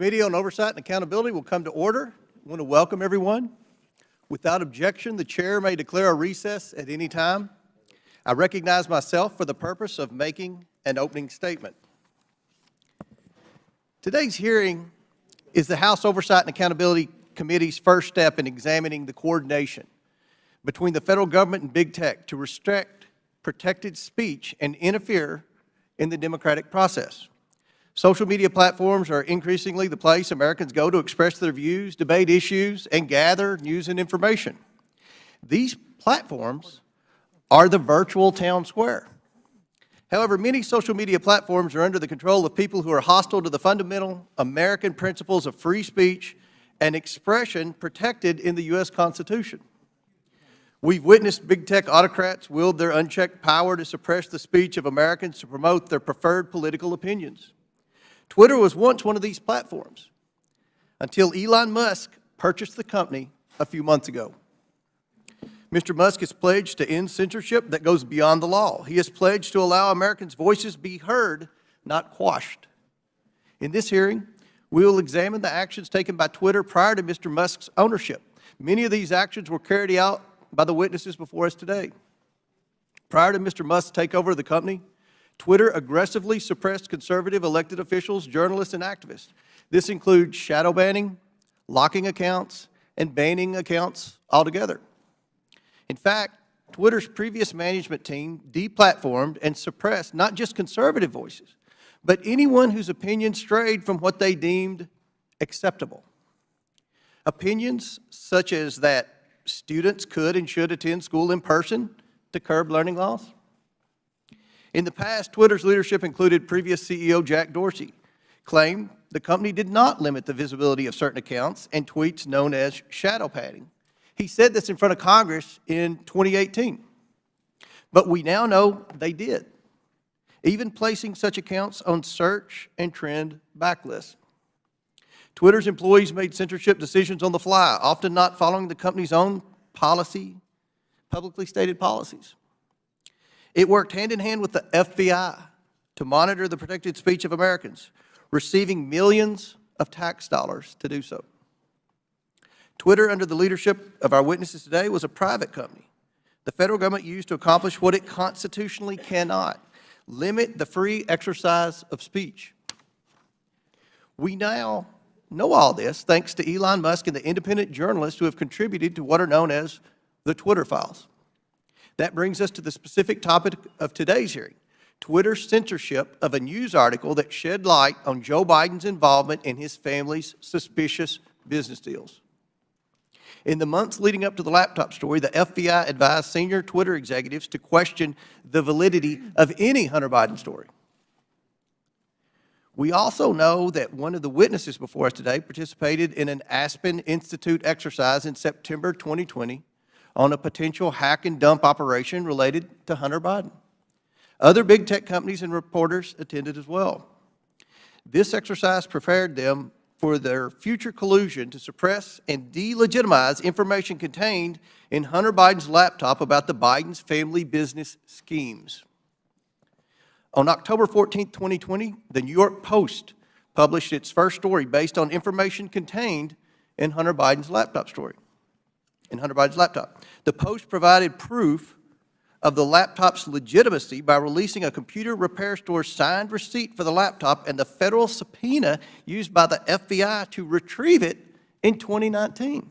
Committee on Oversight and Accountability will come to order. I want to welcome everyone. Without objection, the chair may declare a recess at any time. I recognize myself for the purpose of making an opening statement. Today's hearing is the House Oversight and Accountability Committee's first step in examining the coordination between the federal government and big tech to restrict protected speech and interfere in the democratic process. Social media platforms are increasingly the place Americans go to express their views, debate issues, and gather news and information. These platforms are the virtual town square. However, many social media platforms are under the control of people who are hostile to the fundamental American principles of free speech and expression protected in the U.S. Constitution. We've witnessed big tech autocrats wield their unchecked power to suppress the speech of Americans to promote their preferred political opinions. Twitter was once one of these platforms until Elon Musk purchased the company a few months ago. Mr. Musk has pledged to end censorship that goes beyond the law. He has pledged to allow Americans' voices be heard, not quashed. In this hearing, we will examine the actions taken by Twitter prior to Mr. Musk's ownership. Many of these actions were carried out by the witnesses before us today. Prior to Mr. Musk's takeover of the company, Twitter aggressively suppressed conservative elected officials, journalists, and activists. This includes shadow banning, locking accounts, and banning accounts altogether. In fact, Twitter's previous management team deplatformed and suppressed not just conservative voices, but anyone whose opinion strayed from what they deemed acceptable. Opinions such as that students could and should attend school in person to curb learning loss. In the past, Twitter's leadership included previous CEO Jack Dorsey, claimed the company did not limit the visibility of certain accounts and tweets known as shadow banning. He said this in front of Congress in 2018. But we now know they did, even placing such accounts on search and trend backlists. Twitter's employees made censorship decisions on the fly, often not following the company's own publicly stated policies. It worked hand in hand with the FBI to monitor the protected speech of Americans, receiving millions of tax dollars to do so. Twitter, under the leadership of our witnesses today, was a private company the federal government used to accomplish what it constitutionally cannot: limit the free exercise of speech. We now know all this thanks to Elon Musk and the independent journalists who have contributed to what are known as the Twitter files. That brings us to the specific topic of today's hearing: Twitter's censorship of a news article that shed light on Joe Biden's involvement in his family's suspicious business deals. In the months leading up to the laptop story, the FBI advised senior Twitter executives to question the validity of any Hunter Biden story. We also know that one of the witnesses before us today participated in an Aspen Institute exercise in September 2020 on a potential hack and dump operation related to Hunter Biden. Other big tech companies and reporters attended as well. This exercise prepared them for their future collusion to suppress and delegitimize information contained in Hunter Biden's laptop about the Biden's family business schemes. On October 14, 2020, the New York Post published its first story based on information contained in Hunter Biden's laptop. The Post provided proof of the laptop's legitimacy by releasing a computer repair store's signed receipt for the laptop and the federal subpoena used by the FBI to retrieve it in 2019.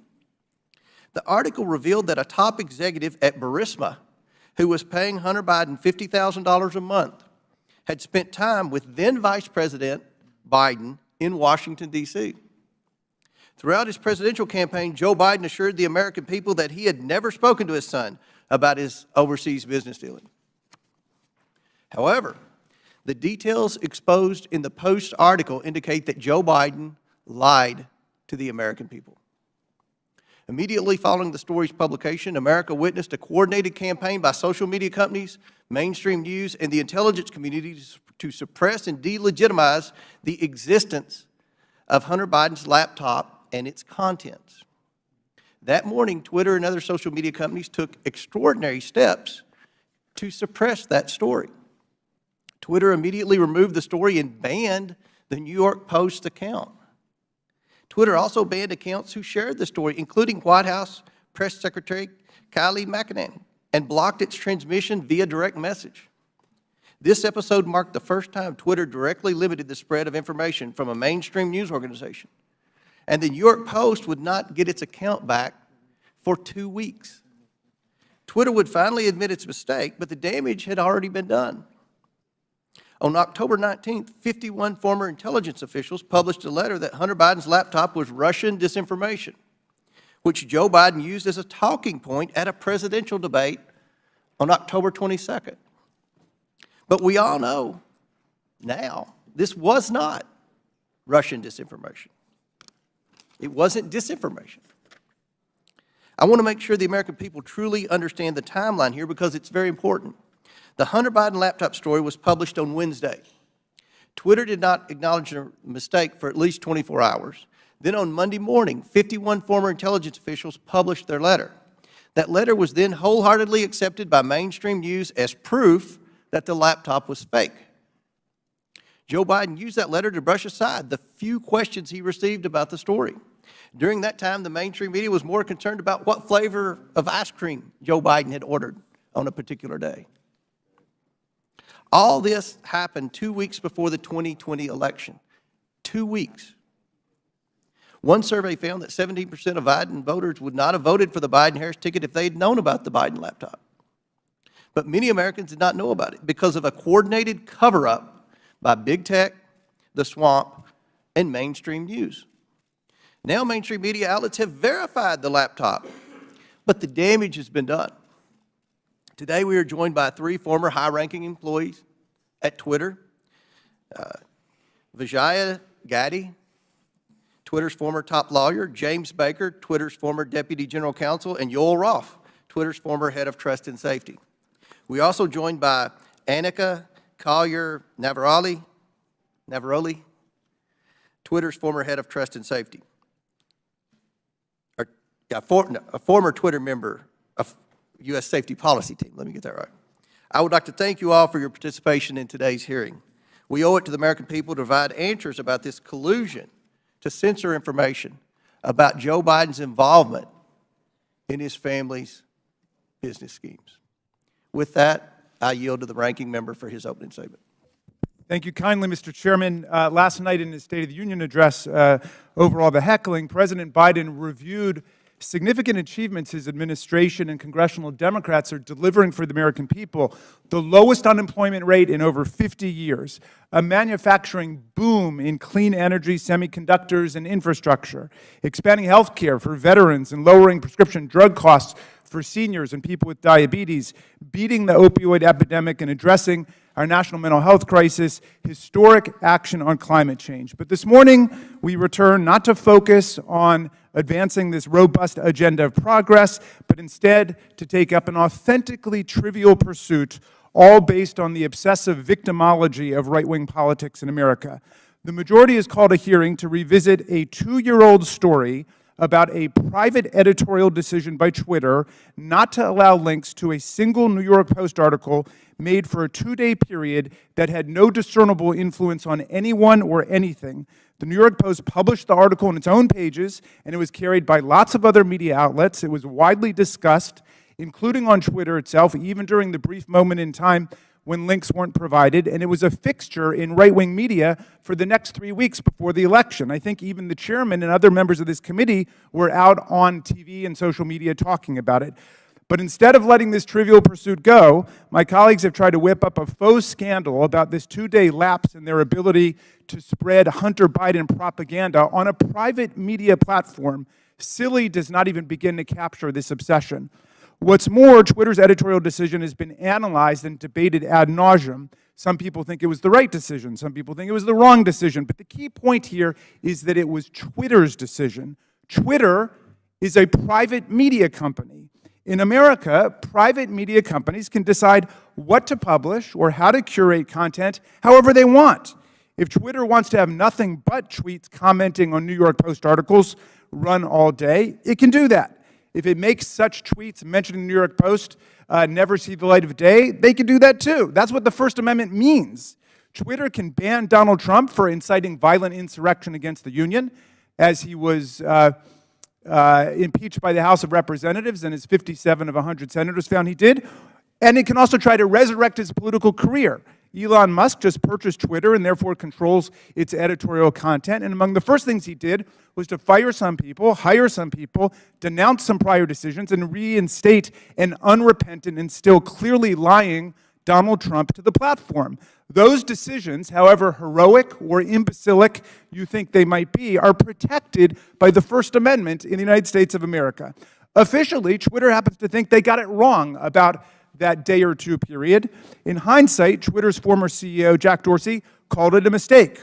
The article revealed that a top executive at Burisma, who was paying Hunter Biden $50,000 a month, had spent time with then Vice President Biden in Washington, D.C. Throughout his presidential campaign, Joe Biden assured the American people that he had never spoken to his son about his overseas business dealing. However, the details exposed in the Post article indicate that Joe Biden lied to the American people. Immediately following the story's publication, America witnessed a coordinated campaign by social media companies, mainstream news, and the intelligence community to suppress and delegitimize the existence of Hunter Biden's laptop and its contents. That morning, Twitter and other social media companies took extraordinary steps to suppress that story. Twitter immediately removed the story and banned the New York Post account. Twitter also banned accounts who shared the story, including White House Press Secretary Kylie McEnany, and blocked its transmission via direct message. This episode marked the first time Twitter directly limited the spread of information from a mainstream news organization. And the New York Post would not get its account back for 2 weeks. Twitter would finally admit its mistake, but the damage had already been done. On October 19th, 51 former intelligence officials published a letter that Hunter Biden's laptop was Russian disinformation, which Joe Biden used as a talking point at a presidential debate on October 22nd. But we all know now this was not Russian disinformation. It wasn't disinformation. I want to make sure the American people truly understand the timeline here because it's very important. The Hunter Biden laptop story was published on Wednesday. Twitter did not acknowledge a mistake for at least 24 hours. Then on Monday morning, 51 former intelligence officials published their letter. That letter was then wholeheartedly accepted by mainstream news as proof that the laptop was fake. Joe Biden used that letter to brush aside the few questions he received about the story. During that time, the mainstream media was more concerned about what flavor of ice cream Joe Biden had ordered on a particular day. All this happened 2 weeks before the 2020 election. 2 weeks. One survey found that 17% of Biden voters would not have voted for the Biden-Harris ticket if they had known about the Biden laptop. But many Americans did not know about it because of a coordinated cover-up by big tech, the swamp, and mainstream news. Now mainstream media outlets have verified the laptop, but the damage has been done. Today we are joined by 3 former high-ranking employees at Twitter. Vijaya Gadde, Twitter's former top lawyer; James Baker, Twitter's former deputy general counsel; and Yoel Roth, Twitter's former head of trust and safety. We are also joined by Annika Collier-Navaroli, Twitter's former head of trust and safety. A former Twitter member of U.S. safety policy team. Let me get that right. I would like to thank you all for your participation in today's hearing. We owe it to the American people to provide answers about this collusion to censor information about Joe Biden's involvement in his family's business schemes. With that, I yield to the ranking member for his opening statement. Thank you kindly, Mr. Chairman. Last night in his State of the Union address, over all the heckling, President Biden reviewed significant achievements his administration and congressional Democrats are delivering for the American people: the lowest unemployment rate in over 50 years, a manufacturing boom in clean energy, semiconductors, and infrastructure, expanding health care for veterans and lowering prescription drug costs for seniors and people with diabetes, beating the opioid epidemic and addressing our national mental health crisis, historic action on climate change. But this morning, we return not to focus on advancing this robust agenda of progress, but instead to take up an authentically trivial pursuit, all based on the obsessive victimology of right-wing politics in America. The majority has called a hearing to revisit a 2-year-old story about a private editorial decision by Twitter not to allow links to a single New York Post article made for a 2-day period that had no discernible influence on anyone or anything. The New York Post published the article on its own pages, and it was carried by lots of other media outlets. It was widely discussed, including on Twitter itself, even during the brief moment in time when links weren't provided, and it was a fixture in right-wing media for the next 3 weeks before the election. I think even the chairman and other members of this committee were out on TV and social media talking about it. But instead of letting this trivial pursuit go, my colleagues have tried to whip up a faux scandal about this 2-day lapse in their ability to spread Hunter Biden propaganda on a private media platform. Silly does not even begin to capture this obsession. What's more, Twitter's editorial decision has been analyzed and debated ad nauseum. Some people think it was the right decision. Some people think it was the wrong decision. But the key point here is that it was Twitter's decision. Twitter is a private media company. In America, private media companies can decide what to publish or how to curate content however they want. If Twitter wants to have nothing but tweets commenting on New York Post articles run all day, it can do that. If it makes such tweets mentioned in the New York Post never see the light of day, they can do that too. That's what the First Amendment means. Twitter can ban Donald Trump for inciting violent insurrection against the Union. as he was impeached by the House of Representatives, and as 57 of 100 senators found he did. And it can also try to resurrect his political career. Elon Musk just purchased Twitter and therefore controls its editorial content. And among the first things he did was to fire some people, hire some people, denounce some prior decisions, and reinstate an unrepentant and still clearly lying Donald Trump to the platform. Those decisions, however heroic or imbecilic you think they might be, are protected by the First Amendment in the United States of America. Officially, Twitter happens to think they got it wrong about that day or two period. In hindsight, Twitter's former CEO, Jack Dorsey, called it a mistake.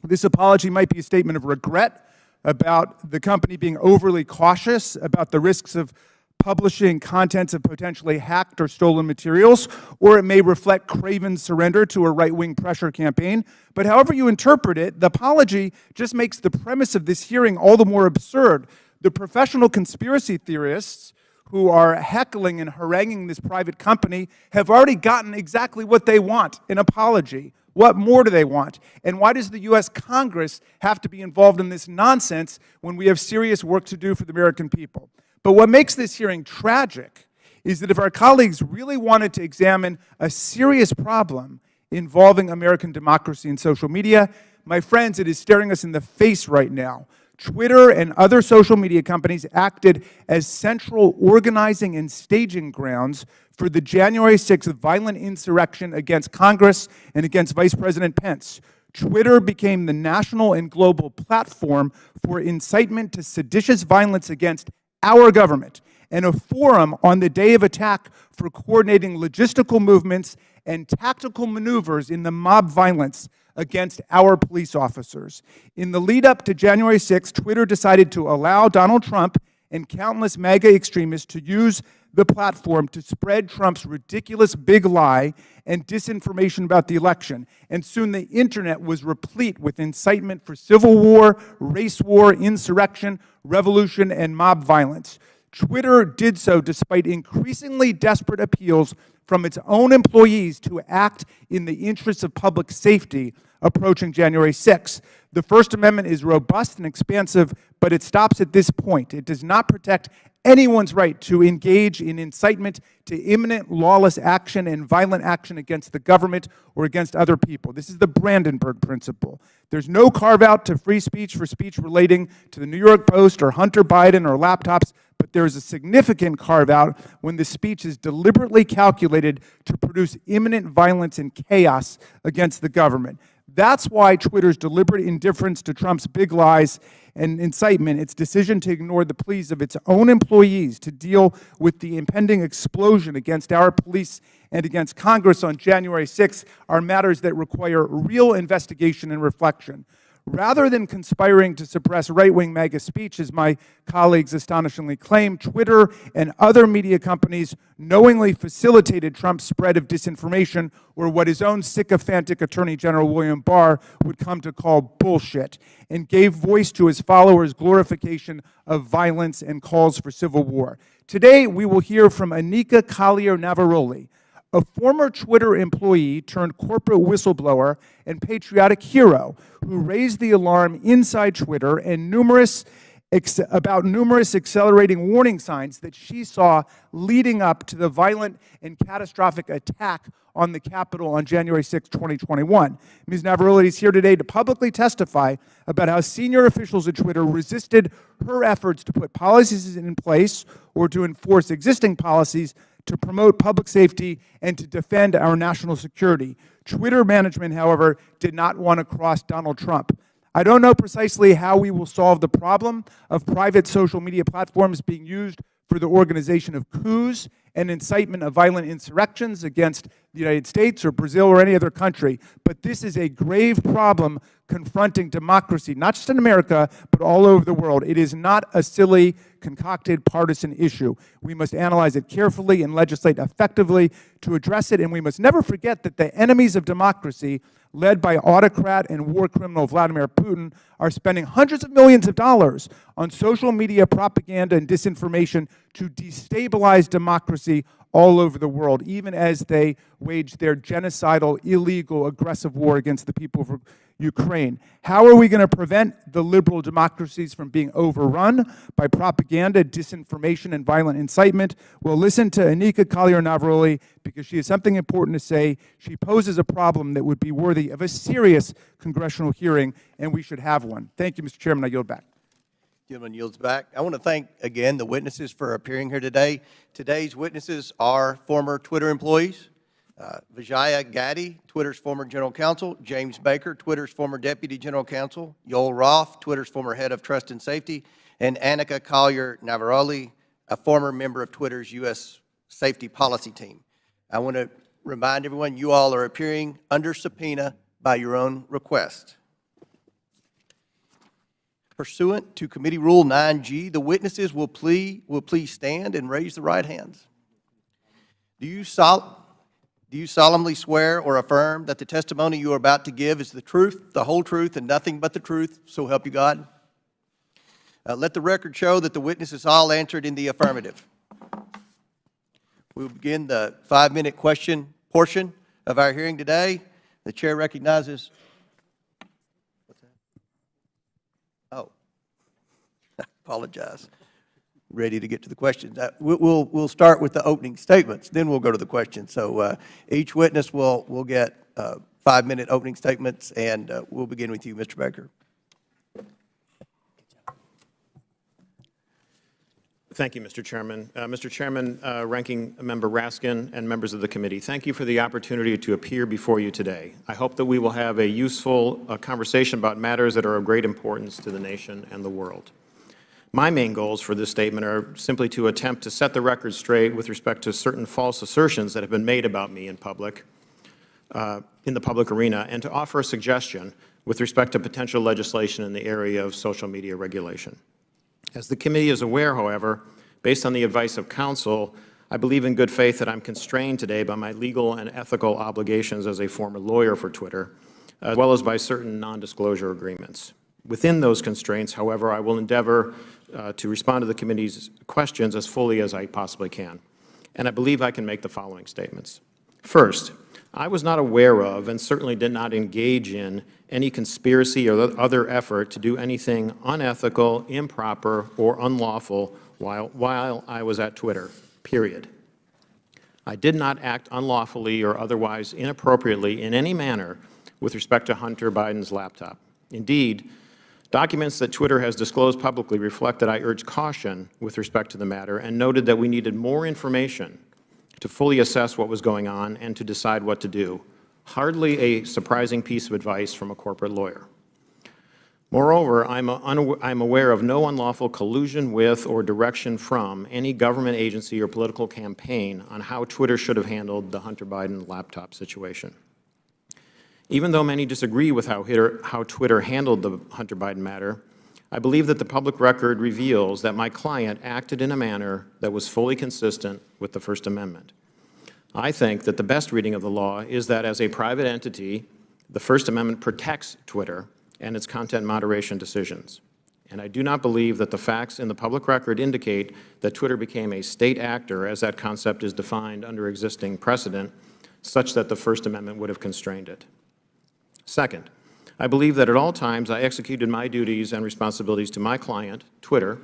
This apology might be a statement of regret about the company being overly cautious about the risks of publishing contents of potentially hacked or stolen materials, or it may reflect craven surrender to a right-wing pressure campaign. But however you interpret it, the apology just makes the premise of this hearing all the more absurd. The professional conspiracy theorists who are heckling and haranguing this private company have already gotten exactly what they want, an apology. What more do they want? And why does the U.S. Congress have to be involved in this nonsense when we have serious work to do for the American people? But what makes this hearing tragic is that if our colleagues really wanted to examine a serious problem involving American democracy and social media, my friends, it is staring us in the face right now. Twitter and other social media companies acted as central organizing and staging grounds for the January 6th violent insurrection against Congress and against Vice President Pence. Twitter became the national and global platform for incitement to seditious violence against our government, and a forum on the day of attack for coordinating logistical movements and tactical maneuvers in the mob violence against our police officers. In the lead up to January 6th, Twitter decided to allow Donald Trump and countless MAGA extremists to use the platform to spread Trump's ridiculous big lie and disinformation about the election. And soon the internet was replete with incitement for civil war, race war, insurrection, revolution, and mob violence. Twitter did so despite increasingly desperate appeals from its own employees to act in the interests of public safety approaching January 6th. The First Amendment is robust and expansive, but it stops at this point. It does not protect anyone's right to engage in incitement to imminent lawless action and violent action against the government or against other people. This is the Brandenburg Principle. There's no carve-out to free speech for speech relating to the New York Post or Hunter Biden or laptops, but there's a significant carve-out when the speech is deliberately calculated to produce imminent violence and chaos against the government. That's why Twitter's deliberate indifference to Trump's big lies and incitement, its decision to ignore the pleas of its own employees to deal with the impending explosion against our police and against Congress on January 6th, are matters that require real investigation and reflection. Rather than conspiring to suppress right-wing MAGA speech, as my colleagues astonishingly claim, Twitter and other media companies knowingly facilitated Trump's spread of disinformation, or what his own sycophantic Attorney General William Barr would come to call bullshit, and gave voice to his followers' glorification of violence and calls for civil war. Today, we will hear from Anika Collier-Navaroli, a former Twitter employee turned corporate whistleblower and patriotic hero who raised the alarm inside Twitter and about numerous accelerating warning signs that she saw leading up to the violent and catastrophic attack on the Capitol on January 6, 2021. Ms. Navaroli is here today to publicly testify about how senior officials at Twitter resisted her efforts to put policies in place or to enforce existing policies to promote public safety and to defend our national security. Twitter management, however, did not want to cross Donald Trump. I don't know precisely how we will solve the problem of private social media platforms being used for the organization of coups and incitement of violent insurrections against the United States or Brazil or any other country. But this is a grave problem confronting democracy, not just in America, but all over the world. It is not a silly, concocted, partisan issue. We must analyze it carefully and legislate effectively to address it, and we must never forget that the enemies of democracy, led by autocrat and war criminal Vladimir Putin, are spending hundreds of millions of dollars on social media propaganda and disinformation to destabilize democracy all over the world, even as they wage their genocidal, illegal, aggressive war against the people of Ukraine. How are we going to prevent the liberal democracies from being overrun by propaganda, disinformation, and violent incitement? We'll listen to Anika Collier-Navaroli because she has something important to say. She poses a problem that would be worthy of a serious congressional hearing, and we should have one. Thank you, Mr. Chairman. I yield back. Gentleman yields back. I want to thank again the witnesses for appearing here today. Today's witnesses are former Twitter employees. Vijaya Gaddy, Twitter's former general counsel; James Baker, Twitter's former deputy general counsel; Yoel Roth, Twitter's former head of trust and safety; and Annika Collier-Navaroli, a former member of Twitter's U.S. safety policy team. I want to remind everyone you all are appearing under subpoena by your own request. Pursuant to Committee Rule 9G, the witnesses will please stand and raise the right hands. Do you solemnly swear or affirm that the testimony you are about to give is the truth, the whole truth, and nothing but the truth, so help you God? Let the record show that the witnesses all answered in the affirmative. We will begin the 5-minute question portion of our hearing today. The chair recognizes. What's that? Oh, I apologize. Ready to get to the questions. We'll start with the opening statements, then we'll go to the questions. So each witness will get 5-minute opening statements, and we'll begin with you, Mr. Baker. Thank you, Mr. Chairman. Mr. Chairman, Ranking Member Raskin, and members of the committee, thank you for the opportunity to appear before you today. I hope that we will have a useful conversation about matters that are of great importance to the nation and the world. My main goals for this statement are simply to attempt to set the record straight with respect to certain false assertions that have been made about me in the public arena, and to offer a suggestion with respect to potential legislation in the area of social media regulation. As the committee is aware, however, based on the advice of counsel, I believe in good faith that I'm constrained today by my legal and ethical obligations as a former lawyer for Twitter, as well as by certain non-disclosure agreements. Within those constraints, however, I will endeavor to respond to the committee's questions as fully as I possibly can. And I believe I can make the following statements. First, I was not aware of, and certainly did not engage in, any conspiracy or other effort to do anything unethical, improper, or unlawful while I was at Twitter, period. I did not act unlawfully or otherwise inappropriately in any manner with respect to Hunter Biden's laptop. Indeed, documents that Twitter has disclosed publicly reflect that I urged caution with respect to the matter and noted that we needed more information to fully assess what was going on and to decide what to do. Hardly a surprising piece of advice from a corporate lawyer. Moreover, I'm aware of no unlawful collusion with or direction from any government agency or political campaign on how Twitter should have handled the Hunter Biden laptop situation. Even though many disagree with how Twitter handled the Hunter Biden matter, I believe that the public record reveals that my client acted in a manner that was fully consistent with the First Amendment. I think that the best reading of the law is that as a private entity, the First Amendment protects Twitter and its content moderation decisions. And I do not believe that the facts in the public record indicate that Twitter became a state actor as that concept is defined under existing precedent, such that the First Amendment would have constrained it. Second, I believe that at all times I executed my duties and responsibilities to my client, Twitter,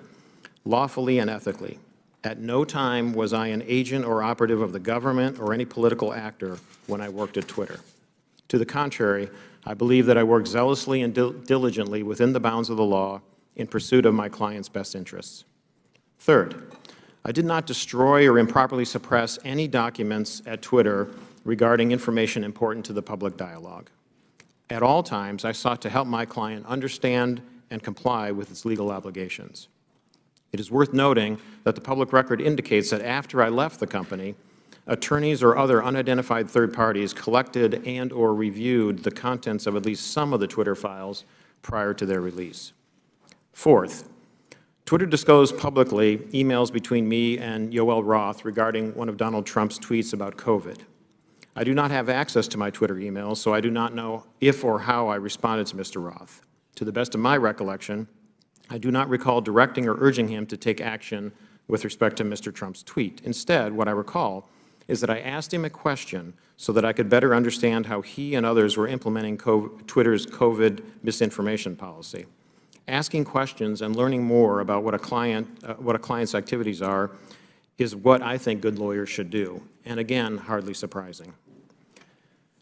lawfully and ethically. At no time was I an agent or operative of the government or any political actor when I worked at Twitter. To the contrary, I believe that I worked zealously and diligently within the bounds of the law in pursuit of my client's best interests. Third, I did not destroy or improperly suppress any documents at Twitter regarding information important to the public dialogue. At all times, I sought to help my client understand and comply with its legal obligations. It is worth noting that the public record indicates that after I left the company, attorneys or other unidentified third parties collected and or reviewed the contents of at least some of the Twitter files prior to their release. Fourth, Twitter disclosed publicly emails between me and Yoel Roth regarding one of Donald Trump's tweets about COVID. I do not have access to my Twitter emails, so I do not know if or how I responded to Mr. Roth. To the best of my recollection, I do not recall directing or urging him to take action with respect to Mr. Trump's tweet. Instead, what I recall is that I asked him a question so that I could better understand how he and others were implementing Twitter's COVID misinformation policy. Asking questions and learning more about what a client's activities are is what I think good lawyers should do, and again, hardly surprising.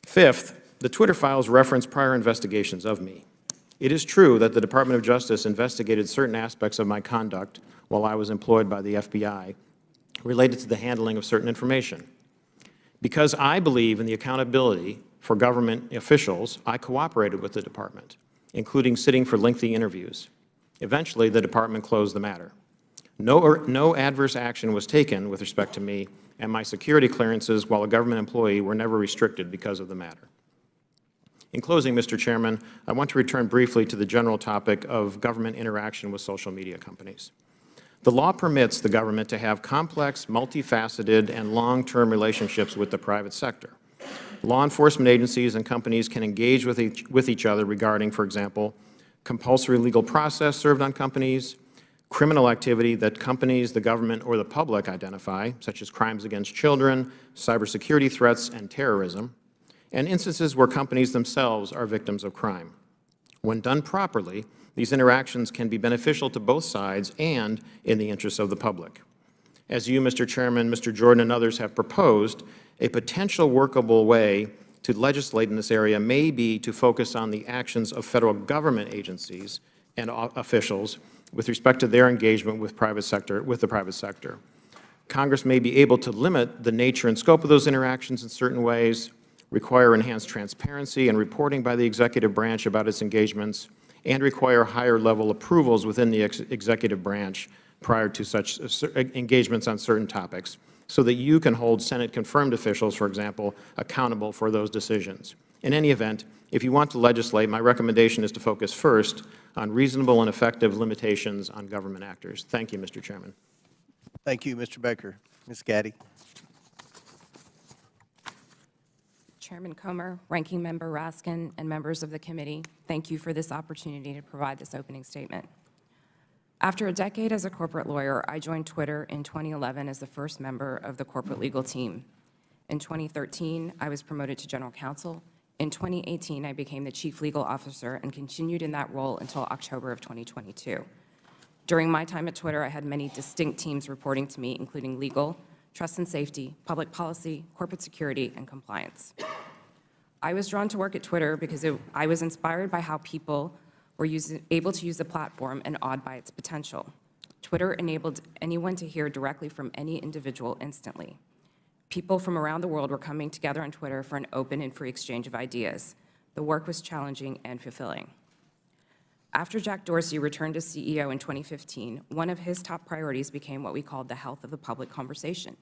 Fifth, the Twitter files reference prior investigations of me. It is true that the Department of Justice investigated certain aspects of my conduct while I was employed by the FBI related to the handling of certain information. Because I believe in the accountability for government officials, I cooperated with the department, including sitting for lengthy interviews. Eventually, the department closed the matter. No adverse action was taken with respect to me, and my security clearances while a government employee were never restricted because of the matter. In closing, Mr. Chairman, I want to return briefly to the general topic of government interaction with social media companies. The law permits the government to have complex, multifaceted, and long-term relationships with the private sector. Law enforcement agencies and companies can engage with each other regarding, for example, compulsory legal process served on companies, criminal activity that companies, the government, or the public identify, such as crimes against children, cybersecurity threats, and terrorism, and instances where companies themselves are victims of crime. When done properly, these interactions can be beneficial to both sides and in the interests of the public. As you, Mr. Chairman, Mr. Jordan, and others have proposed, a potential workable way to legislate in this area may be to focus on the actions of federal government agencies and officials with respect to their engagement with the private sector. Congress may be able to limit the nature and scope of those interactions in certain ways, require enhanced transparency and reporting by the executive branch about its engagements, and require higher-level approvals within the executive branch prior to such engagements on certain topics, so that you can hold Senate-confirmed officials, for example, accountable for those decisions. In any event, if you want to legislate, my recommendation is to focus first on reasonable and effective limitations on government actors. Thank you, Mr. Chairman. Thank you, Mr. Baker. Ms. Gaddy. Chairman Comer, Ranking Member Raskin, and members of the committee, thank you for this opportunity to provide this opening statement. After a decade as a corporate lawyer, I joined Twitter in 2011 as the first member of the corporate legal team. In 2013, I was promoted to general counsel. In 2018, I became the chief legal officer and continued in that role until October of 2022. During my time at Twitter, I had many distinct teams reporting to me, including legal, trust and safety, public policy, corporate security, and compliance. I was drawn to work at Twitter because I was inspired by how people were able to use the platform and awed by its potential. Twitter enabled anyone to hear directly from any individual instantly. People from around the world were coming together on Twitter for an open and free exchange of ideas. The work was challenging and fulfilling. After Jack Dorsey returned as CEO in 2015, one of his top priorities became what we called the health of the public conversation.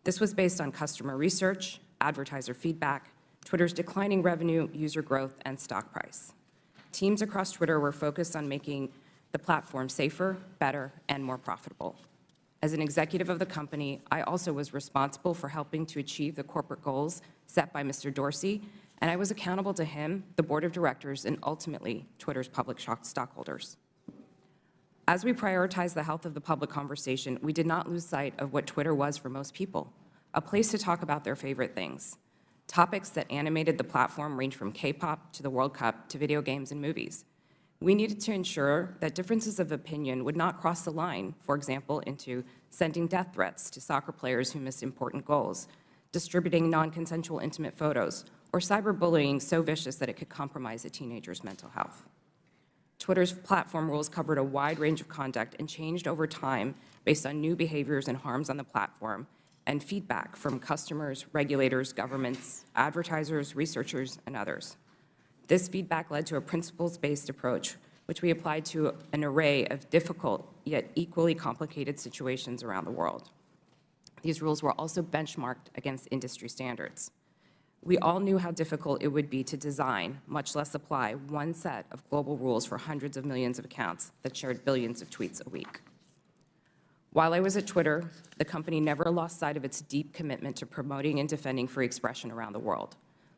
This was based on customer research, advertiser feedback, Twitter's declining revenue, user growth, and stock price. Teams across Twitter were focused on making the platform safer, better, and more profitable. As an executive of the company, I also was responsible for helping to achieve the corporate goals set by Mr. Dorsey, and I was accountable to him, the board of directors, and ultimately Twitter's public stockholders. As we prioritized the health of the public conversation, we did not lose sight of what Twitter was for most people, a place to talk about their favorite things. Topics that animated the platform range from K-pop to the World Cup to video games and movies. We needed to ensure that differences of opinion would not cross the line, for example, into sending death threats to soccer players who miss important goals, distributing non-consensual intimate photos, or cyberbullying so vicious that it could compromise a teenager's mental health. Twitter's platform rules covered a wide range of conduct and changed over time based on new behaviors and harms on the platform and feedback from customers, regulators, governments, advertisers, researchers, and others. This feedback led to a principles-based approach, which we applied to an array of difficult yet equally complicated situations around the world. These rules were also benchmarked against industry standards. We all knew how difficult it would be to design, much less apply, one set of global rules for hundreds of millions of accounts that shared billions of tweets a week. While I was at Twitter, the company never lost sight of its deep commitment to promoting and defending free expression around the world.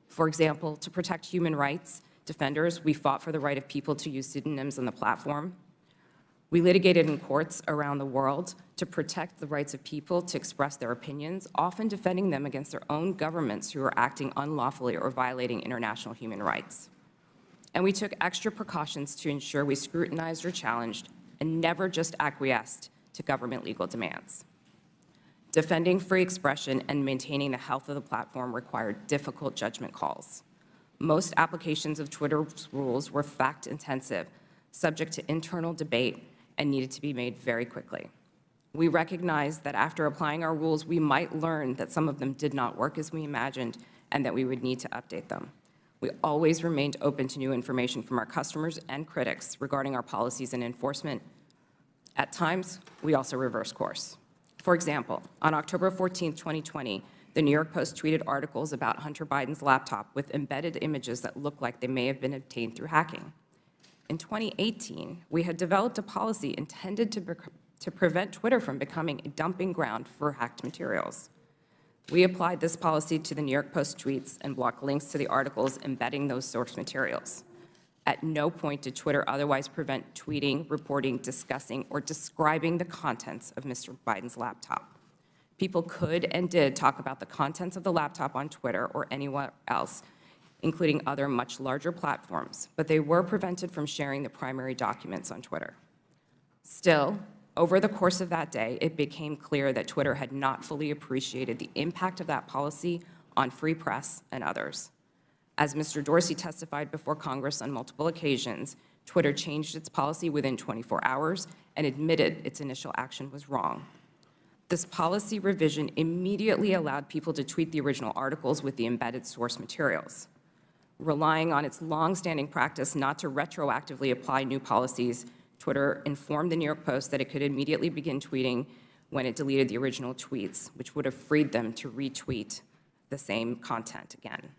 For example, to protect human rights defenders, we fought for the right of people to use pseudonyms on the platform. We litigated in courts around the world to protect the rights of people to express their opinions, often defending them against their own governments who were acting unlawfully or violating international human rights. And we took extra precautions to ensure we scrutinized or challenged and never just acquiesced to government legal demands. Defending free expression and maintaining the health of the platform required difficult judgment calls. Most applications of Twitter's rules were fact-intensive, subject to internal debate, and needed to be made very quickly. We recognized that after applying our rules, we might learn that some of them did not work as we imagined and that we would need to update them. We always remained open to new information from our customers and critics regarding our policies and enforcement. At times, we also reversed course. For example, on October 14, 2020, the New York Post tweeted articles about Hunter Biden's laptop with embedded images that looked like they may have been obtained through hacking. In 2018, we had developed a policy intended to prevent Twitter from becoming a dumping ground for hacked materials. We applied this policy to the New York Post tweets and blocked links to the articles embedding those source materials. At no point did Twitter otherwise prevent tweeting, reporting, discussing, or describing the contents of Mr. Biden's laptop. People could and did talk about the contents of the laptop on Twitter or anywhere else, including other much larger platforms, but they were prevented from sharing the primary documents on Twitter. Still, over the course of that day, it became clear that Twitter had not fully appreciated the impact of that policy on free press and others. As Mr. Dorsey testified before Congress on multiple occasions, Twitter changed its policy within 24 hours and admitted its initial action was wrong. This policy revision immediately allowed people to tweet the original articles with the embedded source materials. Relying on its long-standing practice not to retroactively apply new policies, Twitter informed the New York Post that it could immediately begin tweeting when it deleted the original tweets, which would have freed them to retweet the same content again.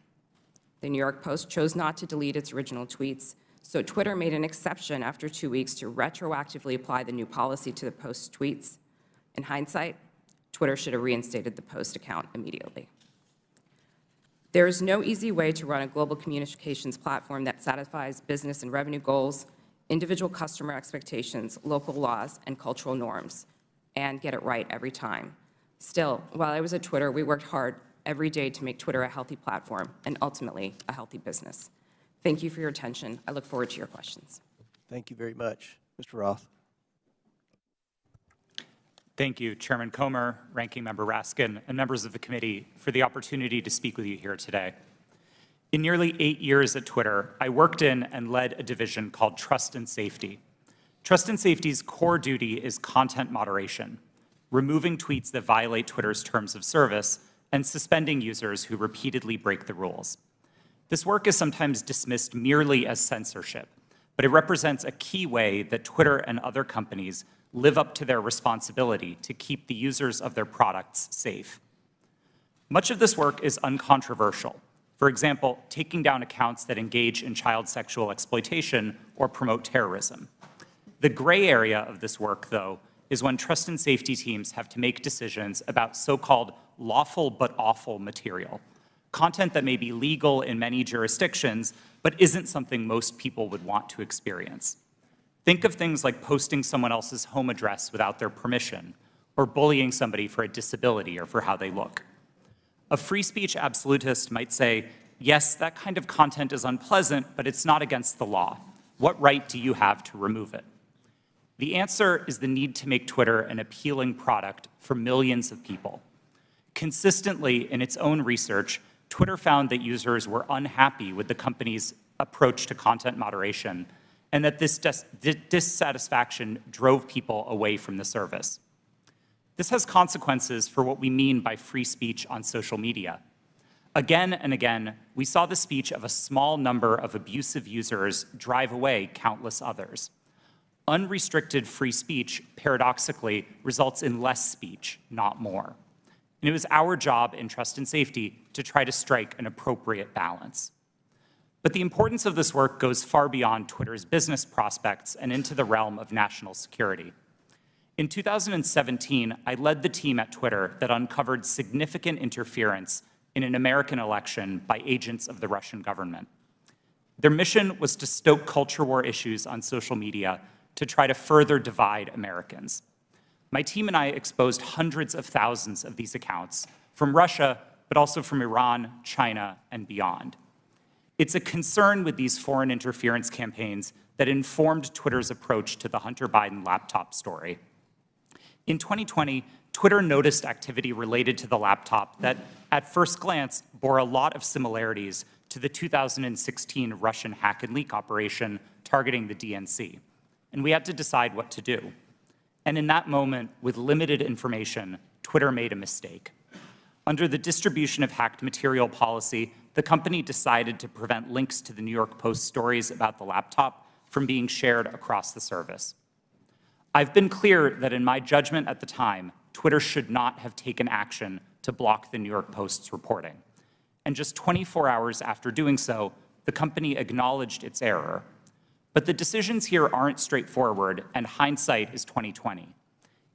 The New York Post chose not to delete its original tweets, so Twitter made an exception after 2 weeks to retroactively apply the new policy to the Post's tweets. In hindsight, Twitter should have reinstated the Post account immediately. There is no easy way to run a global communications platform that satisfies business and revenue goals, individual customer expectations, local laws, and cultural norms, and get it right every time. Still, while I was at Twitter, we worked hard every day to make Twitter a healthy platform and ultimately a healthy business. Thank you for your attention. I look forward to your questions. Thank you very much. Mr. Roth. Thank you, Chairman Comer, Ranking Member Raskin, and members of the committee for the opportunity to speak with you here today. In nearly 8 years at Twitter, I worked in and led a division called Trust and Safety. Trust and Safety's core duty is content moderation, removing tweets that violate Twitter's terms of service and suspending users who repeatedly break the rules. This work is sometimes dismissed merely as censorship, but it represents a key way that Twitter and other companies live up to their responsibility to keep the users of their products safe. Much of this work is uncontroversial. For example, taking down accounts that engage in child sexual exploitation or promote terrorism. The gray area of this work, though, is when trust and safety teams have to make decisions about so-called lawful but awful material, content that may be legal in many jurisdictions, but isn't something most people would want to experience. Think of things like posting someone else's home address without their permission, or bullying somebody for a disability or for how they look. A free speech absolutist might say, yes, that kind of content is unpleasant, but it's not against the law. What right do you have to remove it? The answer is the need to make Twitter an appealing product for millions of people. Consistently, in its own research, Twitter found that users were unhappy with the company's approach to content moderation, and that this dissatisfaction drove people away from the service. This has consequences for what we mean by free speech on social media. Again and again, we saw the speech of a small number of abusive users drive away countless others. Unrestricted free speech, paradoxically, results in less speech, not more. And it was our job in Trust and Safety to try to strike an appropriate balance. But the importance of this work goes far beyond Twitter's business prospects and into the realm of national security. In 2017, I led the team at Twitter that uncovered significant interference in an American election by agents of the Russian government. Their mission was to stoke culture war issues on social media, to try to further divide Americans. My team and I exposed hundreds of thousands of these accounts from Russia, but also from Iran, China, and beyond. It's a concern with these foreign interference campaigns that informed Twitter's approach to the Hunter Biden laptop story. In 2020, Twitter noticed activity related to the laptop that, at first glance, bore a lot of similarities to the 2016 Russian hack and leak operation targeting the DNC, and we had to decide what to do. And in that moment, with limited information, Twitter made a mistake. Under the distribution of hacked material policy, the company decided to prevent links to the New York Post stories about the laptop from being shared across the service. I've been clear that in my judgment at the time, Twitter should not have taken action to block the New York Post's reporting. And just 24 hours after doing so, the company acknowledged its error. But the decisions here aren't straightforward, and hindsight is 2020.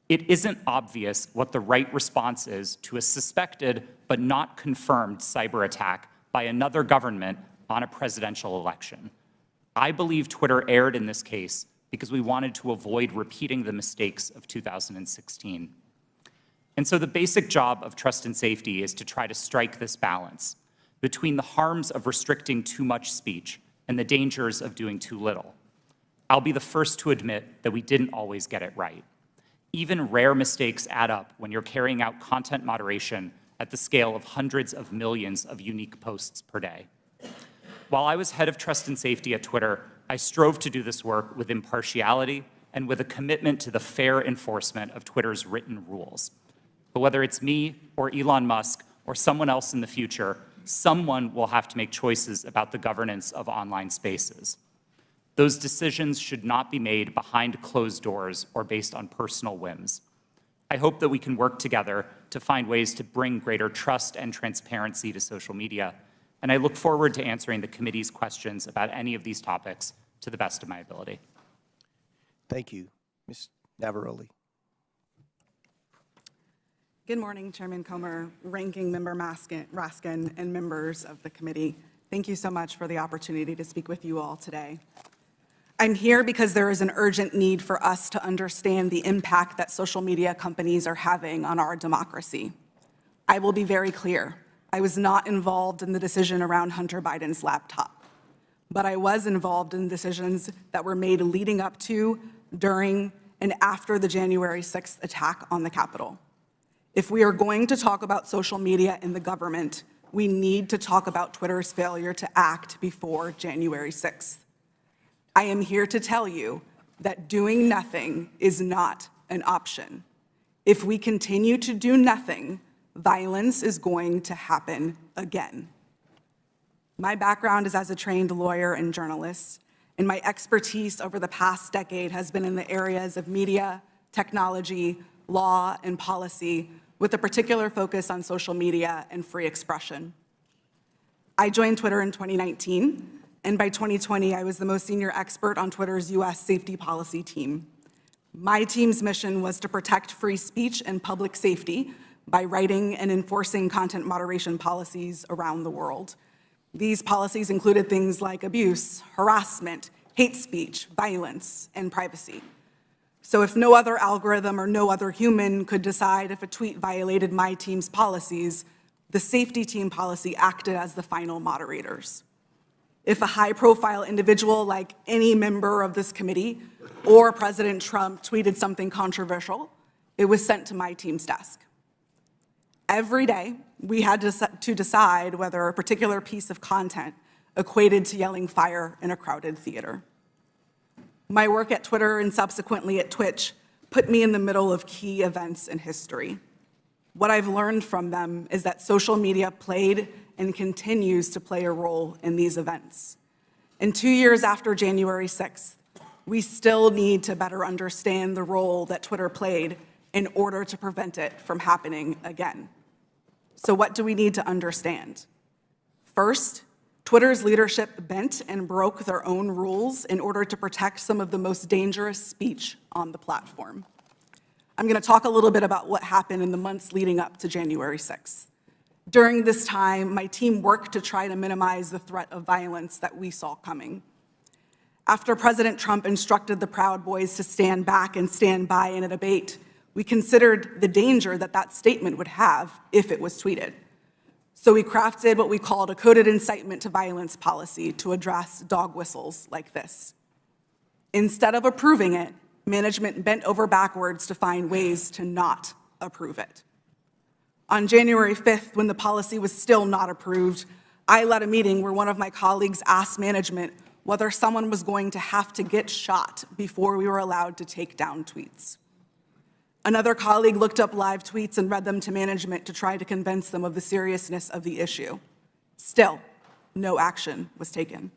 It isn't obvious what the right response is to a suspected but not confirmed cyber attack by another government on a presidential election. I believe Twitter erred in this case because we wanted to avoid repeating the mistakes of 2016. And so the basic job of trust and safety is to try to strike this balance between the harms of restricting too much speech and the dangers of doing too little. I'll be the first to admit that we didn't always get it right. Even rare mistakes add up when you're carrying out content moderation at the scale of hundreds of millions of unique posts per day. While I was head of trust and safety at Twitter, I strove to do this work with impartiality and with a commitment to the fair enforcement of Twitter's written rules. But whether it's me or Elon Musk or someone else in the future, someone will have to make choices about the governance of online spaces. Those decisions should not be made behind closed doors or based on personal whims. I hope that we can work together to find ways to bring greater trust and transparency to social media, and I look forward to answering the committee's questions about any of these topics to the best of my ability. Thank you. Ms. Navaroli. Good morning, Chairman Comer, Ranking Member Raskin, and members of the committee. Thank you so much for the opportunity to speak with you all today. I'm here because there is an urgent need for us to understand the impact that social media companies are having on our democracy. I will be very clear. I was not involved in the decision around Hunter Biden's laptop, but I was involved in decisions that were made leading up to, during, and after the January 6th attack on the Capitol. If we are going to talk about social media in the government, we need to talk about Twitter's failure to act before January 6th. I am here to tell you that doing nothing is not an option. If we continue to do nothing, violence is going to happen again. My background is as a trained lawyer and journalist, and my expertise over the past decade has been in the areas of media, technology, law, and policy, with a particular focus on social media and free expression. I joined Twitter in 2019, and by 2020, I was the most senior expert on Twitter's US safety policy team. My team's mission was to protect free speech and public safety by writing and enforcing content moderation policies around the world. These policies included things like abuse, harassment, hate speech, violence, and privacy. So if no other algorithm or no other human could decide if a tweet violated my team's policies, the safety team policy acted as the final moderators. If a high-profile individual like any member of this committee or President Trump tweeted something controversial, it was sent to my team's desk. Every day, we had to decide whether a particular piece of content equated to yelling fire in a crowded theater. My work at Twitter and subsequently at Twitch put me in the middle of key events in history. What I've learned from them is that social media played and continues to play a role in these events. And 2 years after January 6th, we still need to better understand the role that Twitter played in order to prevent it from happening again. So what do we need to understand? First, Twitter's leadership bent and broke their own rules in order to protect some of the most dangerous speech on the platform. I'm going to talk a little bit about what happened in the months leading up to January 6th. During this time, my team worked to try to minimize the threat of violence that we saw coming. After President Trump instructed the Proud Boys to stand back and stand by in a debate, we considered the danger that that statement would have if it was tweeted. So we crafted what we called a coded incitement to violence policy to address dog whistles like this. Instead of approving it, management bent over backwards to find ways to not approve it. On January 5th, when the policy was still not approved, I led a meeting where one of my colleagues asked management whether someone was going to have to get shot before we were allowed to take down tweets. Another colleague looked up live tweets and read them to management to try to convince them of the seriousness of the issue. Still, no action was taken.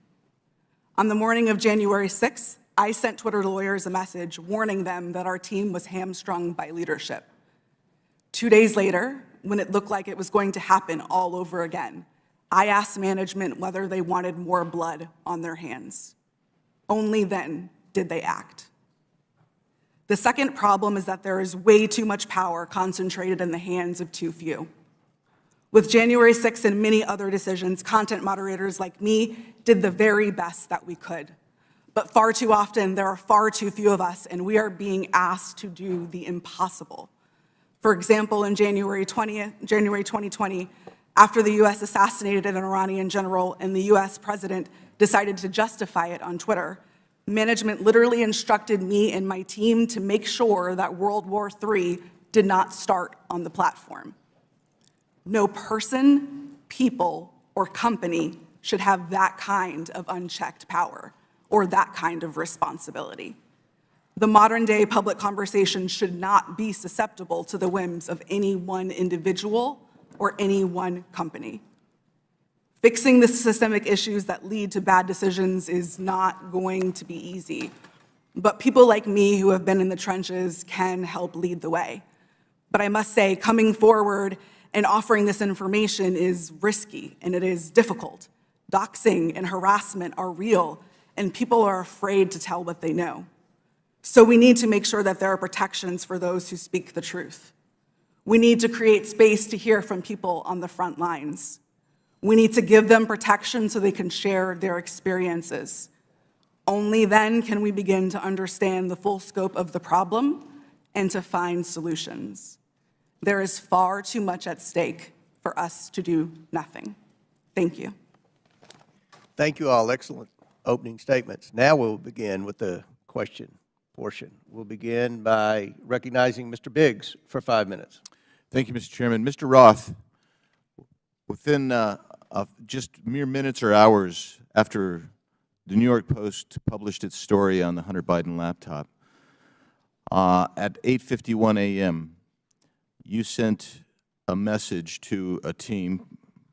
On the morning of January 6th, I sent Twitter lawyers a message warning them that our team was hamstrung by leadership. 2 days later, when it looked like it was going to happen all over again, I asked management whether they wanted more blood on their hands. Only then did they act. The second problem is that there is way too much power concentrated in the hands of too few. With January 6th and many other decisions, content moderators like me did the very best that we could. But far too often, there are far too few of us, and we are being asked to do the impossible. For example, in January 2020, after the US assassinated an Iranian general and the US president decided to justify it on Twitter, management literally instructed me and my team to make sure that World War III did not start on the platform. No person, people, or company should have that kind of unchecked power or that kind of responsibility. The modern-day public conversation should not be susceptible to the whims of any one individual or any one company. Fixing the systemic issues that lead to bad decisions is not going to be easy, but people like me who have been in the trenches can help lead the way. But I must say, coming forward and offering this information is risky and it is difficult. Doxing and harassment are real, and people are afraid to tell what they know. So we need to make sure that there are protections for those who speak the truth. We need to create space to hear from people on the front lines. We need to give them protection so they can share their experiences. Only then can we begin to understand the full scope of the problem and to find solutions. There is far too much at stake for us to do nothing. Thank you. Thank you all. Excellent opening statements. Now we'll begin with the question portion. We'll begin by recognizing Mr. Biggs for 5 minutes. Thank you, Mr. Chairman. Mr. Roth, within just mere minutes or hours after the New York Post published its story on the Hunter Biden laptop, at 8:51 a.m., you sent a message to a team,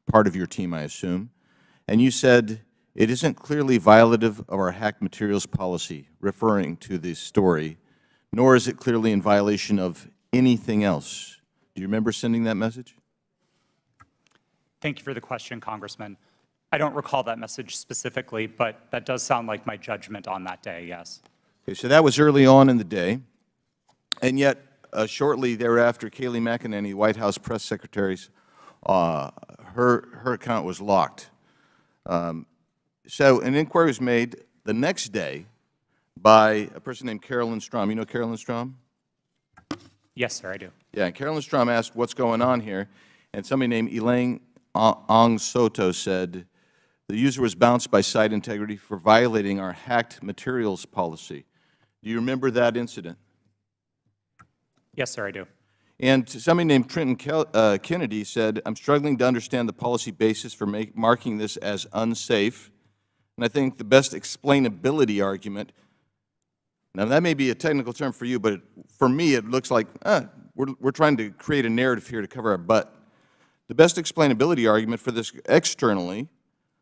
part of your team, I assume, and you said, "It isn't clearly violative of our hacked materials policy," referring to the story, "nor is it clearly in violation of anything else." Do you remember sending that message? Thank you for the question, Congressman. I don't recall that message specifically, but that does sound like my judgment on that day, yes. Okay, so that was early on in the day, and yet shortly thereafter, Kayleigh McEnany, White House press secretary's, her account was locked. So an inquiry was made the next day by a person named Carolyn Strom. You know Carolyn Strom? Yes, sir, I do. Yeah, Carolyn Strom asked what's going on here, and somebody named Elaine Ong Soto said the user was bounced by site integrity for violating our hacked materials policy. Do you remember that incident? Yes, sir, I do. And somebody named Trenton Kennedy said, "I'm struggling to understand the policy basis for marking this as unsafe." And I think the best explainability argument, now that may be a technical term for you, but for me it looks like we're trying to create a narrative here to cover our butt. The best explainability argument for this externally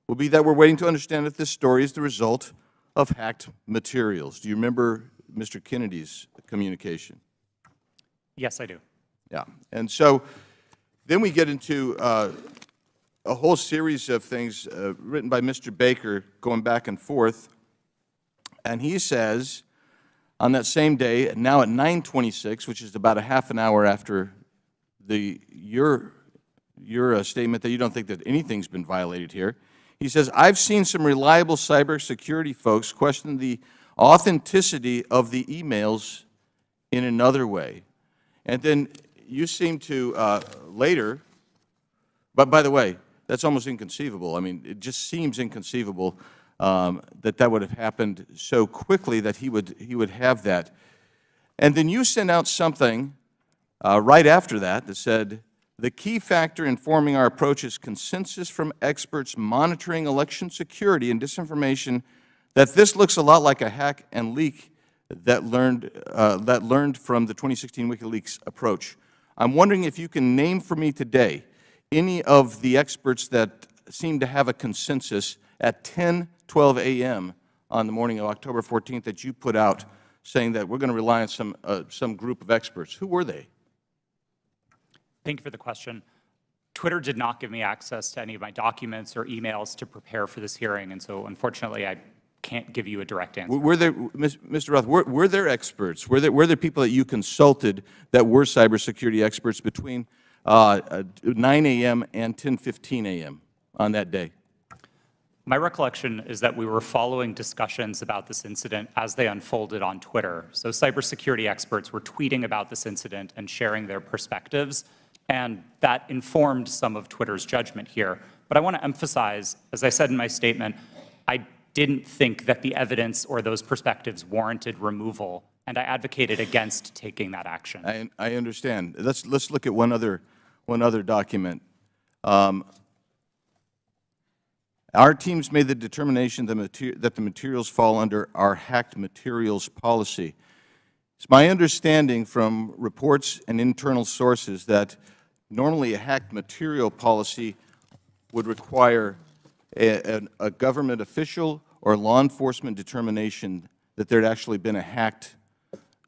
will be that we're waiting to understand if this story is the result of hacked materials. Do you remember Mr. Kennedy's communication? Yes, I do. Yeah, and so then we get into a whole series of things written by Mr. Baker going back and forth, and he says on that same day, now at 9:26, which is about a half an hour after your statement that you don't think that anything's been violated here, He says, I've seen some reliable cybersecurity folks question the authenticity of the emails in another way. And then you seem to later, but by the way, that's almost inconceivable. I mean, it just seems inconceivable that that would have happened so quickly that he would have that. And then you sent out something right after that that said, the key factor in forming our approach is consensus from experts monitoring election security and disinformation that this looks a lot like a hack and leak that learned from the 2016 WikiLeaks approach. I'm wondering if you can name for me today any of the experts that seem to have a consensus at 10:12 a.m. on the morning of October 14th that you put out saying that we're going to rely on some group of experts. Who were they? Thank you for the question. Twitter did not give me access to any of my documents or emails to prepare for this hearing, and so unfortunately I can't give you a direct answer. Were there, Mr. Roth, were there experts? Were there people that you consulted that were cybersecurity experts between 9 a.m. and 10:15 a.m. on that day? My recollection is that we were following discussions about this incident as they unfolded on Twitter. So cybersecurity experts were tweeting about this incident and sharing their perspectives, and that informed some of Twitter's judgment here. But I want to emphasize, as I said in my statement, I didn't think that the evidence or those perspectives warranted removal, and I advocated against taking that action. I understand. Let's look at one other document. Our teams made the determination that the materials fall under our hacked materials policy. It's my understanding from reports and internal sources that normally a hacked material policy would require a government official or law enforcement determination that there had actually been a hacked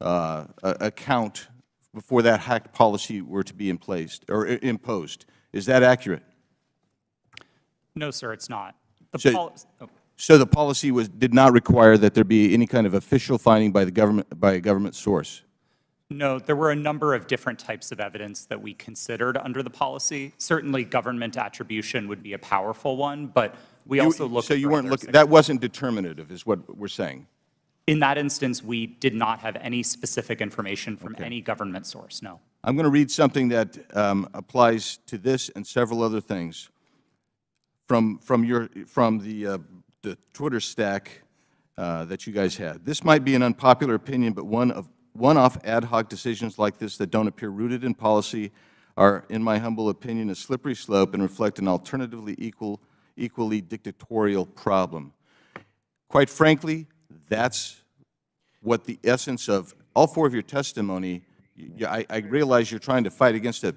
account before that hacked policy were to be in place or imposed. Is that accurate? No, sir, it's not. So the policy did not require that there be any kind of official finding by the government, by a government source? No, there were a number of different types of evidence that we considered under the policy. Certainly government attribution would be a powerful one, but we also looked So you for weren't others. looking, that wasn't determinative is what we're saying? In that instance, we did not have any specific information from any government source, no. I'm going to read something that applies to this and several other things from the Twitter stack that you guys had. This might be an unpopular opinion, but one-off ad hoc decisions like this that don't appear rooted in policy are, in my humble opinion, a slippery slope and reflect an alternatively equally dictatorial problem. Quite frankly, that's what the essence of all four of your testimony. I realize you're trying to fight against it,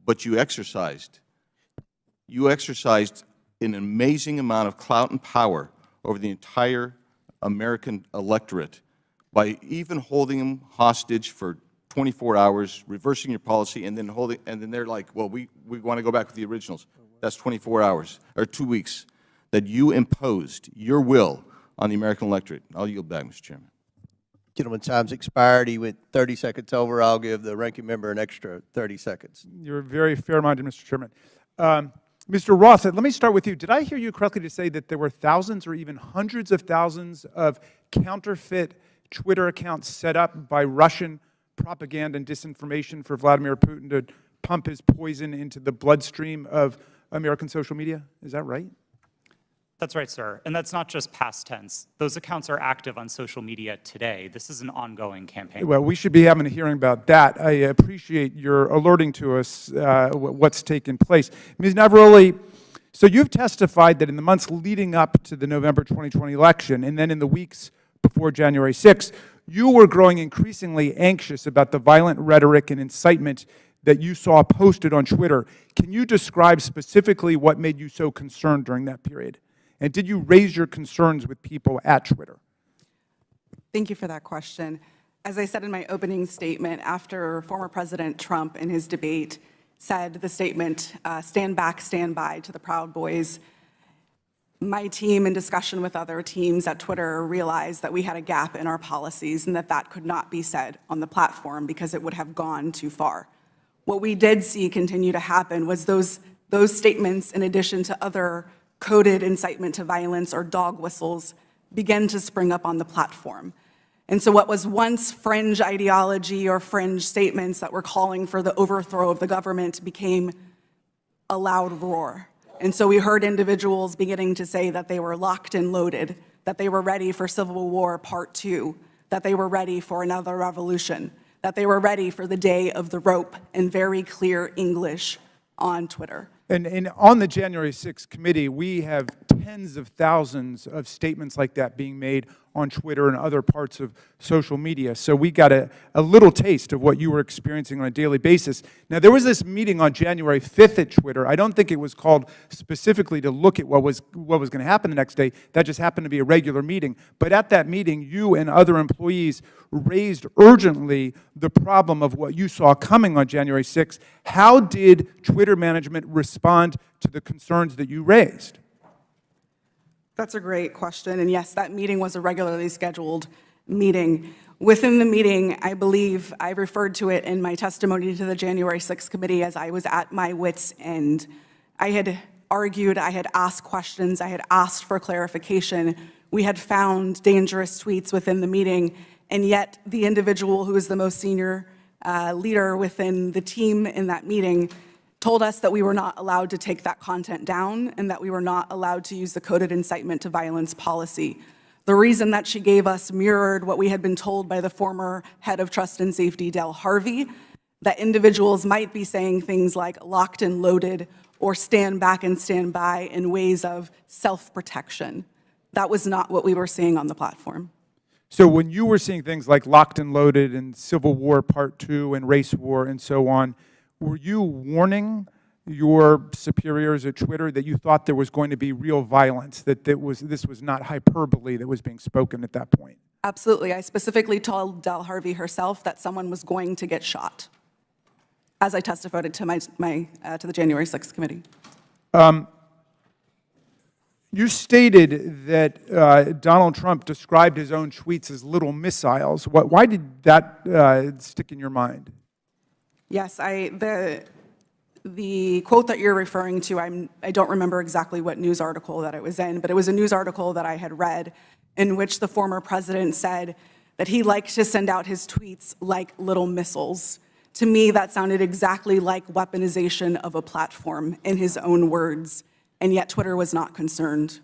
but you exercised an amazing amount of clout and power over the entire American electorate by even holding them hostage for 24 hours, reversing your policy, and then they're like, well, we want to go back with the originals. That's 24 hours, or 2 weeks, that you imposed your will on the American electorate. I'll yield back, Mr. Chairman. Gentleman, time's expired. He went 30 seconds over. I'll give the ranking member an extra 30 seconds. You're very fair-minded, Mr. Chairman. Mr. Roth, let me start with you. Did I hear you correctly to say that there were thousands or even hundreds of thousands of counterfeit Twitter accounts set up by Russian propaganda and disinformation for Vladimir Putin to pump his poison into the bloodstream of American social media? Is that right? That's right, sir. And that's not just past tense. Those accounts are active on social media today. This is an ongoing campaign. Well, we should be having a hearing about that. I appreciate your alerting to us what's taken place. Ms. Navaroli, so you've testified that in the months leading up to the November 2020 election and then in the weeks before January 6th, you were growing increasingly anxious about the violent rhetoric and incitement that you saw posted on Twitter. Can you describe specifically what made you so concerned during that period? And did you raise your concerns with people at Twitter? Thank you for that question. As I said in my opening statement, after former President Trump in his debate said the statement, stand back, stand by to the Proud Boys, my team, in discussion with other teams at Twitter, realized that we had a gap in our policies and that could not be said on the platform because it would have gone too far. What we did see continue to happen was those statements, in addition to other coded incitement to violence or dog whistles began to spring up on the platform. And so what was once fringe ideology or fringe statements that were calling for the overthrow of the government became a loud roar. And so we heard individuals beginning to say that they were locked and loaded, that they were ready for Civil War Part 2, that they were ready for another revolution, that they were ready for the day of the rope in very clear English on Twitter. And on the January 6th committee, we have tens of thousands of statements like that being made on Twitter and other parts of social media. So we got a little taste of what you were experiencing on a daily basis. Now, there was this meeting on January 5th at Twitter. I don't think it was called specifically to look at what was going to happen the next day. That just happened to be a regular meeting. But at that meeting, you and other employees raised urgently the problem of what you saw coming on January 6th. How did Twitter management respond to the concerns that you raised? That's a great question. And yes, that meeting was a regularly scheduled meeting. Within the meeting, I believe I referred to it in my testimony to the January 6th committee as I was at my wit's end. I had argued, I had asked questions, I had asked for clarification. We had found dangerous tweets within the meeting, and yet the individual who is the most senior leader within the team in that meeting told us that we were not allowed to take that content down and that we were not allowed to use the coded incitement to violence policy. The reason that she gave us mirrored what we had been told by the former head of Trust and Safety, Del Harvey, that individuals might be saying things like locked and loaded or stand back and stand by in ways of self-protection. That was not what we were seeing on the platform. So when you were seeing things like locked and loaded and Civil War Part 2 and race war and so on, were you warning your superiors at Twitter that you thought there was going to be real violence, that this was not hyperbole that was being spoken at that point? Absolutely. I specifically told Del Harvey herself that someone was going to get shot, as I testified to to the January 6th committee. You stated that Donald Trump described his own tweets as little missiles. Why did that stick in your mind? Yes, the quote that you're referring to, I don't remember exactly what news article that it was in, but it was a news article that I had read in which the former president said that he liked to send out his tweets like little missiles. To me, that sounded exactly like weaponization of a platform in his own words, and yet Twitter was not concerned.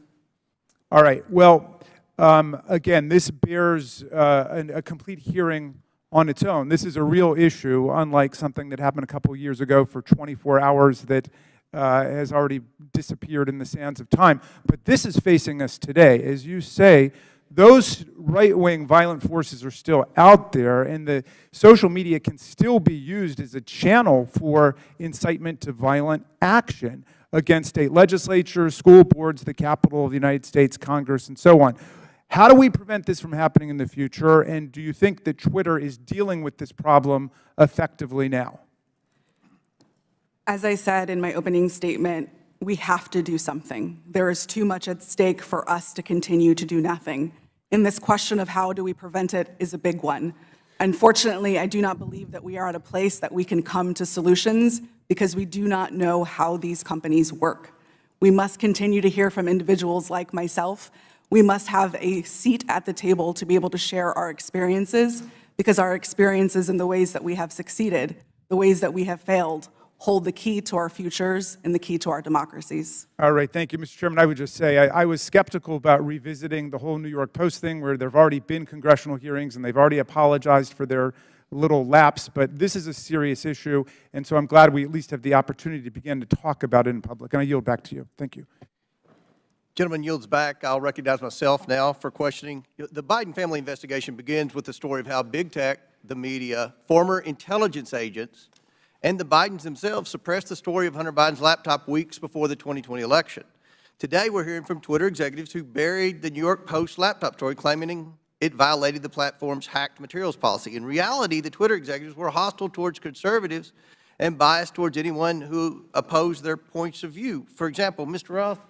All right. Well, again, this bears a complete hearing on its own. This is a real issue, unlike something that happened a couple of years ago for 24 hours that has already disappeared in the sands of time. But this is facing us today. As you say, those right-wing violent forces are still out there, and the social media can still be used as a channel for incitement to violent action against state legislatures, school boards, the Capitol of the United States, Congress, and so on. How do we prevent this from happening in the future, and do you think that Twitter is dealing with this problem effectively now? As I said in my opening statement, we have to do something. There is too much at stake for us to continue to do nothing. And this question of how do we prevent it is a big one. Unfortunately, I do not believe that we are at a place that we can come to solutions because we do not know how these companies work. We must continue to hear from individuals like myself. We must have a seat at the table to be able to share our experiences, because our experiences and the ways that we have succeeded, the ways that we have failed, hold the key to our futures and the key to our democracies. All right, thank you, Mr. Chairman. I would just say I was skeptical about revisiting the whole New York Post thing, where there have already been congressional hearings and they've already apologized for their little lapse, but this is a serious issue, and so I'm glad we at least have the opportunity to begin to talk about it in public. And I yield back to you. Thank you. Gentleman yields back. I'll recognize myself now for questioning. The Biden family investigation begins with the story of how big tech, the media, former intelligence agents, and the Bidens themselves suppressed the story of Hunter Biden's laptop weeks before the 2020 election. Today, we're hearing from Twitter executives who buried the New York Post laptop story, claiming it violated the platform's hacked materials policy. In reality, the Twitter executives were hostile towards conservatives and biased towards anyone who opposed their points of view. For example, Mr. Roth,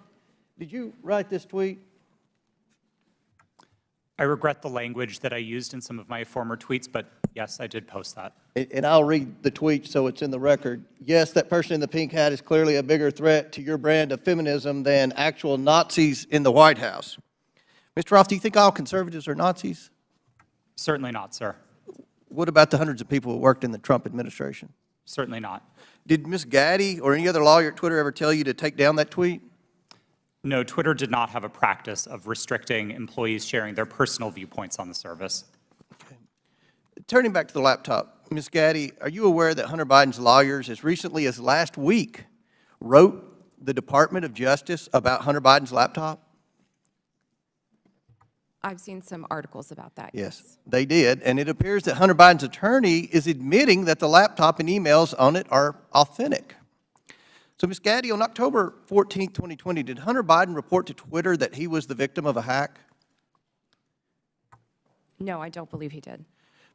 did you write this tweet? I regret the language that I used in some of my former tweets, but yes, I did post that. And I'll read the tweet so it's in the record. yes, that person in the pink hat is clearly a bigger threat to your brand of feminism than actual Nazis in the White House. Mr. Roth, do you think all conservatives are Nazis? Certainly not, sir. What about the hundreds of people who worked in the Trump administration? Certainly not. Did Ms. Gaddy or any other lawyer at Twitter ever tell you to take down that tweet? No, Twitter did not have a practice of restricting employees sharing their personal viewpoints on the service. Turning back to the laptop, Ms. Gaddy, are you aware that Hunter Biden's lawyers, as recently as last week, wrote the Department of Justice about Hunter Biden's laptop? I've seen some articles about that. Yes, they did, and it appears that Hunter Biden's attorney is admitting that the laptop and emails on it are authentic. So, Ms. Gaddy, on October 14, 2020, did Hunter Biden report to Twitter that he was the victim of a hack? No, I don't believe he did.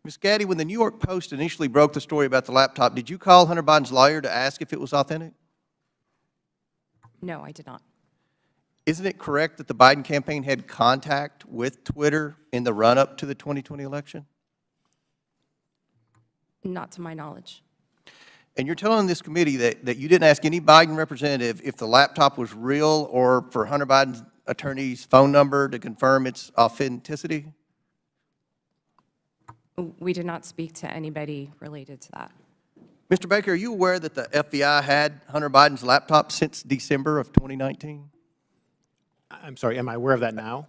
Ms. Gaddy, when the New York Post initially broke the story about the laptop, did you call Hunter Biden's lawyer to ask if it was authentic? No, I did not. Isn't it correct that the Biden campaign had contact with Twitter in the run-up to the 2020 election? Not to my knowledge. And you're telling this committee that you didn't ask any Biden representative if the laptop was real or for Hunter Biden's attorney's phone number to confirm its authenticity? We did not speak to anybody related to that. Mr. Baker, are you aware that the FBI had Hunter Biden's laptop since December of 2019? I'm sorry, am I aware of that now?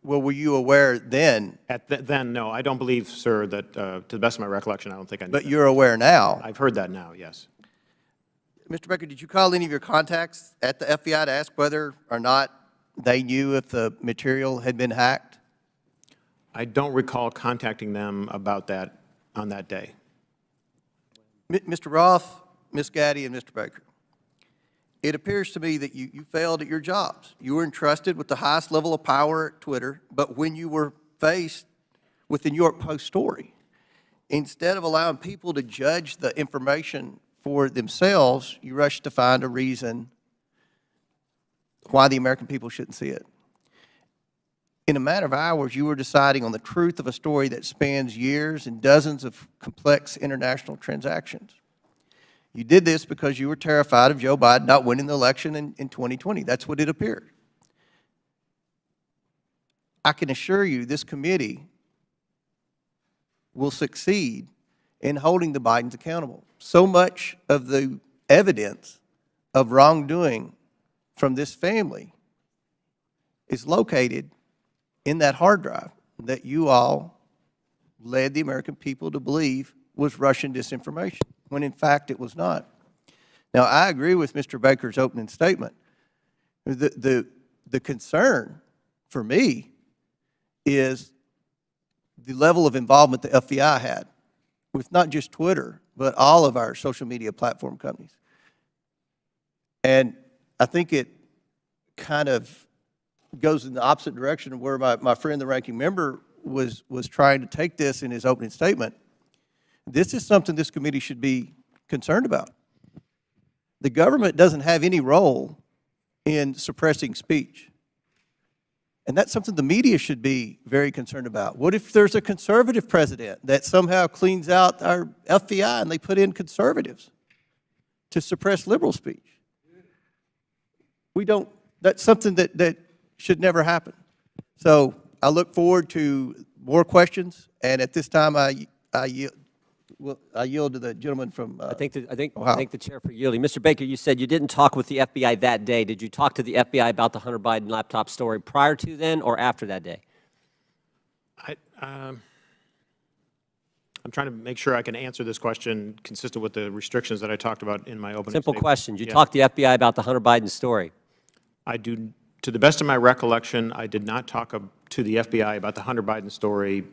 Well, were you aware then? Then, no, I don't believe, sir, that, to the best of my recollection, I don't think I knew But that. you're aware now? I've heard that now, yes. Mr. Baker, did you call any of your contacts at the FBI to ask whether or not they knew if the material had been hacked? I don't recall contacting them about that on that day. Mr. Roth, Ms. Gaddy, and Mr. Baker, it appears to me that you failed at your jobs. You were entrusted with the highest level of power at Twitter, but when you were faced with the New York Post story, instead of allowing people to judge the information for themselves, you rushed to find a reason why the American people shouldn't see it. In a matter of hours, you were deciding on the truth of a story that spans years and dozens of complex international transactions. You did this because you were terrified of Joe Biden not winning the election in 2020. That's what it appeared. I can assure you this committee will succeed in holding the Bidens accountable. So much of the evidence of wrongdoing from this family is located in that hard drive that you all led the American people to believe was Russian disinformation, when in fact it was not. Now, I agree with Mr. Baker's opening statement. The concern for me is the level of involvement the FBI had with not just Twitter, but all of our social media platform companies. And I think it kind of goes in the opposite direction of where my friend, the ranking member, was trying to take this in his opening statement. This is something this committee should be concerned about. The government doesn't have any role in suppressing speech. And that's something the media should be very concerned about. What if there's a conservative president that somehow cleans out our FBI and they put in conservatives to suppress liberal speech? That's something that should never happen. So I look forward to more questions, and at this time I yield to the gentleman from I thank Ohio. the chair for yielding. Mr. Baker, you said you didn't talk with the FBI that day. Did you talk to the FBI about the Hunter Biden laptop story prior to then or after that day? I'm trying to make sure I can answer this question consistent with the restrictions that I talked about in my opening Simple statement. question. Did you Yeah. talk to the FBI about the Hunter Biden story? To the best of my recollection, I did not talk to the FBI about the Hunter Biden story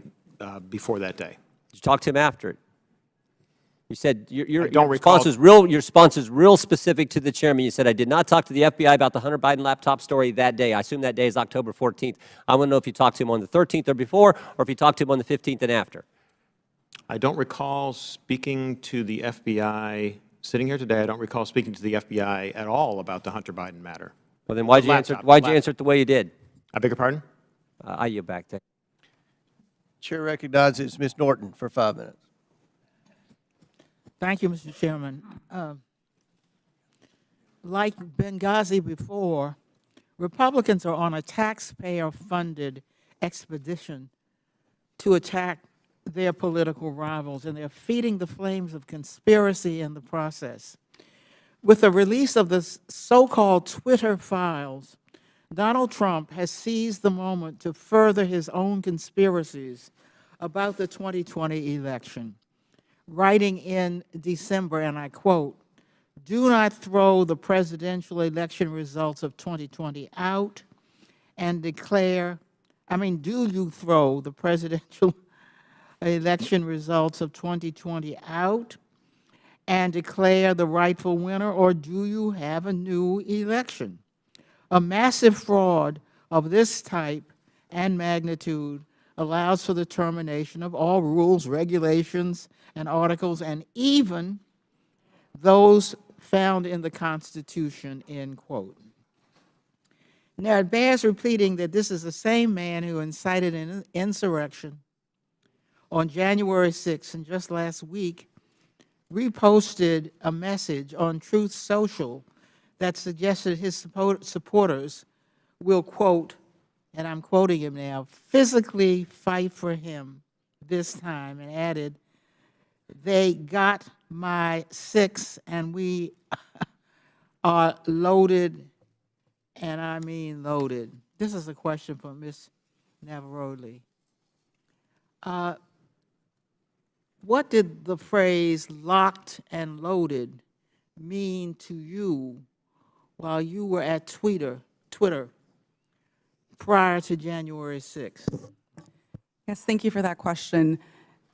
before that day. Did you talk to him after it? You said your I don't response recall. your response is real specific to the chairman. You said, I did not talk to the FBI about the Hunter Biden laptop story that day. I assume that day is October 14th. I want to know if you talked to him on the 13th or before, or if you talked to him on the 15th and after. I don't recall speaking to the FBI, sitting here today, I don't recall speaking to the FBI at all about the Hunter Biden matter. Well, then why'd you answer it the way you did? I beg your pardon? I yield back to. Chair recognizes Ms. Norton for 5 minutes. Thank you, Mr. Chairman. Like Benghazi before, Republicans are on a taxpayer-funded expedition to attack their political rivals, and they're feeding the flames of conspiracy in the process. With the release of the so-called Twitter files, Donald Trump has seized the moment to further his own conspiracies about the 2020 election, writing in December, and I quote, "Do not throw the presidential election results of 2020 out and declare," do you throw the presidential election results of 2020 out and declare the rightful winner, or do you have a new election? A massive fraud of this type and magnitude allows for the termination of all rules, regulations, and articles, and even those found in the Constitution, end quote. Now, it bears repeating that this is the same man who incited an insurrection on January 6th, and just last week reposted a message on Truth Social that suggested his supporters will, quote, and I'm quoting him now, "physically fight for him this time," and added, "They got my 6 and we are loaded, and I mean loaded." This is a question for Ms. Navaroli. What did the phrase "locked and loaded" mean to you while you were at Twitter prior to January 6th? Yes, thank you for that question.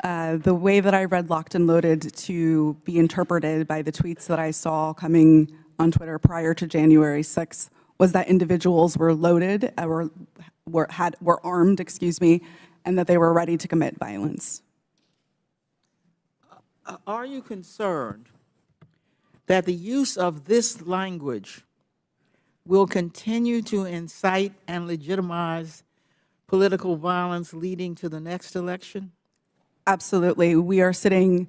The way that I read "locked and loaded" to be interpreted by the tweets that I saw coming on Twitter prior to January 6th was that individuals were loaded, were armed, and that they were ready to commit violence. Are you concerned that the use of this language will continue to incite and legitimize political violence leading to the next election? Absolutely. We are sitting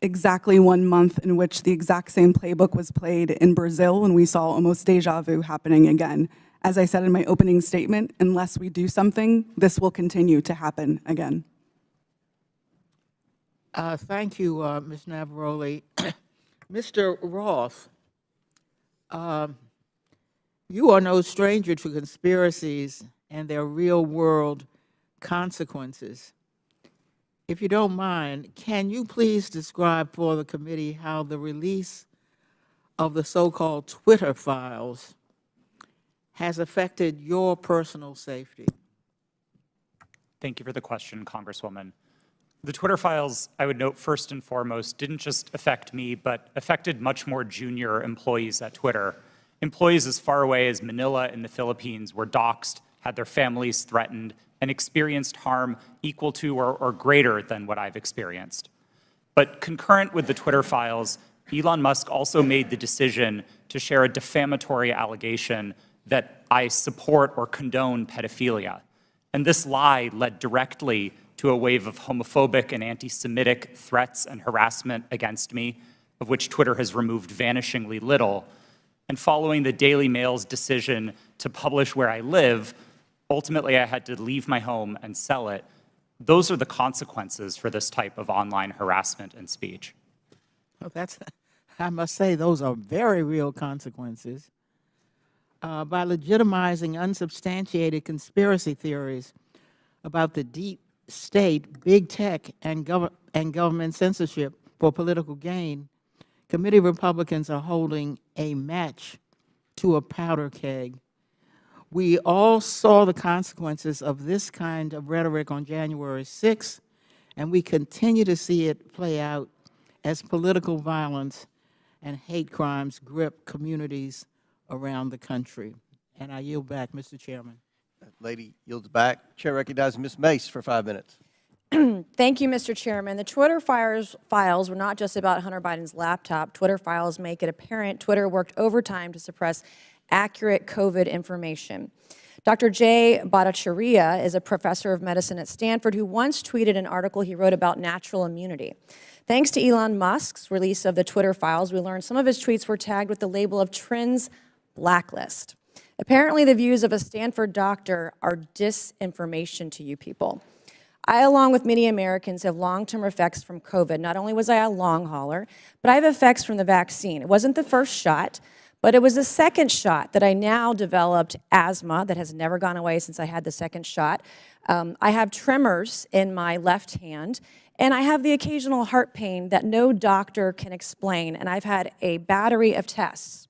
exactly 1 month in which the exact same playbook was played in Brazil when we saw almost deja vu happening again. As I said in my opening statement, unless we do something, this will continue to happen again. Thank you, Ms. Navaroli. Mr. Roth, you are no stranger to conspiracies and their real-world consequences. If you don't mind, can you please describe for the committee how the release of the so-called Twitter files has affected your personal safety? Thank you for the question, Congresswoman. The Twitter files, I would note first and foremost, didn't just affect me, but affected much more junior employees at Twitter. Employees as far away as Manila in the Philippines were doxxed, had their families threatened, and experienced harm equal to or greater than what I've experienced. But concurrent with the Twitter files, Elon Musk also made the decision to share a defamatory allegation that I support or condone pedophilia. And this lie led directly to a wave of homophobic and anti-Semitic threats and harassment against me, of which Twitter has removed vanishingly little. And following the Daily Mail's decision to publish where I live, ultimately I had to leave my home and sell it. Those are the consequences for this type of online harassment and speech. Well, I must say, those are very real consequences. By legitimizing unsubstantiated conspiracy theories about the deep state, big tech, and government censorship for political gain, committee Republicans are holding a match to a powder keg. We all saw the consequences of this kind of rhetoric on January 6th, and we continue to see it play out as political violence and hate crimes grip communities around the country. And I yield back, Mr. Chairman. That lady yields back. Chair recognizes Ms. Mace for 5 minutes. Thank you, Mr. Chairman. The Twitter files were not just about Hunter Biden's laptop. Twitter files make it apparent Twitter worked overtime to suppress accurate COVID information. Dr. Jay Bhattacharya is a professor of medicine at Stanford who once tweeted an article he wrote about natural immunity. Thanks to Elon Musk's release of the Twitter files, we learned some of his tweets were tagged with the label of Trends Blacklist. Apparently, the views of a Stanford doctor are disinformation to you people. I, along with many Americans, have long-term effects from COVID. Not only was I a long hauler, but I have effects from the vaccine. It wasn't the first shot, but it was the second shot that I now developed asthma that has never gone away since I had the second shot. I have tremors in my left hand, and I have the occasional heart pain that no doctor can explain, and I've had a battery of tests.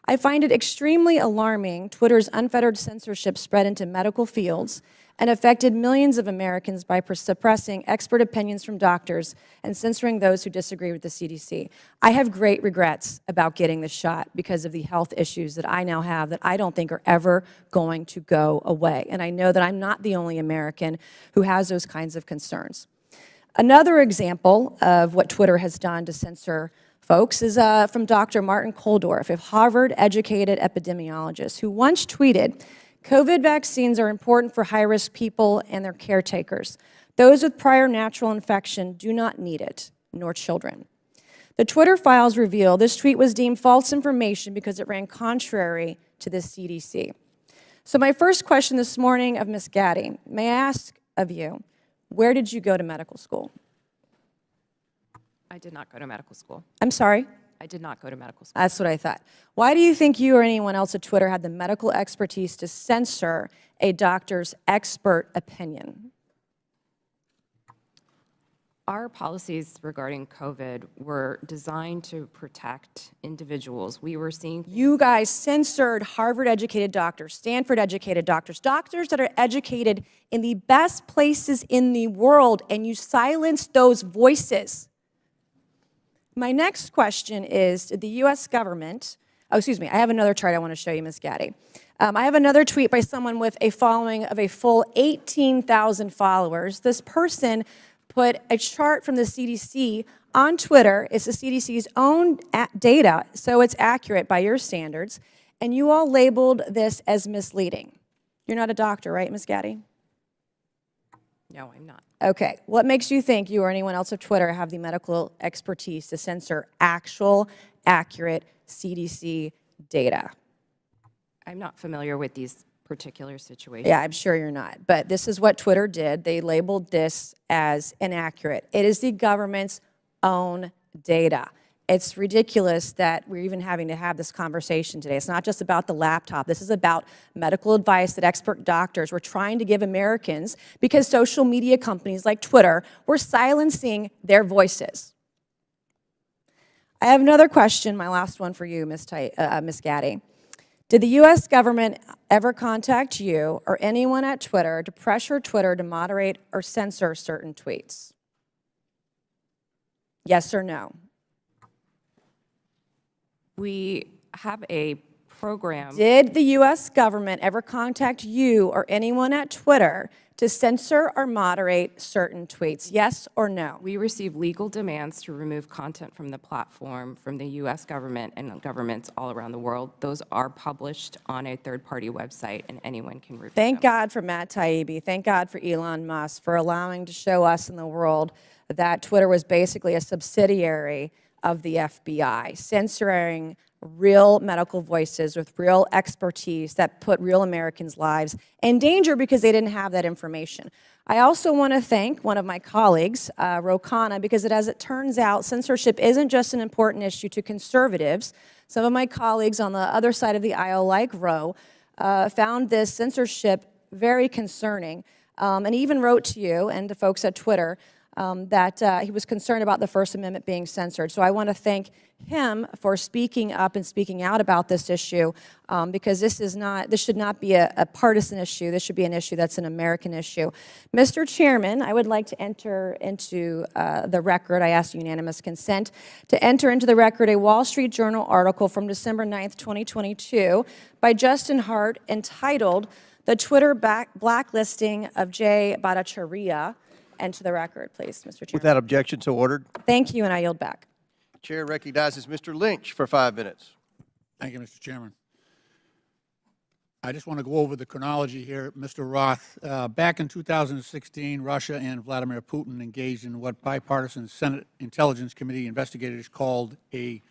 I find it extremely alarming Twitter's unfettered censorship spread into medical fields and affected millions of Americans by suppressing expert opinions from doctors and censoring those who disagree with the CDC. I have great regrets about getting the shot because of the health issues that I now have that I don't think are ever going to go away. And I know that I'm not the only American who has those kinds of concerns. Another example of what Twitter has done to censor folks is from Dr. Martin Kulldorff, a Harvard-educated epidemiologist, who once tweeted, "COVID vaccines are important for high-risk people and their caretakers. Those with prior natural infection do not need it, nor children." The Twitter files reveal this tweet was deemed false information because it ran contrary to the CDC. So my first question this morning of Ms. Gaddy, may I ask of you, where did you go to medical school? I did not go to medical school. I'm sorry? I did not go to medical school. That's what I thought. Why do you think you or anyone else at Twitter had the medical expertise to censor a doctor's expert opinion? Our policies regarding COVID were designed to protect individuals. We were seeing You guys censored Harvard-educated doctors, Stanford-educated doctors, doctors that are educated in the best places in the world, and you silenced those voices. My next question is, did the U.S. government, I have another chart I want to show you, Ms. Gaddy. I have another tweet by someone with a following of a full 18,000 followers. This person put a chart from the CDC on Twitter. It's the CDC's own data, so it's accurate by your standards, and you all labeled this as misleading. You're not a doctor, right, Ms. Gaddy? No, I'm not. Okay, what makes you think you or anyone else of Twitter have the medical expertise to censor actual, accurate CDC data? I'm not familiar with these particular situations. Yeah, I'm sure you're not, but this is what Twitter did. They labeled this as inaccurate. It is the government's own data. It's ridiculous that we're even having to have this conversation today. It's not just about the laptop. This is about medical advice that expert doctors were trying to give Americans because social media companies like Twitter were silencing their voices. I have another question, my last one for you, Ms. Gaddy. Did the U.S. government ever contact you or anyone at Twitter to pressure Twitter to moderate or censor certain tweets? Yes or no? We have a program. Did the U.S. government ever contact you or anyone at Twitter to censor or moderate certain tweets? Yes or no? We receive legal demands to remove content from the platform from the U.S. government and governments all around the world. Those are published on a third-party website, and anyone can review Thank them. God for Matt Taibbi. Thank God for Elon Musk for allowing to show us in the world that Twitter was basically a subsidiary of the FBI, censoring real medical voices with real expertise that put real Americans' lives in danger because they didn't have that information. I also want to thank one of my colleagues, Ro Khanna, because as it turns out, censorship isn't just an important issue to conservatives. Some of my colleagues on the other side of the aisle, like Ro, found this censorship very concerning, and even wrote to you and to folks at Twitter that he was concerned about the First Amendment being censored. So I want to thank him for speaking up and speaking out about this issue, because this should not be a partisan issue. This should be an issue that's an American issue. Mr. Chairman, I would like to enter into the record, I ask unanimous consent, to enter into the record a Wall Street Journal article from December 9th, 2022 by Justin Hart entitled, "The Twitter Blacklisting of Jay Bhattacharya." Enter the record, please, Mr. Chairman. Without objection, so ordered. Thank you, and I yield back. Chair recognizes Mr. Lynch for 5 minutes. Thank you, Mr. Chairman. I just want to go over the chronology here, Mr. Roth. Back in 2016, Russia and Vladimir Putin engaged in what bipartisan Senate Intelligence Committee investigators called a,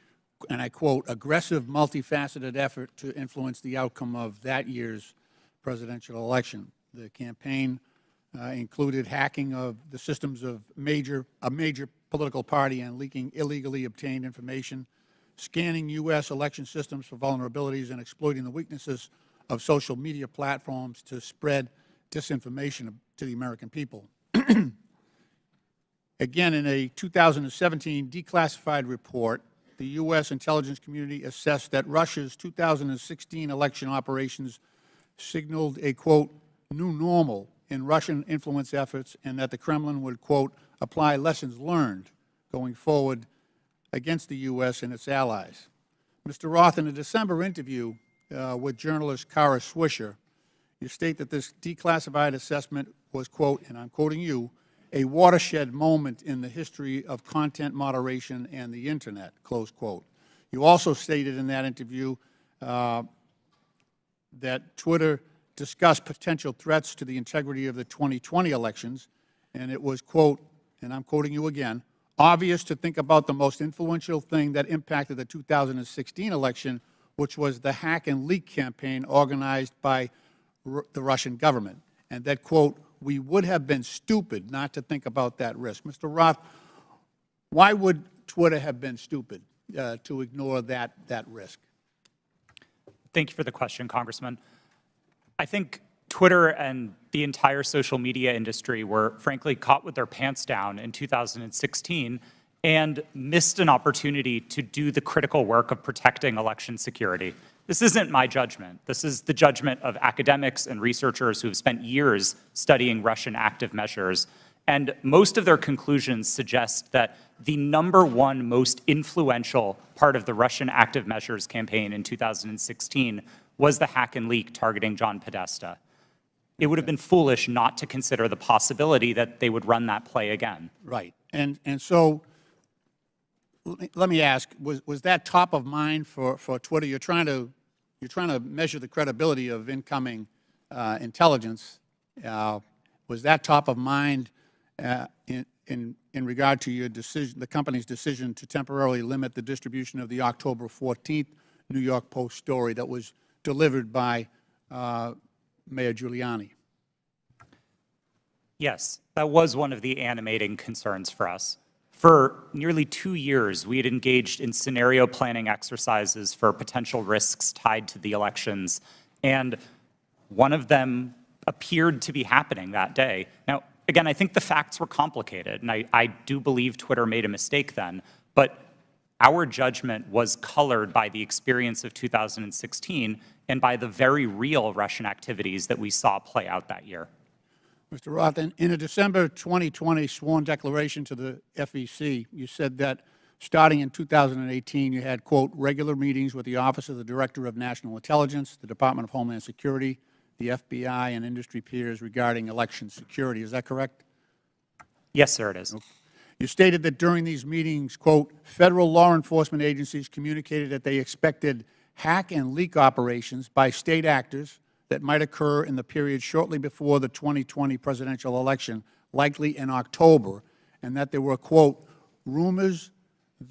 and I quote, aggressive, multifaceted effort to influence the outcome of that year's presidential election. The campaign included hacking of the systems of a major political party and leaking illegally obtained information, scanning U.S. election systems for vulnerabilities, and exploiting the weaknesses of social media platforms to spread disinformation to the American people. Again, in a 2017 declassified report, the U.S. intelligence community assessed that Russia's 2016 election operations signaled a, quote, new normal in Russian influence efforts, and that the Kremlin would, quote, apply lessons learned going forward against the U.S. and its allies. Mr. Roth, in a December interview with journalist Kara Swisher, you state that this declassified assessment was, quote, and I'm quoting you, a watershed moment in the history of content moderation and the Internet, close quote. You also stated in that interview that Twitter discussed potential threats to the integrity of the 2020 elections, and it was, quote, and I'm quoting you again, obvious to think about the most influential thing that impacted the 2016 election, which was the hack and leak campaign organized by the Russian government, and that, quote, we would have been stupid not to think about that risk. Mr. Roth, why would Twitter have been stupid to ignore that risk? Thank you for the question, Congressman. I think Twitter and the entire social media industry were, frankly, caught with their pants down in 2016 and missed an opportunity to do the critical work of protecting election security. This isn't my judgment. This is the judgment of academics and researchers who have spent years studying Russian active measures. And most of their conclusions suggest that the #1 most influential part of the Russian active measures campaign in 2016 was the hack and leak targeting John Podesta. It would have been foolish not to consider the possibility that they would run that play again. Right. And so let me ask, was that top of mind for Twitter? You're trying to measure the credibility of incoming intelligence. Was that top of mind in regard to your decision, the company's decision to temporarily limit the distribution of the October 14th New York Post story that was delivered by Mayor Giuliani? Yes, that was one of the animating concerns for us. For nearly 2 years, we had engaged in scenario planning exercises for potential risks tied to the elections, and one of them appeared to be happening that day. Now, again, I think the facts were complicated, and I do believe Twitter made a mistake then, but our judgment was colored by the experience of 2016 and by the very real Russian activities that we saw play out that year. Mr. Roth, in a December 2020 sworn declaration to the FEC, you said that starting in 2018, you had, quote, regular meetings with the Office of the Director of National Intelligence, the Department of Homeland Security, the FBI, and industry peers regarding election security. Is that correct? Yes, sir, it is. Okay. You stated that during these meetings, quote, federal law enforcement agencies communicated that they expected hack and leak operations by state actors that might occur in the period shortly before the 2020 presidential election, likely in October, and that there were, quote, rumors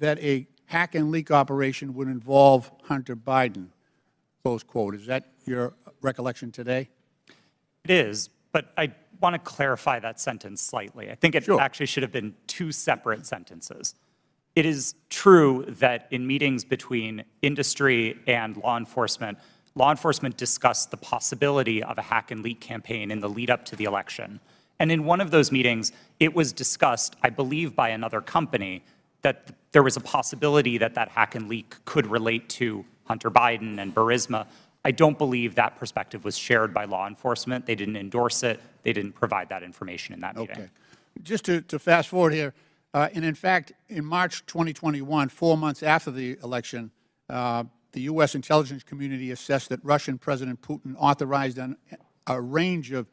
that a hack and leak operation would involve Hunter Biden, close quote. Is that your recollection today? It is, but I want to clarify that sentence slightly. I think it actually should have been 2 separate sentences. It is true that in meetings between industry and law enforcement discussed the possibility of a hack and leak campaign in the lead up to the election. And in one of those meetings, it was discussed, I believe by another company, that there was a possibility that that hack and leak could relate to Hunter Biden and Burisma. I don't believe that perspective was shared by law enforcement. They didn't endorse it. They didn't provide that information in that meeting. Okay. Just to fast forward here, and in fact, in March 2021, 4 months after the election, the U.S. intelligence community assessed that Russian President Putin authorized a range of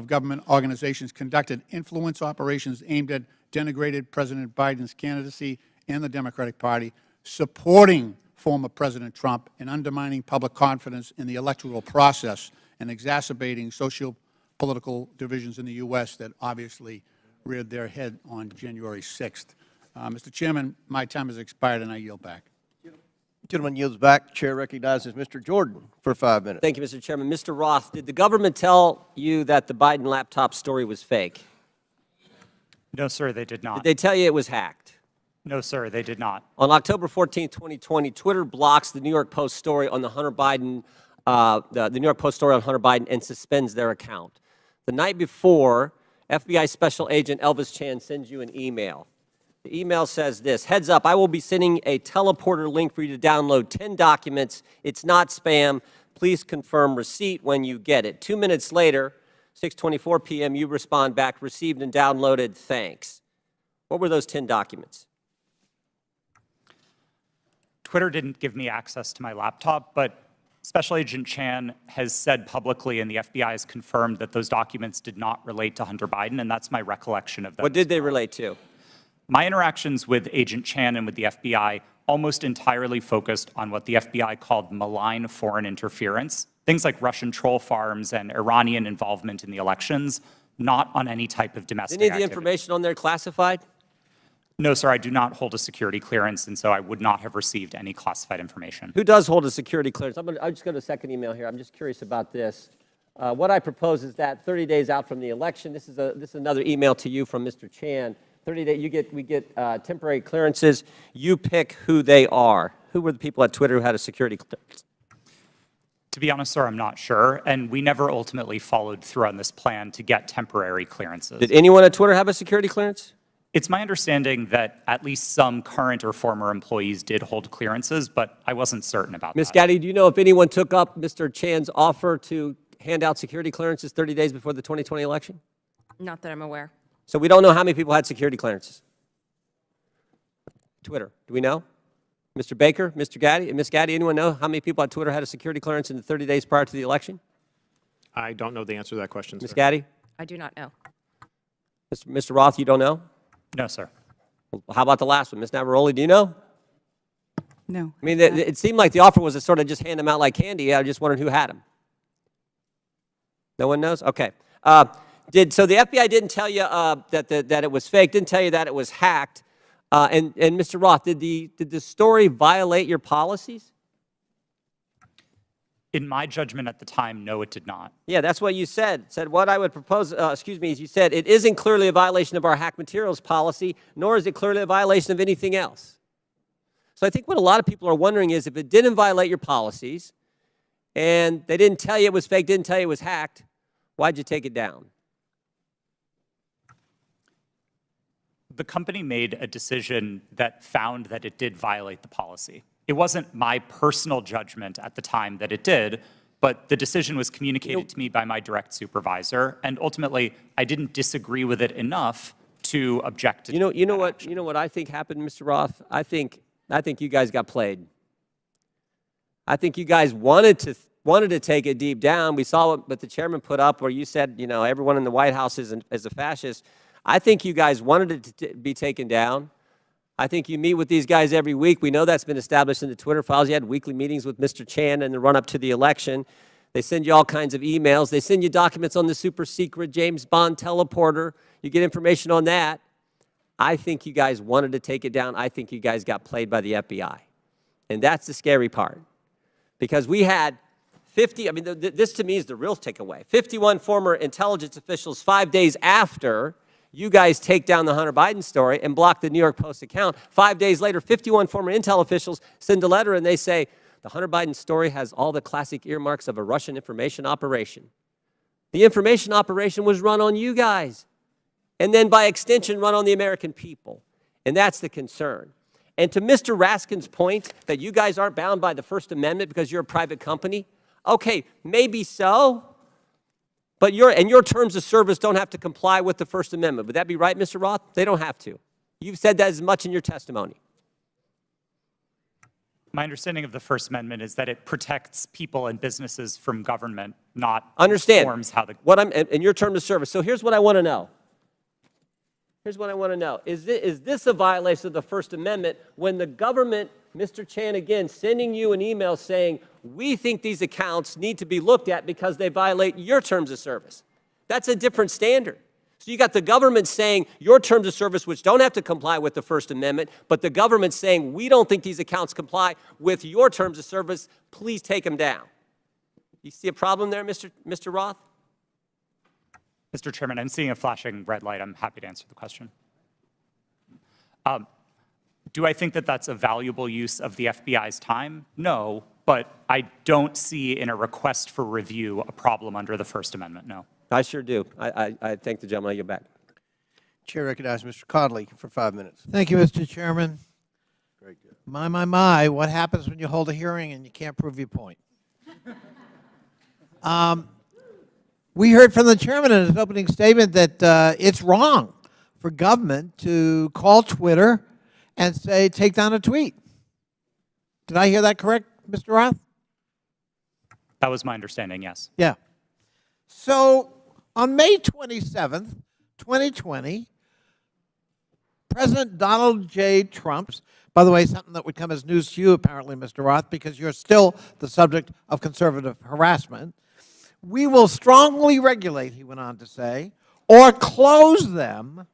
government organizations conducted influence operations aimed at denigrating President Biden's candidacy and the Democratic Party, supporting former President Trump, and undermining public confidence in the electoral process and exacerbating socio-political divisions in the U.S. that obviously reared their head on January 6th. Mr. Chairman, my time has expired, and I yield back. Gentleman yields back. Chair recognizes Mr. Jordan for 5 minutes. Thank you, Mr. Chairman. Mr. Roth, did the government tell you that the Biden laptop story was fake? No, sir, they did Did not. they tell you it was hacked? No, sir, they did not. On October 14, 2020, Twitter blocks the New York Post story on the Hunter Biden, the New York Post story on Hunter Biden, and suspends their account. The night before, FBI Special Agent Elvis Chan sends you an email. The email says this: heads up, I will be sending a teleporter link for you to download 10 documents. It's not spam. Please confirm receipt when you get it. 2 minutes later, 6:24 p.m., you respond back, received and downloaded, thanks. What were those 10 documents? Twitter didn't give me access to my laptop, but Special Agent Chan has said publicly, and the FBI has confirmed, that those documents did not relate to Hunter Biden, and that's my recollection of them. What did they relate to? My interactions with Agent Chan and with the FBI almost entirely focused on what the FBI called malign foreign interference, things like Russian troll farms and Iranian involvement in the elections, not on any type of domestic Any of the activity. information on there classified? No, sir, I do not hold a security clearance, and so I would not have received any classified information. Who does hold a security clearance? I'll just go to the second email here. I'm just curious about this. What I propose is that 30 days out from the election, this is another email to you from Mr. Chan. 30 days, we get temporary clearances. You pick who they are. Who were the people at Twitter who had a security clearance? To be honest, sir, I'm not sure, and we never ultimately followed through on this plan to get temporary clearances. Did anyone at Twitter have a security clearance? It's my understanding that at least some current or former employees did hold clearances, but I wasn't certain about Ms. that. Gaddy, do you know if anyone took up Mr. Chan's offer to hand out security clearances 30 days before the 2020 election? Not that I'm aware. So we don't know how many people had security clearances. Twitter, do we know? Mr. Baker, Mr. Gaddy, Ms. Gaddy, anyone know how many people at Twitter had a security clearance in the 30 days prior to the election? I don't know the answer to that question, Ms. sir. Gaddy? I do not know. Mr. Roth, you don't know? No, sir. Well, how about the last one? Ms. Navaroli, do you know? No. I mean, it seemed like the offer was to sort of just hand them out like candy. I just wondered who had them. No one knows? Okay. So the FBI didn't tell you that it was fake, didn't tell you that it was hacked. And Mr. Roth, did the story violate your policies? In my judgment at the time, no, it did not. Yeah, that's what you said. Said what I would propose, is you said it isn't clearly a violation of our hack materials policy, nor is it clearly a violation of anything else. So I think what a lot of people are wondering is if it didn't violate your policies and they didn't tell you it was fake, didn't tell you it was hacked, why'd you take it down? The company made a decision that found that it did violate the policy. It wasn't my personal judgment at the time that it did, but the decision was communicated to me by my direct supervisor, and ultimately, I didn't disagree with it enough to object to You know what I think happened, Mr. Roth? I think you guys got played. I think you guys wanted to take it deep down. We saw what the chairman put up where you said, everyone in the White House is a fascist. I think you guys wanted it to be taken down. I think you meet with these guys every week. We know that's been established in the Twitter files. You had weekly meetings with Mr. Chan in the run-up to the election. They send you all kinds of emails. They send you documents on the super secret James Bond teleporter. You get information on that. I think you guys wanted to take it down. I think you guys got played by the FBI. And that's the scary part. Because we had 50, this to me is the real takeaway. 51 former intelligence officials 5 days after you guys take down the Hunter Biden story and block the New York Post account. 5 days later, 51 former intel officials send a letter and they say, the Hunter Biden story has all the classic earmarks of a Russian information operation. The information operation was run on you guys, and then by extension run on the American people. And that's the concern. And to Mr. Raskin's point that you guys aren't bound by the First Amendment because you're a private company, okay, maybe so. But your terms of service don't have to comply with the First Amendment. Would that be right, Mr. Roth? They don't have to. You've said that as much in your testimony. My understanding of the First Amendment is that it protects people and businesses from government, not Understand informs how the... in your terms of service. So here's what I want to know. Is this a violation of the First Amendment when the government Mr. Chan again sending you an email saying, we think these accounts need to be looked at because they violate your terms of service. That's a different standard. So you got the government saying your terms of service, which don't have to comply with the First Amendment, but the government saying we don't think these accounts comply with your terms of service, please take them down. You see a problem there, Mr. Roth? Mr. Chairman, I'm seeing a flashing red light. I'm happy to answer the question. Do I think that that's a valuable use of the FBI's time? No, but I don't see in a request for review a problem under the First Amendment, no. I sure do. I thank the gentleman. I get back. Chair recognizes Mr. Conley for 5 minutes. Thank you, Mr. Chairman. Very good. My, what happens when you hold a hearing and you can't prove your point? We heard from the chairman in his opening statement that it's wrong for government to call Twitter and say, take down a tweet. Did I hear that correct, Mr. Roth? That was my understanding, yes. Yeah. So on May 27th, 2020, President Donald J. Trump, by the way, something that would come as news to you apparently, Mr. Roth, because you're still the subject of conservative harassment, we will strongly regulate, he went on to say, or close them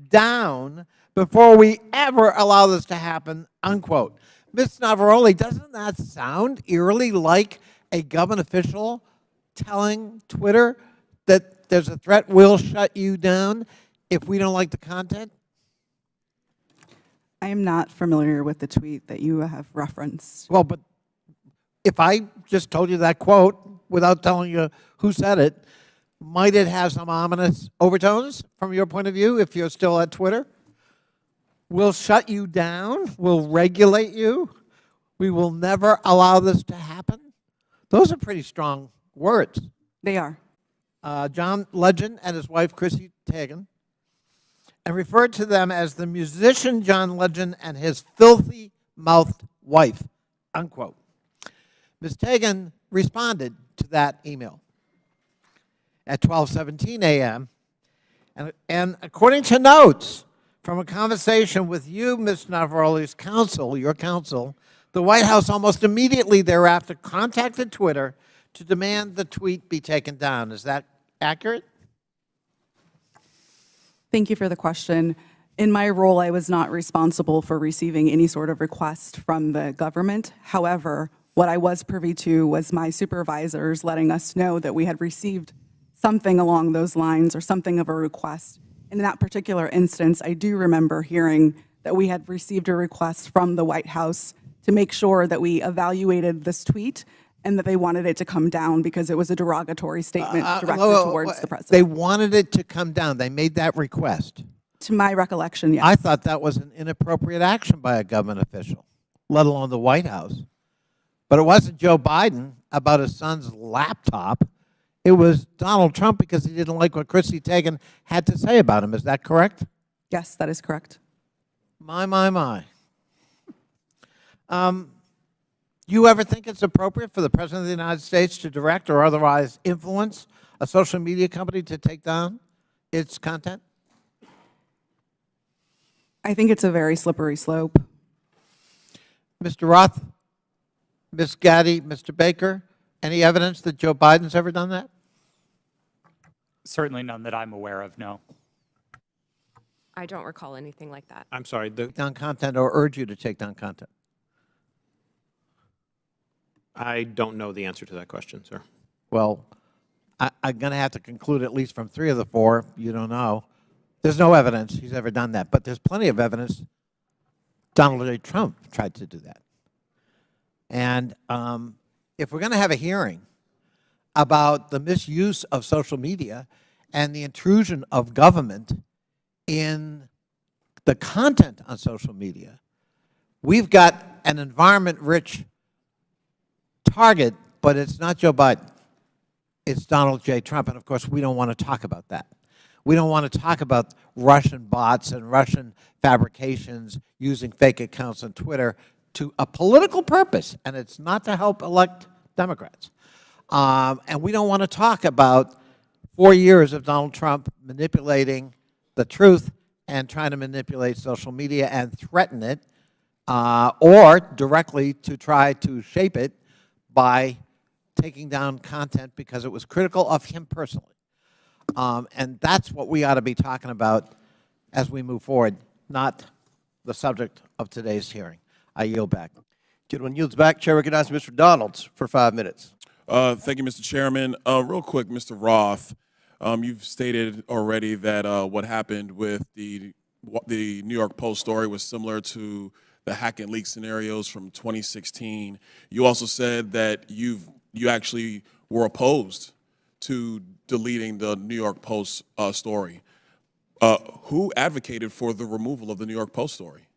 down before we ever allow this to happen, unquote. Ms. Navaroli, doesn't that sound eerily like a government official telling Twitter that there's a threat, we'll shut you down if we don't like the content? I am not familiar with the tweet that you have referenced. Well, but if I just told you that quote without telling you who said it, might it have some ominous overtones from your point of view if you're still at Twitter? We'll shut you down. We'll regulate you. We will never allow this to happen. Those are pretty strong words. They are. John Legend and his wife, Chrissy Teigen, and referred to them as the musician John Legend and his filthy-mouthed wife, unquote. Ms. Teigen responded to that email at 12:17 a.m., and according to notes from a conversation with you, Ms. Navaroli's counsel, your counsel, the White House almost immediately thereafter contacted Twitter to demand the tweet be taken down. Is that accurate? Thank you for the question. In my role, I was not responsible for receiving any sort of request from the government. However, what I was privy to was my supervisors letting us know that we had received something along those lines or something of a request. In that particular instance, I do remember hearing that we had received a request from the White House to make sure that we evaluated this tweet and that they wanted it to come down because it was a derogatory statement directed towards the president. They wanted it to come down. They made that request. To my recollection, yes. I thought that was an inappropriate action by a government official, let alone the White House. But it wasn't Joe Biden about his son's laptop. It was Donald Trump because he didn't like what Chrissy Teigen had to say about him. Is that correct? Yes, that is correct. My. You ever think it's appropriate for the President of the United States to direct or otherwise influence a social media company to take down its content? I think it's a very slippery slope. Mr. Roth, Ms. Gaddy, Mr. Baker, any evidence that Joe Biden's ever done that? Certainly none that I'm aware of, no. I don't recall anything like that. I'm sorry. Take down content or urge you to take down content? I don't know the answer to that question, sir. Well, I'm going to have to conclude at least from 3 of the 4, you don't know. There's no evidence he's ever done that, but there's plenty of evidence Donald J. Trump tried to do that. And if we're going to have a hearing about the misuse of social media and the intrusion of government in the content on social media, we've got an environment-rich target, but it's not Joe Biden. It's Donald J. Trump, and of course, we don't want to talk about that. We don't want to talk about Russian bots and Russian fabrications using fake accounts on Twitter to a political purpose, and it's not to help elect Democrats. And we don't want to talk about 4 years of Donald Trump manipulating the truth and trying to manipulate social media and threaten it or directly to try to shape it by taking down content because it was critical of him personally. And that's what we ought to be talking about as we move forward, not the subject of today's hearing. I yield back. Gentleman yields back. Chair recognizes Mr. Donalds for 5 minutes. Thank you, Mr. Chairman. Real quick, Mr. Roth, you've stated already that what happened with the New York Post story was similar to the hack and leak scenarios from 2016. You also said that you actually were opposed to deleting the New York Post story. Who advocated for the removal of the New York Post story?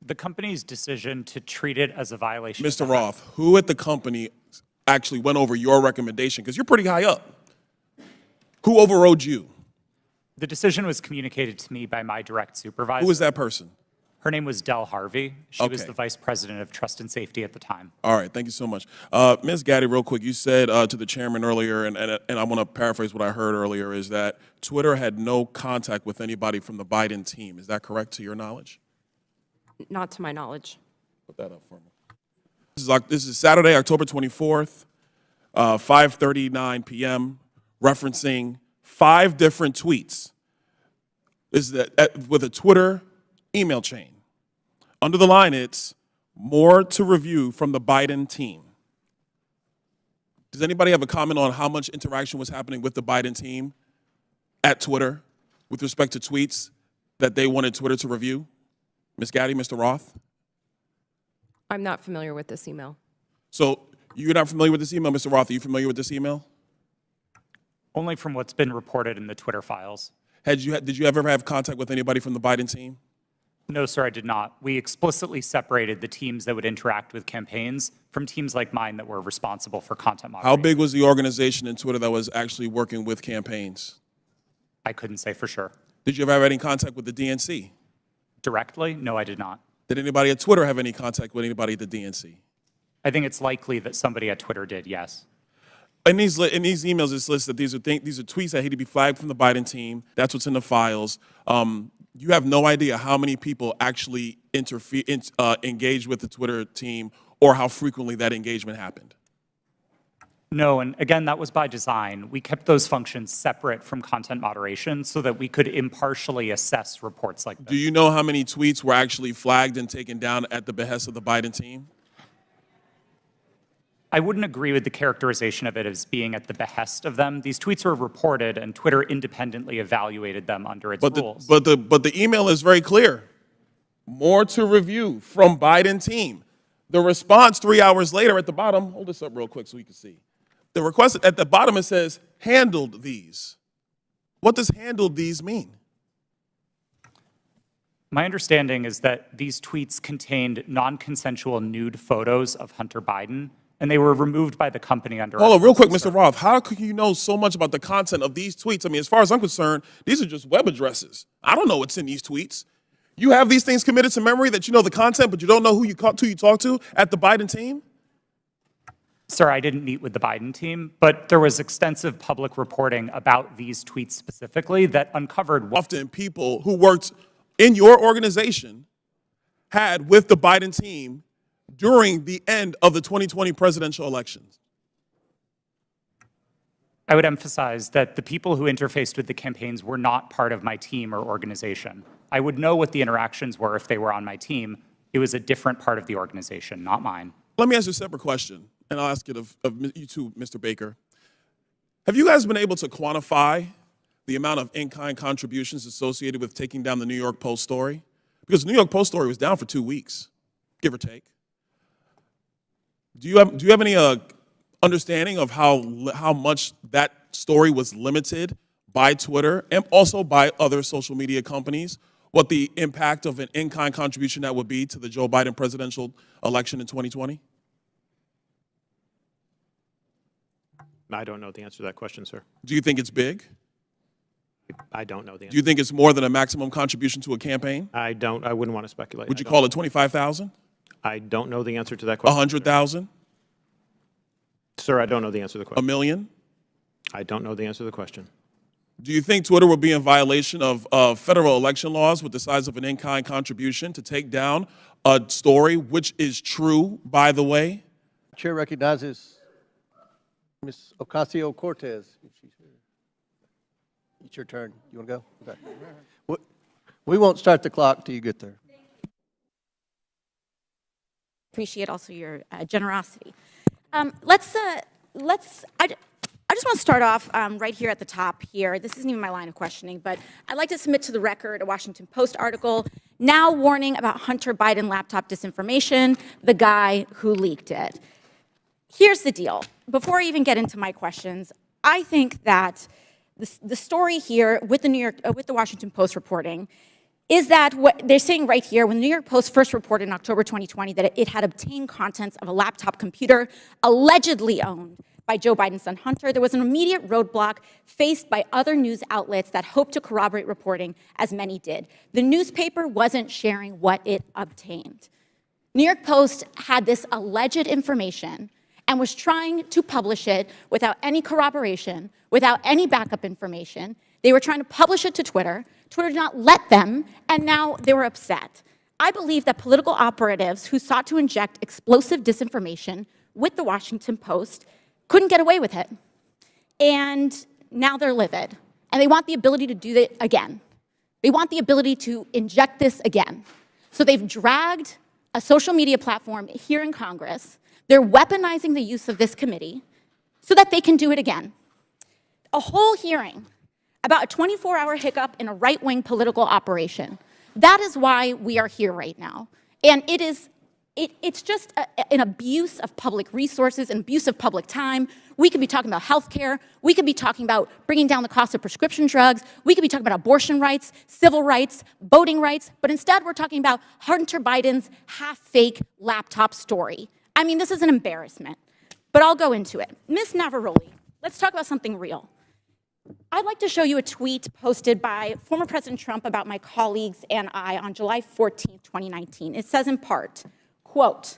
The company's decision to treat it as a violation. Mr. Roth, who at the company actually went over your recommendation? Because you're pretty high up. Who overrode you? The decision was communicated to me by my direct supervisor. Who was that person? Her name was Del Harvey. She was Okay. the vice president of trust and safety at the time. All right, thank you so much. Ms. Gaddy, real quick, you said to the chairman earlier, and I want to paraphrase what I heard earlier, is that Twitter had no contact with anybody from the Biden team. Is that correct to your knowledge? Not to my knowledge. Put that up for me. This is Saturday, October 24th, 5:39 p.m., referencing 5 different tweets. This is with a Twitter email chain. Under the line, it's more to review from the Biden team. Does anybody have a comment on how much interaction was happening with the Biden team at Twitter with respect to tweets that they wanted Twitter to review? Ms. Gaddy, Mr. Roth? I'm not familiar with this email. So you're not familiar with this email, Mr. Roth? Are you familiar with this email? Only from what's been reported in the Twitter files. Did you ever have contact with anybody from the Biden team? No, sir, I did not. We explicitly separated the teams that would interact with campaigns from teams like mine that were responsible for content moderation. How big was the organization in Twitter that was actually working with campaigns? I couldn't say for sure. Did you ever have any contact with the DNC? Directly? No, I did not. Did anybody at Twitter have any contact with anybody at the DNC? I think it's likely that somebody at Twitter did, yes. In these emails, it's listed these are tweets that had to be flagged from the Biden team. That's what's in the files. You have no idea how many people actually engaged with the Twitter team or how frequently that engagement happened. No, and again, that was by design. We kept those functions separate from content moderation so that we could impartially assess reports like this. Do you know how many tweets were actually flagged and taken down at the behest of the Biden team? I wouldn't agree with the characterization of it as being at the behest of them. These tweets were reported, and Twitter independently evaluated them under its rules. But the email is very clear. More to review from Biden team. The response 3 hours later at the bottom, hold this up real quick so you can see. The request at the bottom, it says, handled these. What does handled these mean? My understanding is that these tweets contained non-consensual nude photos of Hunter Biden, and they were removed by the company under. Hold on, real quick, Mr. Roth. How could you know so much about the content of these tweets? I mean, as far as I'm concerned, these are just web addresses. I don't know what's in these tweets. You have these things committed to memory that you know the content, but you don't know who you talk to at the Biden team? Sir, I didn't meet with the Biden team, but there was extensive public reporting about these tweets specifically that uncovered. Often people who worked in your organization had with the Biden team during the end of the 2020 presidential elections. I would emphasize that the people who interfaced with the campaigns were not part of my team or organization. I would know what the interactions were if they were on my team. It was a different part of the organization, not mine. Let me ask you a separate question, and I'll ask it of you too, Mr. Baker. Have you guys been able to quantify the amount of in-kind contributions associated with taking down the New York Post story? Because the New York Post story was down for 2 weeks, give or take. Do you have any understanding of how much that story was limited by Twitter and also by other social media companies? What the impact of an in-kind contribution that would be to the Joe Biden presidential election in 2020? I don't know the answer to that question, sir. Do you think it's big? I don't know the answer. Do you think it's more than a maximum contribution to a campaign? I wouldn't want to speculate. Would you call it 25,000? I don't know the answer to that question. 100,000? Sir, I don't know the answer to the question. $1 million? I don't know the answer to the question. Do you think Twitter will be in violation of federal election laws with the size of an in-kind contribution to take down a story, which is true, by the way? Chair recognizes Ms. Ocasio-Cortez. If she's here. It's your turn. You want to go? Okay. We won't start the clock till you get there. Appreciate also your generosity. I just want to start off right here at the top here. This isn't even my line of questioning, but I'd like to submit to the record a Washington Post article now warning about Hunter Biden laptop disinformation, the guy who leaked it. Here's the deal. Before I even get into my questions, I think that the story here with the Washington Post reporting is that what they're saying right here, when the New York Post first reported in October 2020 that it had obtained contents of a laptop computer allegedly owned by Joe Biden's son Hunter, there was an immediate roadblock faced by other news outlets that hoped to corroborate reporting, as many did. The newspaper wasn't sharing what it obtained. New York Post had this alleged information and was trying to publish it without any corroboration, without any backup information. They were trying to publish it to Twitter. Twitter did not let them, and now they were upset. I believe that political operatives who sought to inject explosive disinformation with the Washington Post couldn't get away with it. And now they're livid. And they want the ability to do that again. They want the ability to inject this again. So they've dragged a social media platform here in Congress. They're weaponizing the use of this committee so that they can do it again. A whole hearing about a 24-hour hiccup in a right-wing political operation. That is why we are here right now. And it's just an abuse of public resources, an abuse of public time. We could be talking about healthcare. We could be talking about bringing down the cost of prescription drugs. We could be talking about abortion rights, civil rights, voting rights. But instead, we're talking about Hunter Biden's half-fake laptop story. I mean, this is an embarrassment. But I'll go into it. Ms. Navarrete, let's talk about something real. I'd like to show you a tweet posted by former President Trump about my colleagues and I on July 14, 2019. It says in part, quote,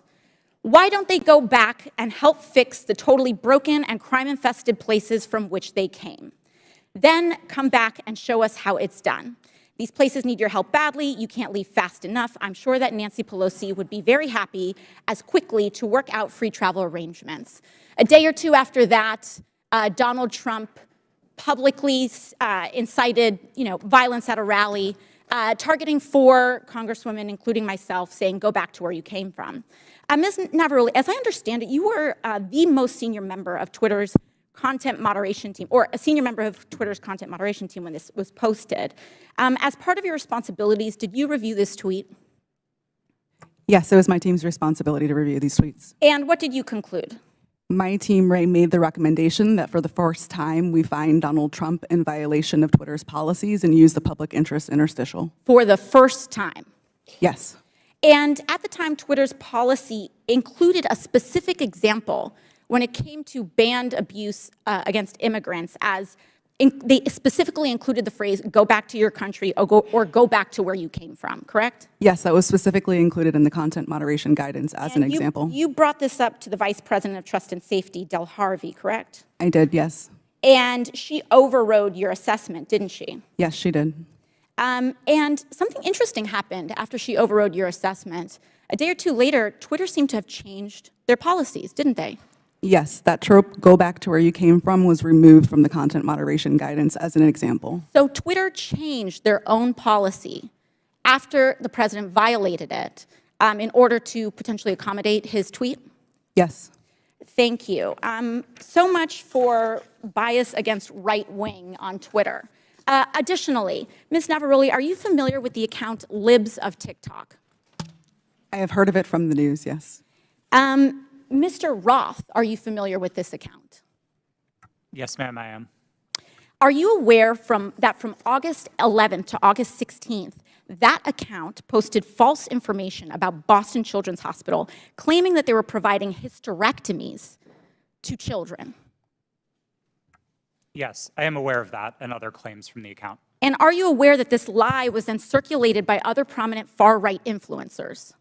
"Why don't they go back and help fix the totally broken and crime-infested places from which they came? Then come back and show us how it's done. These places need your help badly. You can't leave fast enough. I'm sure that Nancy Pelosi would be very happy as quickly to work out free travel arrangements." A day or two after that, Donald Trump publicly incited, violence at a rally, targeting 4 congresswomen, including myself, saying, "Go back to where you came from." Ms. Navarrete, as I understand it, you were the most senior member of Twitter's content moderation team, or a senior member of Twitter's content moderation team when this was posted. As part of your responsibilities, did you review this tweet? Yes, it was my team's responsibility to review these tweets. And what did you conclude? My team made the recommendation that for the first time, we find Donald Trump in violation of Twitter's policies and use the public interest interstitial. For the first time? Yes. And at the time, Twitter's policy included a specific example when it came to banned abuse against immigrants, as they specifically included the phrase, "go back to your country," or go back to where you came from, correct? Yes, that was specifically included in the content moderation guidance as an example. You brought this up to the Vice President of Trust and Safety, Del Harvey, correct? I did, yes. And she overrode your assessment, didn't she? Yes, she did. And something interesting happened after she overrode your assessment. A day or two later, Twitter seemed to have changed their policies, didn't they? Yes, that trope, "go back to where you came from," was removed from the content moderation guidance as an example. So Twitter changed their own policy after the president violated it in order to potentially accommodate his tweet? Yes. Thank you. So much for bias against right wing on Twitter. Additionally, Ms. Navarrete, are you familiar with the account Libs of TikTok? I have heard of it from the news, yes. Mr. Roth, are you familiar with this account? Yes, ma'am, I am. Are you aware that from August 11th to August 16th, that account posted false information about Boston Children's Hospital, claiming that they were providing hysterectomies to children? Yes, I am aware of that and other claims from the account. And are you aware that this lie was then circulated by other prominent far-right influencers?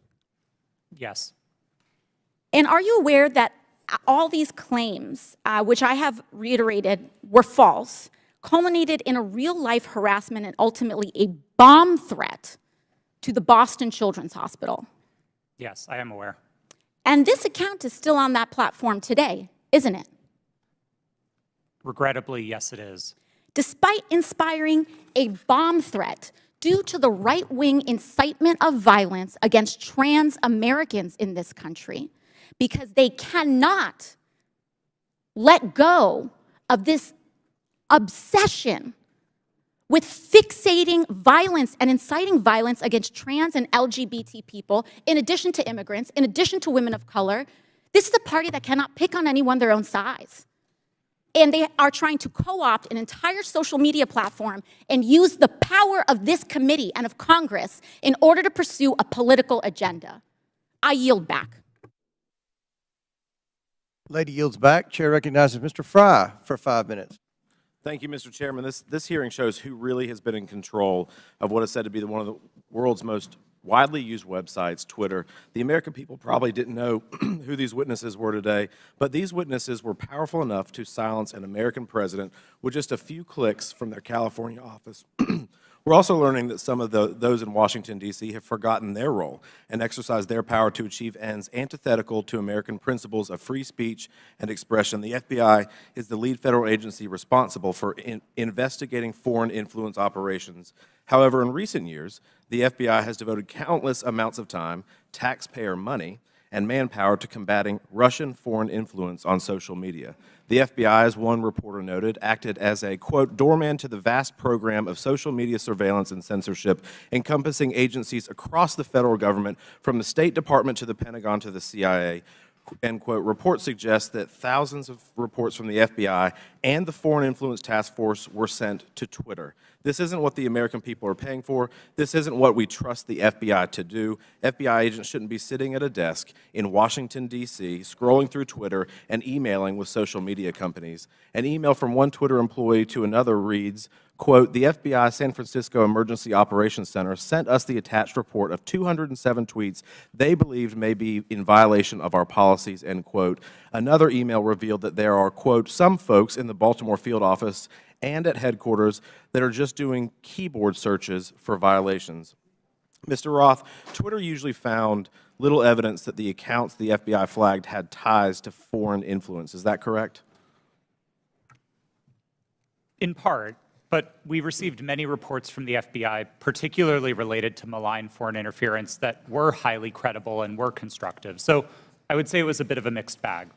Yes. And are you aware that all these claims, which I have reiterated were false, culminated in a real-life harassment and ultimately a bomb threat to the Boston Children's Hospital. Yes, I am aware. And this account is still on that platform today, isn't it? Regrettably, yes, it is. Despite inspiring a bomb threat due to the right-wing incitement of violence against trans Americans in this country, because they cannot let go of this obsession with fixating violence and inciting violence against trans and LGBT people, in addition to immigrants, in addition to women of color. This is a party that cannot pick on anyone their own size. And they are trying to co-opt an entire social media platform and use the power of this committee and of Congress in order to pursue a political agenda. I yield back. Lady yields back. Chair recognizes Mr. Fry for 5 minutes. Thank you, Mr. Chairman. This hearing shows who really has been in control of what is said to be one of the world's most widely used websites, Twitter. The American people probably didn't know who these witnesses were today, but these witnesses were powerful enough to silence an American president with just a few clicks from their California office. We're also learning that some of those in Washington, D.C. have forgotten their role and exercised their power to achieve ends antithetical to American principles of free speech and expression. The FBI is the lead federal agency responsible for investigating foreign influence operations. However, in recent years, the FBI has devoted countless amounts of time, taxpayer money, and manpower to combating Russian foreign influence on social media. The FBI, as one reporter noted, acted as a, quote, doorman to the vast program of social media surveillance and censorship encompassing agencies across the federal government, from the State Department to the Pentagon to the CIA. End quote. Reports suggest that thousands of reports from the FBI and the Foreign Influence Task Force were sent to Twitter. This isn't what the American people are paying for. This isn't what we trust the FBI to do. FBI agents shouldn't be sitting at a desk in Washington, D.C., scrolling through Twitter and emailing with social media companies. An email from one Twitter employee to another reads, quote, the FBI San Francisco Emergency Operations Center sent us the attached report of 207 tweets they believed may be in violation of our policies, end quote. Another email revealed that there are, quote, some folks in the Baltimore field office and at headquarters that are just doing keyboard searches for violations. Mr. Roth, Twitter usually found little evidence that the accounts the FBI flagged had ties to foreign influence. Is that correct? In part. But we received many reports from the FBI, particularly related to malign foreign interference, that were highly credible and were constructive. So I would say it was a bit of a mixed bag.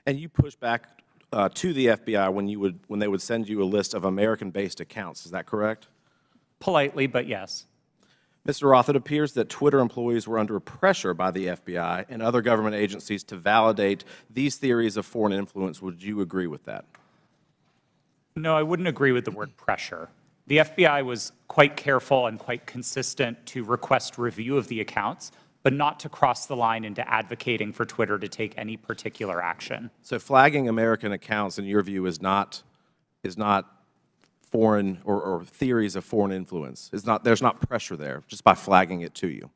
And you pushed back to the FBI when they would send you a list of American-based accounts. Is that correct? Politely, but yes. Mr. Roth, it appears that Twitter employees were under pressure by the FBI and other government agencies to validate these theories of foreign influence. Would you agree with that? No, I wouldn't agree with the word pressure. The FBI was quite careful and quite consistent to request review of the accounts, but not to cross the line into advocating for Twitter to take any particular action. So flagging American accounts, in your view, is not foreign or theories of foreign influence. There's not pressure there just by flagging it to you.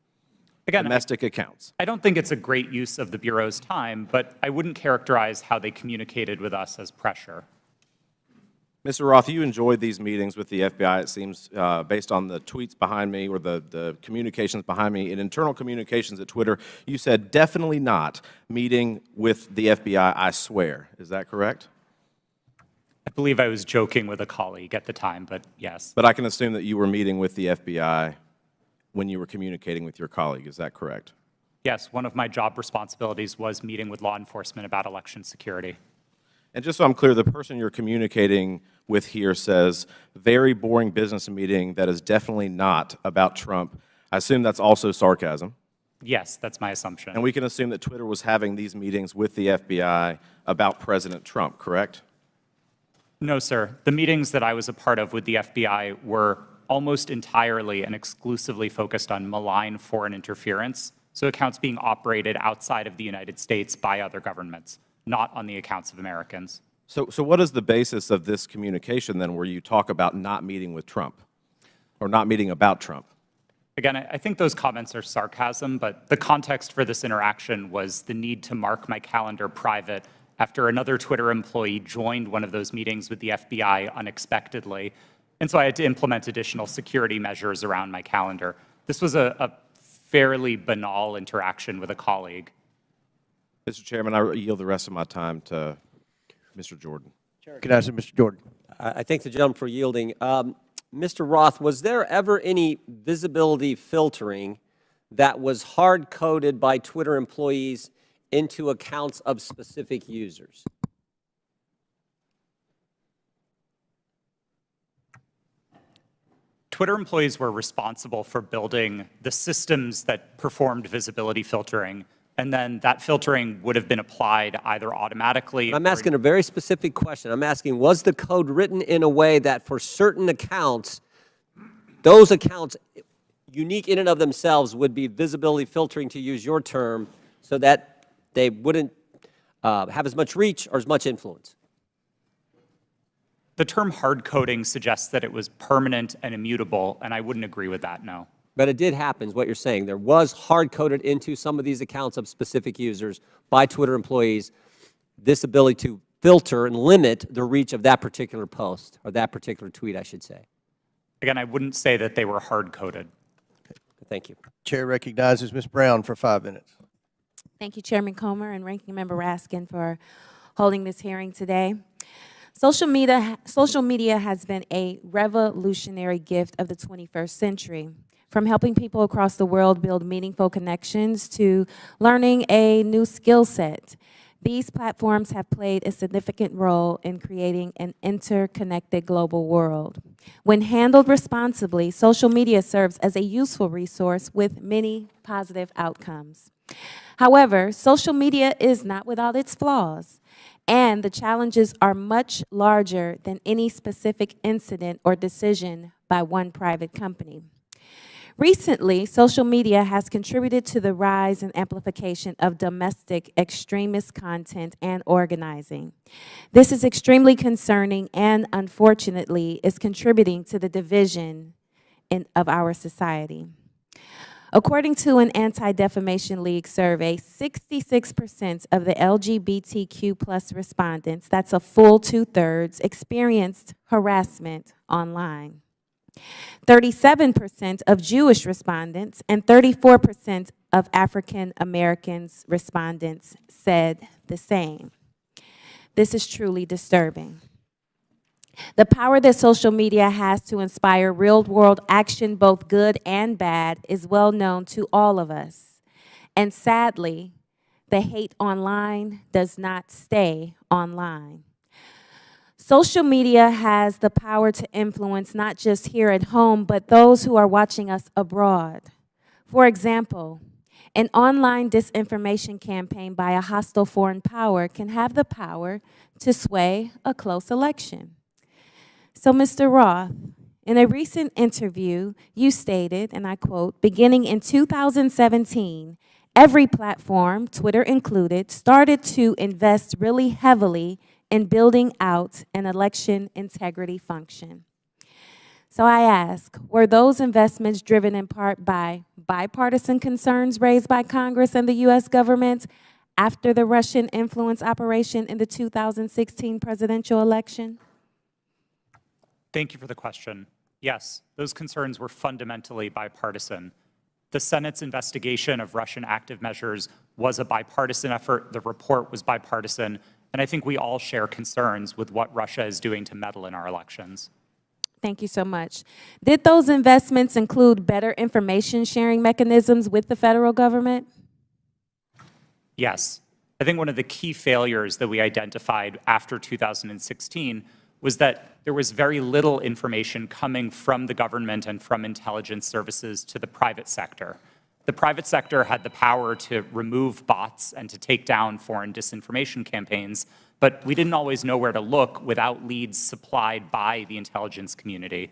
Again, domestic accounts. I don't think it's a great use of the Bureau's time, but I wouldn't characterize how they communicated with us as pressure. Mr. Roth, you enjoyed these meetings with the FBI, it seems, based on the tweets behind me or the communications behind me. In internal communications at Twitter, you said, definitely not meeting with the FBI, I swear. Is that correct? I believe I was joking with a colleague at the time, but yes. But I can assume that you were meeting with the FBI when you were communicating with your colleague. Is that correct? Yes, one of my job responsibilities was meeting with law enforcement about election security. And just so I'm clear, the person you're communicating with here says, very boring business meeting that is definitely not about Trump. I assume that's also sarcasm. Yes, that's my assumption. And we can assume that Twitter was having these meetings with the FBI about President Trump, correct? No, sir. The meetings that I was a part of with the FBI were almost entirely and exclusively focused on malign foreign interference, so accounts being operated outside of the United States by other governments, not on the accounts of Americans. So what is the basis of this communication, then, where you talk about not meeting with Trump or not meeting about Trump? Again, I think those comments are sarcasm, but the context for this interaction was the need to mark my calendar private after another Twitter employee joined one of those meetings with the FBI unexpectedly. And so I had to implement additional security measures around my calendar. This was a fairly banal interaction with a colleague. Mr. Chairman, I yield the rest of my time to Mr. Jordan. Recognized Mr. Jordan. I thank the gentleman for yielding. Mr. Roth, was there ever any visibility filtering that was hard-coded by Twitter employees into accounts of specific users? Twitter employees were responsible for building the systems that performed visibility filtering, and then that filtering would have been applied either automatically. I'm asking a very specific question. I'm asking, was the code written in a way that for certain accounts, those accounts, unique in and of themselves, would be visibility filtering, to use your term, so that they wouldn't have as much reach or as much influence? The term hard coding suggests that it was permanent and immutable, and I wouldn't agree with that, no. But it did happen, is what you're saying. There was hard-coded into some of these accounts of specific users by Twitter employees this ability to filter and limit the reach of that particular post, or that particular tweet, I should say. Again, I wouldn't say that they were hard-coded. Thank you. Chair recognizes Ms. Brown for 5 minutes. Thank you, Chairman Comer and Ranking Member Raskin, for holding this hearing today. Social media has been a revolutionary gift of the 21st century. From helping people across the world build meaningful connections to learning a new skill set, these platforms have played a significant role in creating an interconnected global world. When handled responsibly, social media serves as a useful resource with many positive outcomes. However, social media is not without its flaws, and the challenges are much larger than any specific incident or decision by one private company. Recently, social media has contributed to the rise and amplification of domestic extremist content and organizing. This is extremely concerning and, unfortunately, is contributing to the division of our society. According to an Anti-Defamation League survey, 66% of the LGBTQ+ respondents, that's a full 2/3, experienced harassment online. 37% of Jewish respondents and 34% of African Americans respondents said the same. This is truly disturbing. The power that social media has to inspire real-world action, both good and bad, is well known to all of us. And sadly, the hate online does not stay online. Social media has the power to influence not just here at home, but those who are watching us abroad. For example, an online disinformation campaign by a hostile foreign power can have the power to sway a close election. So, Mr. Roth, in a recent interview, you stated, and I quote, "Beginning in 2017, every platform, Twitter included, started to invest really heavily in building out an election integrity function." So I ask, were those investments driven in part by bipartisan concerns raised by Congress and the U.S. government after the Russian influence operation in the 2016 presidential election? Thank you for the question. Yes, those concerns were fundamentally bipartisan. The Senate's investigation of Russian active measures was a bipartisan effort. The report was bipartisan. And I think we all share concerns with what Russia is doing to meddle in our elections. Thank you so much. Did those investments include better information sharing mechanisms with the federal government? Yes. I think one of the key failures that we identified after 2016 was that there was very little information coming from the government and from intelligence services to the private sector. The private sector had the power to remove bots and to take down foreign disinformation campaigns, but we didn't always know where to look without leads supplied by the intelligence community.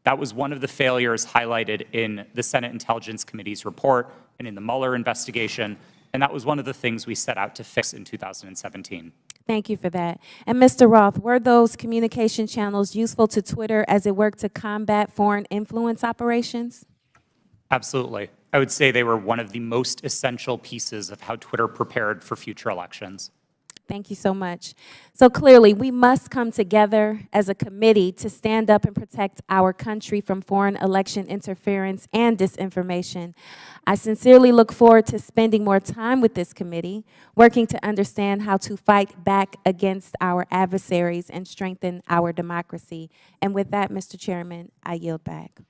That was one of the failures highlighted in the Senate Intelligence Committee's report and in the Mueller investigation, and that was one of the things we set out to fix in 2017. Thank you for that. And Mr. Roth, were those communication channels useful to Twitter as it worked to combat foreign influence operations? Absolutely. I would say they were one of the most essential pieces of how Twitter prepared for future elections. Thank you so much. So clearly, we must come together as a committee to stand up and protect our country from foreign election interference and disinformation. I sincerely look forward to spending more time with this committee, working to understand how to fight back against our adversaries and strengthen our democracy. And with that, Mr. Chairman, I yield back.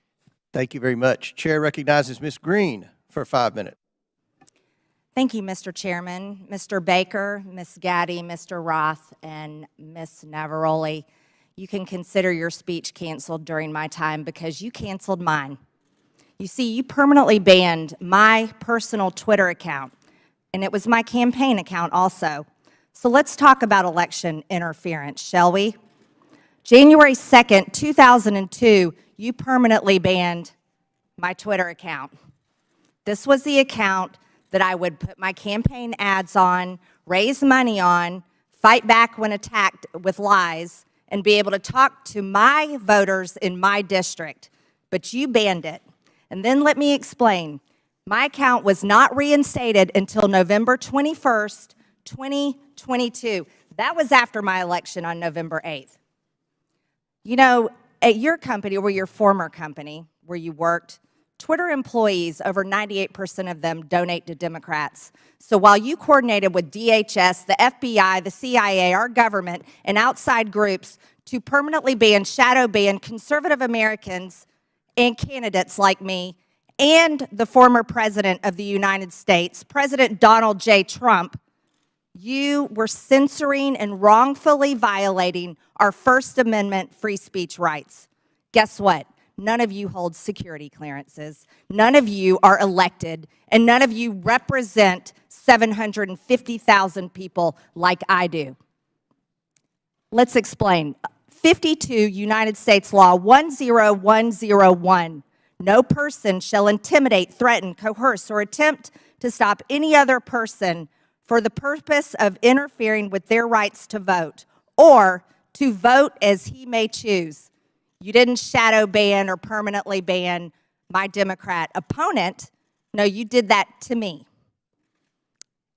Thank you very much. Chair recognizes Ms. Green for 5 minutes. Thank you, Mr. Chairman. Mr. Baker, Ms. Gaddy, Mr. Roth, and Ms. Navaroli, you can consider your speech canceled during my time because you canceled mine. You see, you permanently banned my personal Twitter account, and it was my campaign account also. So let's talk about election interference, shall we? January 2nd, 2002, you permanently banned my Twitter account. This was the account that I would put my campaign ads on, raise money on, fight back when attacked with lies, and be able to talk to my voters in my district. But you banned it. And then let me explain. My account was not reinstated until November 21st, 2022. That was after my election on November 8th. You know, at your company, or your former company, where you worked, Twitter employees, over 98% of them donate to Democrats. So while you coordinated with DHS, the FBI, the CIA, our government, and outside groups to permanently ban, shadow ban conservative Americans and candidates like me and the former President of the United States, President Donald J. Trump, you were censoring and wrongfully violating our First Amendment free speech rights. Guess what? None of you hold security clearances. None of you are elected, and none of you represent 750,000 people like I do. Let's explain. 52 United States Law 10101. No person shall intimidate, threaten, coerce, or attempt to stop any other person for the purpose of interfering with their rights to vote, or to vote as he may choose. You didn't shadow ban or permanently ban my Democrat opponent. No, you did that to me.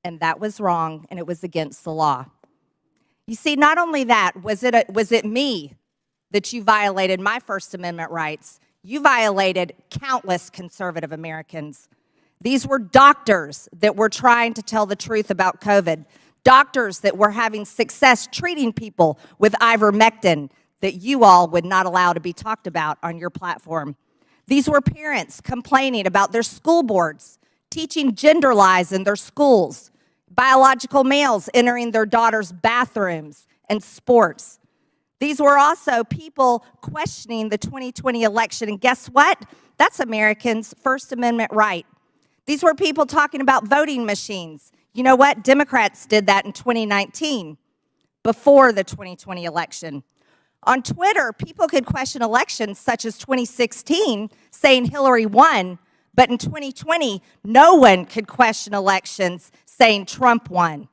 And that was wrong, and it was against the law. You see, not only that, was it me that you violated my First Amendment rights? You violated countless conservative Americans. These were doctors that were trying to tell the truth about COVID, doctors that were having success treating people with ivermectin that you all would not allow to be talked about on your platform. These were parents complaining about their school boards, teaching gender lies in their schools, biological males entering their daughters' bathrooms and sports. These were also people questioning the 2020 election, and guess what? That's Americans' First Amendment right. These were people talking about voting machines. You know what? Democrats did that in 2019, before the 2020 election. On Twitter, people could question elections such as 2016, saying Hillary won, but in 2020, no one could question elections saying Trump won.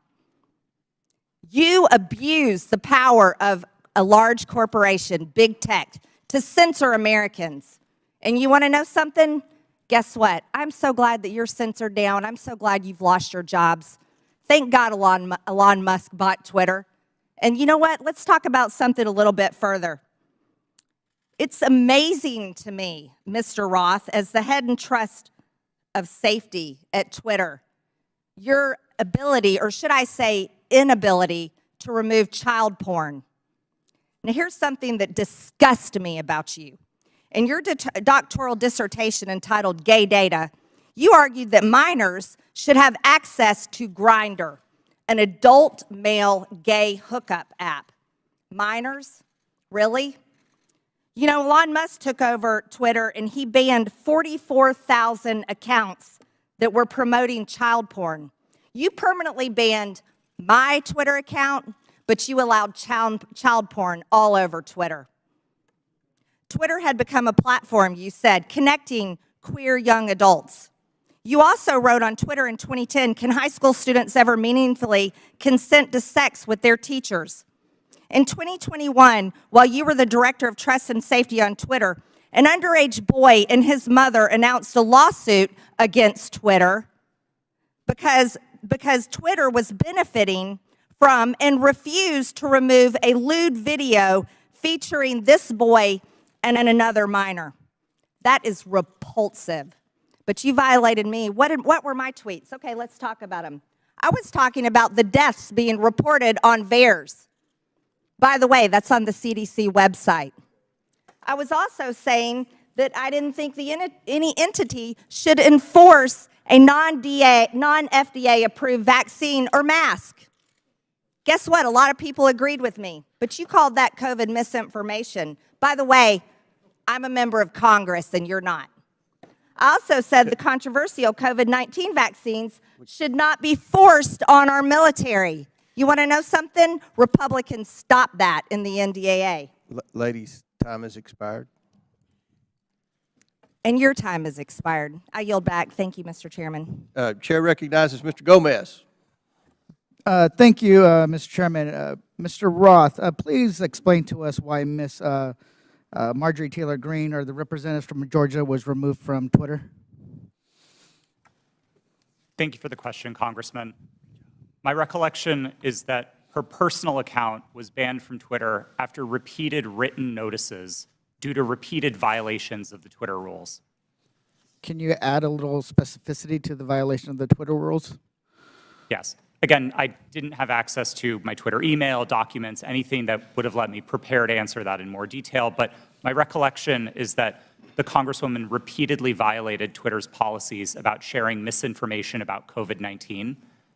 You abused the power of a large corporation, big tech, to censor Americans. And you want to know something? Guess what? I'm so glad that you're censored down. I'm so glad you've lost your jobs. Thank God Elon Musk bought Twitter. And you know what? Let's talk about something a little bit further. It's amazing to me, Mr. Roth, as the head and trust of safety at Twitter, your ability, or should I say inability, to remove child porn. Now, here's something that disgusts me about you. In your doctoral dissertation entitled Gay Data, you argued that minors should have access to Grindr, an adult male gay hookup app. Minors? Really? You know, Elon Musk took over Twitter and he banned 44,000 accounts that were promoting child porn. You permanently banned my Twitter account, but you allowed child porn all over Twitter. Twitter had become a platform, you said, connecting queer young adults. You also wrote on Twitter in 2010, can high school students ever meaningfully consent to sex with their teachers? In 2021, while you were the director of trust and safety on Twitter, an underage boy and his mother announced a lawsuit against Twitter because Twitter was benefiting from and refused to remove a lewd video featuring this boy and another minor. That is repulsive. But you violated me. What were my tweets? Okay, let's talk about them. I was talking about the deaths being reported on VAERS. By the way, that's on the CDC website. I was also saying that I didn't think any entity should enforce a non-FDA approved vaccine or mask. Guess what? A lot of people agreed with me, but you called that COVID misinformation. By the way, I'm a member of Congress and you're not. I also said the controversial COVID-19 vaccines should not be forced on our military. You want to know something? Republicans stopped that in the NDAA. Ladies, time has expired. And your time has expired. I yield back. Thank you, Mr. Chairman. Chair recognizes Mr. Gomez. Thank you, Mr. Chairman. Mr. Roth, please explain to us why Ms. Marjorie Taylor Greene, or the representative from Georgia, was removed from Twitter. Thank you for the question, Congressman. My recollection is that her personal account was banned from Twitter after repeated written notices due to repeated violations of the Twitter rules. Can you add a little specificity to the violation of the Twitter rules? Yes. Again, I didn't have access to my Twitter email, documents, anything that would have let me prepare to answer that in more detail, but my recollection is that the Congresswoman repeatedly violated Twitter's policies about sharing misinformation about COVID-19.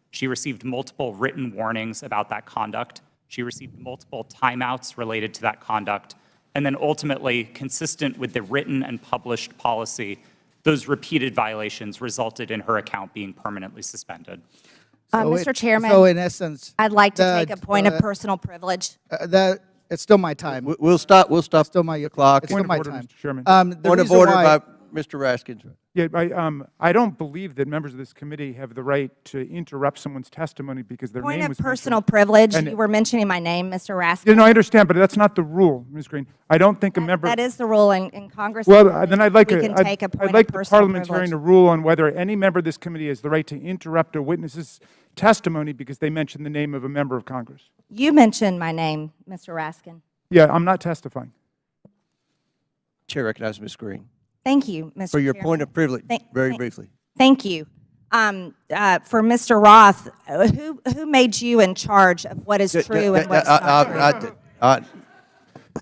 She received multiple written warnings about that conduct. She received multiple timeouts related to that conduct. And then ultimately, consistent with the written and published policy, those repeated violations resulted in her account being permanently suspended. Mr. Chairman, so in essence, I'd like to take a point of personal privilege. It's still my time. We'll stop. Still my clock. It's still my order, time. Mr. Chairman. Point of order by Mr. Raskin. Yeah, I don't believe that members of this committee have the right to interrupt someone's testimony because their Point name of was personal mentioned. privilege. And- You were mentioning my name, Mr. Raskin. You know, I understand, but that's not the rule, Ms. Green. I don't think a member. That is the rule in Congress. Well, then I'd like we can take a point I'd like of the personal parliamentarian to privilege. rule on whether any member of this committee has the right to interrupt a witness's testimony because they mentioned the name of a member of Congress. You mentioned my name, Mr. Raskin. Yeah, I'm not testifying. Chair recognizes Ms. Green. Thank you, Mr. For your Chairman. point of privilege, very briefly. Thank you. For Mr. Roth, who made you in charge of what is true and what's not true?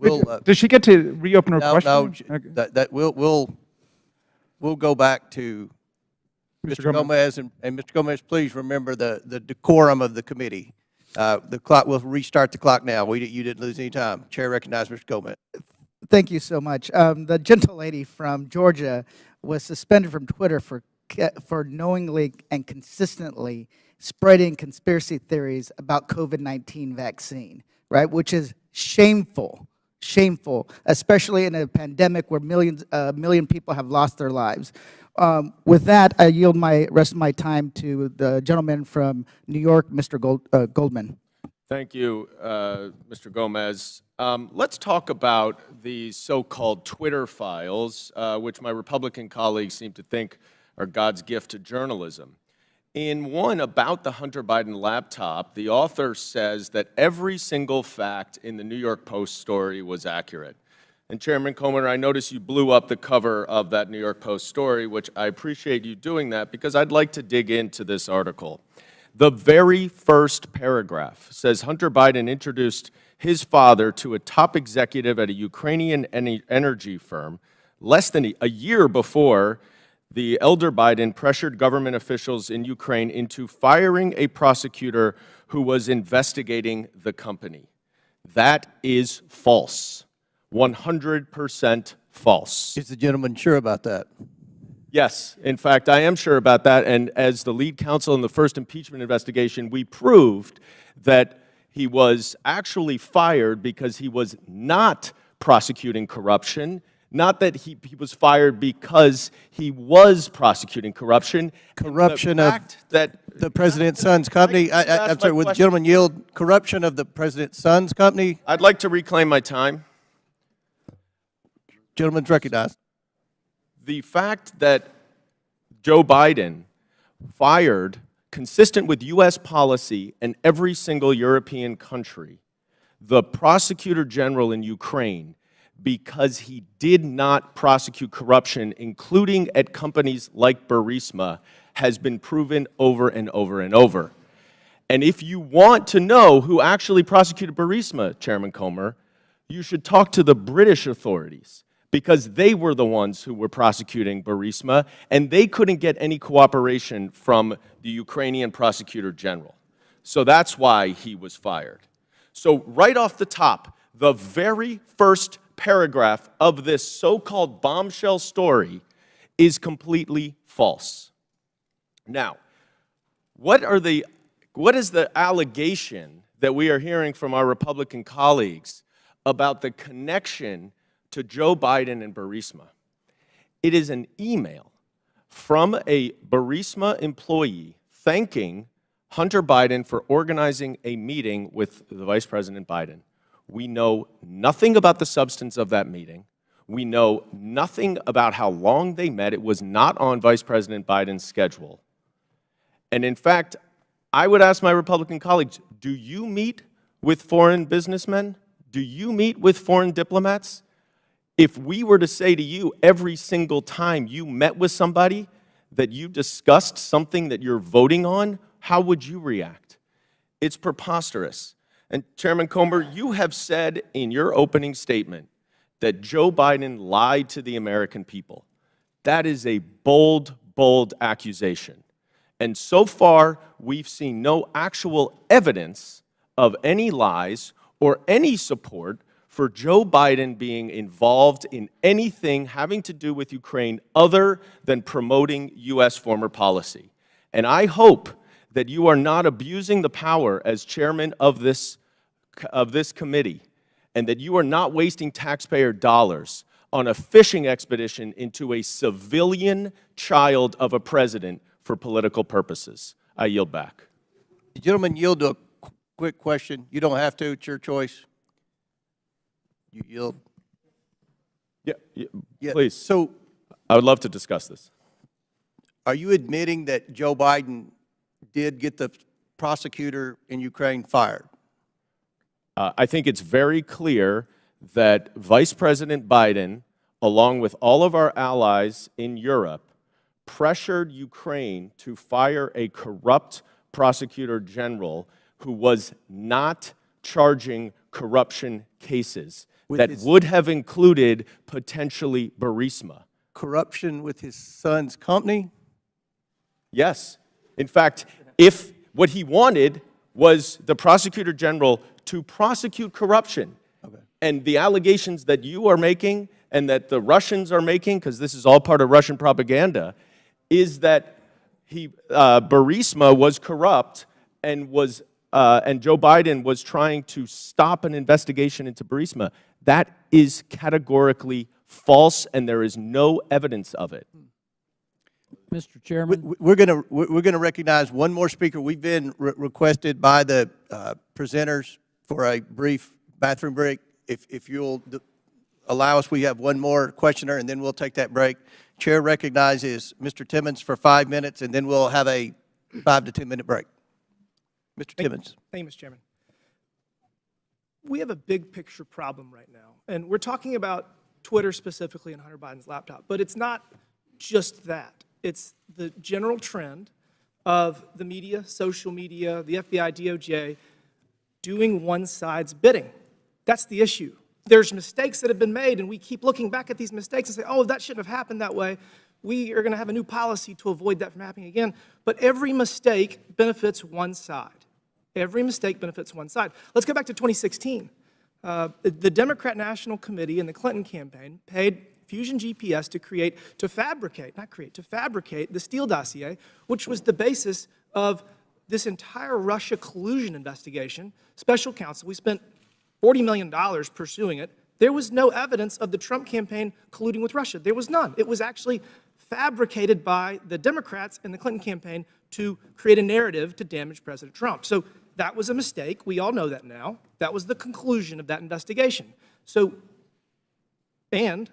We'll, Does she get to reopen her question? No, that we'll go back to Mr. Gomez, and Mr. Gomez, please remember the decorum of the committee. The clock, we'll restart the clock now. You didn't lose any time. Chair recognizes Mr. Gomez. Thank you so much. The gentle lady from Georgia was suspended from Twitter for knowingly and consistently spreading conspiracy theories about COVID-19 vaccine, right? Which is shameful, especially in a pandemic where a million people have lost their lives. With that, I yield my rest of my time to the gentleman from New York, Mr. Goldman. Thank you, Mr. Gomez. Let's talk about the so-called Twitter files, which my Republican colleagues seem to think are God's gift to journalism. In one about the Hunter Biden laptop, the author says that every single fact in the New York Post story was accurate. And Chairman Comer, I notice you blew up the cover of that New York Post story, which I appreciate you doing that because I'd like to dig into this article. The very first paragraph says Hunter Biden introduced his father to a top executive at a Ukrainian energy firm less than a year before the elder Biden pressured government officials in Ukraine into firing a prosecutor who was investigating the company. That is false. 100% false. Is the gentleman sure about that? Yes. In fact, I am sure about that. And as the lead counsel in the first impeachment investigation, we proved that he was actually fired because he was not prosecuting corruption, not that he was fired because he was prosecuting corruption. Corruption of the president's son's company. I'm sorry, would the gentleman yield corruption of the president's son's company? I'd like to reclaim my time. Gentleman's recognized. The fact that Joe Biden fired consistent with U.S. policy and every single European country, the prosecutor general in Ukraine, because he did not prosecute corruption, including at companies like Burisma, has been proven over and over and over. And if you want to know who actually prosecuted Burisma, Chairman Comer, you should talk to the British authorities, because they were the ones who were prosecuting Burisma, and they couldn't get any cooperation from the Ukrainian prosecutor general. So that's why he was fired. So right off the top, the very first paragraph of this so-called bombshell story is completely false. Now, what is the allegation that we are hearing from our Republican colleagues about the connection to Joe Biden and Burisma? It is an email from a Burisma employee thanking Hunter Biden for organizing a meeting with the Vice President Biden. We know nothing about the substance of that meeting. We know nothing about how long they met. It was not on Vice President Biden's schedule. And in fact, I would ask my Republican colleagues, do you meet with foreign businessmen? Do you meet with foreign diplomats? If we were to say to you every single time you met with somebody that you discussed something that you're voting on, how would you react? It's preposterous. And Chairman Comer, you have said in your opening statement that Joe Biden lied to the American people. That is a bold, bold accusation. And so far, we've seen no actual evidence of any lies or any support for Joe Biden being involved in anything having to do with Ukraine other than promoting U.S. foreign policy. And I hope that you are not abusing the power as chairman of this committee, and that you are not wasting taxpayer dollars on a fishing expedition into a civilian child of a president for political purposes. I yield back. The gentleman yield to a quick question. You don't have to. It's your choice. You yield. Yeah, please. So, I would love to discuss this. are you admitting that Joe Biden did get the prosecutor in Ukraine fired? I think it's very clear that Vice President Biden, along with all of our allies in Europe, pressured Ukraine to fire a corrupt prosecutor general who was not charging corruption cases that would have included potentially Burisma. Corruption with his son's company? Yes. In fact, if what he wanted was the prosecutor general to prosecute corruption, and the allegations that you are making and that the Russians are making, because this is all part of Russian propaganda, is that Burisma was corrupt and Joe Biden was trying to stop an investigation into Burisma. That is categorically false, and there is no evidence of it. Mr. Chairman, We're going to recognize one more speaker. We've been requested by the presenters for a brief bathroom break. If you'll allow us, we have one more questioner, and then we'll take that break. Chair recognizes Mr. Timmons for 5 minutes, and then we'll have a 5 to 10 minute break. Mr. Timmons. Thank you, Mr. Chairman. We have a big picture problem right now, and we're talking about Twitter specifically and Hunter Biden's laptop, but it's not just that. It's the general trend of the media, social media, the FBI, DOJ, doing one side's bidding. That's the issue. There's mistakes that have been made, and we keep looking back at these mistakes and say, oh, that shouldn't have happened that way. We are going to have a new policy to avoid that from happening again. But every mistake benefits one side. Every mistake benefits one side. Let's go back to 2016. The Democrat National Committee and the Clinton campaign paid Fusion GPS to fabricate the Steele dossier, which was the basis of this entire Russia collusion investigation. Special counsel, we spent $40 million pursuing it. There was no evidence of the Trump campaign colluding with Russia. There was none. It was actually fabricated by the Democrats and the Clinton campaign to create a narrative to damage President Trump. So that was a mistake. We all know that now. That was the conclusion of that investigation. So, and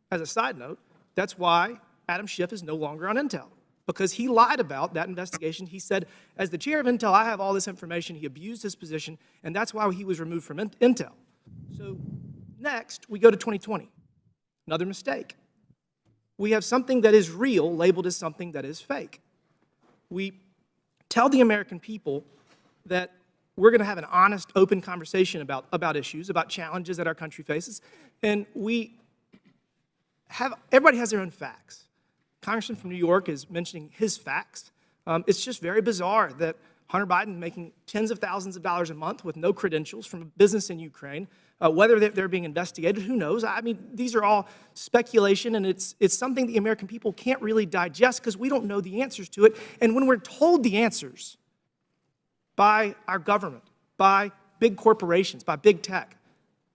as a side note, that's why Adam Schiff is no longer on Intel. because he lied about that investigation. He said, as the chair of Intel, I have all this information. He abused his position, and that's why he was removed from Intel. So next, we go to 2020. Another mistake. We have something that is real labeled as something that is fake. We tell the American people that we're going to have an honest, open conversation about issues, about challenges that our country faces, and everybody has their own facts. Congressman from New York is mentioning his facts. It's just very bizarre that Hunter Biden making tens of thousands of dollars a month with no credentials from a business in Ukraine, whether they're being investigated, who knows? I mean, these are all speculation, and it's something the American people can't really digest because we don't know the answers to it. And when we're told the answers by our government, by big corporations, by big tech,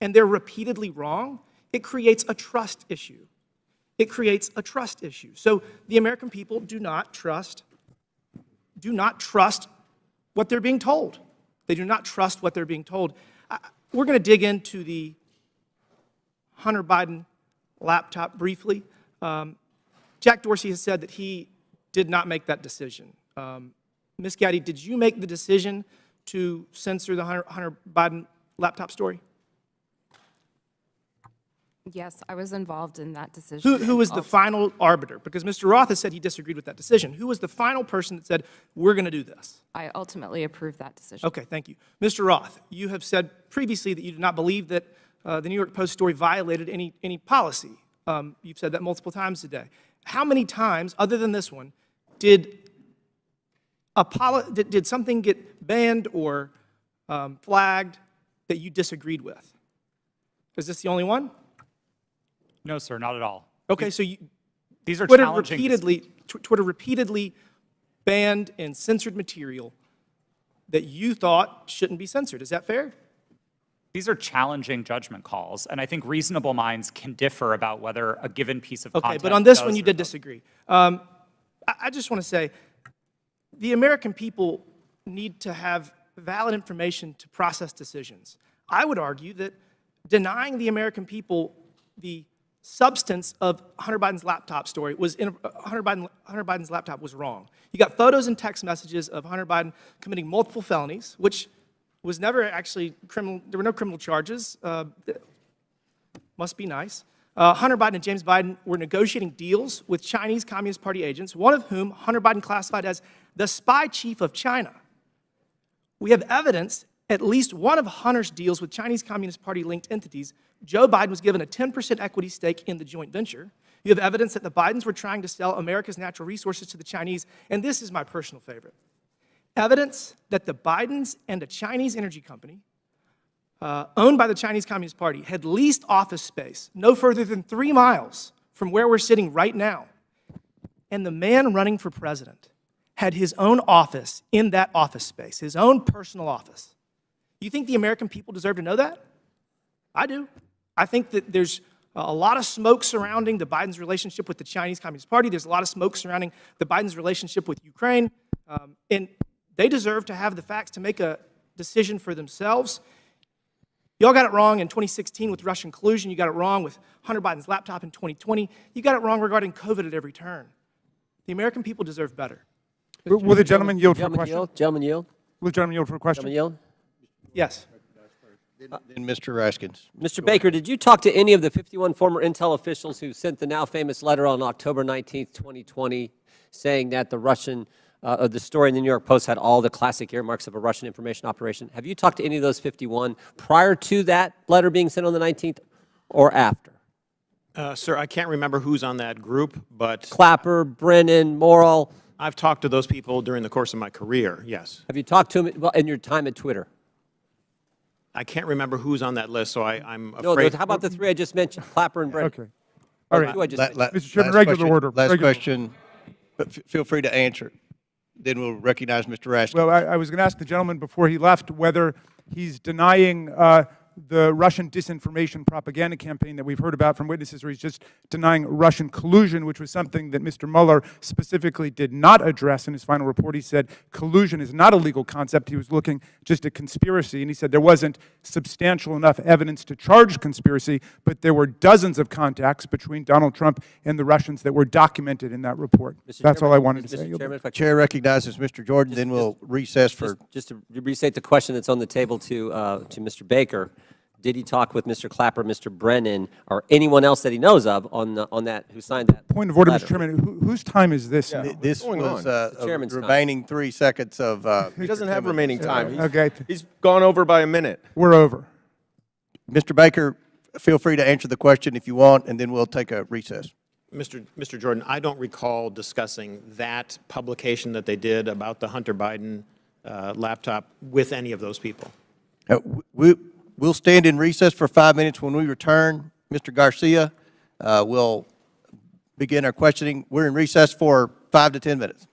and they're repeatedly wrong, it creates a trust issue. It creates a trust issue. So the American people do not trust what they're being told. They do not trust what they're being told. We're going to dig into the Hunter Biden laptop briefly. Jack Dorsey has said that he did not make that decision. Ms. Gaddy, did you make the decision to censor the Hunter Biden laptop story? Yes, I was involved in that decision. Who was the final arbiter? Because Mr. Roth has said he disagreed with that decision. Who was the final person that said, we're going to do this? I ultimately approved that decision. Okay, thank you. Mr. Roth, you have said previously that you did not believe that the New York Post story violated any policy. You've said that multiple times today. How many times, other than this one, did something get banned or flagged that you disagreed with? Is this the only one? No, sir, not at all. Okay, so these are Twitter challenging. Twitter repeatedly banned and censored material that you thought shouldn't be censored. Is that fair? These are challenging judgment calls, and I think reasonable minds can differ about whether a given piece of content. Okay, but on this does one you or did doesn't. disagree. I just want to say, the American people need to have valid information to process decisions. I would argue that denying the American people the substance of Hunter Biden's laptop story was Hunter Biden's laptop was wrong. You got photos and text messages of Hunter Biden committing multiple felonies, which was never actually criminal. There were no criminal charges. Must be nice. Hunter Biden and James Biden were negotiating deals with Chinese Communist Party agents, one of whom Hunter Biden classified as the spy chief of China. We have evidence, at least one of Hunter's deals with Chinese Communist Party-linked entities, Joe Biden was given a 10% equity stake in the joint venture. You have evidence that the Bidens were trying to sell America's natural resources to the Chinese, and this is my personal favorite. Evidence that the Bidens and a Chinese energy company owned by the Chinese Communist Party had leased office space no further than 3 miles from where we're sitting right now. And the man running for president had his own office in that office space, his own personal office. You think the American people deserve to know that? I do. I think that there's a lot of smoke surrounding the Biden's relationship with the Chinese Communist Party. There's a lot of smoke surrounding the Biden's relationship with Ukraine. And they deserve to have the facts to make a decision for themselves. Y'all got it wrong in 2016 with Russian collusion. You got it wrong with Hunter Biden's laptop in 2020. You got it wrong regarding COVID at every turn. The American people deserve better. Will the gentleman yield for a question? Gentleman yield. Will the gentleman yield for a question? Gentleman yield. Yes. Then Mr. Raskins. Mr. Baker, did you talk to any of the 51 former Intel officials who sent the now famous letter on October 19th, 2020, saying that the story in the New York Post had all the classic earmarks of a Russian information operation? Have you talked to any of those 51 prior to that letter being sent on the 19th or after? Sir, I can't remember who's on that group, but Clapper, Brennan, Morrill. I've talked to those people during the course of my career, yes. Have you talked to them in your time at Twitter? I can't remember who's on that list, so I'm afraid. No, how about the three I just mentioned, Clapper and Brennan? Okay. All right. Mr. Chairman, regular order. Last question, but feel free to answer. Then we'll recognize Mr. Raskins. Well, I was going to ask the gentleman before he left whether he's denying the Russian disinformation propaganda campaign that we've heard about from witnesses, where he's just denying Russian collusion, which was something that Mr. Mueller specifically did not address in his final report. He said collusion is not a legal concept. He was looking just at conspiracy, and he said there wasn't substantial enough evidence to charge conspiracy, but there were dozens of contacts between Donald Trump and the Russians that were documented in that report. That's all I wanted to say. Mr. Chairman, if I could- Chair recognizes Mr. Jordan, then we'll recess for. Just to restate the question that's on the table to Mr. Baker. Did he talk with Mr. Clapper, Mr. Brennan, or anyone else that he knows of on that who signed that? Point of order, letter? Mr. Chairman. Whose time is this? now? This going was on? The chairman's time. remaining 3 seconds of. He doesn't have remaining time. Okay. He's gone over by a minute. We're over. Mr. Baker, feel free to answer the question if you want, and then we'll take a recess. Mr. Jordan, I don't recall discussing that publication that they did about the Hunter Biden laptop with any of those people. We'll stand in recess for 5 minutes. When we return, Mr. Garcia will begin our questioning. We're in recess for 5 to 10 minutes.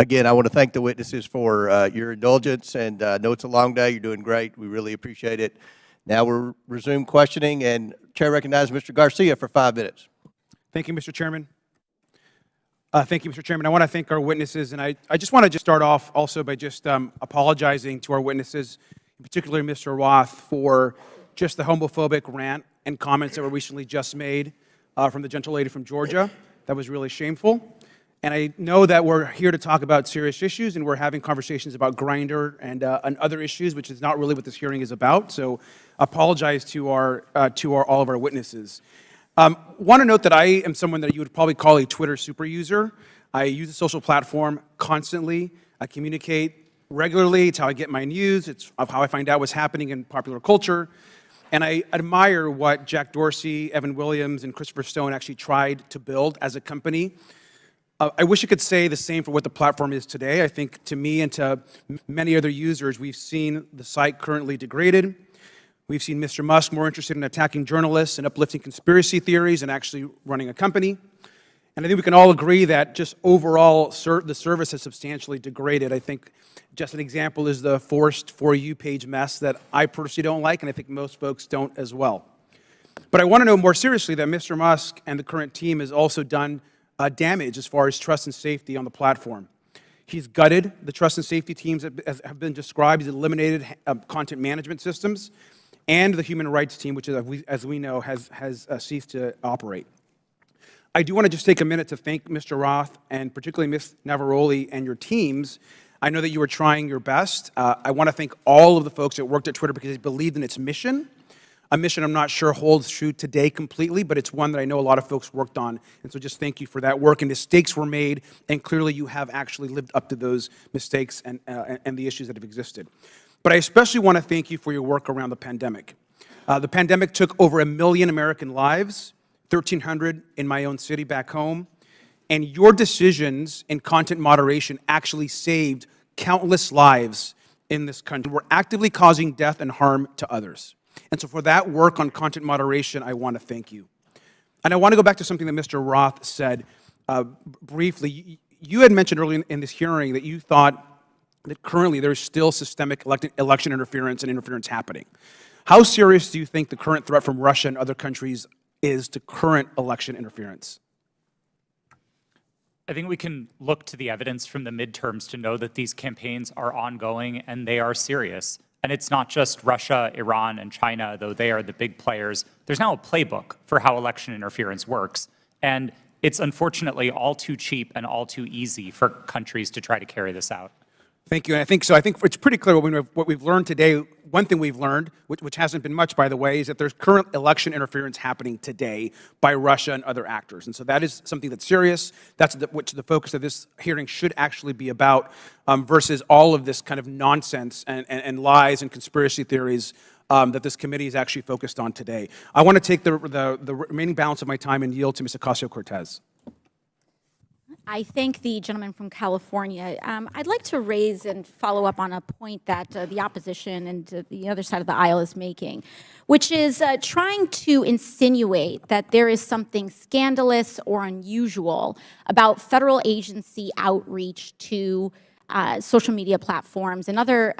Again, I want to thank the witnesses for your indulgence, and I know it's a long day. You're doing great. We really appreciate it. Now we'll resume questioning, and Chair recognizes Mr. Garcia for 5 minutes. Thank you, Mr. Chairman. Thank you, Mr. Chairman. I want to thank our witnesses, and I just want to just start off also by just apologizing to our witnesses, particularly Mr. Roth, for just the homophobic rant and comments that were recently just made from the gentlelady from Georgia. That was really shameful. And I know that we're here to talk about serious issues, and we're having conversations about Grindr and other issues, which is not really what this hearing is about. So, apologize to all of our witnesses. Want to note that I am someone that you would probably call a Twitter super user. I use the social platform constantly. I communicate regularly. It's how I get my news. It's how I find out what's happening in popular culture. And I admire what Jack Dorsey, Evan Williams, and Christopher Stone actually tried to build as a company. I wish I could say the same for what the platform is today. I think to me and to many other users, we've seen the site currently degraded. We've seen Mr. Musk more interested in attacking journalists and uplifting conspiracy theories and actually running a company. And I think we can all agree that just overall the service has substantially degraded. I think just an example is the forced For You page mess that I personally don't like, and I think most folks don't as well. But I want to know more seriously that Mr. Musk and the current team has also done damage as far as trust and safety on the platform. He's gutted the trust and safety teams that have been described. He's eliminated content management systems, and the human rights team, which, as we know, has ceased to operate. I do want to just take a minute to thank Mr. Roth and particularly Ms. Navaroli and your teams. I know that you were trying your best. I want to thank all of the folks that worked at Twitter because they believed in its mission. A mission I'm not sure holds true today completely, but it's one that I know a lot of folks worked on. And so just thank you for that work. And mistakes were made, and clearly you have actually lived up to those mistakes and the issues that have existed. But I especially want to thank you for your work around the pandemic. The pandemic took over 1 million American lives, 1,300 in my own city back home, and your decisions in content moderation actually saved countless lives in this country. We're actively causing death and harm to others. And so for that work on content moderation, I want to thank you. And I want to go back to something that Mr. Roth said briefly. You had mentioned earlier in this hearing that you thought that currently there's still systemic election interference and interference happening. How serious do you think the current threat from Russia and other countries is to current election interference? I think we can look to the evidence from the midterms to know that these campaigns are ongoing and they are serious. And it's not just Russia, Iran, and China, though they are the big players. There's now a playbook for how election interference works. And it's unfortunately all too cheap and all too easy for countries to try to carry this out. Thank you. And I think it's pretty clear what we've learned today. One thing we've learned, which hasn't been much, by the way, is that there's current election interference happening today by Russia and other actors. And so that is something that's serious. That's which the focus of this hearing should actually be about, versus all of this kind of nonsense and lies and conspiracy theories that this committee is actually focused on today. I want to take the remaining balance of my time and yield to Ms. Ocasio-Cortez. I thank the gentleman from California. I'd like to raise and follow up on a point that the opposition and the other side of the aisle is making, which is trying to insinuate that there is something scandalous or unusual about federal agency outreach to social media platforms and other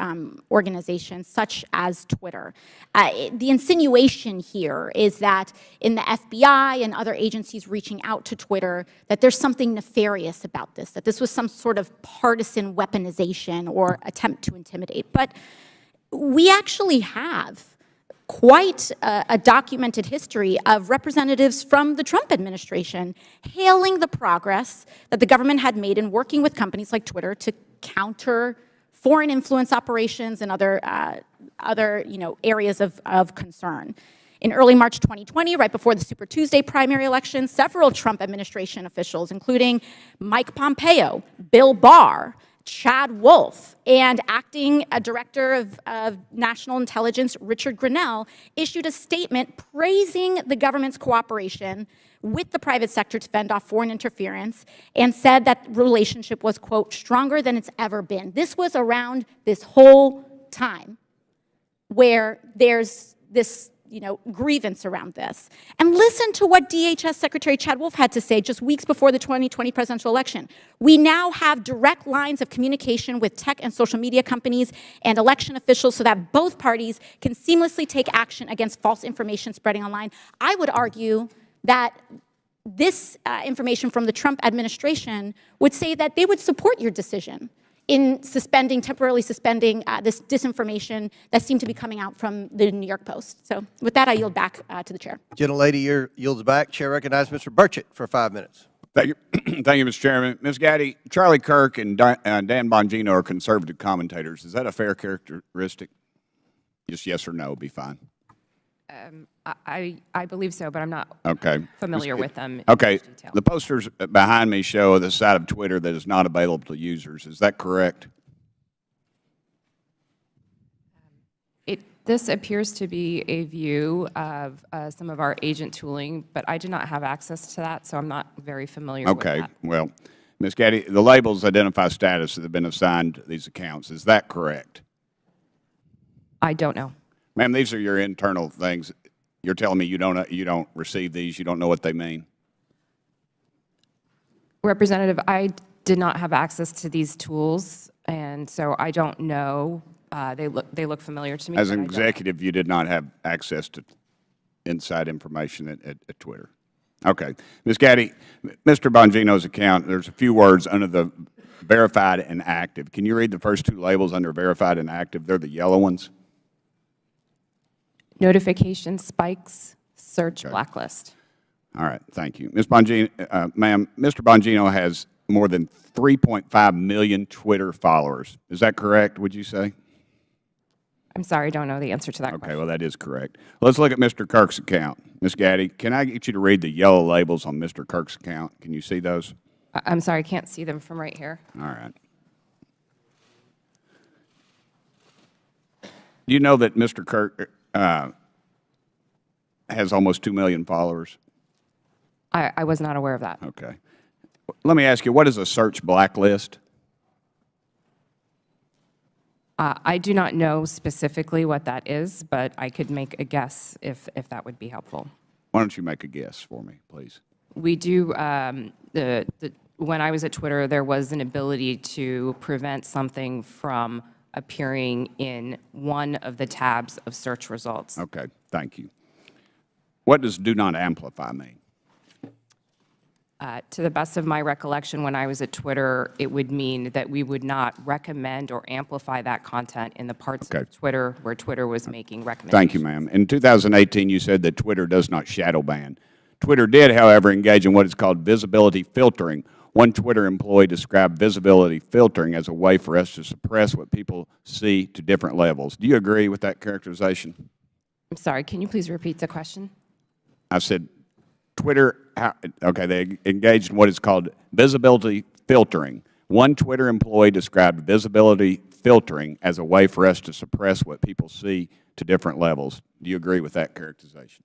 organizations such as Twitter. The insinuation here is that in the FBI and other agencies reaching out to Twitter, that there's something nefarious about this, that this was some sort of partisan weaponization or attempt to intimidate. But we actually have quite a documented history of representatives from the Trump administration hailing the progress that the government had made in working with companies like Twitter to counter foreign influence operations and other areas of concern. In early March 2020, right before the Super Tuesday primary election, several Trump administration officials, including Mike Pompeo, Bill Barr, Chad Wolf, and acting director of national intelligence, Richard Grenell, issued a statement praising the government's cooperation with the private sector to fend off foreign interference and said that relationship was, quote, stronger than it's ever been. This was around this whole time where there's this, grievance around this. And listen to what DHS Secretary Chad Wolf had to say just weeks before the 2020 presidential election. We now have direct lines of communication with tech and social media companies and election officials so that both parties can seamlessly take action against false information spreading online. I would argue that this information from the Trump administration would say that they would support your decision in temporarily suspending this disinformation that seemed to be coming out from the New York Post. So with that, I yield back to the chair. Gentlelady yields back. Chair recognizes Mr. Burchett for 5 minutes. Thank you, thank you, Mr. Chairman. Ms. Gaddy, Charlie Kirk and Dan Bongino are conservative commentators. Is that a fair characteristic? Just yes or no would be fine. I believe so, but I'm not familiar with them. Okay. The posters behind me show the side of Twitter that is not available to users. Is that correct? This appears to be a view of some of our agent tooling, but I do not have access to that, so I'm not very familiar with that. Okay. Well, Ms. Gaddy, the labels identify status that have been assigned to these accounts. Is that correct? I don't know. Ma'am, these are your internal things. You're telling me you don't receive these, you don't know what they mean? Representative, I did not have access to these tools, and so I don't know. They look familiar to me. As an executive, you did not have access to inside information at Twitter. Okay. Ms. Gaddy, Mr. Bongino's account, there's a few words under the verified and active. Can you read the first two labels under verified and active? They're the yellow ones. Notification spikes, search blacklist. All right, thank you. Ms. Bongino, ma'am, Mr. Bongino has more than 3.5 million Twitter followers. Is that correct, would you say? I'm sorry, I don't know the answer to that question. Okay, well, that is correct. Let's look at Mr. Kirk's account. Ms. Gaddy, can I get you to read the yellow labels on Mr. Kirk's account? Can you see those? I'm sorry, I can't see them from right here. All right. Do you know that Mr. Kirk has almost 2 million followers? I was not aware of that. Okay. Let me ask you, what is a search blacklist? I do not know specifically what that is, but I could make a guess if that would be helpful. Why don't you make a guess for me, please? We do, when I was at Twitter, there was an ability to prevent something from appearing in one of the tabs of search results. Okay, thank you. What does do not amplify mean? To the best of my recollection, when I was at Twitter, it would mean that we would not recommend or amplify that content in the parts of Twitter where Twitter was making recommendations. Thank you, ma'am. In 2018, you said that Twitter does not shadow ban. Twitter did, however, engage in what is called visibility filtering. One Twitter employee described visibility filtering as a way for us to suppress what people see to different levels. Do you agree with that characterization? I'm sorry, can you please repeat the question? I said Twitter, okay, they engaged in what is called visibility filtering. One Twitter employee described visibility filtering as a way for us to suppress what people see to different levels. Do you agree with that characterization?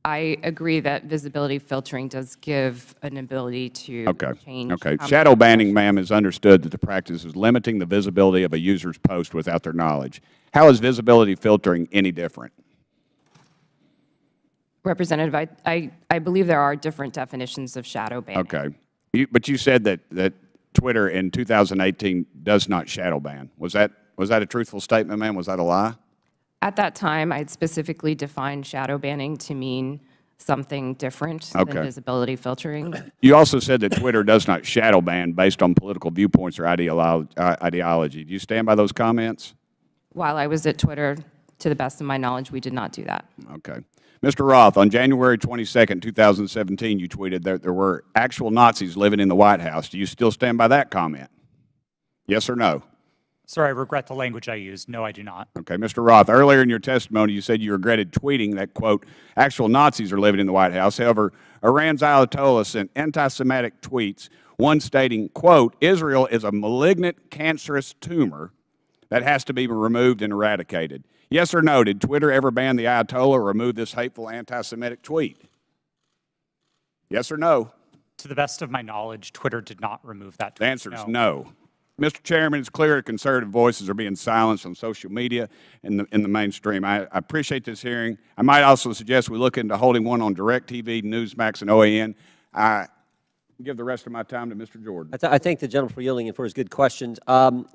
I agree that visibility filtering does give an ability to change. Okay. Shadow banning, ma'am, is understood that the practice is limiting the visibility of a user's post without their knowledge. How is visibility filtering any different? Representative, I believe there are different definitions of shadow banning. Okay. But you said that Twitter in 2018 does not shadow ban. Was that a truthful statement, ma'am? Was that a lie? At that time, I'd specifically defined shadow banning to mean something different than visibility filtering. You also said that Twitter does not shadow ban based on political viewpoints or ideology. Do you stand by those comments? While I was at Twitter, to the best of my knowledge, we did not do that. Okay. Mr. Roth, on January 22nd, 2017, you tweeted that there were actual Nazis living in the White House. Do you still stand by that comment? Yes or no? Sir, I regret the language I used. No, I do not. Okay. Mr. Roth, earlier in your testimony, you said you regretted tweeting that, quote, actual Nazis are living in the White House. However, Iran's Ayatollah sent anti-Semitic tweets, one stating, quote, Israel is a malignant, cancerous tumor that has to be removed and eradicated. Yes or no, did Twitter ever ban the Ayatollah or remove this hateful anti-Semitic tweet? Yes or no? To the best of my knowledge, Twitter did not remove that tweet. The answer is no. Mr. Chairman, it's clear that conservative voices are being silenced on social media and in the mainstream. I appreciate this hearing. I might also suggest we look into holding one on DirecTV, Newsmax, and OAN. I give the rest of my time to Mr. Jordan. I thank the gentleman for yielding and for his good questions.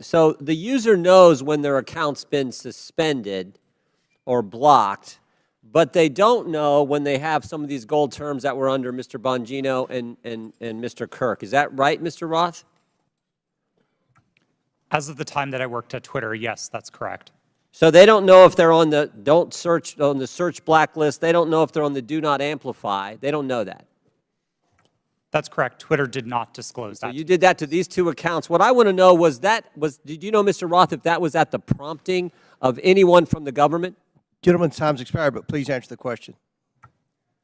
So the user knows when their account's been suspended or blocked, but they don't know when they have some of these gold terms that were under Mr. Bongino and Mr. Kirk. Is that right, Mr. Roth? As of the time that I worked at Twitter, yes, that's correct. So they don't know if they're on the search blacklist. They don't know if they're on the do not amplify. They don't know that. That's correct. Twitter did not disclose that. So you did that to these two accounts. What I want to know did you know, Mr. Roth, if that was at the prompting of anyone from the government? Gentleman's time's expired, but please answer the question.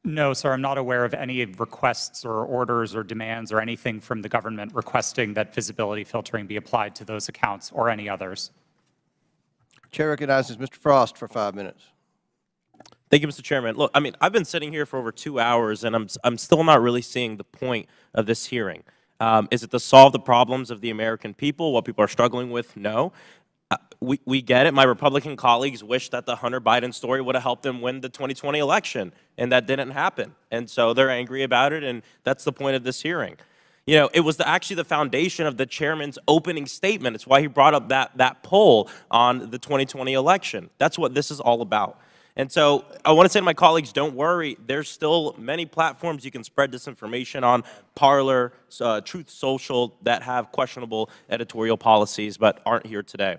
No, sir, I'm not aware of any requests or orders or demands or anything from the government requesting that visibility filtering be applied to those accounts or any others. Chair recognizes Mr. Frost for 5 minutes. Thank you, Mr. Chairman. Look, I mean, I've been sitting here for over 2 hours, and I'm still not really seeing the point of this hearing. Is it to solve the problems of the American people, what people are struggling with? No. We get it. My Republican colleagues wish that the Hunter Biden story would have helped them win the 2020 election, and that didn't happen. And so they're angry about it, and that's the point of this hearing. You know, it was actually the foundation of the chairman's opening statement. It's why he brought up that poll on the 2020 election. That's what this is all about. And so I want to say to my colleagues, don't worry. There's still many platforms you can spread disinformation on, Parler, Truth Social, that have questionable editorial policies but aren't here today.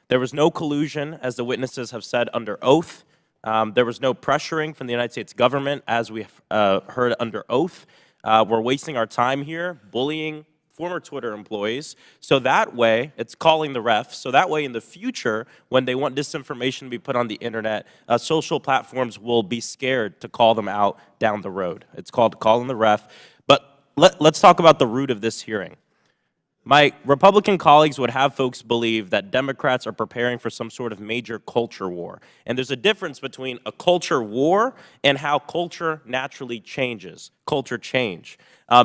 There was no collusion, as the witnesses have said, under oath. There was no pressuring from the United States government, as we heard under oath. We're wasting our time here bullying former Twitter employees. So that way, it's calling the refs. So that way, in the future, when they want disinformation to be put on the internet, social platforms will be scared to call them out down the road. It's called calling the ref. But let's talk about the root of this hearing. My Republican colleagues would have folks believe that Democrats are preparing for some sort of major culture war. And there's a difference between a culture war and how culture naturally changes, culture change.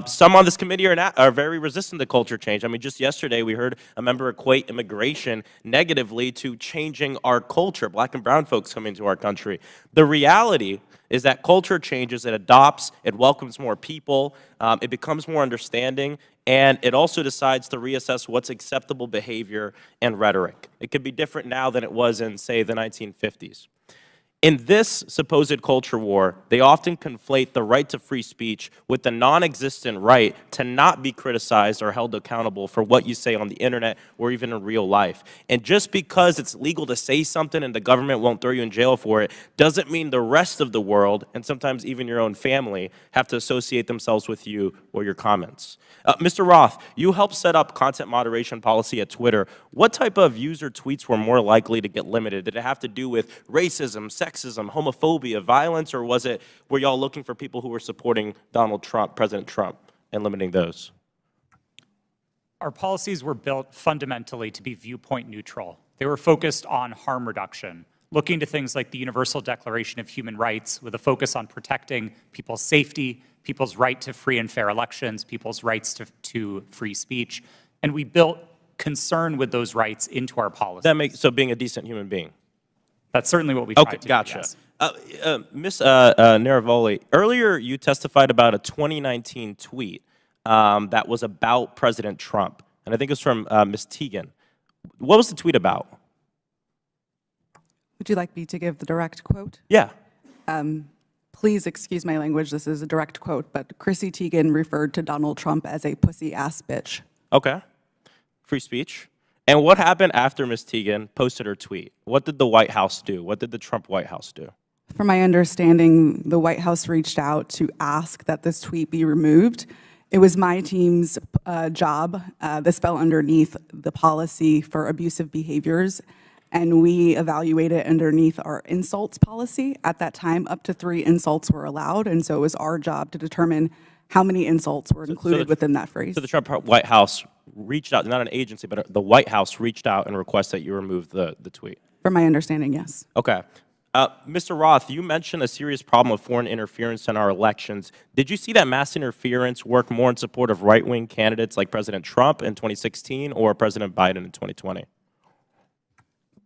Some on this committee are very resistant to culture change. I mean, just yesterday we heard a member equate immigration negatively to changing our culture, black and brown folks coming to our country. The reality is that culture changes, it adopts, it welcomes more people, it becomes more understanding, and it also decides to reassess what's acceptable behavior and rhetoric. It could be different now than it was in, say, the 1950s. In this supposed culture war, they often conflate the right to free speech with the non-existent right to not be criticized or held accountable for what you say on the internet or even in real life. And just because it's legal to say something and the government won't throw you in jail for it, doesn't mean the rest of the world, and sometimes even your own family, have to associate themselves with you or your comments. Mr. Roth, you helped set up content moderation policy at Twitter. What type of user tweets were more likely to get limited? Did it have to do with racism, sexism, homophobia, violence, or were y'all looking for people who were supporting Donald Trump, President Trump, and limiting those? Our policies were built fundamentally to be viewpoint neutral. They were focused on harm reduction, looking to things like the Universal Declaration of Human Rights with a focus on protecting people's safety, people's right to free and fair elections, people's rights to free speech. And we built concern with those rights into our policies. So being a decent human being. That's certainly what we tried to do, gotcha. Yes. Ms. Naravoli, earlier you testified about a 2019 tweet that was about President Trump, and I think it was from Ms. Teagan. What was the tweet about? Would you like me to give the direct quote? Yeah. Please excuse my language, this is a direct quote, but Chrissy Teigen referred to Donald Trump as a pussy-ass bitch. Okay. Free speech. And what happened after Ms. Teagan posted her tweet? What did the White House do? What did the Trump White House do? From my understanding, the White House reached out to ask that this tweet be removed. It was my team's job. This fell underneath the policy for abusive behaviors, and we evaluated underneath our insults policy. At that time, up to 3 insults were allowed, and so it was our job to determine how many insults were included within that phrase. So the Trump White House reached out, not an agency, but the White House reached out and requested that you remove the tweet? From my understanding, yes. Okay. Mr. Roth, you mentioned a serious problem of foreign interference in our elections. Did you see that mass interference work more in support of right-wing candidates like President Trump in 2016 or President Biden in 2020?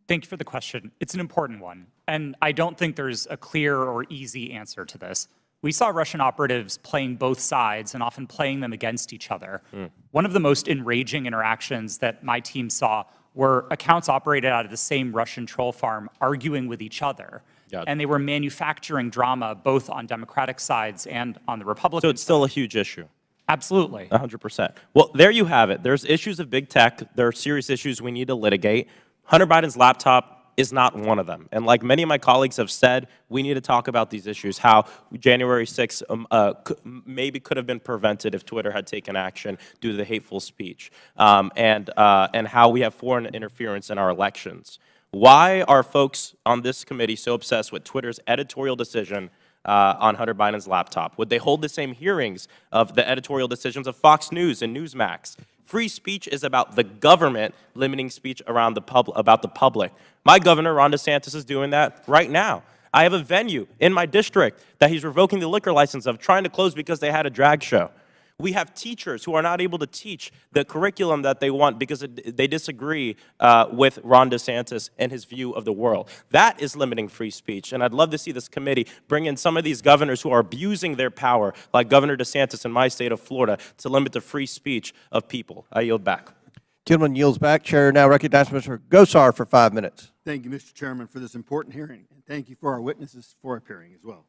Thank you for the question. It's an important one, and I don't think there's a clear or easy answer to this. We saw Russian operatives playing both sides and often playing them against each other. One of the most enraging interactions that my team saw were accounts operated out of the same Russian troll farm arguing with each other. And they were manufacturing drama both on Democratic sides and on the Republican So it's still a huge issue. Absolutely. 100%. Well, there you have it. There's issues of big tech. There are serious issues we need to litigate. Hunter Biden's laptop is not one of them. And like many of my colleagues have said, we need to talk about these issues, how January 6th maybe could have been prevented if Twitter had taken action due to the hateful speech, and how we have foreign interference in our elections. Why are folks on this committee so obsessed with Twitter's editorial decision on Hunter Biden's laptop? Would they hold the same hearings of the editorial decisions of Fox News and Newsmax? Free speech is about the government limiting speech around about the public. My governor, Ron DeSantis, is doing that right now. I have a venue in my district that he's revoking the liquor license of, trying to close because they had a drag show. We have teachers who are not able to teach the curriculum that they want because they disagree with Ron DeSantis and his view of the world. That is limiting free speech, and I'd love to see this committee bring in some of these governors who are abusing their power, like Governor DeSantis in my state of Florida, to limit the free speech of people. I yield back. Gentleman yields back. Chair now recognizes Mr. Gosar for 5 minutes. Thank you, Mr. Chairman, for this important hearing, and thank you for our witnesses for appearing as well.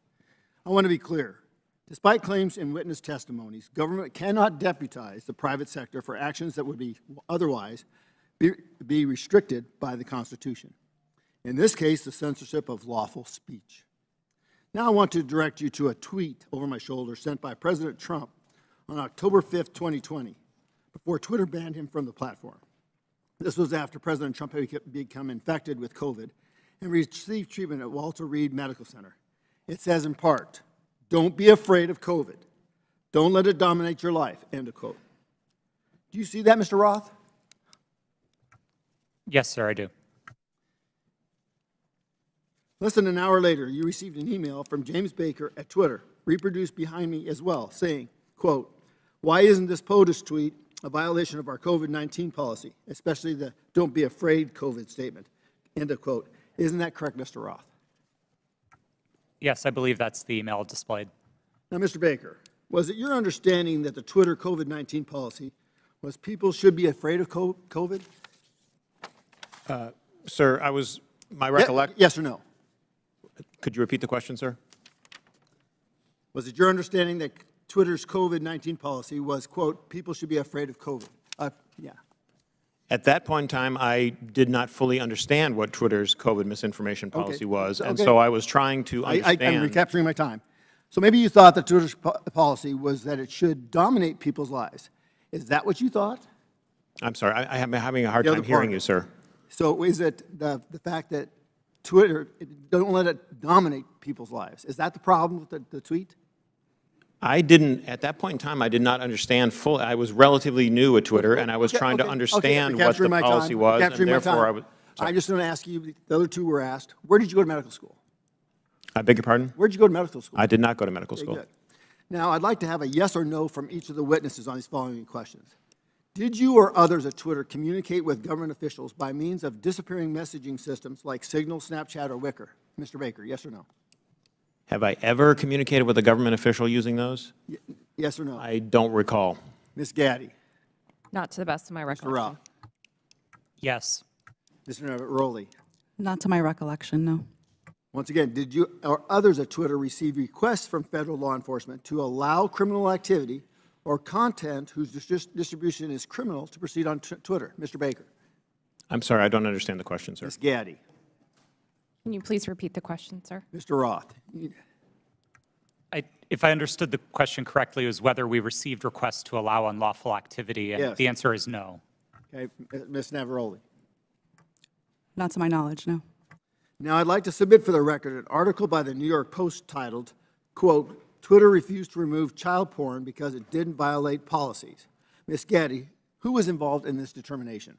I want to be clear. Despite claims in witness testimonies, government cannot deputize the private sector for actions that would be otherwise be restricted by the Constitution. In this case, the censorship of lawful speech. Now I want to direct you to a tweet over my shoulder sent by President Trump on October 5th, 2020, before Twitter banned him from the platform. This was after President Trump had become infected with COVID and received treatment at Walter Reed Medical Center. It says in part, "Don't be afraid of COVID. Don't let it dominate your life," end of quote. Do you see that, Mr. Roth? Yes, sir, I do. Less than an hour later, you received an email from James Baker at Twitter, reproduced behind me as well, saying, quote, "Why isn't this POTUS tweet a violation of our COVID-19 policy, especially the don't be afraid COVID statement," end of quote. Isn't that correct, Mr. Roth? Yes, I believe that's the email displayed. Now, Mr. Baker, was it your understanding that the Twitter COVID-19 policy was people should be afraid of COVID? Sir, my recollection. Yes or no? Could you repeat the question, sir? Was it your understanding that Twitter's COVID-19 policy was, quote, people should be afraid of COVID? Yeah. At that point in time, I did not fully understand what Twitter's COVID misinformation policy was, and so I was trying to understand. I'm recapturing my time. So maybe you thought that Twitter's policy was that it should dominate people's lives. Is that what you thought? I'm sorry, I'm having a hard time hearing you, sir. So is it the fact that Twitter, don't let it dominate people's lives? Is that the problem with the tweet? I didn't, at that point in time, I did not understand fully. I was relatively new at Twitter, and I was trying to understand what the policy was, and therefore I was. I'm just going to ask you, the other two were asked, where did you go to medical school? I beg your pardon? Where did you go to medical school? I did not go to medical school. Good. Now, I'd like to have a yes or no from each of the witnesses on these following questions. Did you or others at Twitter communicate with government officials by means of disappearing messaging systems like Signal, Snapchat, or Wicker? Mr. Baker, yes or no? Have I ever communicated with a government official using those? Yes or no? I don't recall. Ms. Gaddy? Not to the best of my recollection. Mr. Rao? Yes. Mr. Rowley? Not to my recollection, no. Once again, did you or others at Twitter receive requests from federal law enforcement to allow criminal activity or content whose distribution is criminal to proceed on Twitter? Mr. Baker? I'm sorry, I don't understand the question, sir. Ms. Gaddy? Can you please repeat the question, sir? Mr. Roth? If I understood the question correctly, it was whether we received requests to allow unlawful activity, and Yes. the answer is no. Okay, Ms. Navaroli? Not to my knowledge, no. Now, I'd like to submit for the record an article by the New York Post titled, quote, "Twitter refused to remove child porn because it didn't violate policies." Ms. Gaddy, who was involved in this determination?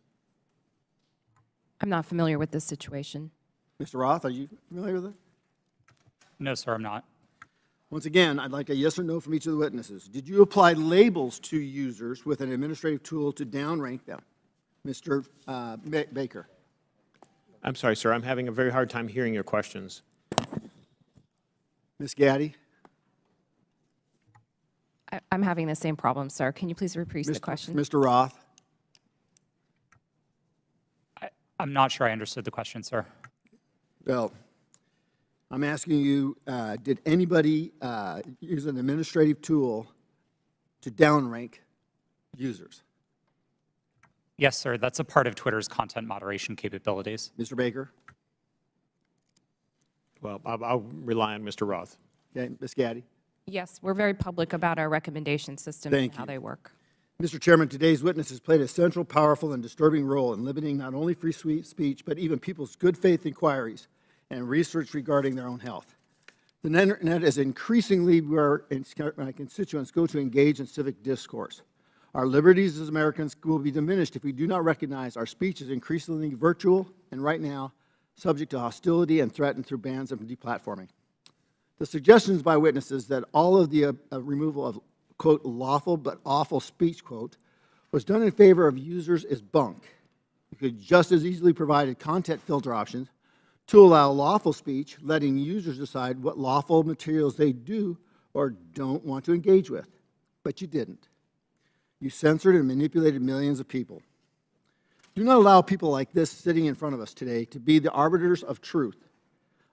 I'm not familiar with this situation. Mr. Roth, are you familiar with it? No, sir, I'm not. Once again, I'd like a yes or no from each of the witnesses. Did you apply labels to users with an administrative tool to downrank them? Mr. Baker. I'm sorry, sir. I'm having a very hard time hearing your questions. Ms. Gaddy. I'm having the same problem, sir. Can you please repeat the question? Mr. Roth. I'm not sure I understood the question, sir. Well, I'm asking you, did anybody use an administrative tool to downrank users? Yes, sir. That's a part of Twitter's content moderation capabilities. Mr. Baker? Well, I'll rely on Mr. Roth. Okay, Ms. Gaddy? Yes, we're very public about our recommendation systems Thank and how you. they work. Mr. Chairman, today's witnesses played a central, powerful, and disturbing role in limiting not only free speech, but even people's good faith inquiries and research regarding their own health. The Internet is increasingly where my constituents go to engage in civic discourse. Our liberties as Americans will be diminished if we do not recognize our speech is increasingly virtual and right now subject to hostility and threatened through bans and deplatforming. The suggestions by witnesses that all of the removal of, quote, lawful but awful speech, quote, was done in favor of users is bunk. You could just as easily provide content filter options to allow lawful speech, letting users decide what lawful materials they do or don't want to engage with. But you didn't. You censored and manipulated millions of people. Do not allow people like this sitting in front of us today to be the arbiters of truth.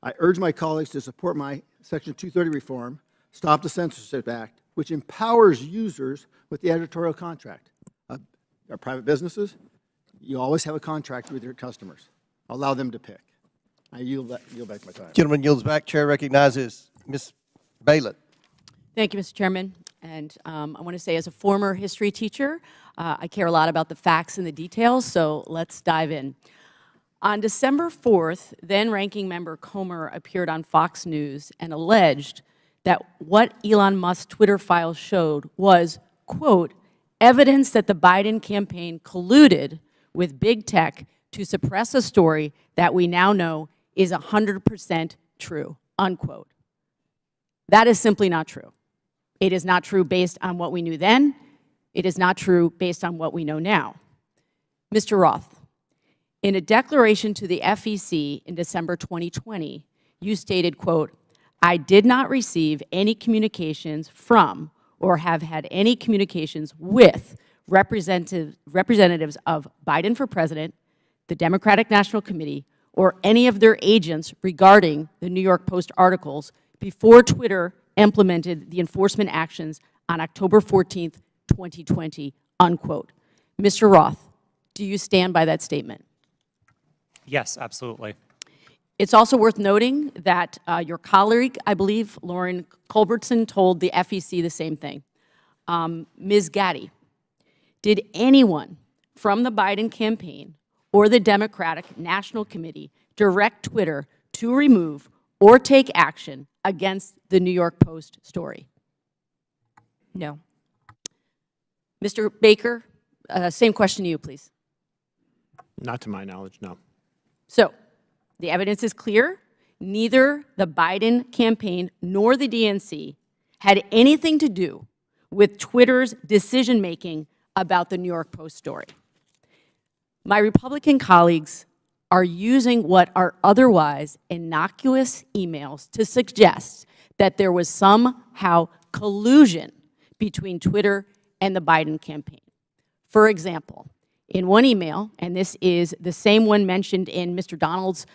I urge my colleagues to support my Section 230 reform, Stop the Censorship Act, which empowers users with the editorial contract. Our private businesses, you always have a contract with your customers. Allow them to pick. I yield back my time. Gentleman yields back. Chair recognizes Ms. Baylett. Thank you, Mr. Chairman. And I want to say, as a former history teacher, I care a lot about the facts and the details, so let's dive in. On December 4th, then-ranking member Comer appeared on Fox News and alleged that what Elon Musk's Twitter files showed was, quote, evidence that the Biden campaign colluded with big tech to suppress a story that we now know is 100% true, unquote. That is simply not true. It is not true based on what we knew then. It is not true based on what we know now. Mr. Roth, in a declaration to the FEC in December 2020, you stated, quote, I did not receive any communications from or have had any communications with representatives of Biden for President, the Democratic National Committee, or any of their agents regarding the New York Post articles before Twitter implemented the enforcement actions on October 14th, 2020, unquote. Mr. Roth, do you stand by that statement? Yes, absolutely. It's also worth noting that your colleague, I believe, Lauren Culbertson, told the FEC the same thing. Ms. Gaddy, did anyone from the Biden campaign or the Democratic National Committee direct Twitter to remove or take action against the New York Post story? No. Mr. Baker, same question to you, please. Not to my knowledge, no. So, the evidence is clear. Neither the Biden campaign nor the DNC had anything to do with Twitter's decision-making about the New York Post story. My Republican colleagues are using what are otherwise innocuous emails to suggest that there was somehow collusion between Twitter and the Biden campaign. For example, in one email, and this is the same one mentioned in Mr. Donald's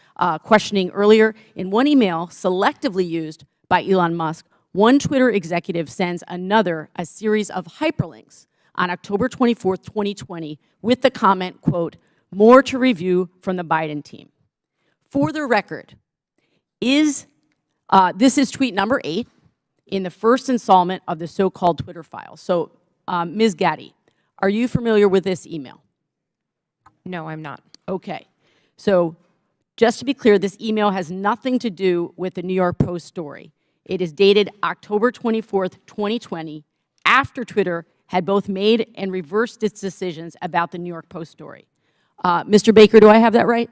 questioning earlier, in one email selectively used by Elon Musk, one Twitter executive sends another a series of hyperlinks on October 24th, 2020, with the comment, quote, more to review from the Biden team. For the record, this is tweet number 8 in the first installment of the so-called Twitter files. So, Ms. Gaddy, are you familiar with this email? No, I'm not. Okay. So, just to be clear, this email has nothing to do with the New York Post story. It is dated October 24th, 2020, after Twitter had both made and reversed its decisions about the New York Post story. Mr. Baker, do I have that right?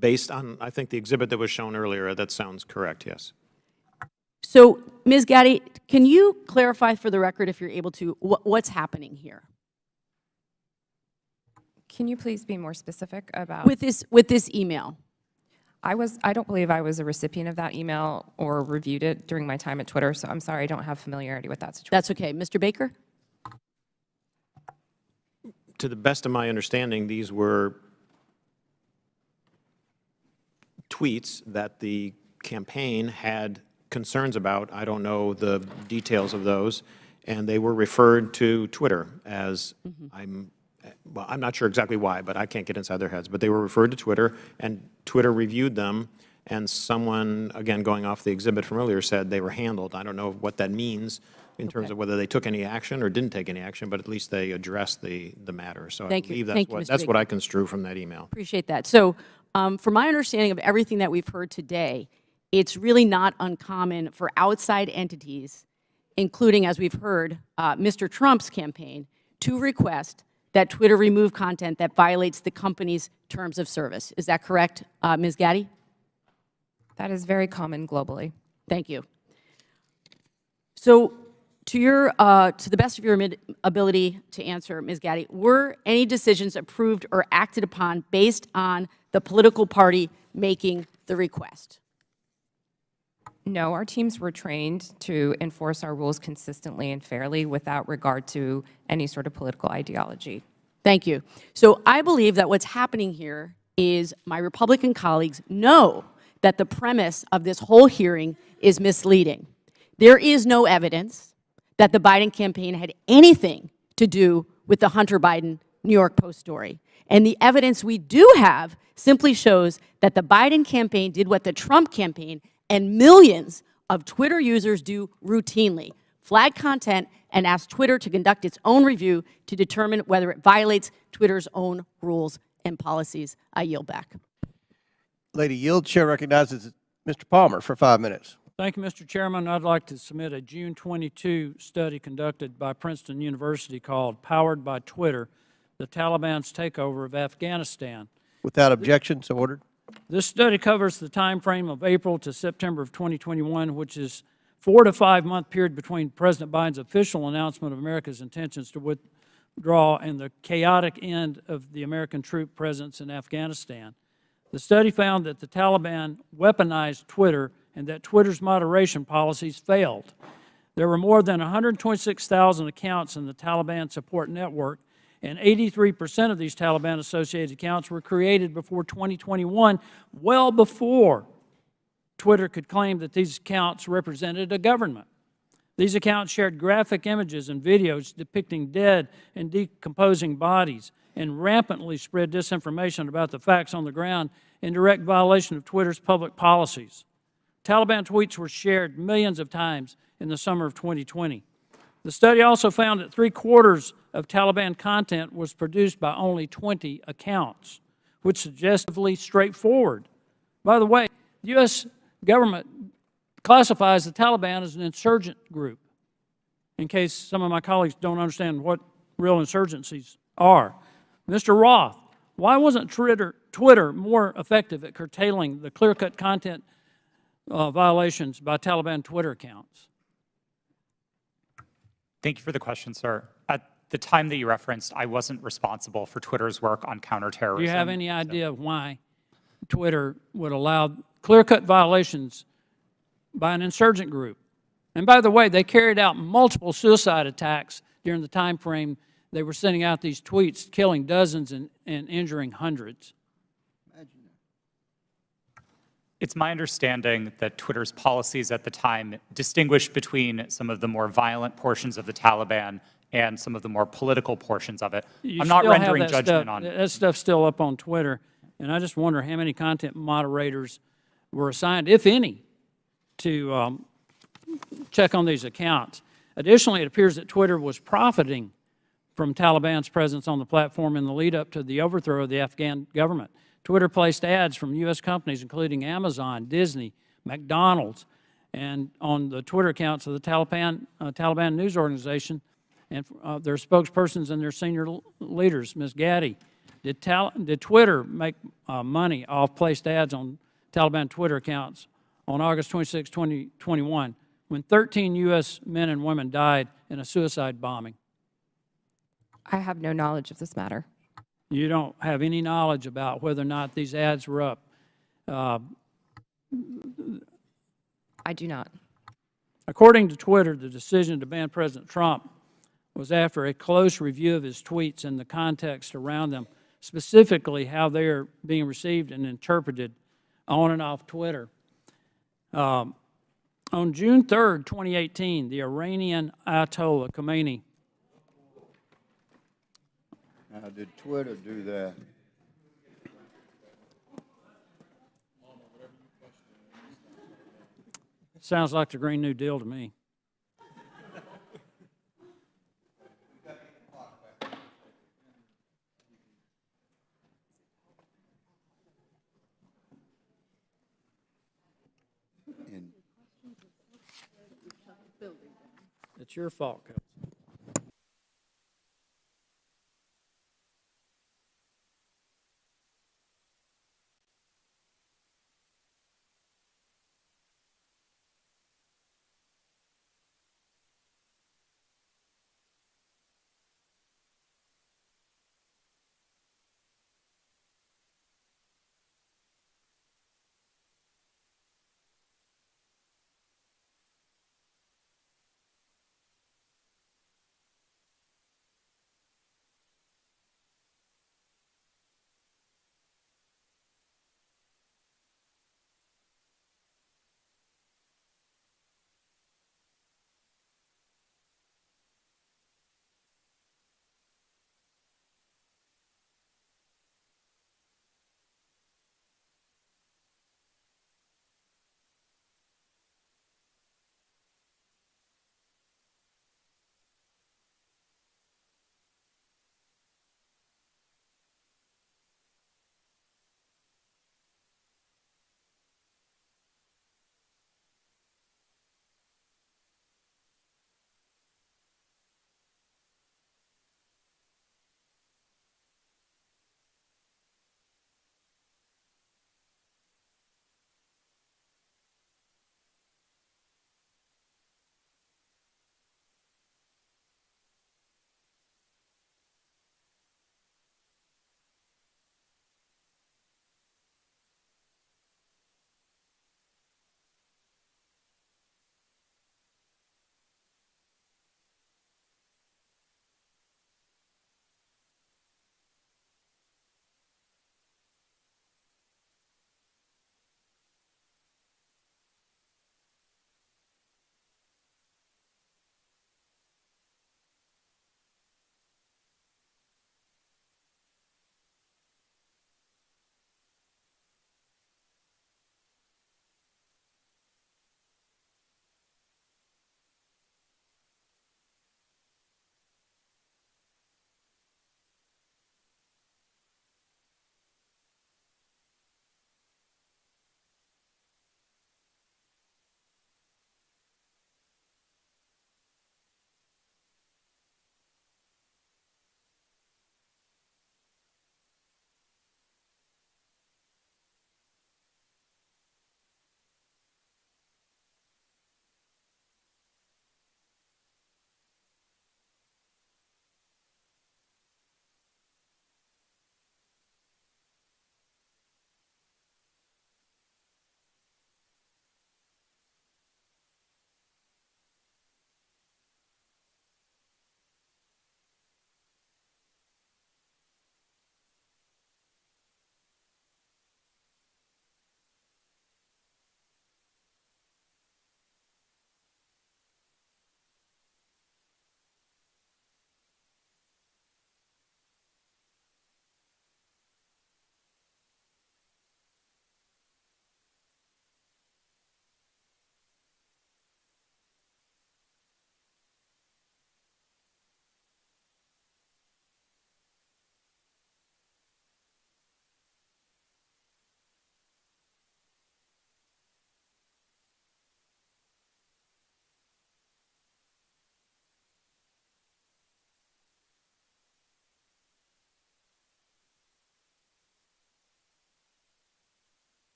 Based on, I think, the exhibit that was shown earlier, that sounds correct, yes. So, Ms. Gaddy, can you clarify for the record, if you're able to, what's happening here? Can you please be more specific about? With this email? I don't believe I was a recipient of that email or reviewed it during my time at Twitter, so I'm sorry, I don't have familiarity with that situation. That's okay. Mr. Baker? To the best of my understanding, these were tweets that the campaign had concerns about. I don't know the details of those, and they were referred to Twitter as, well, I'm not sure exactly why, but I can't get inside their heads, but they were referred to Twitter, and Twitter reviewed them, and someone, again, going off the exhibit from earlier, said they were handled. I don't know what that means in terms of whether they took any action or didn't take any action, but at least they addressed the matter. So I believe that's what I construe from that email. Appreciate that. So, from my understanding of everything that we've heard today, it's really not uncommon for outside entities, including, as we've heard, Mr. Trump's campaign, to request that Twitter remove content that violates the company's terms of service. Is that correct, Ms. Gaddy? That is very common globally. Thank you. So, to the best of your ability to answer, Ms. Gaddy, were any decisions approved or acted upon based on the political party making the request? No, our teams were trained to enforce our rules consistently and fairly without regard to any sort of political ideology. Thank you. So I believe that what's happening here is my Republican colleagues know that the premise of this whole hearing is misleading. There is no evidence that the Biden campaign had anything to do with the Hunter Biden New York Post story. And the evidence we do have simply shows that the Biden campaign did what the Trump campaign and millions of Twitter users do routinely: flag content and ask Twitter to conduct its own review to determine whether it violates Twitter's own rules and policies. I yield back. Lady Yield, Chair recognizes Mr. Palmer for 5 minutes. Thank you, Mr. Chairman. I'd like to submit a June 22 study conducted by Princeton University called Powered by Twitter, the Taliban's Takeover of Afghanistan. Without objection, so ordered. This study covers the time frame of April to September of 2021, which is 4 to 5 month period between President Biden's official announcement of America's intentions to withdraw and the chaotic end of the American troop presence in Afghanistan. The study found that the Taliban weaponized Twitter and that Twitter's moderation policies failed. There were more than 126,000 accounts in the Taliban support network, and 83% of these Taliban-associated accounts were created before 2021, well before Twitter could claim that these accounts represented a government. These accounts shared graphic images and videos depicting dead and decomposing bodies and rampantly spread disinformation about the facts on the ground in direct violation of Twitter's public policies. Taliban tweets were shared millions of times in the summer of 2020. The study also found that 3/4 of Taliban content was produced by only 20 accounts, which is suggestively straightforward. By the way, the U.S. government classifies the Taliban as an insurgent group, in case some of my colleagues don't understand what real insurgencies are. Mr. Roth, why wasn't Twitter more effective at curtailing the clear-cut content violations by Taliban Twitter accounts? Thank you for the question, sir. At the time that you referenced, I wasn't responsible for Twitter's work on counterterrorism. Do you have any idea why Twitter would allow clear-cut violations by an insurgent group? And by the way, they carried out multiple suicide attacks during the time frame they were sending out these tweets, killing dozens and injuring hundreds. It's my understanding that Twitter's policies at the time distinguished between some of the more violent portions of the Taliban and some of the more political portions of it. I'm not rendering judgment on it. That stuff's still up on Twitter, and I just wonder how many content moderators were assigned, if any, to check on these accounts. Additionally, it appears that Twitter was profiting from Taliban's presence on the platform in the lead-up to the overthrow of the Afghan government. Twitter placed ads from U.S. companies, including Amazon, Disney, McDonald's, and on the Twitter accounts of the Taliban news organization and their spokespersons and their senior leaders. Ms. Gaddy, Did Twitter make money off placed ads on Taliban Twitter accounts on August 26, 2021, when 13 U.S. men and women died in a suicide bombing? I have no knowledge of this matter. You don't have any knowledge about whether or not these ads were up? I do not. According to Twitter, the decision to ban President Trump was after a close review of his tweets and the context around them, specifically how they are being received and interpreted on and off Twitter. On June 3rd, 2018, the Iranian Ayatollah Khomeini. Now, did Twitter do that? Sounds like the Green New Deal to me. It's your fault, Coach.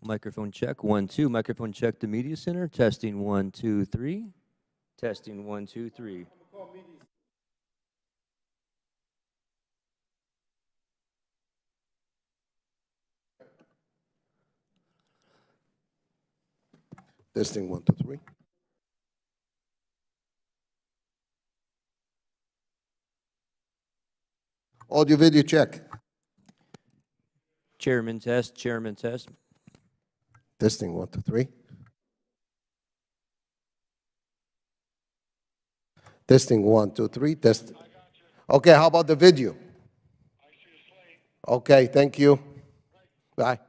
Microphone check, 1, 2. Microphone check, the Media Center. Testing, 1, 2, 3. Testing, 1, 2, 3. Testing 1, 2, 3. Audio video check. Chairman test, chairman test. Testing 1, 2, 3. Testing 1, 2, 3. Test. Okay, how about the video? Okay, thank you. Bye.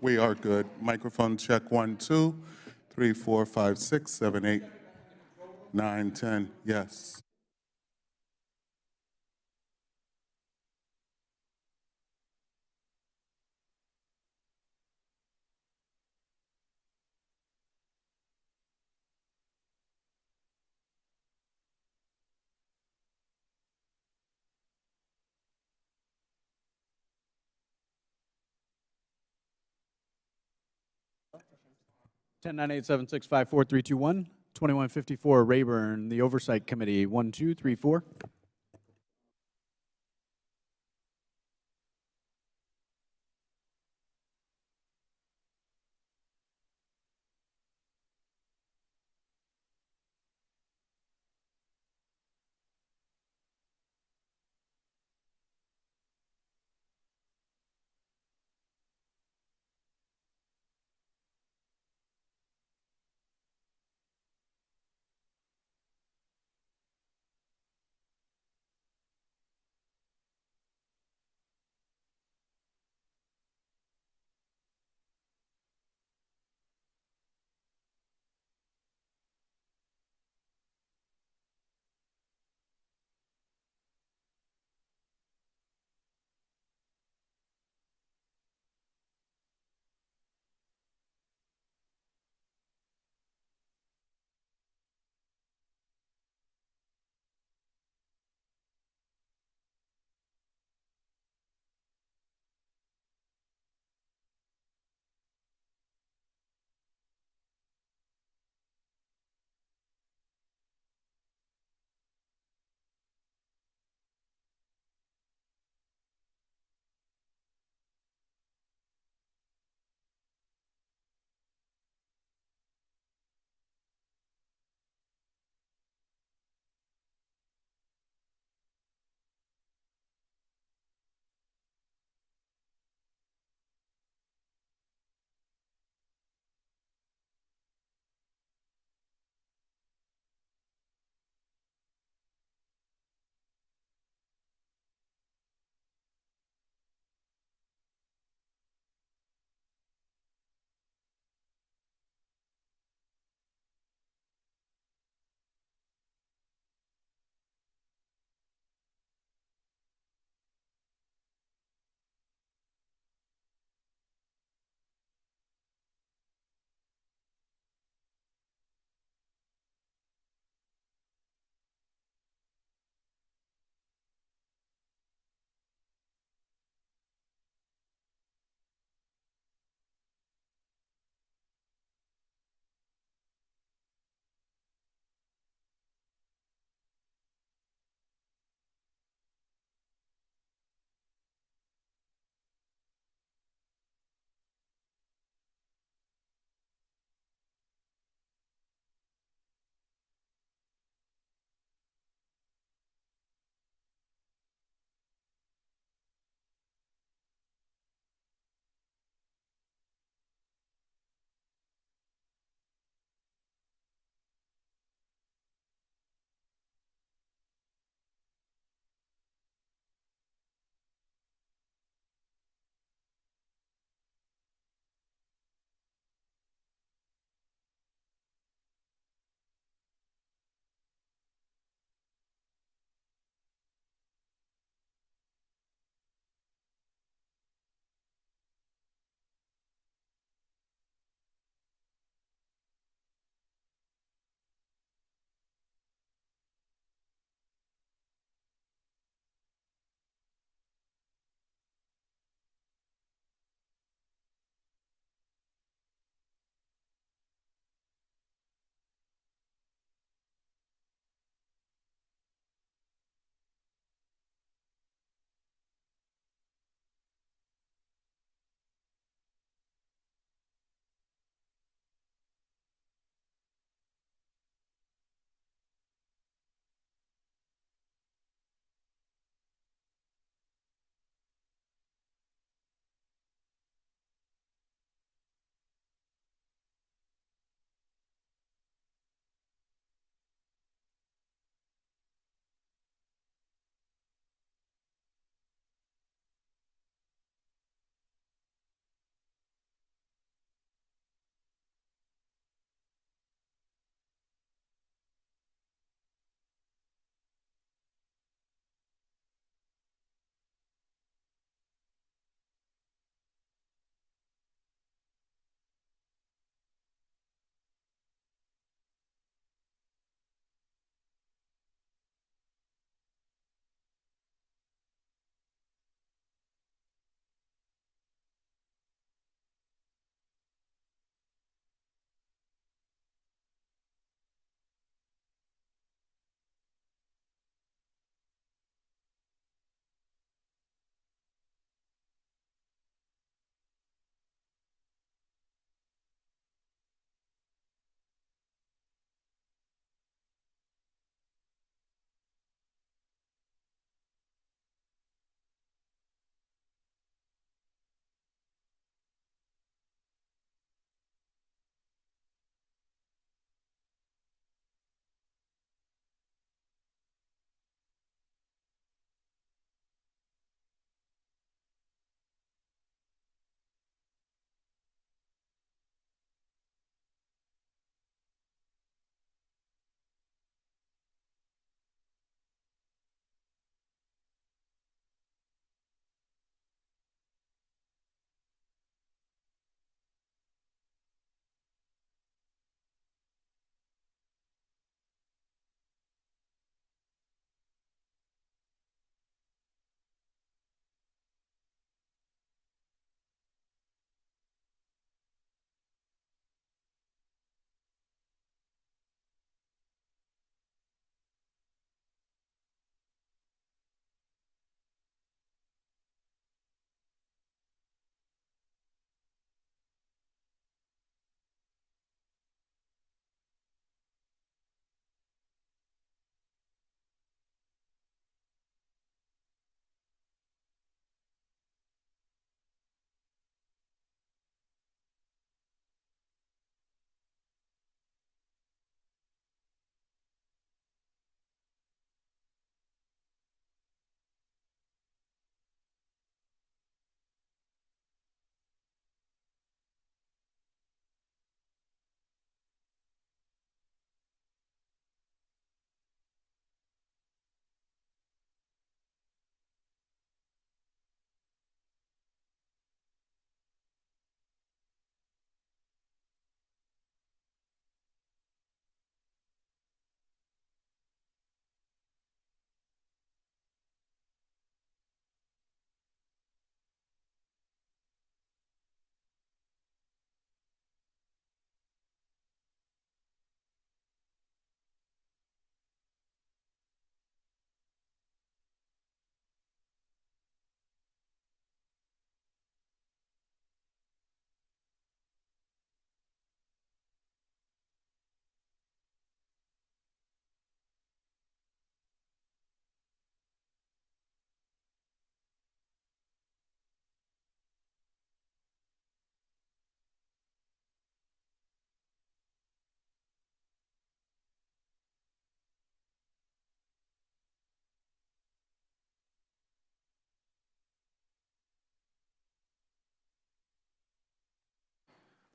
We are good. Microphone check 1, 2, 3, 4, 5, 6, 7, 8, 9, 10. Yes. Ten nine 2154 Rayburn, the Oversight Committee, 1, 2, 3, 4.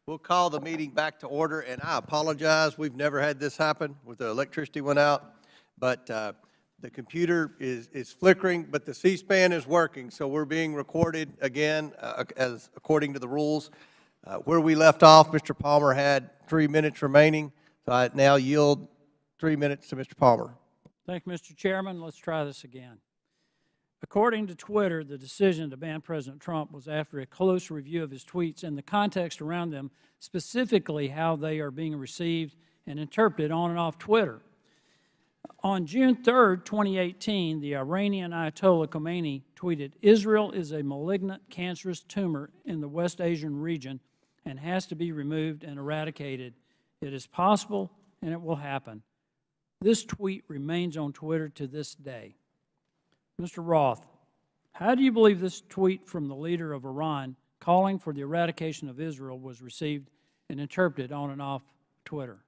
We'll call the meeting back to order, and I apologize. We've never had this happen with the electricity went out, but the computer is flickering, but the C-SPAN is working, so we're being recorded again as according to the rules. Where we left off, Mr. Palmer had 3 minutes remaining, so I now yield 3 minutes to Mr. Palmer. Thank you, Mr. Chairman. Let's try this again. According to Twitter, the decision to ban President Trump was after a close review of his tweets and the context around them, specifically how they are being received and interpreted on and off Twitter. On June 3rd, 2018, the Iranian Ayatollah Khomeini tweeted, "Israel is a malignant, cancerous tumor in the West Asian region and has to be removed and eradicated. It is possible and it will happen." This tweet remains on Twitter to this day. Mr. Roth, how do you believe this tweet from the leader of Iran calling for the eradication of Israel was received and interpreted on and off Twitter?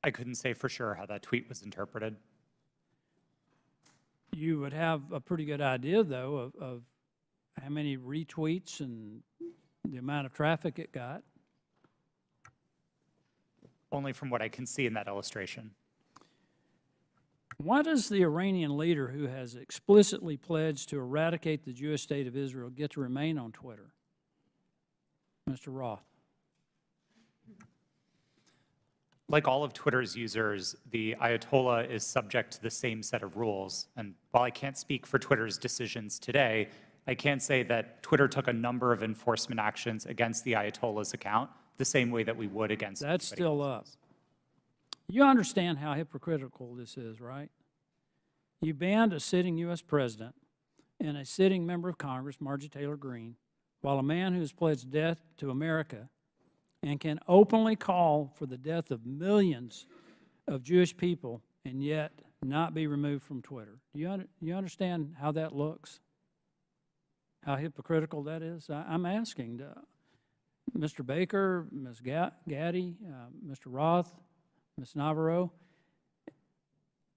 I couldn't say for sure how that tweet was interpreted. You would have a pretty good idea, though, of how many retweets and the amount of traffic it got. Only from what I can see in that illustration. Why does the Iranian leader who has explicitly pledged to eradicate the Jewish state of Israel get to remain on Twitter? Mr. Roth. Like all of Twitter's users, the Ayatollah is subject to the same set of rules. And while I can't speak for Twitter's decisions today, I can say that Twitter took a number of enforcement actions against the Ayatollah's account, the same way that we would against That's anybody still else's. up. You understand how hypocritical this is, right? You banned a sitting U.S. president and a sitting member of Congress, Marjorie Taylor Greene, while a man who has pledged death to America and can openly call for the death of millions of Jewish people and yet not be removed from Twitter. Do you understand how that looks? How hypocritical that is? I'm asking Mr. Baker, Ms. Gaddy, Mr. Roth, Ms. Navarro.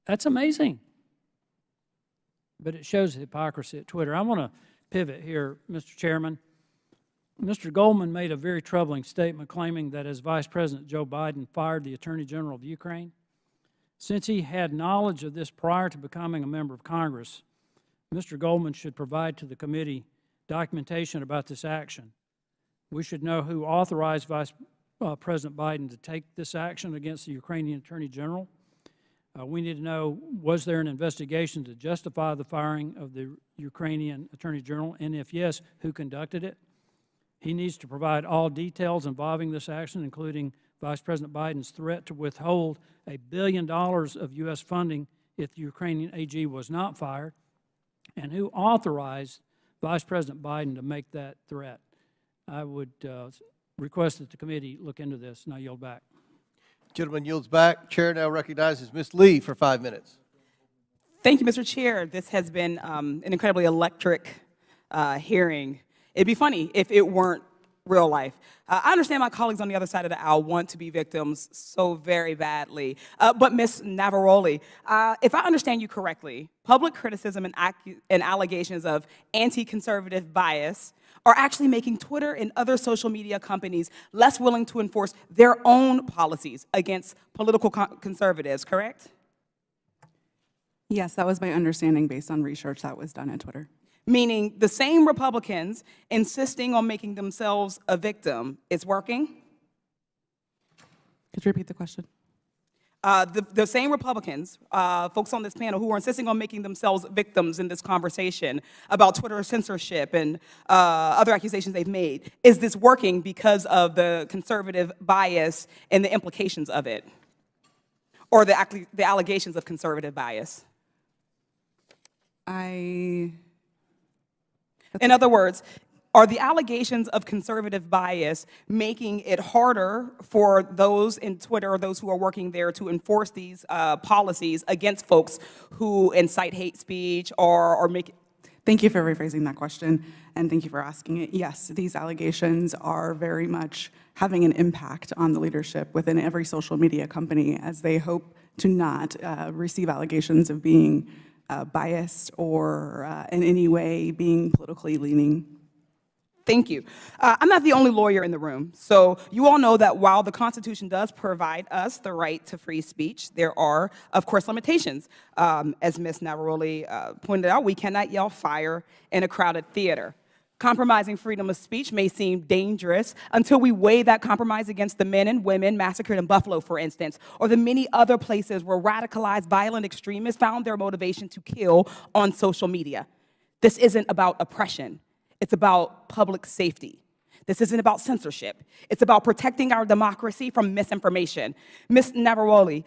That's amazing. But it shows the hypocrisy at Twitter. I want to pivot here, Mr. Chairman. Mr. Goldman made a very troubling statement claiming that as Vice President Joe Biden fired the Attorney General of Ukraine, since he had knowledge of this prior to becoming a member of Congress, Mr. Goldman should provide to the committee documentation about this action. We should know who authorized Vice President Biden to take this action against the Ukrainian Attorney General. We need to know, was there an investigation to justify the firing of the Ukrainian Attorney General, and if yes, who conducted it? He needs to provide all details involving this action, including Vice President Biden's threat to withhold $1 billion of U.S. funding if the Ukrainian AG was not fired, and who authorized Vice President Biden to make that threat. I would request that the committee look into this, and I yield back. Gentleman yields back. Chair now recognizes Ms. Lee for 5 minutes. Thank you, Mr. Chair. This has been an incredibly electric hearing. It'd be funny if it weren't real life. I understand my colleagues on the other side of the aisle want to be victims so very badly. But Ms. Navaroli, if I understand you correctly, public criticism and allegations of anti-conservative bias are actually making Twitter and other social media companies less willing to enforce their own policies against political conservatives, correct? Yes, that was my understanding based on research that was done at Twitter. Meaning the same Republicans insisting on making themselves a victim is working? Could you repeat the question? The same Republicans, folks on this panel who are insisting on making themselves victims in this conversation about Twitter censorship and other accusations they've made, is this working because of the conservative bias and the implications of it? Or the allegations of conservative bias? In other words, are the allegations of conservative bias making it harder for those in Twitter or those who are working there to enforce these policies against folks who incite hate speech or make it? Thank you for rephrasing that question, and thank you for asking it. Yes, these allegations are very much having an impact on the leadership within every social media company, as they hope to not receive allegations of being biased or in any way being politically leaning. Thank you. I'm not the only lawyer in the room, so you all know that while the Constitution does provide us the right to free speech, there are, of course, limitations. As Ms. Navaroli pointed out, we cannot yell fire in a crowded theater. Compromising freedom of speech may seem dangerous until we weigh that compromise against the men and women massacred in Buffalo, for instance, or the many other places where radicalized violent extremists found their motivation to kill on social media. This isn't about oppression. It's about public safety. This isn't about censorship. It's about protecting our democracy from misinformation. Ms. Navaroli,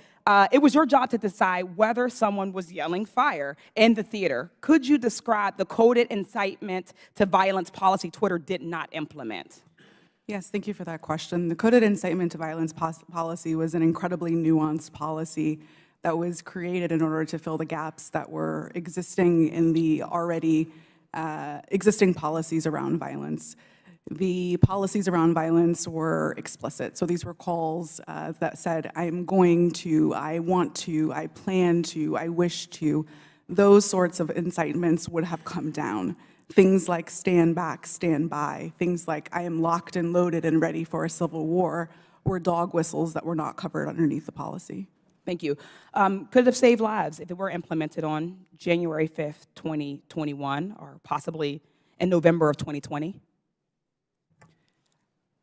it was your job to decide whether someone was yelling fire in the theater. Could you describe the coded incitement to violence policy Twitter did not implement? Yes, thank you for that question. The coded incitement to violence policy was an incredibly nuanced policy that was created in order to fill the gaps that were existing in the already existing policies around violence. The policies around violence were explicit. So these were calls that said, I'm going to, I want to, I plan to, I wish to. Those sorts of incitements would have come down. Things like stand back, stand by. Things like I am locked and loaded and ready for a civil war were dog whistles that were not covered underneath the policy. Thank you. Could it have saved lives if it were implemented on January 5th, 2021, or possibly in November of 2020?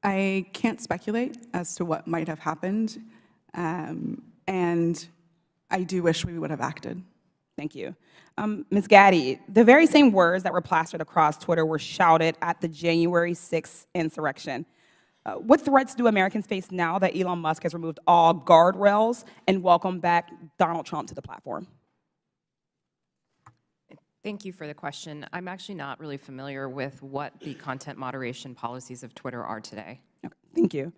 I can't speculate as to what might have happened, and I do wish we would have acted. Thank you. Ms. Gaddy, the very same words that were plastered across Twitter were shouted at the January 6th insurrection. What threats do Americans face now that Elon Musk has removed all guardrails and welcomed back Donald Trump to the platform? Thank you for the question. I'm actually not really familiar with what the content moderation policies of Twitter are today. Okay, thank you.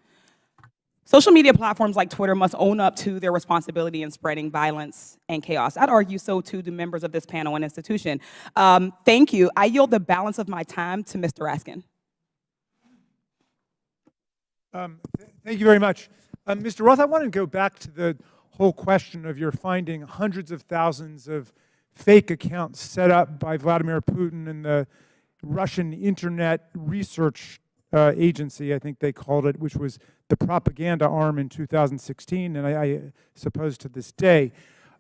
Social media platforms like Twitter must own up to their responsibility in spreading violence and chaos. I'd argue so too do members of this panel and institution. Thank you. I yield the balance of my time to Mr. Raskin. Thank you very much. Mr. Roth, I want to go back to the whole question of your finding hundreds of thousands of fake accounts set up by Vladimir Putin and the Russian Internet Research Agency, I think they called it, which was the propaganda arm in 2016, and I suppose to this day.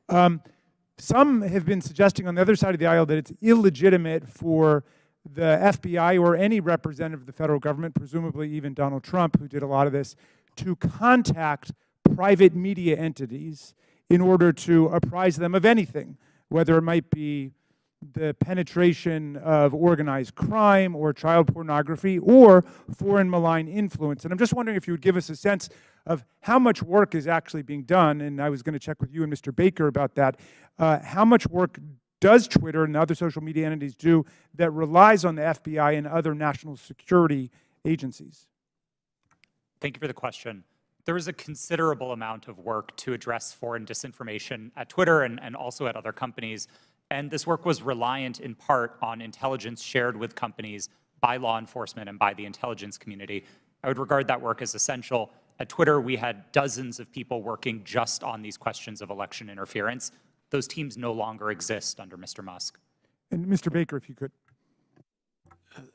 Some have been suggesting on the other side of the aisle that it's illegitimate for the FBI or any representative of the federal government, presumably even Donald Trump, who did a lot of this, to contact private media entities in order to apprise them of anything, whether it might be the penetration of organized crime or child pornography or foreign malign influence. And I'm just wondering if you would give us a sense of how much work is actually being done, and I was going to check with you and Mr. Baker about that. How much work does Twitter and other social media entities do that relies on the FBI and other national security agencies? Thank you for the question. There is a considerable amount of work to address foreign disinformation at Twitter and also at other companies. And this work was reliant in part on intelligence shared with companies by law enforcement and by the intelligence community. I would regard that work as essential. At Twitter, we had dozens of people working just on these questions of election interference. Those teams no longer exist under Mr. Musk. And Mr. Baker, if you could.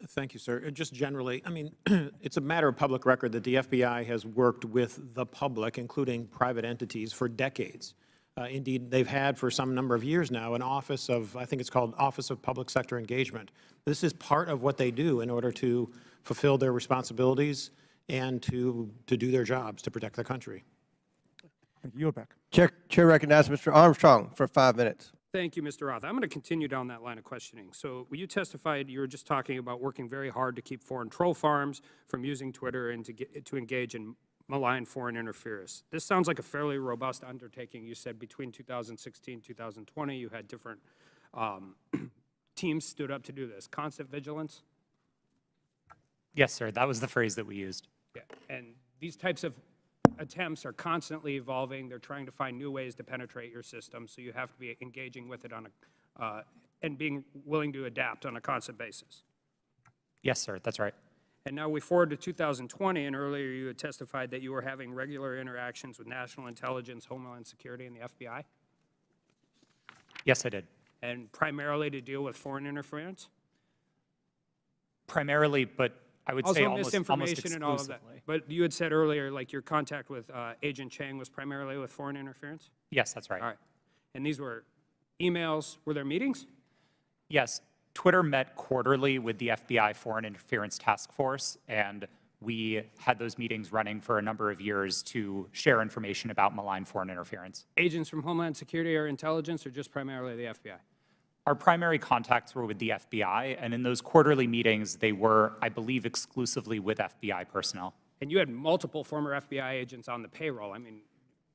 Thank you, sir. Just generally, I mean, it's a matter of public record that the FBI has worked with the public, including private entities, for decades. Indeed, they've had for some number of years now an office of, I think it's called Office of Public Sector Engagement. This is part of what they do in order to fulfill their responsibilities and to do their jobs to protect the country. Thank you. Yield back. Chair recognizes Mr. Armstrong for 5 minutes. Thank you, Mr. Roth. I'm going to continue down that line of questioning. So when you testified, you were just talking about working very hard to keep foreign troll farms from using Twitter and to engage in malign foreign interference. This sounds like a fairly robust undertaking. You said between 2016 and 2020, you had different teams stood up to do this. Constant vigilance? Yes, sir. That was the phrase that we used. Yeah. And these types of attempts are constantly evolving. They're trying to find new ways to penetrate your system, so you have to be engaging with it on a, and being willing to adapt on a constant basis. Yes, sir. That's right. And now we forward to 2020, and earlier you had testified that you were having regular interactions with national intelligence, Homeland Security, and the FBI? Yes, I did. And primarily to deal with foreign interference? Primarily, but I would also say almost misinformation and all of that. exclusively. But you had said earlier, like your contact with Agent Chang was primarily with foreign interference? Yes, that's right. All right. And these were emails, were there meetings? Yes, Twitter met quarterly with the FBI Foreign Interference Task Force, and we had those meetings running for a number of years to share information about malign foreign interference. Agents from Homeland Security or intelligence, or just primarily the FBI? Our primary contacts were with the FBI, and in those quarterly meetings, they were, I believe, exclusively with FBI personnel. And you had multiple former FBI agents on the payroll. I mean,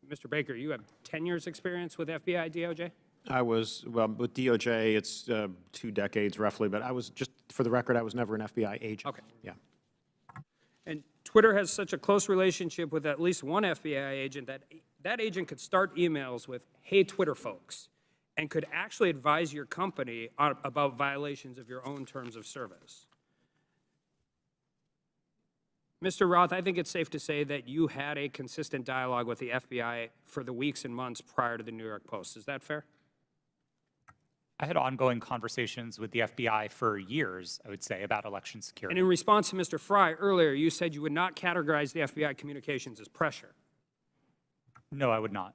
Mr. Baker, you have 10 years experience with FBI, DOJ? I was, well, with DOJ, it's 2 decades roughly, but I was just, for the record, I was never an FBI agent. Okay. Yeah. And Twitter has such a close relationship with at least one FBI agent that that agent could start emails with, "Hey, Twitter folks," and could actually advise your company about violations of your own terms of service. Mr. Roth, I think it's safe to say that you had a consistent dialogue with the FBI for the weeks and months prior to the New York Post. Is that fair? I had ongoing conversations with the FBI for years, I would say, about election And security. in response to Mr. Fry earlier, you said you would not categorize the FBI communications as pressure. No, I would not.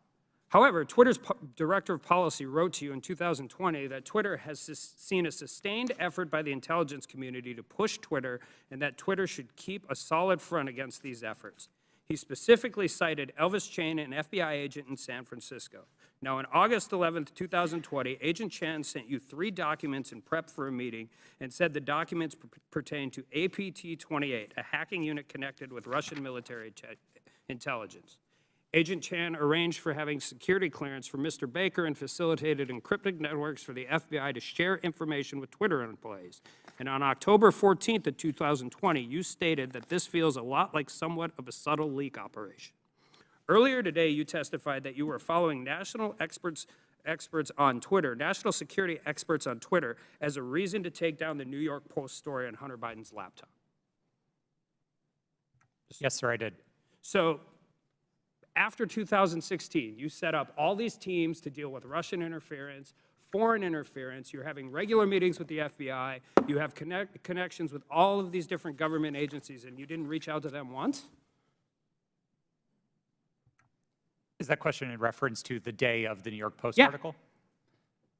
However, Twitter's director of policy wrote to you in 2020 that Twitter has seen a sustained effort by the intelligence community to push Twitter and that Twitter should keep a solid front against these efforts. He specifically cited Elvis Chan, an FBI agent in San Francisco. Now, on August 11th, 2020, Agent Chan sent you 3 documents in prep for a meeting and said the documents pertain to APT-28, a hacking unit connected with Russian military intelligence. Agent Chan arranged for having security clearance for Mr. Baker and facilitated encrypted networks for the FBI to share information with Twitter employees. And on October 14th of 2020, you stated that this feels a lot like somewhat of a subtle leak operation. Earlier today, you testified that you were following national experts on Twitter, national security experts on Twitter, as a reason to take down the New York Post story on Hunter Biden's laptop. Yes, sir, I did. So, after 2016, you set up all these teams to deal with Russian interference, foreign interference. You're having regular meetings with the FBI. You have connections with all of these different government agencies, and you didn't reach out to them once? Is that question in reference to the day of the New York Post Yeah. article?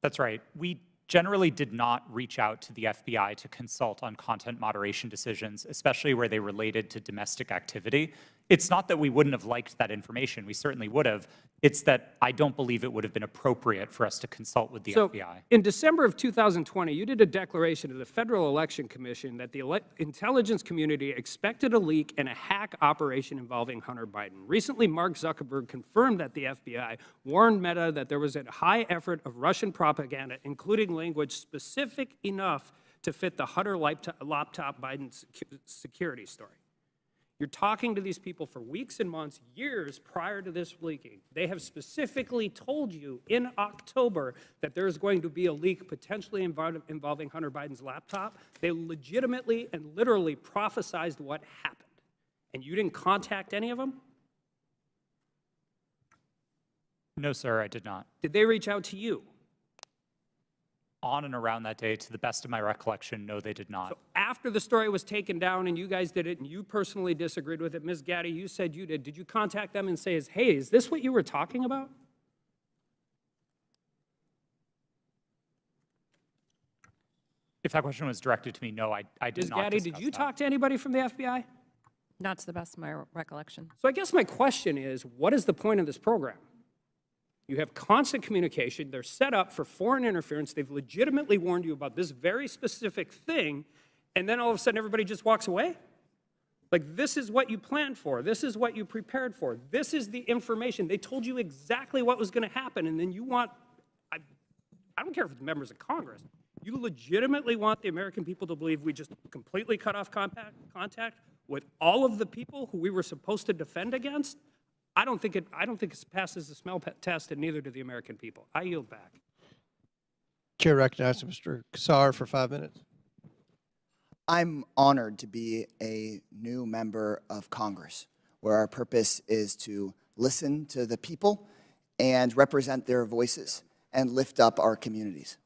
That's right. We generally did not reach out to the FBI to consult on content moderation decisions, especially where they related to domestic activity. It's not that we wouldn't have liked that information. We certainly would have. It's that I don't believe it would have been appropriate for us to consult with the FBI. In December of 2020, you did a declaration to the Federal Election Commission that the intelligence community expected a leak and a hack operation involving Hunter Biden. Recently, Mark Zuckerberg confirmed that the FBI warned Meta that there was a high effort of Russian propaganda, including language specific enough to fit the Hunter laptop Biden security story. You're talking to these people for weeks and months, years prior to this leaking. They have specifically told you in October that there's going to be a leak potentially involving Hunter Biden's laptop. They legitimately and literally prophesized what happened. And you didn't contact any of them? No, sir, I did not. Did they reach out to you? On and around that day, to the best of my recollection, no, they did not. So after the story was taken down and you guys did it and you personally disagreed with it, Ms. Gaddy, you said you did. Did you contact them and say, hey, is this what you were talking about? If that question was directed to me, no, I did Ms. not Gaddy, discuss did you that. talk to anybody from the FBI? Not to the best of my recollection. So I guess my question is, what is the point of this program? You have constant communication. They're set up for foreign interference. They've legitimately warned you about this very specific thing, and then all of a sudden everybody just walks away? Like, this is what you planned for. This is what you prepared for. This is the information. They told you exactly what was going to happen, and then you want, I don't care if it's members of Congress, you legitimately want the American people to believe we just completely cut off contact with all of the people who we were supposed to defend against? I don't think it passes the smell test, and neither do the American people. I yield back. Chair recognizes Mr. Kassar for 5 minutes. I'm honored to be a new member of Congress, where our purpose is to listen to the people and represent their voices and lift up our communities.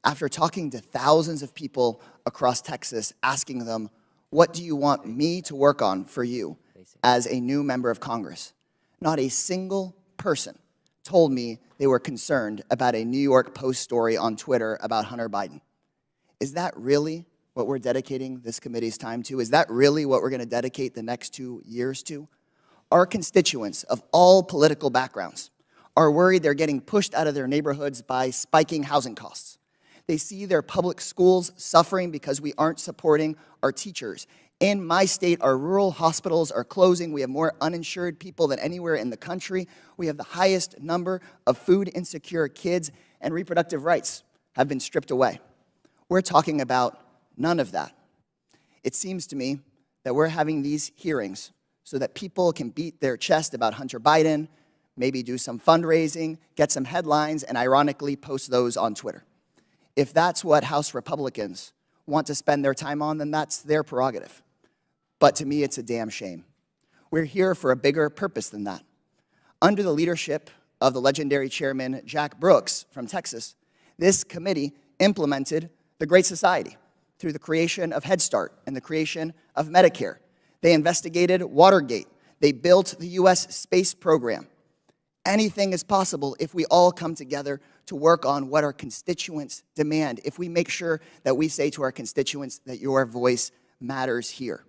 After talking to thousands of people across Texas, asking them, What do you want me to work on for you as a new member of Congress? Not a single person told me they were concerned about a New York Post story on Twitter about Hunter Biden. Is that really what we're dedicating this committee's time to? Is that really what we're going to dedicate the next 2 years to? Our constituents of all political backgrounds are worried they're getting pushed out of their neighborhoods by spiking housing costs. They see their public schools suffering because we aren't supporting our teachers. In my state, our rural hospitals are closing. We have more uninsured people than anywhere in the country. We have the highest number of food insecure kids, and reproductive rights have been stripped away. We're talking about none of that. It seems to me that we're having these hearings so that people can beat their chest about Hunter Biden, maybe do some fundraising, get some headlines, and ironically post those on Twitter. If that's what House Republicans want to spend their time on, then that's their prerogative. But to me, it's a damn shame. We're here for a bigger purpose than that. Under the leadership of the legendary chairman, Jack Brooks from Texas, this committee implemented the Great Society through the creation of Head Start and the creation of Medicare. They investigated Watergate. They built the U.S. space program. Anything is possible if we all come together to work on what our constituents demand, if we make sure that we say to our constituents that your voice matters here.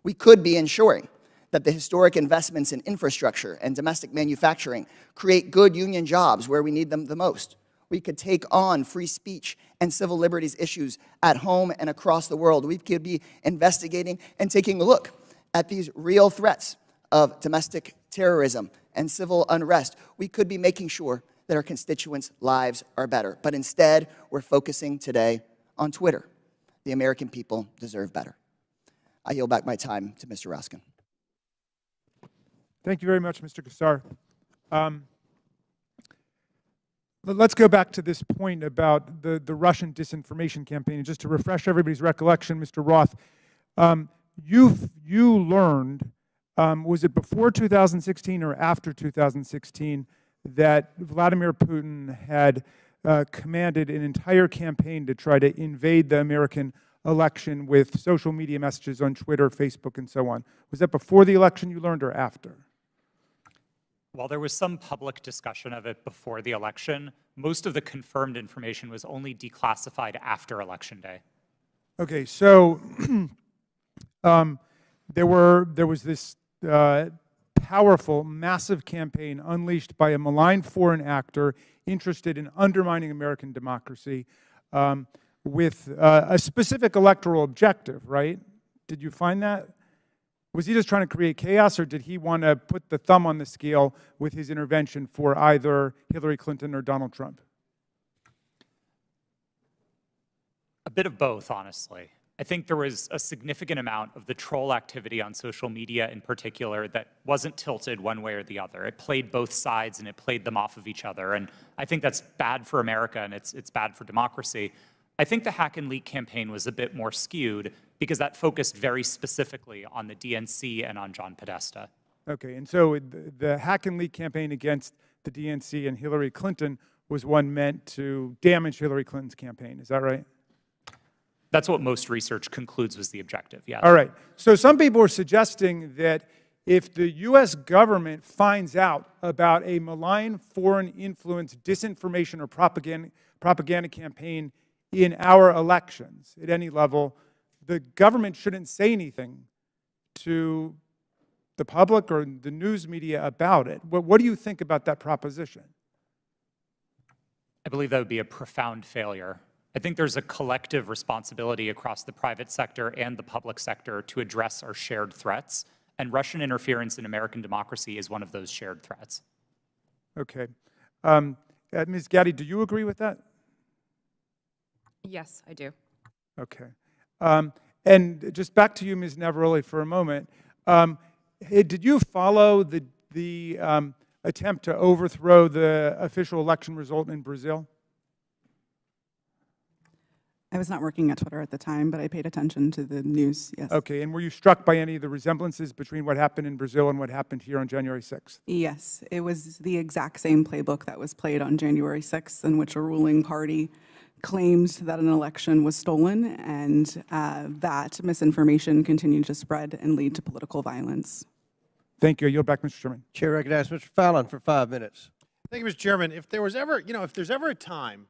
We could be ensuring that the historic investments in infrastructure and domestic manufacturing create good union jobs where we need them the most. We could take on free speech and civil liberties issues at home and across the world. We could be investigating and taking a look at these real threats of domestic terrorism and civil unrest. We could be making sure that our constituents' lives are better. But instead, we're focusing today on Twitter. The American people deserve better. I yield back my time to Mr. Raskin. Thank you very much, Mr. Kassar. Let's go back to this point about the Russian disinformation campaign. And just to refresh everybody's recollection, Mr. Roth, you learned, was it before 2016 or after 2016, that Vladimir Putin had commanded an entire campaign to try to invade the American election with social media messages on Twitter, Facebook, and so on? Was that before the election you learned or after? While there was some public discussion of it before the election, most of the confirmed information was only declassified after Election Day. Okay, so there was this powerful, massive campaign unleashed by a malign foreign actor interested in undermining American democracy with a specific electoral objective, right? Did you find that? Was he just trying to create chaos, or did he want to put the thumb on the scale with his intervention for either Hillary Clinton or Donald Trump? A bit of both, honestly. I think there was a significant amount of the troll activity on social media in particular that wasn't tilted one way or the other. It played both sides and it played them off of each other. And I think that's bad for America and it's bad for democracy. I think the hack and leak campaign was a bit more skewed because that focused very specifically on the DNC and on John Podesta. Okay, and so the hack and leak campaign against the DNC and Hillary Clinton was one meant to damage Hillary Clinton's campaign. Is that right? That's what most research concludes was the objective, yeah. All right. So some people are suggesting that if the U.S. government finds out about a malign foreign influence disinformation or propaganda campaign in our elections at any level, the government shouldn't say anything to the public or the news media about it. What do you think about that proposition? I believe that would be a profound failure. I think there's a collective responsibility across the private sector and the public sector to address our shared threats, and Russian interference in American democracy is one of those shared threats. Okay. Ms. Gaddy, do you agree with that? Yes, I do. Okay. And just back to you, Ms. Navaroli, for a moment. Did you follow the attempt to overthrow the official election result in Brazil? I was not working at Twitter at the time, but I paid attention to the news, yes. Okay, and were you struck by any of the resemblances between what happened in Brazil and what happened here on January 6th? Yes, it was the exact same playbook that was played on January 6th, in which a ruling party claimed that an election was stolen and that misinformation continued to spread and lead to political violence. Thank you. I yield back, Mr. Chairman. Chair recognizes Mr. Fallon for 5 minutes. Thank you, Mr. Chairman. If there was ever, if there's ever a time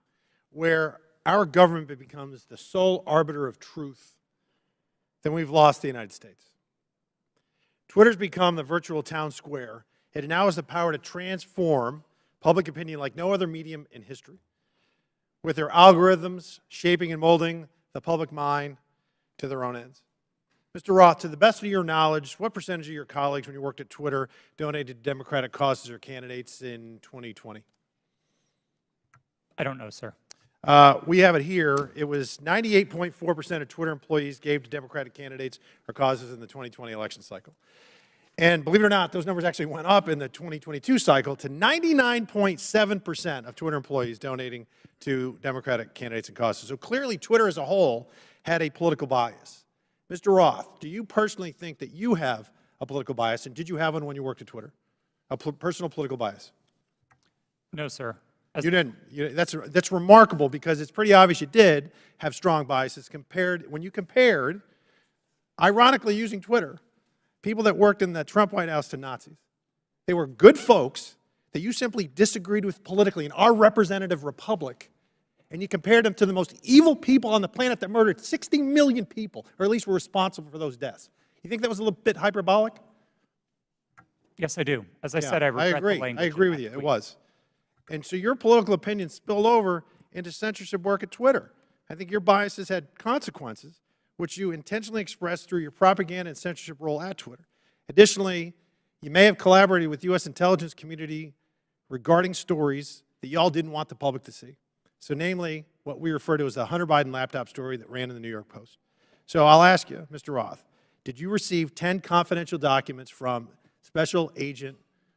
where our government becomes the sole arbiter of truth, then we've lost the United States. Twitter's become the virtual town square. It now has the power to transform public opinion like no other medium in history, with their algorithms shaping and molding the public mind to their own ends. Mr. Roth, to the best of your knowledge, what percentage of your colleagues when you worked at Twitter donated to Democratic causes or candidates in 2020? I don't know, sir. We have it here. It was 98.4% of Twitter employees gave to Democratic candidates or causes in the 2020 election cycle. And believe it or not, those numbers actually went up in the 2022 cycle to 99.7% of Twitter employees donating to Democratic candidates and causes. So clearly, Twitter as a whole had a political bias. Mr. Roth, do you personally think that you have a political bias, and did you have one when you worked at Twitter? A personal political bias? No, sir. You didn't. That's remarkable because it's pretty obvious you did have strong biases when you compared, ironically using Twitter, people that worked in the Trump White House to Nazis. They were good folks that you simply disagreed with politically in our representative republic, and you compared them to the most evil people on the planet that murdered 60 million people, or at least were responsible for those deaths. You think that was a little bit hyperbolic? Yes, I do. As I said, I regret the language. I agree with you. It was. And so your political opinion spilled over into censorship work at Twitter. I think your biases had consequences, which you intentionally expressed through your propaganda and censorship role at Twitter. Additionally, you may have collaborated with U.S. intelligence community regarding stories that you all didn't want the public to see. So namely, what we refer to as the Hunter Biden laptop story that ran in the New York Post. So I'll ask you, Mr. Roth, did you receive 10 confidential documents from Special Agent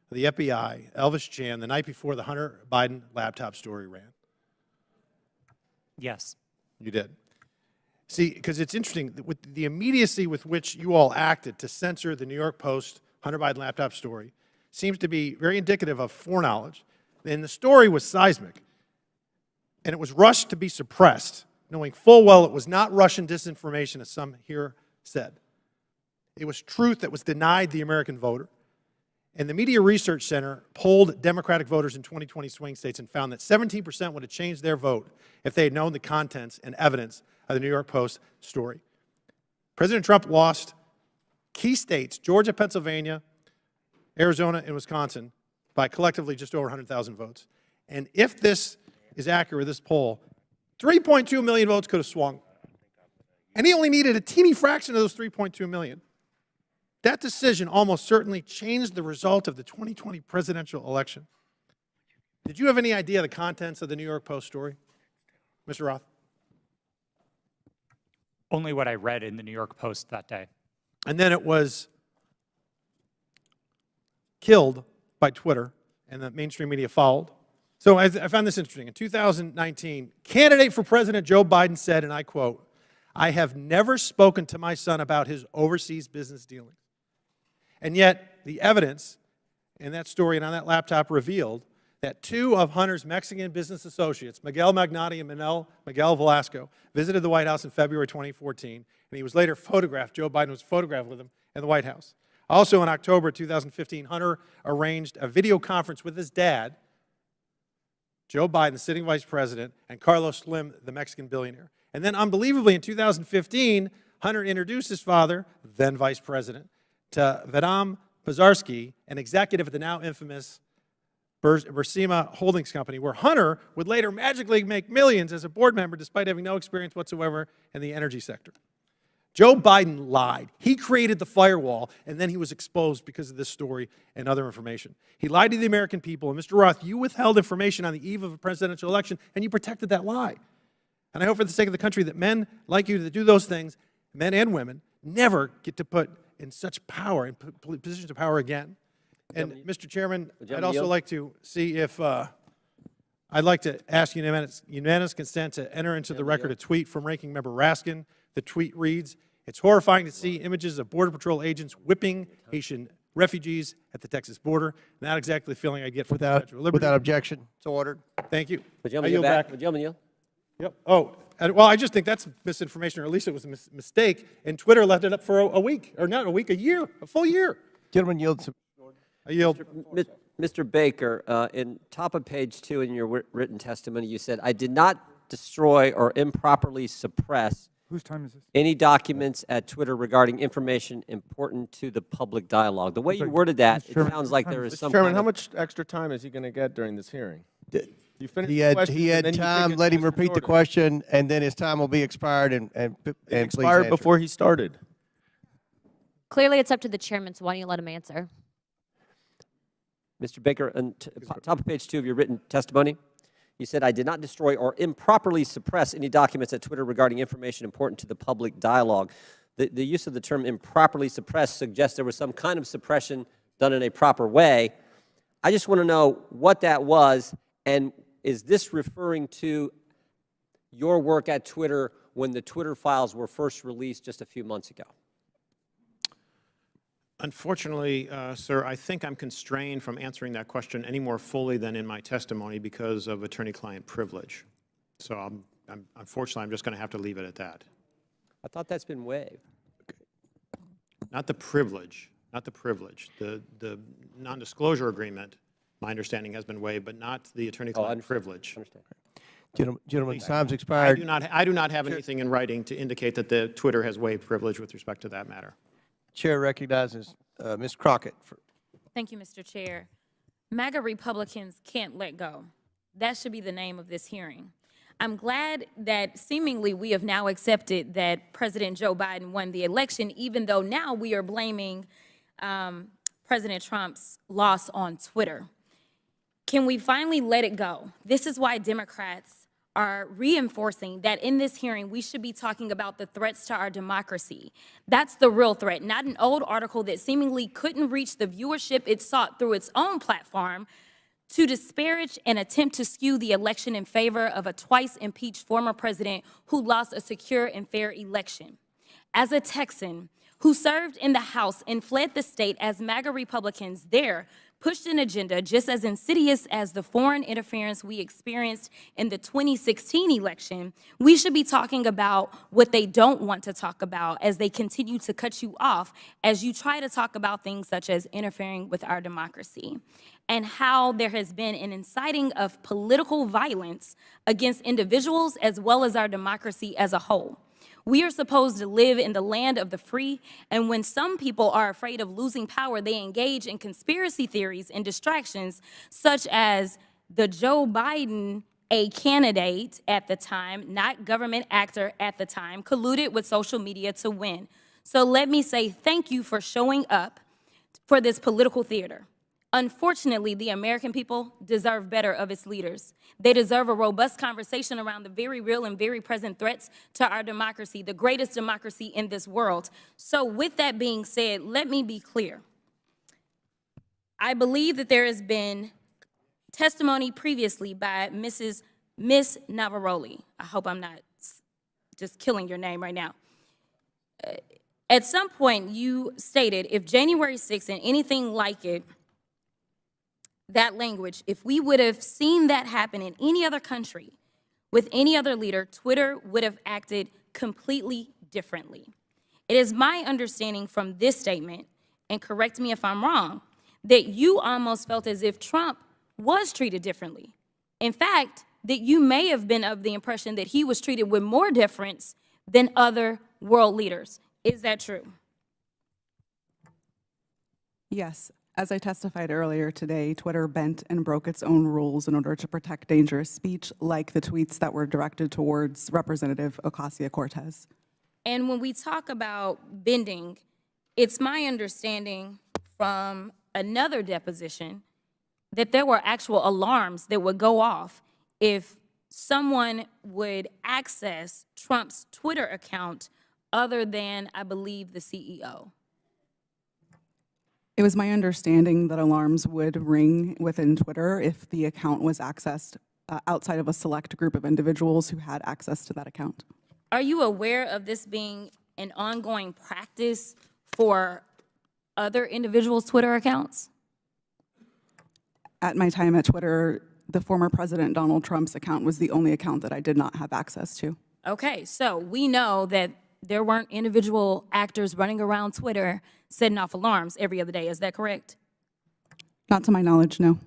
of the FBI, Elvis Chan, the night before the Hunter Biden laptop story ran? Yes. You did. See, because it's interesting, with the immediacy with which you all acted to censor the New York Post Hunter Biden laptop story seems to be very indicative of foreknowledge. And the story was seismic. And it was rushed to be suppressed, knowing full well it was not Russian disinformation, as some here said. It was truth that was denied the American voter. And the Media Research Center polled Democratic voters in 2020 swing states and found that 17% would have changed their vote if they had known the contents and evidence of the New York Post story. President Trump lost key states, Georgia, Pennsylvania, Arizona, and Wisconsin, by collectively just over 100,000 votes. And if this is accurate, this poll, 3.2 million votes could have swung. And he only needed a teeny fraction of those 3.2 million. That decision almost certainly changed the result of the 2020 presidential election. Did you have any idea the contents of the New York Post story, Mr. Roth? Only what I read in the New York Post that day. And then it was killed by Twitter, and the mainstream media followed. So I found this interesting. In 2019, candidate for President Joe Biden said, and I quote, "I have never spoken to my son about his overseas business dealings." And yet, the evidence in that story and on that laptop revealed that two of Hunter's Mexican business associates, Miguel Magnotti and Miguel Velasco, visited the White House in February 2014, and he was later photographed. Joe Biden was photographed with him in the White House. Also in October 2015, Hunter arranged a video conference with his dad, Joe Biden, the sitting vice president, and Carlos Slim, the Mexican billionaire. And then unbelievably in 2015, Hunter introduced his father, then vice president, to Vadam Bazarski, an executive at the now infamous Bursima Holdings Company, where Hunter would later magically make millions as a board member despite having no experience whatsoever in the energy sector. Joe Biden lied. He created the firewall, and then he was exposed because of this story and other information. He lied to the American people, and Mr. Roth, you withheld information on the eve of a presidential election, and you protected that lie. And I hope for the sake of the country that men like you that do those things, men and women, never get to put in such power, in positions of power again. And Mr. Chairman, I'd also like to see if, I'd like to ask unanimous consent to enter into the record a tweet from Ranking Member Raskin. The tweet reads, "It's horrifying to see images of Border Patrol agents whipping Haitian refugees at the Texas border." Not exactly the feeling I get from the Statue of Liberty. Without objection, it's ordered. Thank you. Would you yield back? Would you yield? Yep. Oh, well, I just think that's misinformation, or at least it was a mistake, and Twitter left it up for a week, or not a week, a year, a full year. Gentleman yields. I yield. Mr. Baker, in top of page 2 in your written testimony, you said, I did not destroy or improperly suppress Whose time is this? any documents at Twitter regarding information important to the public dialogue. The way you worded that, it sounds like there is some Chairman, kind how of... much extra time is he going to get during this hearing? You finish He the had, question, he and had then you time, take a let him question repeat the order. question, and then his time will be expired, and please Expired answer. before he started. Clearly, it's up to the chairman, so why don't you let him answer? Mr. Baker, on top of page 2 of your written testimony, you said, I did not destroy or improperly suppress any documents at Twitter regarding information important to the public dialogue. The use of the term improperly suppressed suggests there was some kind of suppression done in a proper way. I just want to know what that was, and is this referring to your work at Twitter when the Twitter files were first released just a few months ago? Unfortunately, sir, I think I'm constrained from answering that question any more fully than in my testimony because of attorney-client privilege. So unfortunately, I'm just going to have to leave it at that. I thought that's been waived. Not the privilege, not the privilege. The non-disclosure agreement, my understanding, has been waived, but not the attorney-client privilege. Gentlemen, time's expired. I do not have anything in writing to indicate that the Twitter has waived privilege with respect to that matter. Chair recognizes Ms. Crockett. Thank you, Mr. Chair. MAGA Republicans can't let go. That should be the name of this hearing. I'm glad that seemingly we have now accepted that President Joe Biden won the election, even though now we are blaming President Trump's loss on Twitter. Can we finally let it go? This is why Democrats are reinforcing that in this hearing, we should be talking about the threats to our democracy. That's the real threat, not an old article that seemingly couldn't reach the viewership it sought through its own platform to disparage and attempt to skew the election in favor of a twice impeached former president who lost a secure and fair election. As a Texan who served in the House and fled the state as MAGA Republicans there pushed an agenda just as insidious as the foreign interference we experienced in the 2016 election, we should be talking about what they don't want to talk about as they continue to cut you off as you try to talk about things such as interfering with our democracy, and how there has been an inciting of political violence against individuals as well as our democracy as a whole. We are supposed to live in the land of the free, and when some people are afraid of losing power, they engage in conspiracy theories and distractions, such as the Joe Biden, a candidate at the time, not government actor at the time, colluded with social media to win. So let me say thank you for showing up for this political theater. Unfortunately, the American people deserve better of its leaders. They deserve a robust conversation around the very real and very present threats to our democracy, the greatest democracy in this world. So with that being said, let me be clear. I believe that there has been testimony previously by Miss Navaroli. I hope I'm not just killing your name right now. At some point, you stated if January 6th and anything like it, that language, if we would have seen that happen in any other country with any other leader, Twitter would have acted completely differently. It is my understanding from this statement, and correct me if I'm wrong, that you almost felt as if Trump was treated differently. In fact, that you may have been of the impression that he was treated with more deference than other world leaders. Is that true? Yes. As I testified earlier today, Twitter bent and broke its own rules in order to protect dangerous speech, like the tweets that were directed towards Representative Ocasio-Cortez. And when we talk about bending, it's my understanding from another deposition that there were actual alarms that would go off if someone would access Trump's Twitter account other than, I believe, the CEO. It was my understanding that alarms would ring within Twitter if the account was accessed outside of a select group of individuals who had access to that account. Are you aware of this being an ongoing practice for other individuals' Twitter accounts? At my time at Twitter, the former President Donald Trump's account was the only account that I did not have access to. Okay, so we know that there weren't individual actors running around Twitter setting off alarms every other day. Is that correct? Not to my knowledge, no.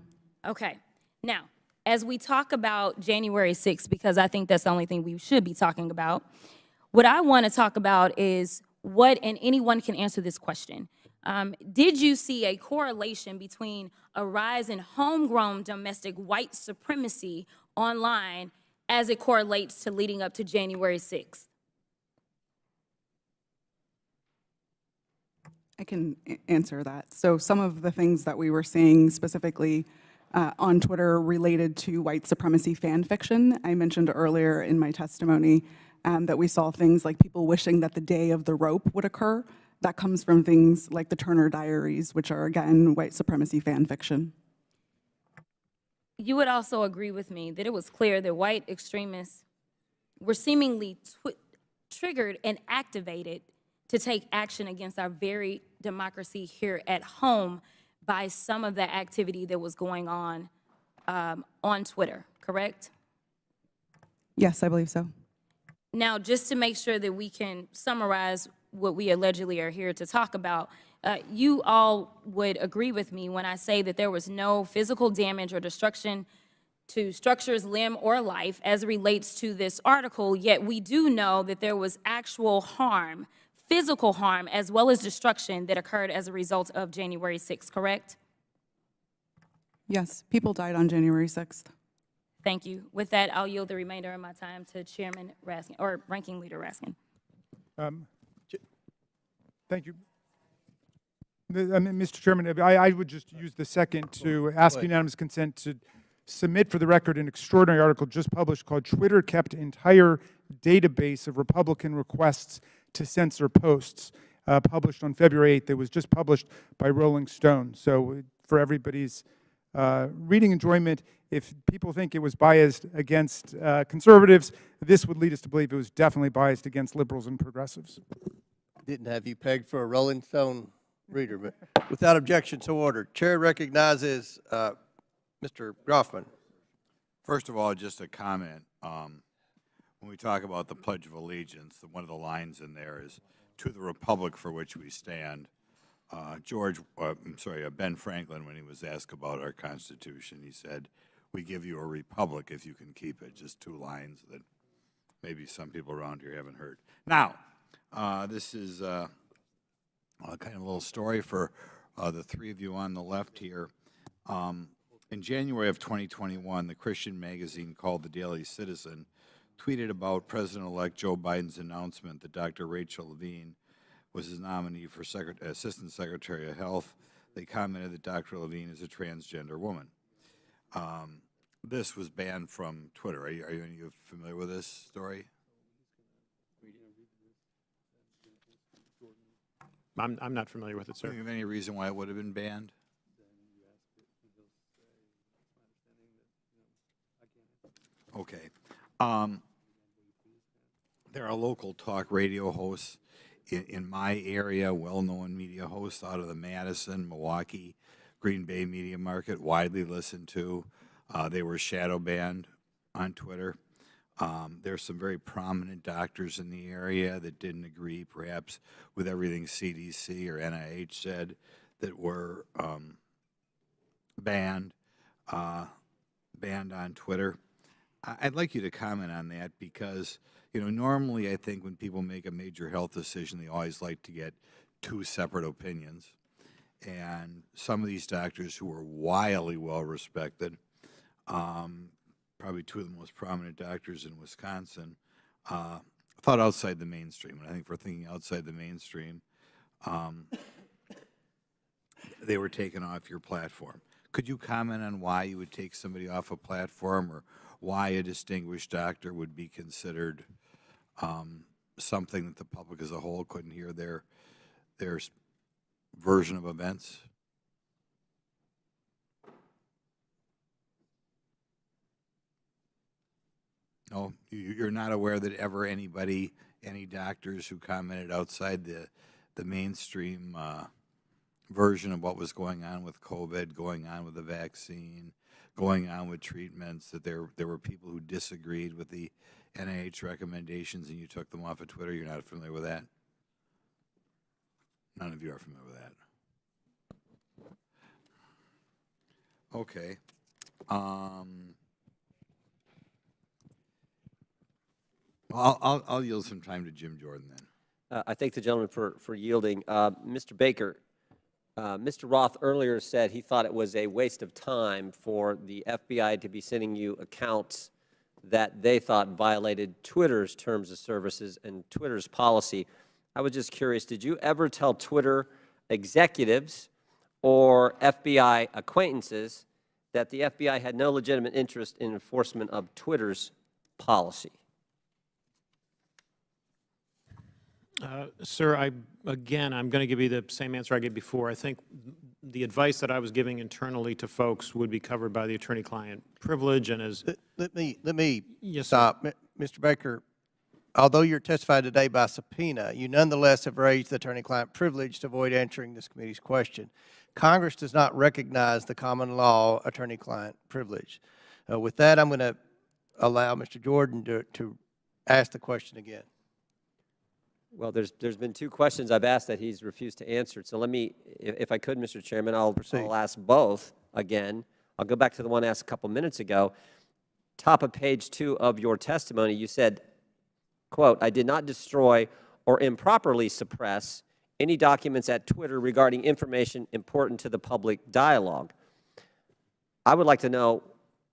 Okay. Now, as we talk about January 6th, because I think that's the only thing we should be talking about, what I want to talk about is what, and anyone can answer this question. Did you see a correlation between a rise in homegrown domestic white supremacy online as it correlates to leading up to January 6th? I can answer that. So some of the things that we were seeing specifically on Twitter related to white supremacy fan fiction. I mentioned earlier in my testimony that we saw things like people wishing that the day of the rope would occur. That comes from things like the Turner Diaries, which are, again, white supremacy fan fiction. You would also agree with me that it was clear that white extremists were seemingly triggered and activated to take action against our very democracy here at home by some of the activity that was going on Twitter, correct? Yes, I believe so. Now, just to make sure that we can summarize what we allegedly are here to talk about, you all would agree with me when I say that there was no physical damage or destruction to structures, limb, or life as it relates to this article, yet we do know that there was actual harm, physical harm, as well as destruction that occurred as a result of January 6th, correct? Yes, people died on January 6th. Thank you. With that, I'll yield the remainder of my time to Chairman Raskin, or Ranking Leader Raskin. Thank you. Mr. Chairman, I would just use the second to ask unanimous consent to submit for the record an extraordinary article just published called "Twitter Kept Entire Database of Republican Requests to Censor Posts," published on February 8th. It was just published by Rolling Stone. So for everybody's reading enjoyment, if people think it was biased against conservatives, this would lead us to believe it was definitely biased against liberals and progressives. Didn't have you pegged for a Rolling Stone reader, but Without objection, so ordered. Chair recognizes Mr. Groffman. First of all, just a comment. When we talk about the Pledge of Allegiance, one of the lines in there is, "To the Republic for which we stand." Ben Franklin, when he was asked about our Constitution, he said, "We give you a republic if you can keep it." Just two lines that maybe some people around here haven't heard. Now, this is kind of a little story for the three of you on the left here. In January of 2021, the Christian magazine called The Daily Citizen tweeted about President-elect Joe Biden's announcement that Dr. Rachel Levine was his nominee for Assistant Secretary of Health. They commented that Dr. Levine is a transgender woman. This was banned from Twitter. Are you familiar with this story? I'm not familiar with it, sir. Do you have any reason why it would have been banned? Okay. There are local talk radio hosts in my area, well-known media hosts out of the Madison, Milwaukee, Green Bay media market, widely listened to. They were shadow banned on Twitter. There's some very prominent doctors in the area that didn't agree, perhaps, with everything CDC or NIH said, that were banned on Twitter. I'd like you to comment on that because, normally I think when people make a major health decision, they always like to get two separate opinions. And some of these doctors who are wildly well-respected, probably two of the most prominent doctors in Wisconsin, thought outside the mainstream. And I think if we're thinking outside the mainstream, they were taken off your platform. Could you comment on why you would take somebody off a platform, or why a distinguished doctor would be considered something that the public as a whole couldn't hear their version of events? No, you're not aware that ever any doctors who commented outside the mainstream version of what was going on with COVID, going on with the vaccine, going on with treatments, that there were people who disagreed with the NIH recommendations and you took them off of Twitter? You're not familiar with that? None of you are familiar with that. Okay. Well, I'll yield some time to Jim Jordan then. I thank the gentleman for yielding. Mr. Baker, Mr. Roth earlier said he thought it was a waste of time for the FBI to be sending you accounts that they thought violated Twitter's terms of services and Twitter's policy. I was just curious, did you ever tell Twitter executives or FBI acquaintances that the FBI had no legitimate interest in enforcement of Twitter's policy? Sir, I'm going to give you the same answer I gave before. I think the advice that I was giving internally to folks would be covered by the attorney-client privilege, and as Let me Yes, stop. Mr. Baker, although you're testifying today by subpoena, you nonetheless have raised the attorney-client privilege to avoid answering this committee's question. Congress does not recognize the common law attorney-client privilege. With that, I'm going to allow Mr. Jordan to ask the question again. Well, there's been two questions I've asked that he's refused to answer. So let me, if I could, Mr. Chairman, I'll ask both again. I'll go back to the one asked a couple minutes ago. Top of page 2 of your testimony, you said, quote, "I did not destroy or improperly suppress any documents at Twitter regarding information important to the public dialogue." I would like to know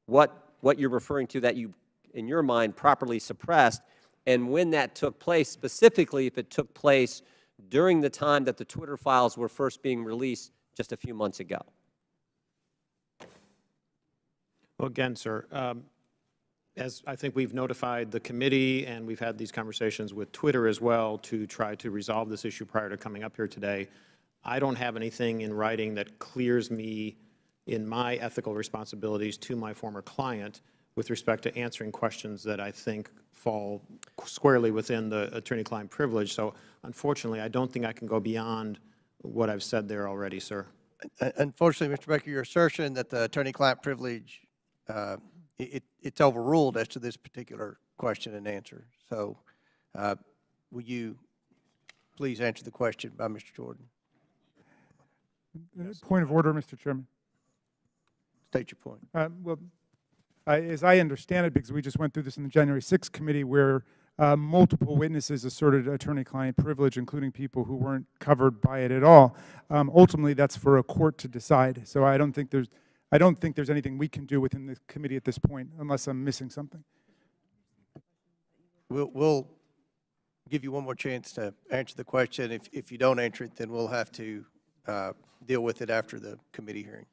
what you're referring to that you, in your mind, properly suppressed, and when that took place, specifically if it took place during the time that the Twitter files were first being released just a few months ago. Well, again, sir, as I think we've notified the committee and we've had these conversations with Twitter as well to try to resolve this issue prior to coming up here today, I don't have anything in writing that clears me in my ethical responsibilities to my former client with respect to answering questions that I think fall squarely within the attorney-client privilege. So unfortunately, I don't think I can go beyond what I've said there already, sir. Unfortunately, Mr. Baker, your assertion that the attorney-client privilege, it's overruled as to this particular question and answer. So will you please answer the question by Mr. Jordan? Point of order, Mr. Chairman. State your point. Well, as I understand it, because we just went through this in the January 6th committee where multiple witnesses asserted attorney-client privilege, including people who weren't covered by it at all. Ultimately, that's for a court to decide. So I don't think there's anything we can do within the committee at this point, unless I'm missing something. We'll give you one more chance to answer the question. If you don't answer it, then we'll have to deal with it after the committee hearing.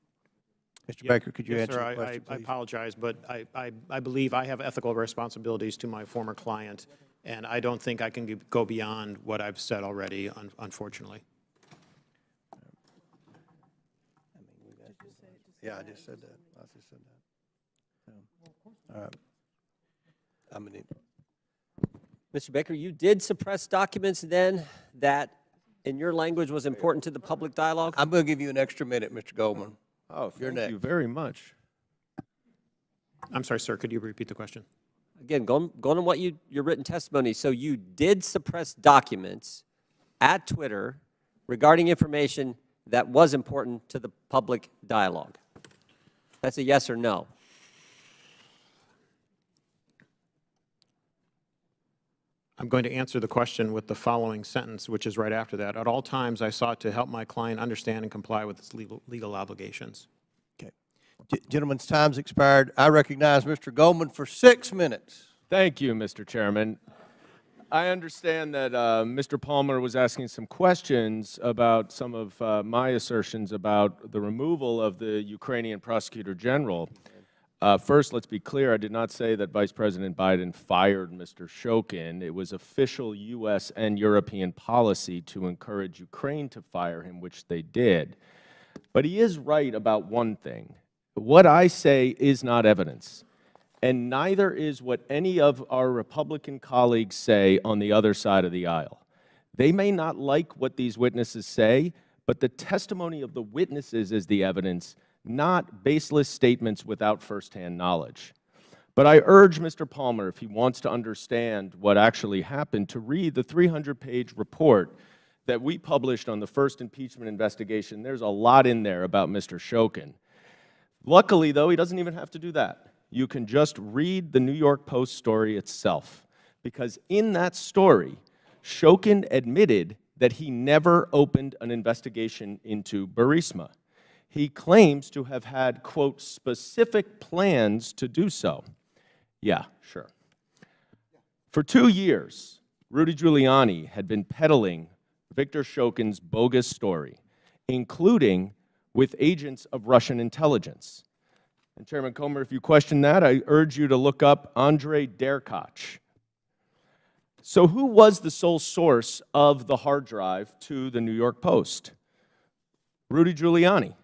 Mr. Baker, could you answer the question, I please? apologize, but I believe I have ethical responsibilities to my former client, and I don't think I can go beyond what I've said already, unfortunately. Yeah, I just said that. I just said that. All right. I'm going to... Mr. Baker, you did suppress documents then that, in your language, was important to the public dialogue? I'm going to give you an extra minute, Mr. Goldman. Oh, You're thank next. you very much. I'm sorry, sir. Could you repeat the question? Again, going on what your written testimony. So you did suppress documents at Twitter regarding information that was important to the public dialogue. That's a yes or no. I'm going to answer the question with the following sentence, which is right after that. At all times, I sought to help my client understand and comply with its legal obligations. Okay. Gentlemen's time's expired. I recognize Mr. Goldman for 6 minutes. Thank you, Mr. Chairman. I understand that Mr. Palmer was asking some questions about some of my assertions about the removal of the Ukrainian Prosecutor General. First, let's be clear, I did not say that Vice President Biden fired Mr. Shokin. It was official U.S. and European policy to encourage Ukraine to fire him, which they did. But he is right about one thing. What I say is not evidence, and neither is what any of our Republican colleagues say on the other side of the aisle. They may not like what these witnesses say, but the testimony of the witnesses is the evidence, not baseless statements without firsthand knowledge. But I urge Mr. Palmer, if he wants to understand what actually happened, to read the 300-page report that we published on the first impeachment investigation. There's a lot in there about Mr. Shokin. Luckily, though, he doesn't even have to do that. You can just read the New York Post story itself, because in that story, Shokin admitted that he never opened an investigation into Burisma. He claims to have had, quote, specific plans to do so. Yeah, sure. For 2 years, Rudy Giuliani had been peddling Victor Shokin's bogus story, including with agents of Russian intelligence. And Chairman Comer, if you question that, I urge you to look up Andrei Derkach. So who was the sole source of the hard drive to the New York Post? Rudy Giuliani.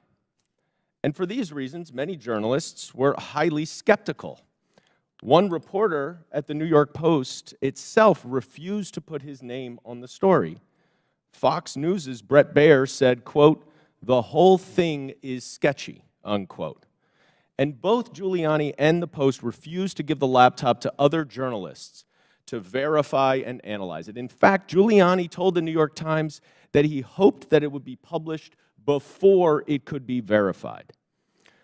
And for these reasons, many journalists were highly skeptical. One reporter at the New York Post itself refused to put his name on the story. Fox News' Brett Baer said, quote, "The whole thing is sketchy," unquote. And both Giuliani and the Post refused to give the laptop to other journalists to verify and analyze it. In fact, Giuliani told the New York Times that he hoped that it would be published before it could be verified.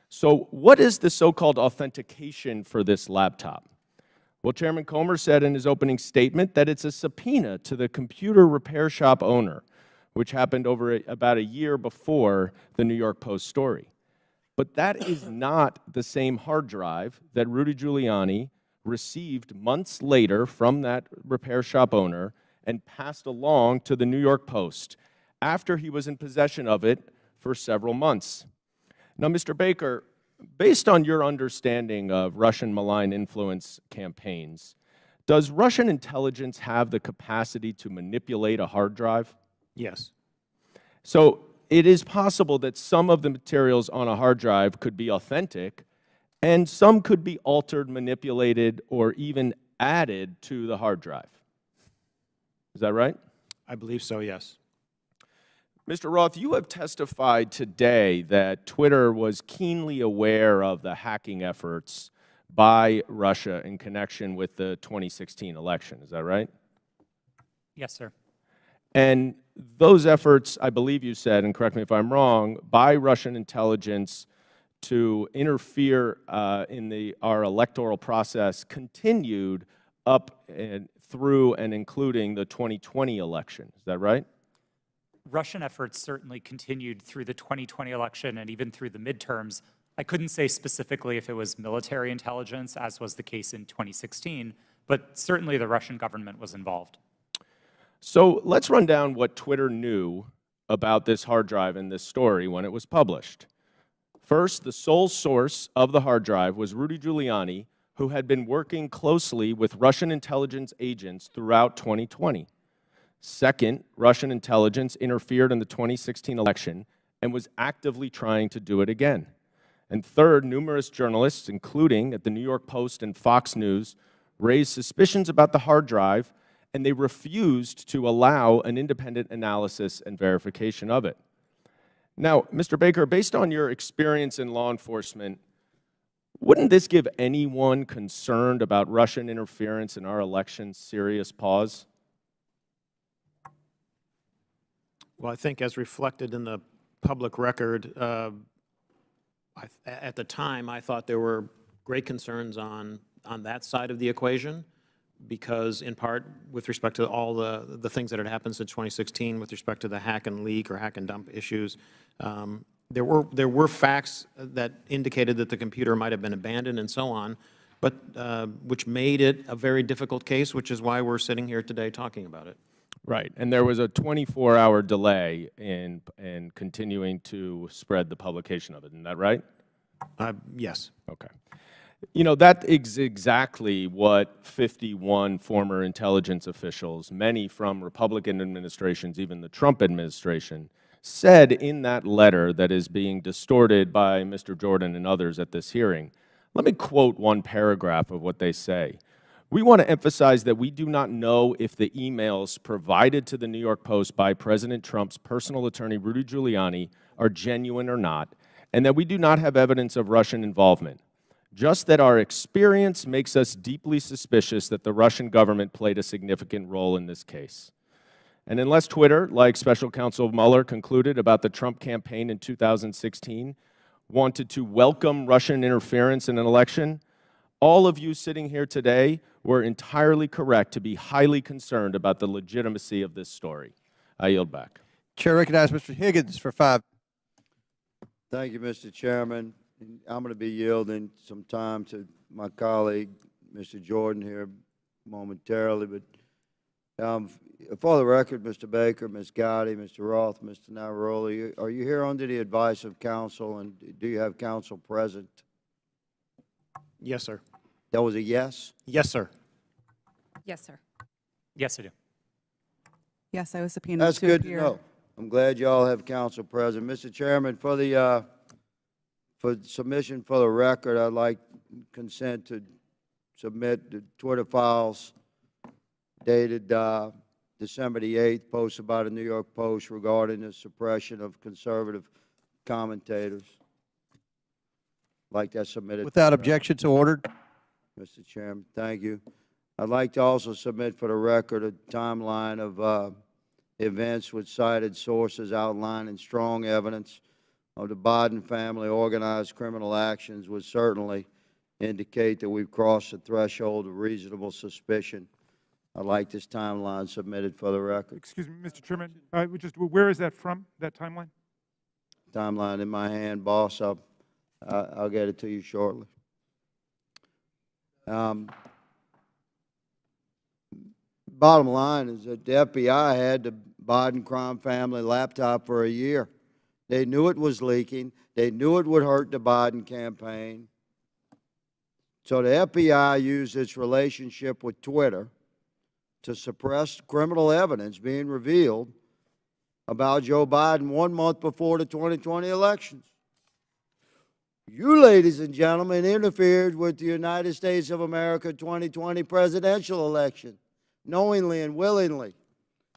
So what is the so-called authentication for this laptop? Well, Chairman Comer said in his opening statement that it's a subpoena to the computer repair shop owner, which happened over about a year before the New York Post story. But that is not the same hard drive that Rudy Giuliani received months later from that repair shop owner and passed along to the New York Post after he was in possession of it for several months. Now, Mr. Baker, based on your understanding of Russian malign influence campaigns, does Russian intelligence have the capacity to manipulate a hard drive? Yes. So it is possible that some of the materials on a hard drive could be authentic, and some could be altered, manipulated, or even added to the hard drive. Is that right? I believe so, yes. Mr. Roth, you have testified today that Twitter was keenly aware of the hacking efforts by Russia in connection with the 2016 election. Is that right? Yes, sir. And those efforts, I believe you said, and correct me if I'm wrong, by Russian intelligence to interfere in our electoral process continued up and through and including the 2020 election. Is that right? Russian efforts certainly continued through the 2020 election and even through the midterms. I couldn't say specifically if it was military intelligence, as was the case in 2016, but certainly the Russian government was involved. So let's run down what Twitter knew about this hard drive and this story when it was published. First, the sole source of the hard drive was Rudy Giuliani, who had been working closely with Russian intelligence agents throughout 2020. Second, Russian intelligence interfered in the 2016 election and was actively trying to do it again. And third, numerous journalists, including at the New York Post and Fox News, raised suspicions about the hard drive, and they refused to allow an independent analysis and verification of it. Now, Mr. Baker, based on your experience in law enforcement, wouldn't this give anyone concerned about Russian interference in our elections serious pause? Well, I think as reflected in the public record, at the time, I thought there were great concerns on that side of the equation, because in part with respect to all the things that had happened since 2016 with respect to the hack and leak or hack and dump issues, there were facts that indicated that the computer might have been abandoned and so on, but which made it a very difficult case, which is why we're sitting here today talking about it. Right, and there was a 24-hour delay in continuing to spread the publication of it, isn't that right? Yes. Okay. You know, that is exactly what 51 former intelligence officials, many from Republican administrations, even the Trump administration, said in that letter that is being distorted by Mr. Jordan and others at this hearing. Let me quote one paragraph of what they say. "We want to emphasize that we do not know if the emails provided to the New York Post by President Trump's personal attorney, Rudy Giuliani, are genuine or not, and that we do not have evidence of Russian involvement, just that our experience makes us deeply suspicious that the Russian government played a significant role in this case. And unless Twitter, like Special Counsel Mueller concluded about the Trump campaign in 2016, wanted to welcome Russian interference in an election, all of you sitting here today were entirely correct to be highly concerned about the legitimacy of this story. I yield back. Chair recognizes Mr. Higgins for 5. Thank you, Mr. Chairman. I'm going to be yielding some time to my colleague, Mr. Jordan, here momentarily. But for the record, Mr. Baker, Ms. Gotti, Mr. Roth, Mr. Navaroli, are you here under the advice of counsel, and do you have counsel present? Yes, sir. That was a yes? Yes, sir. Yes, sir. Yes, I do. Yes, I was subpoenaed That's to good appear. to know. I'm glad you all have counsel present. Mr. Chairman, for the for submission for the record, I'd like consent to submit the Twitter files dated December the 8th, posted by the New York Post regarding the suppression of conservative commentators. Like that submitted. Without objection, so ordered. Mr. Chairman, thank you. I'd like to also submit for the record a timeline of events with cited sources outlining strong evidence of the Biden family organized criminal actions would certainly indicate that we've crossed the threshold of reasonable suspicion. I'd like this timeline submitted for the record. Excuse me, Mr. Chairman, where is that from, that timeline? Timeline in my hand, boss. I'll get it to you shortly. Bottom line is that the FBI had the Biden crime family laptop for a year. They knew it was leaking. They knew it would hurt the Biden campaign. So the FBI used its relationship with Twitter to suppress criminal evidence being revealed about Joe Biden 1 month before the 2020 elections. You, ladies and gentlemen, interfered with the United States of America 2020 presidential election, knowingly and willingly.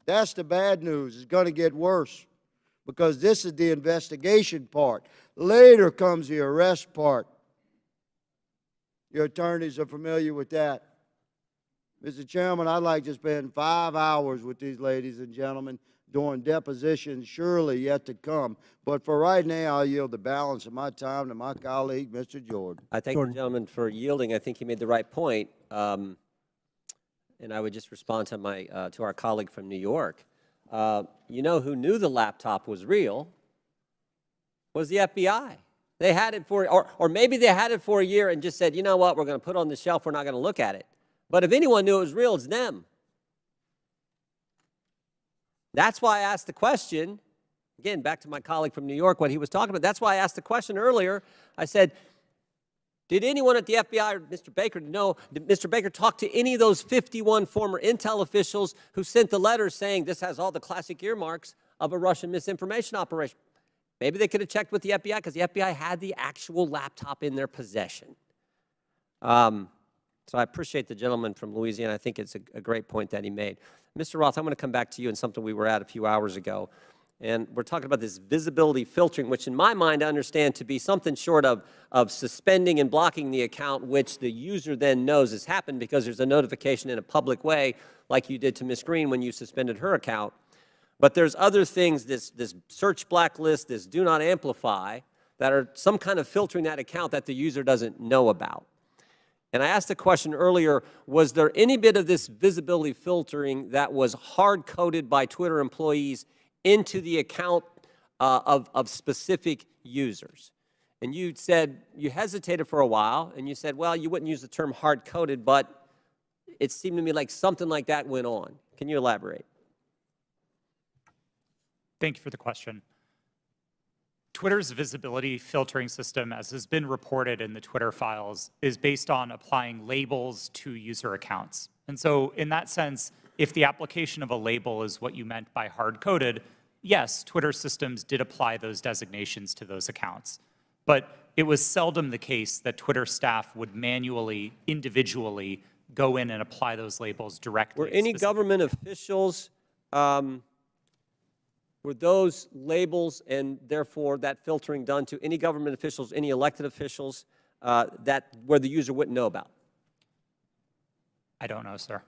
That's the bad news. It's going to get worse, because this is the investigation part. Later comes the arrest part. Your attorneys are familiar with that. Mr. Chairman, I'd like to spend 5 hours with these ladies and gentlemen during depositions surely yet to come. But for right now, I'll yield the balance of my time to my colleague, Mr. Jordan. I thank the gentleman for yielding. I think he made the right point. And I would just respond to to our colleague from New York. You know who knew the laptop was real was the FBI. They had it for, or maybe they had it for a year and just said, you know what, we're going to put it on the shelf, we're not going to look at it. But if anyone knew it was real, it's them. That's why I asked the question, again, back to my colleague from New York, what he was talking about. That's why I asked the question earlier. I said, did anyone at the FBI or Mr. Baker know, did Mr. Baker talk to any of those 51 former intel officials who sent the letters saying this has all the classic earmarks of a Russian misinformation operation? Maybe they could have checked with the FBI, because the FBI had the actual laptop in their possession. So I appreciate the gentleman from Louisiana. I think it's a great point that he made. Mr. Roth, I'm going to come back to you on something we were at a few hours ago. And we're talking about this visibility filtering, which in my mind I understand to be something short of suspending and blocking the account, which the user then knows has happened because there's a notification in a public way, like you did to Ms. Green when you suspended her account. But there's other things, this search blacklist, this do not amplify, that are some kind of filtering that account that the user doesn't know about. And I asked the question earlier, was there any bit of this visibility filtering that was hard-coded by Twitter employees into the account of specific users? And you said, you hesitated for a while, and you said, well, you wouldn't use the term hard-coded, but it seemed to me like something like that went on. Can you elaborate? Thank you for the question. Twitter's visibility filtering system, as has been reported in the Twitter files, is based on applying labels to user accounts. And so in that sense, if the application of a label is what you meant by hard-coded, yes, Twitter systems did apply those designations to those accounts. But it was seldom the case that Twitter staff would manually, individually go in and apply those labels directly. Were any government officials Were those labels and therefore that filtering done to any government officials, any elected officials where the user wouldn't know about? I don't know, sir.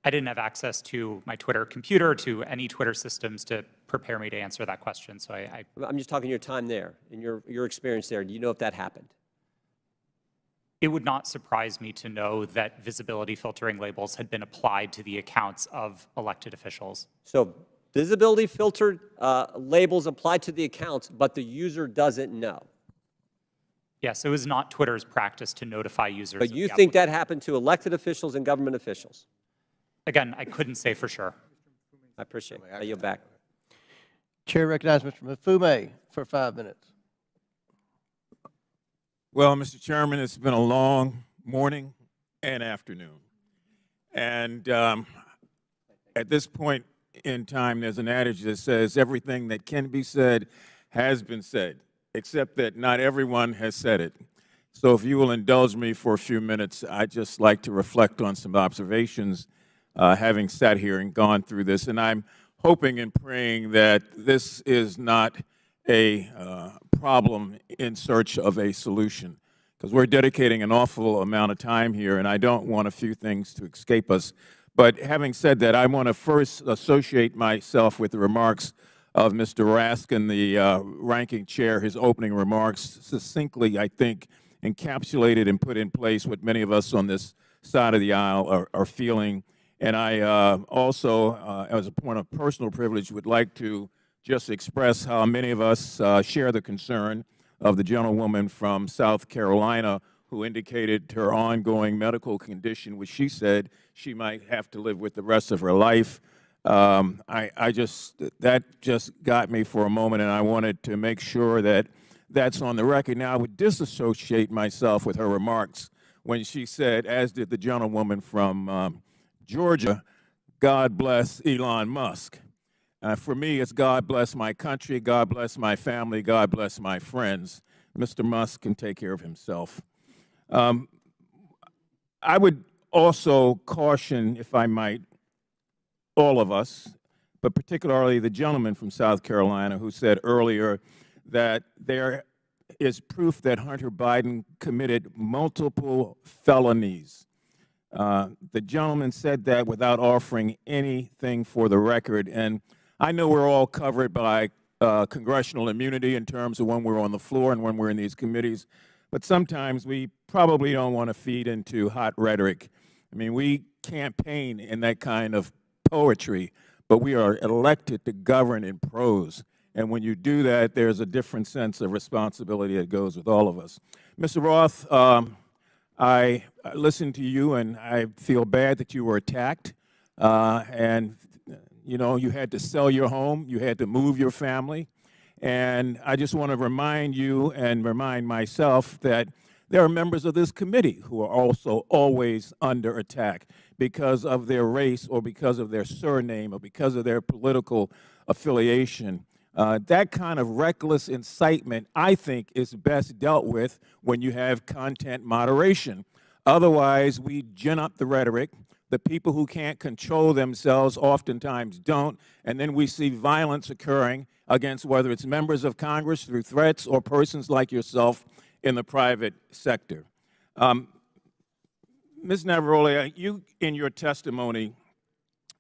I didn't have access to my Twitter computer, to any Twitter systems to prepare me to answer that question. So I'm just talking your time there, and your experience there. Do you know if that happened? It would not surprise me to know that visibility filtering labels had been applied to the accounts of elected officials. So visibility filtered labels applied to the accounts, but the user doesn't know. Yes, it was not Twitter's practice to notify users. But you think that happened to elected officials and government officials? Again, I couldn't say for sure. I appreciate it. I yield back. Chair recognizes Mr. Mfume for 5 minutes. Well, Mr. Chairman, it's been a long morning and afternoon. And at this point in time, there's an adage that says everything that can be said has been said, except that not everyone has said it. So if you will indulge me for a few minutes, I'd just like to reflect on some observations having sat here and gone through this. And I'm hoping and praying that this is not a problem in search of a solution, because we're dedicating an awful amount of time here, and I don't want a few things to escape us. But having said that, I want to first associate myself with the remarks of Mr. Raskin, the ranking chair. His opening remarks succinctly, I think, encapsulated and put in place what many of us on this side of the aisle are feeling. And I also, as a point of personal privilege, would like to just express how many of us share the concern of the gentlewoman from South Carolina who indicated her ongoing medical condition, which she said she might have to live with the rest of her life. That just got me for a moment, and I wanted to make sure that that's on the record. Now, I would disassociate myself with her remarks when she said, as did the gentlewoman from Georgia, God bless Elon Musk. For me, it's God bless my country, God bless my family, God bless my friends. Mr. Musk can take care of himself. I would also caution, if I might, all of us, but particularly the gentleman from South Carolina who said earlier that there is proof that Hunter Biden committed multiple felonies. The gentleman said that without offering anything for the record. And I know we're all covered by congressional immunity in terms of when we're on the floor and when we're in these committees, but sometimes we probably don't want to feed into hot rhetoric. I mean, we campaign in that kind of poetry, but we are elected to govern in prose. And when you do that, there's a different sense of responsibility that goes with all of us. Mr. Roth, I listened to you, and I feel bad that you were attacked. And, you know, you had to sell your home. You had to move your family. And I just want to remind you and remind myself that there are members of this committee who are also always under attack because of their race or because of their surname or because of their political affiliation. That kind of reckless incitement, I think, is best dealt with when you have content moderation. Otherwise, we gin up the rhetoric. The people who can't control themselves oftentimes don't, and then we see violence occurring against whether it's members of Congress through threats or persons like yourself in the private sector. Ms. Navaroli, you in your testimony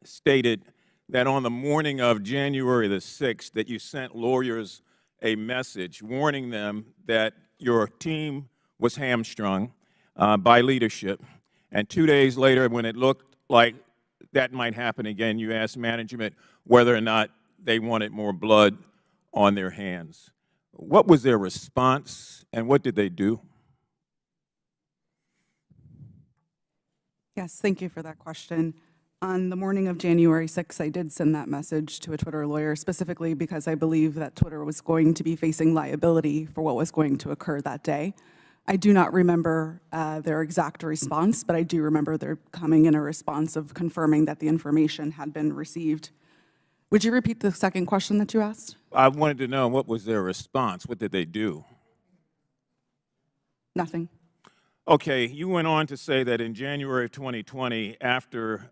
stated that on the morning of January the 6th that you sent lawyers a message warning them that your team was hamstrung by leadership. And 2 days later, when it looked like that might happen again, you asked management whether or not they wanted more blood on their hands. What was their response, and what did they do? Yes, thank you for that question. On the morning of January 6th, I did send that message to a Twitter lawyer, specifically because I believe that Twitter was going to be facing liability for what was going to occur that day. I do not remember their exact response, but I do remember there coming in a response of confirming that the information had been received. Would you repeat the second question that you asked? I wanted to know what was their response. What did they do? Nothing. Okay, you went on to say that in January of 2020, after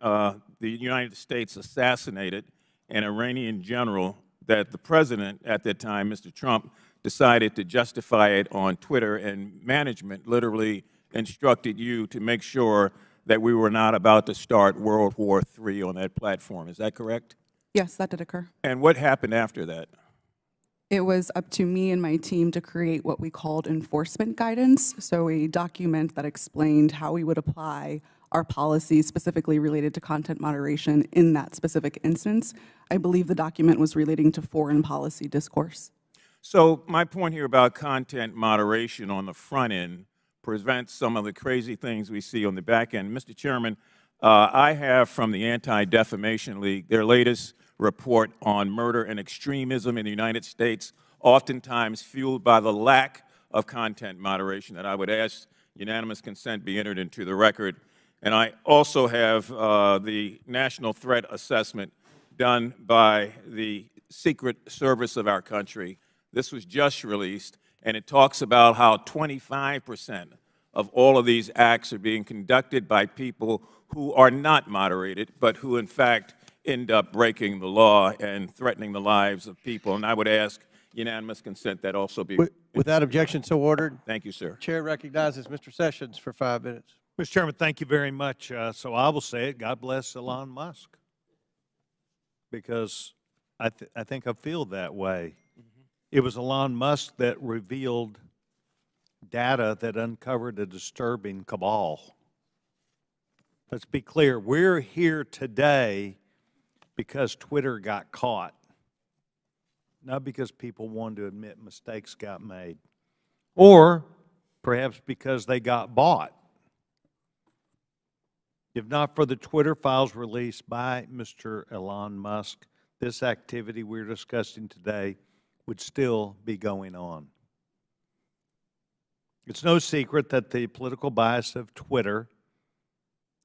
the United States assassinated an Iranian general that the president at that time, Mr. Trump, decided to justify it on Twitter, and management literally instructed you to make sure that we were not about to start World War III on that platform. Is that correct? Yes, that did occur. And what happened after that? It was up to me and my team to create what we called enforcement guidance, so a document that explained how we would apply our policies specifically related to content moderation in that specific instance. I believe the document was relating to foreign policy discourse. So my point here about content moderation on the front end prevents some of the crazy things we see on the back end. Mr. Chairman, I have from the Anti-Defamation League their latest report on murder and extremism in the United States, oftentimes fueled by the lack of content moderation, that I would ask unanimous consent be entered into the record. And I also have the National Threat Assessment done by the Secret Service of our country. This was just released, and it talks about how 25% of all of these acts are being conducted by people who are not moderated, but who in fact end up breaking the law and threatening the lives of people. And I would ask unanimous consent that also be. Without objection, so ordered. Thank you, sir. Chair recognizes Mr. Sessions for 5 minutes. Mr. Chairman, thank you very much. So I will say it, God bless Elon Musk, because I think I feel that way. It was Elon Musk that revealed data that uncovered a disturbing cabal. Let's be clear, we're here today because Twitter got caught, not because people wanted to admit mistakes got made, or perhaps because they got bought. If not for the Twitter files released by Mr. Elon Musk, this activity we're discussing today would still be going on. It's no secret that the political bias of Twitter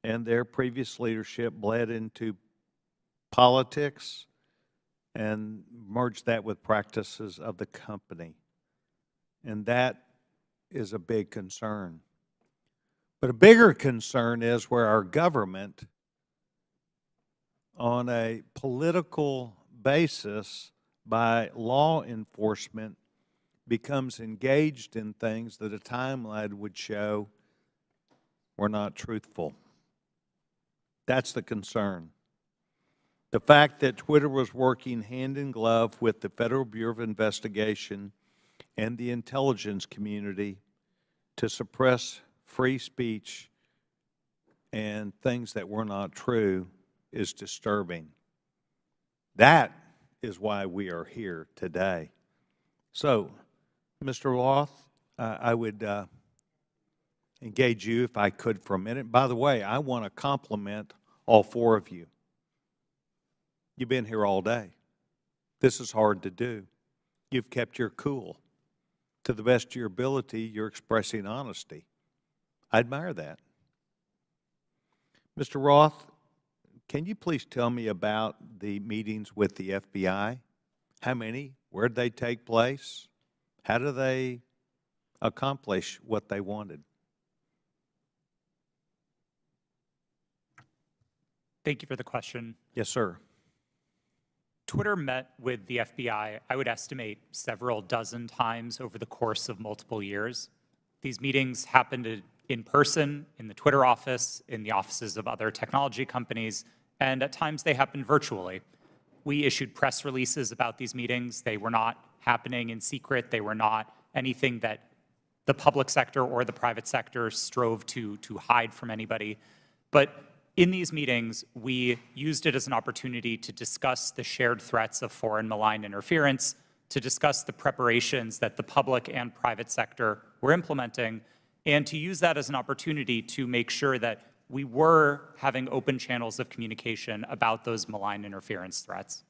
and their previous leadership bled into politics and merged that with practices of the company. And that is a big concern. But a bigger concern is where our government, on a political basis by law enforcement, becomes engaged in things that a timeline would show were not truthful. That's the concern. The fact that Twitter was working hand in glove with the Federal Bureau of Investigation and the intelligence community to suppress free speech and things that were not true is disturbing. That is why we are here today. So, Mr. Roth, I would engage you, if I could, for a minute. By the way, I want to compliment all four of you. You've been here all day. This is hard to do. You've kept your cool. To the best of your ability, you're expressing honesty. I admire that. Mr. Roth, can you please tell me about the meetings with the FBI? How many? Where did they take place? How do they accomplish what they wanted? Thank you for the question. Yes, sir. Twitter met with the FBI, I would estimate, several dozen times over the course of multiple years. These meetings happened in person, in the Twitter office, in the offices of other technology companies, and at times they happened virtually. We issued press releases about these meetings. They were not happening in secret. They were not anything that the public sector or the private sector strove to hide from anybody. But in these meetings, we used it as an opportunity to discuss the shared threats of foreign malign interference, to discuss the preparations that the public and private sector were implementing, and to use that as an opportunity to make sure that we were having open channels of communication about those malign interference threats.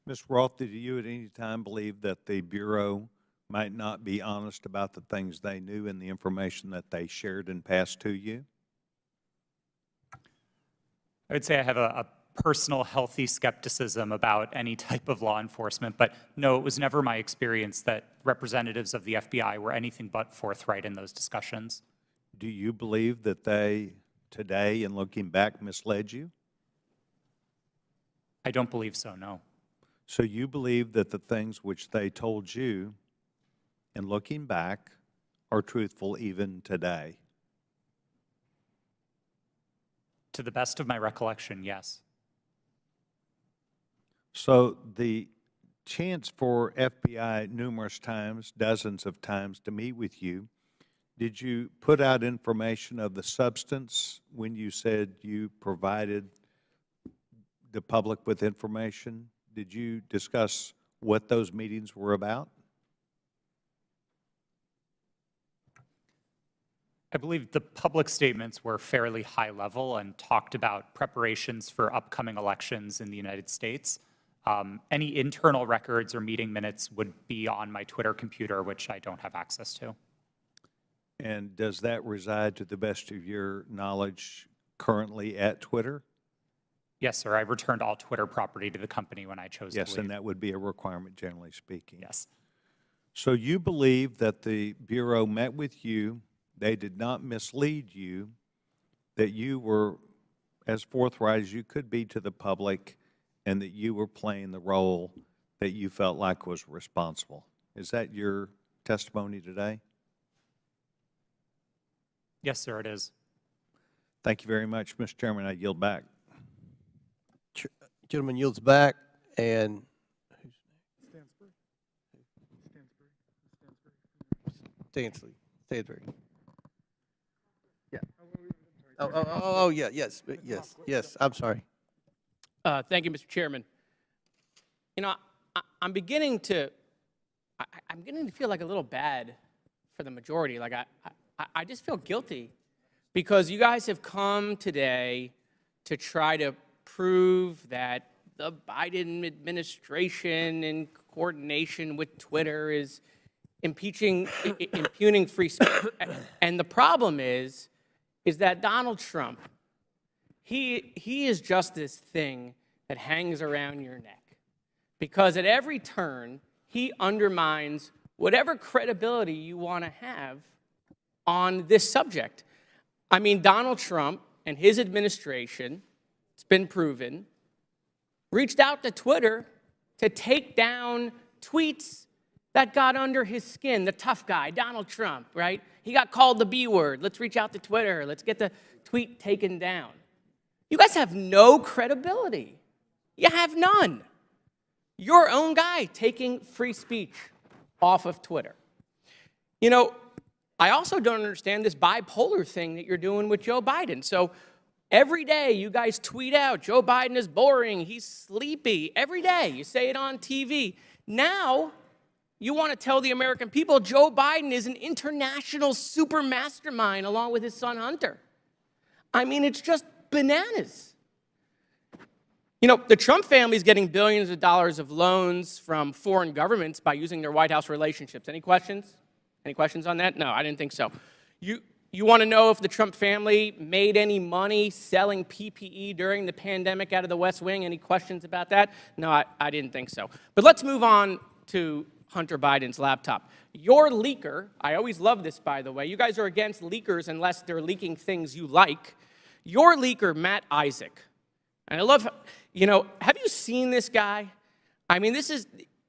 Ms. Roth, did you at any time believe that the Bureau might not be honest about the things they knew and the information that they shared and passed to you? I would say I have a personal healthy skepticism about any type of law enforcement, but no, it was never my experience that representatives of the FBI were anything but forthright in those discussions. Do you believe that they, today, in looking back, misled you? I don't believe so, no. So you believe that the things which they told you, in looking back, are truthful even today? To the best of my recollection, yes. So the chance for FBI numerous times, dozens of times, to meet with you, did you put out information of the substance when you said you provided the public with information? Did you discuss what those meetings were about? I believe the public statements were fairly high level and talked about preparations for upcoming elections in the United States. Any internal records or meeting minutes would be on my Twitter computer, which I don't have access to. And does that reside, to the best of your knowledge, currently at Twitter? Yes, sir. I returned all Twitter property to the company when I chose to leave. Yes, and that would be a requirement, generally speaking. Yes. So you believe that the Bureau met with you, they did not mislead you, that you were as forthright as you could be to the public, and that you were playing the role that you felt like was responsible. Is that your testimony today? Yes, sir, it is. Thank you very much, Mr. Chairman. I yield back. Gentleman yields back, and Stansbury. Yeah. Oh, yeah, yes, I'm sorry. Thank you, Mr. Chairman. You know, I'm beginning to feel like a little bad for the majority. Like I just feel guilty because you guys have come today to try to prove that the Biden administration in coordination with Twitter is impugning free speech. And the problem is that Donald Trump, he is just this thing that hangs around your neck. Because at every turn, he undermines whatever credibility you want to have on this subject. I mean, Donald Trump and his administration, it's been proven, reached out to Twitter to take down tweets that got under his skin. The tough guy, Donald Trump, right? He got called the B word. Let's reach out to Twitter. Let's get the tweet taken down. You guys have no credibility. You have none. Your own guy taking free speech off of Twitter. You know, I also don't understand this bipolar thing that you're doing with Joe Biden. So every day you guys tweet out, Joe Biden is boring, he's sleepy. Every day you say it on TV. Now you want to tell the American people Joe Biden is an international super mastermind along with his son Hunter. I mean, it's just bananas. You know, the Trump family is getting billions of dollars of loans from foreign governments by using their White House relationships. Any questions? Any questions on that? No, I didn't think so. You want to know if the Trump family made any money selling PPE during the pandemic out of the West Wing? Any questions about that? No, I didn't think so. But let's move on to Hunter Biden's laptop. Your leaker, I always love this, by the way. You guys are against leakers unless they're leaking things you like. Your leaker, Matt Isaac, and I love, you know, have you seen this guy? I mean,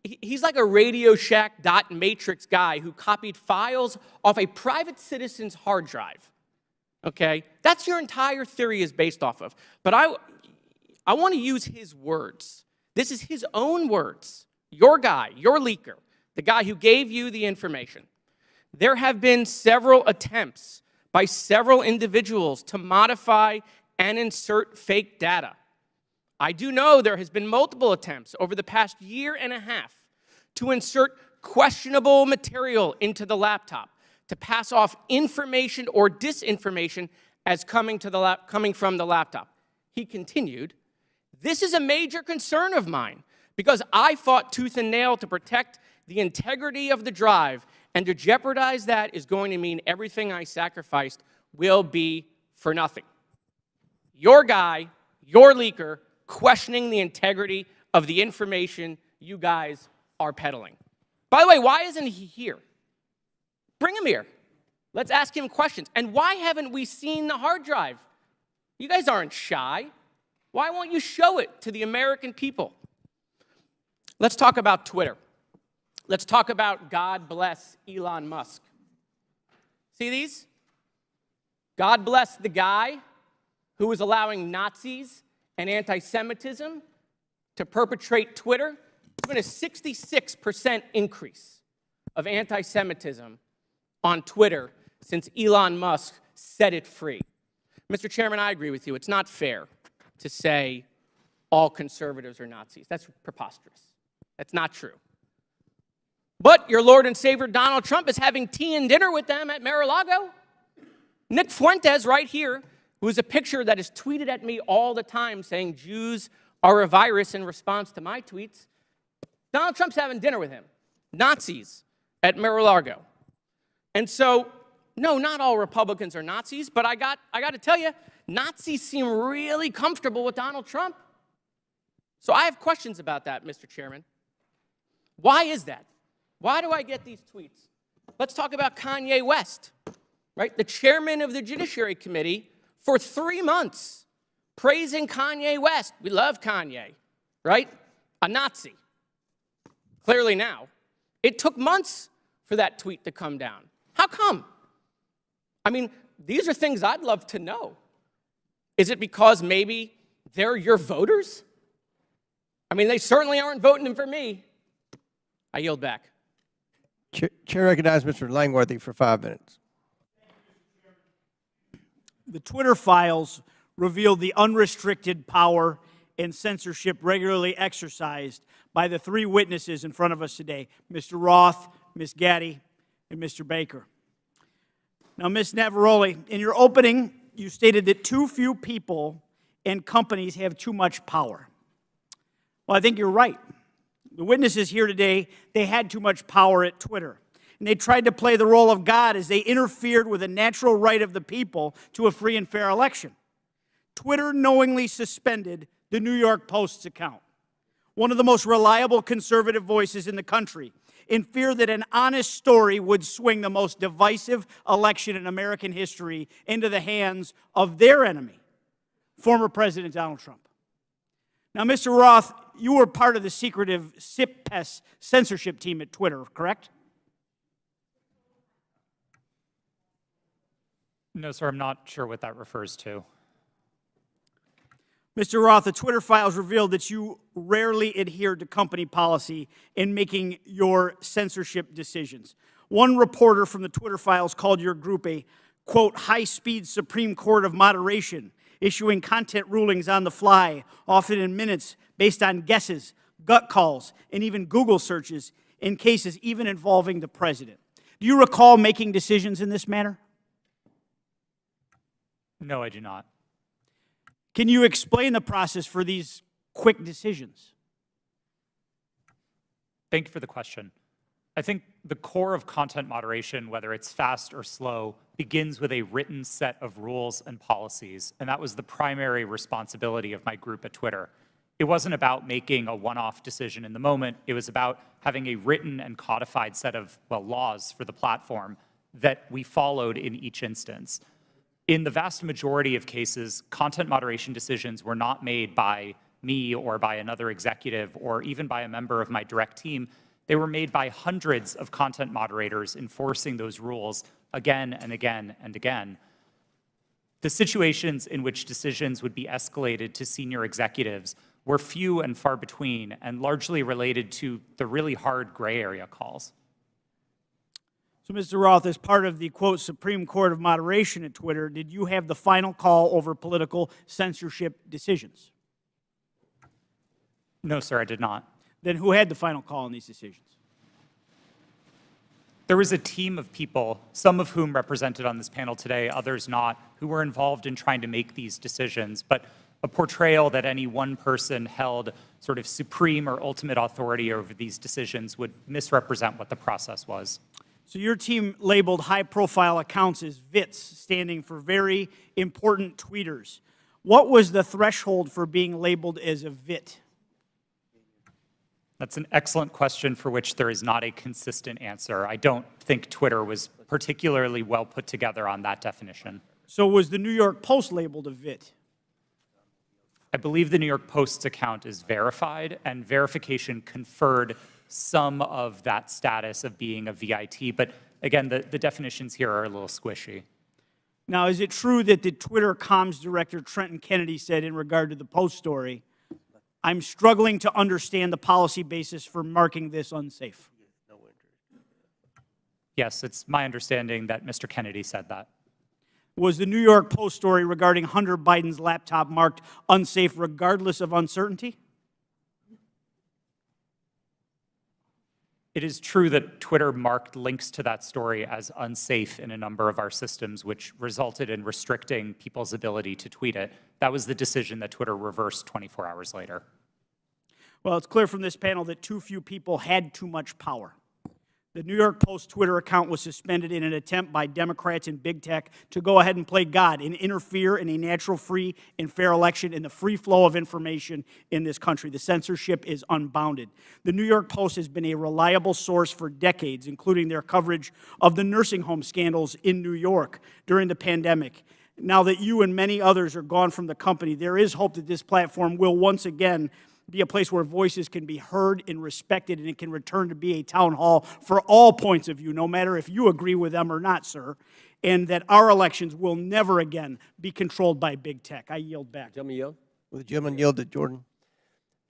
he's like a Radio Shack dot matrix guy who copied files off a private citizen's hard drive, okay? That's your entire theory is based off of. But I want to use his words. This is his own words. Your guy, your leaker, the guy who gave you the information. There have been several attempts by several individuals to modify and insert fake data. I do know there has been multiple attempts over the past year and a half to insert questionable material into the laptop, to pass off information or disinformation as coming from the laptop. He continued, "This is a major concern of mine because I fought tooth and nail to protect the integrity of the drive, and to jeopardize that is going to mean everything I sacrificed will be for nothing." Your guy, your leaker, questioning the integrity of the information you guys are peddling. By the way, why isn't he here? Bring him here. Let's ask him questions. And why haven't we seen the hard drive? You guys aren't shy. Why won't you show it to the American people? Let's talk about Twitter. Let's talk about God bless Elon Musk. See these? God bless the guy who is allowing Nazis and anti-Semitism to perpetrate Twitter. There's been a 66% increase of anti-Semitism on Twitter since Elon Musk set it free. Mr. Chairman, I agree with you. It's not fair to say all conservatives are Nazis. That's preposterous. That's not true. But your Lord and Savior Donald Trump is having tea and dinner with them at Mar-a-Lago. Nick Fuentes right here, who is a picture that is tweeted at me all the time saying Jews are a virus in response to my tweets. Donald Trump's having dinner with him. Nazis at Mar-a-Lago. And so, no, not all Republicans are Nazis, but I got to tell you, Nazis seem really comfortable with Donald Trump. So I have questions about that, Mr. Chairman. Why is that? Why do I get these tweets? Let's talk about Kanye West, right? The chairman of the Judiciary Committee for 3 months praising Kanye West. We love Kanye, right? A Nazi. Clearly now. It took months for that tweet to come down. How come? I mean, these are things I'd love to know. Is it because maybe they're your voters? I mean, they certainly aren't voting for me. I yield back. Chair recognizes Mr. Langworthy for 5 minutes. The Twitter files revealed the unrestricted power and censorship regularly exercised by the 3 witnesses in front of us today, Mr. Roth, Ms. Gaddy, and Mr. Baker. Now, Ms. Navaroli, in your opening, you stated that too few people and companies have too much power. Well, I think you're right. The witnesses here today, they had too much power at Twitter. And they tried to play the role of God as they interfered with a natural right of the people to a free and fair election. Twitter knowingly suspended the New York Post's account, one of the most reliable conservative voices in the country, in fear that an honest story would swing the most divisive election in American history into the hands of their enemy, former President Donald Trump. Now, Mr. Roth, you were part of the secretive SIP-PES censorship team at Twitter, correct? No, sir, I'm not sure what that refers to. Mr. Roth, the Twitter files revealed that you rarely adhered to company policy in making your censorship decisions. One reporter from the Twitter files called your group a, quote, high-speed Supreme Court of moderation, issuing content rulings on the fly, often in minutes, based on guesses, gut calls, and even Google searches in cases even involving the president. Do you recall making decisions in this manner? No, I do not. Can you explain the process for these quick decisions? Thank you for the question. I think the core of content moderation, whether it's fast or slow, begins with a written set of rules and policies, and that was the primary responsibility of my group at Twitter. It wasn't about making a one-off decision in the moment. It was about having a written and codified set of, well, laws for the platform that we followed in each instance. In the vast majority of cases, content moderation decisions were not made by me or by another executive or even by a member of my direct team. They were made by hundreds of content moderators enforcing those rules again and again and again. The situations in which decisions would be escalated to senior executives were few and far between and largely related to the really hard gray area calls. So, Mr. Roth, as part of the, quote, Supreme Court of Moderation at Twitter, did you have the final call over political censorship decisions? No, sir, I did not. Then who had the final call on these decisions? There was a team of people, some of whom represented on this panel today, others not, who were involved in trying to make these decisions. But a portrayal that any one person held sort of supreme or ultimate authority over these decisions would misrepresent what the process was. So your team labeled high-profile accounts as VITs, standing for very important tweeters. What was the threshold for being labeled as a VIT? That's an excellent question for which there is not a consistent answer. I don't think Twitter was particularly well put together on that definition. So was the New York Post labeled a VIT? I believe the New York Post's account is verified, and verification conferred some of that status of being a VIT. But again, the definitions here are a little squishy. Now, is it true that the Twitter comms director, Trenton Kennedy, said in regard to the Post story, I'm struggling to understand the policy basis for marking this unsafe? Yes, it's my understanding that Mr. Kennedy said that. Was the New York Post story regarding Hunter Biden's laptop marked unsafe regardless of uncertainty? It is true that Twitter marked links to that story as unsafe in a number of our systems, which resulted in restricting people's ability to tweet it. That was the decision that Twitter reversed 24 hours later. Well, it's clear from this panel that too few people had too much power. The New York Post Twitter account was suspended in an attempt by Democrats and big tech to go ahead and play God and interfere in a natural, free, and fair election and the free flow of information in this country. The censorship is unbounded. The New York Post has been a reliable source for decades, including their coverage of the nursing home scandals in New York during the pandemic. Now that you and many others are gone from the company, there is hope that this platform will once again be a place where voices can be heard and respected, and it can return to be a town hall for all points of view, no matter if you agree with them or not, sir, and that our elections will never again be controlled by big tech. I yield back. Gentleman yield? Will the gentleman yield to Jordan?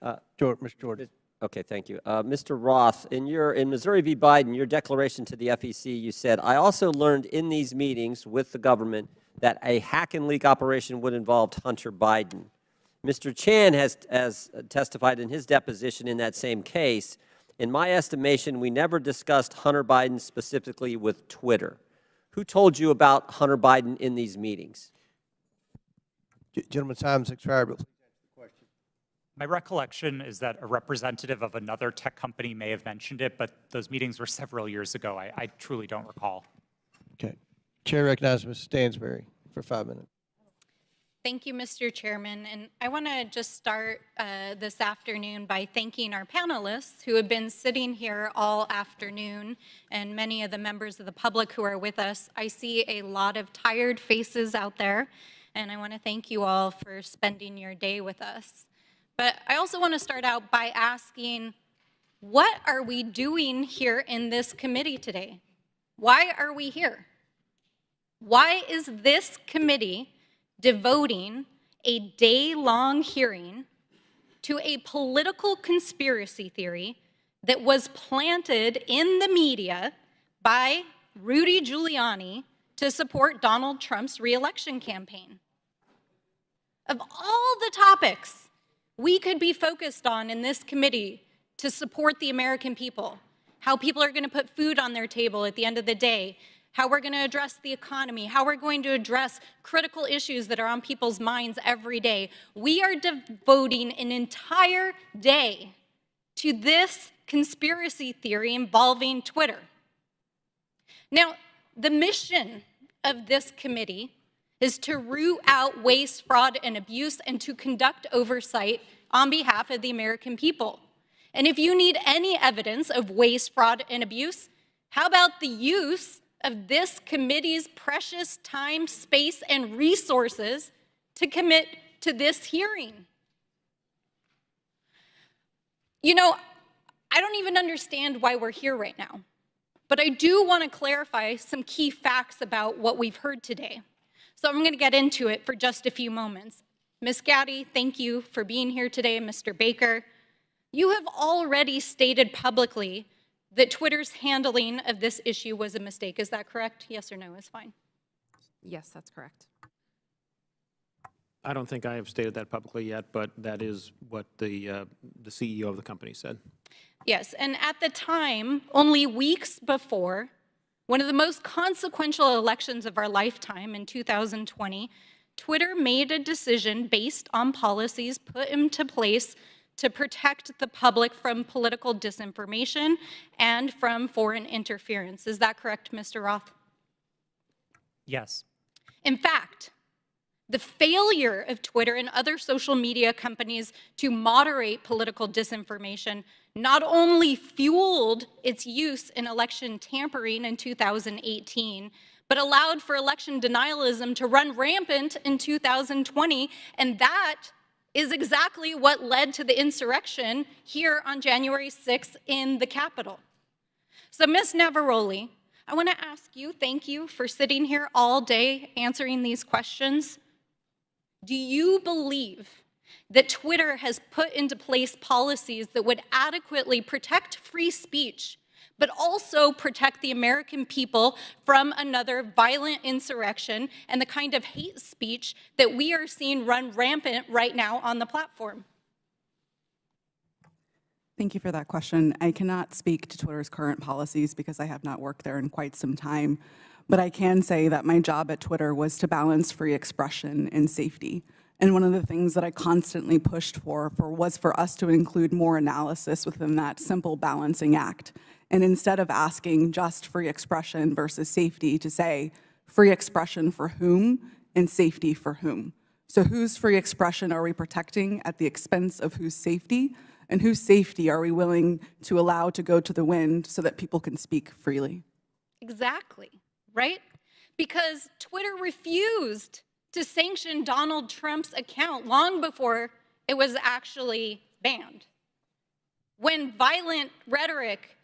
Mr. Jordan. Okay, thank you. Mr. Roth, in Missouri v. Biden, your declaration to the FEC, you said, I also learned in these meetings with the government that a hack and leak operation would involve Hunter Biden. Mr. Chan has testified in his deposition in that same case. In my estimation, we never discussed Hunter Biden specifically with Twitter. Who told you about Hunter Biden in these meetings? Gentleman's time has expired, but please answer the question. My recollection is that a representative of another tech company may have mentioned it, but those meetings were several years ago. I truly don't recall. Okay. Chair recognizes Ms. Stansberry for 5 minutes. Thank you, Mr. Chairman. And I want to just start this afternoon by thanking our panelists who have been sitting here all afternoon, and many of the members of the public who are with us. I see a lot of tired faces out there, and I want to thank you all for spending your day with us. But I also want to start out by asking, what are we doing here in this committee today? Why are we here? Why is this committee devoting a day-long hearing to a political conspiracy theory that was planted in the media by Rudy Giuliani to support Donald Trump's re-election campaign? Of all the topics we could be focused on in this committee to support the American people, how people are going to put food on their table at the end of the day, how we're going to address the economy, how we're going to address critical issues that are on people's minds every day. We are devoting an entire day to this conspiracy theory involving Twitter. Now, the mission of this committee is to root out waste, fraud, and abuse, and to conduct oversight on behalf of the American people. And if you need any evidence of waste, fraud, and abuse, how about the use of this committee's precious time, space, and resources to commit to this hearing? You know, I don't even understand why we're here right now, but I do want to clarify some key facts about what we've heard today. So I'm going to get into it for just a few moments. Ms. Gaddy, thank you for being here today. Mr. Baker, you have already stated publicly that Twitter's handling of this issue was a mistake. Is that correct? Yes or no is fine. Yes, that's correct. I don't think I have stated that publicly yet, but that is what the CEO of the company said. Yes, and at the time, only weeks before, one of the most consequential elections of our lifetime in 2020, Twitter made a decision based on policies put into place to protect the public from political disinformation and from foreign interference. Is that correct, Mr. Roth? Yes. In fact, the failure of Twitter and other social media companies to moderate political disinformation not only fueled its use in election tampering in 2018, but allowed for election denialism to run rampant in 2020, and that is exactly what led to the insurrection here on January 6th in the Capitol. So, Ms. Navaroli, I want to ask you, thank you for sitting here all day answering these questions. Do you believe that Twitter has put into place policies that would adequately protect free speech, but also protect the American people from another violent insurrection and the kind of hate speech that we are seeing run rampant right now on the platform? Thank you for that question. I cannot speak to Twitter's current policies because I have not worked there in quite some time, but I can say that my job at Twitter was to balance free expression and safety. And one of the things that I constantly pushed for was for us to include more analysis within that simple balancing act. And instead of asking just free expression versus safety, to say free expression for whom and safety for whom. So whose free expression are we protecting at the expense of whose safety? And whose safety are we willing to allow to go to the wind so that people can speak freely? Exactly, right? Because Twitter refused to sanction Donald Trump's account long before it was actually banned. When violent rhetoric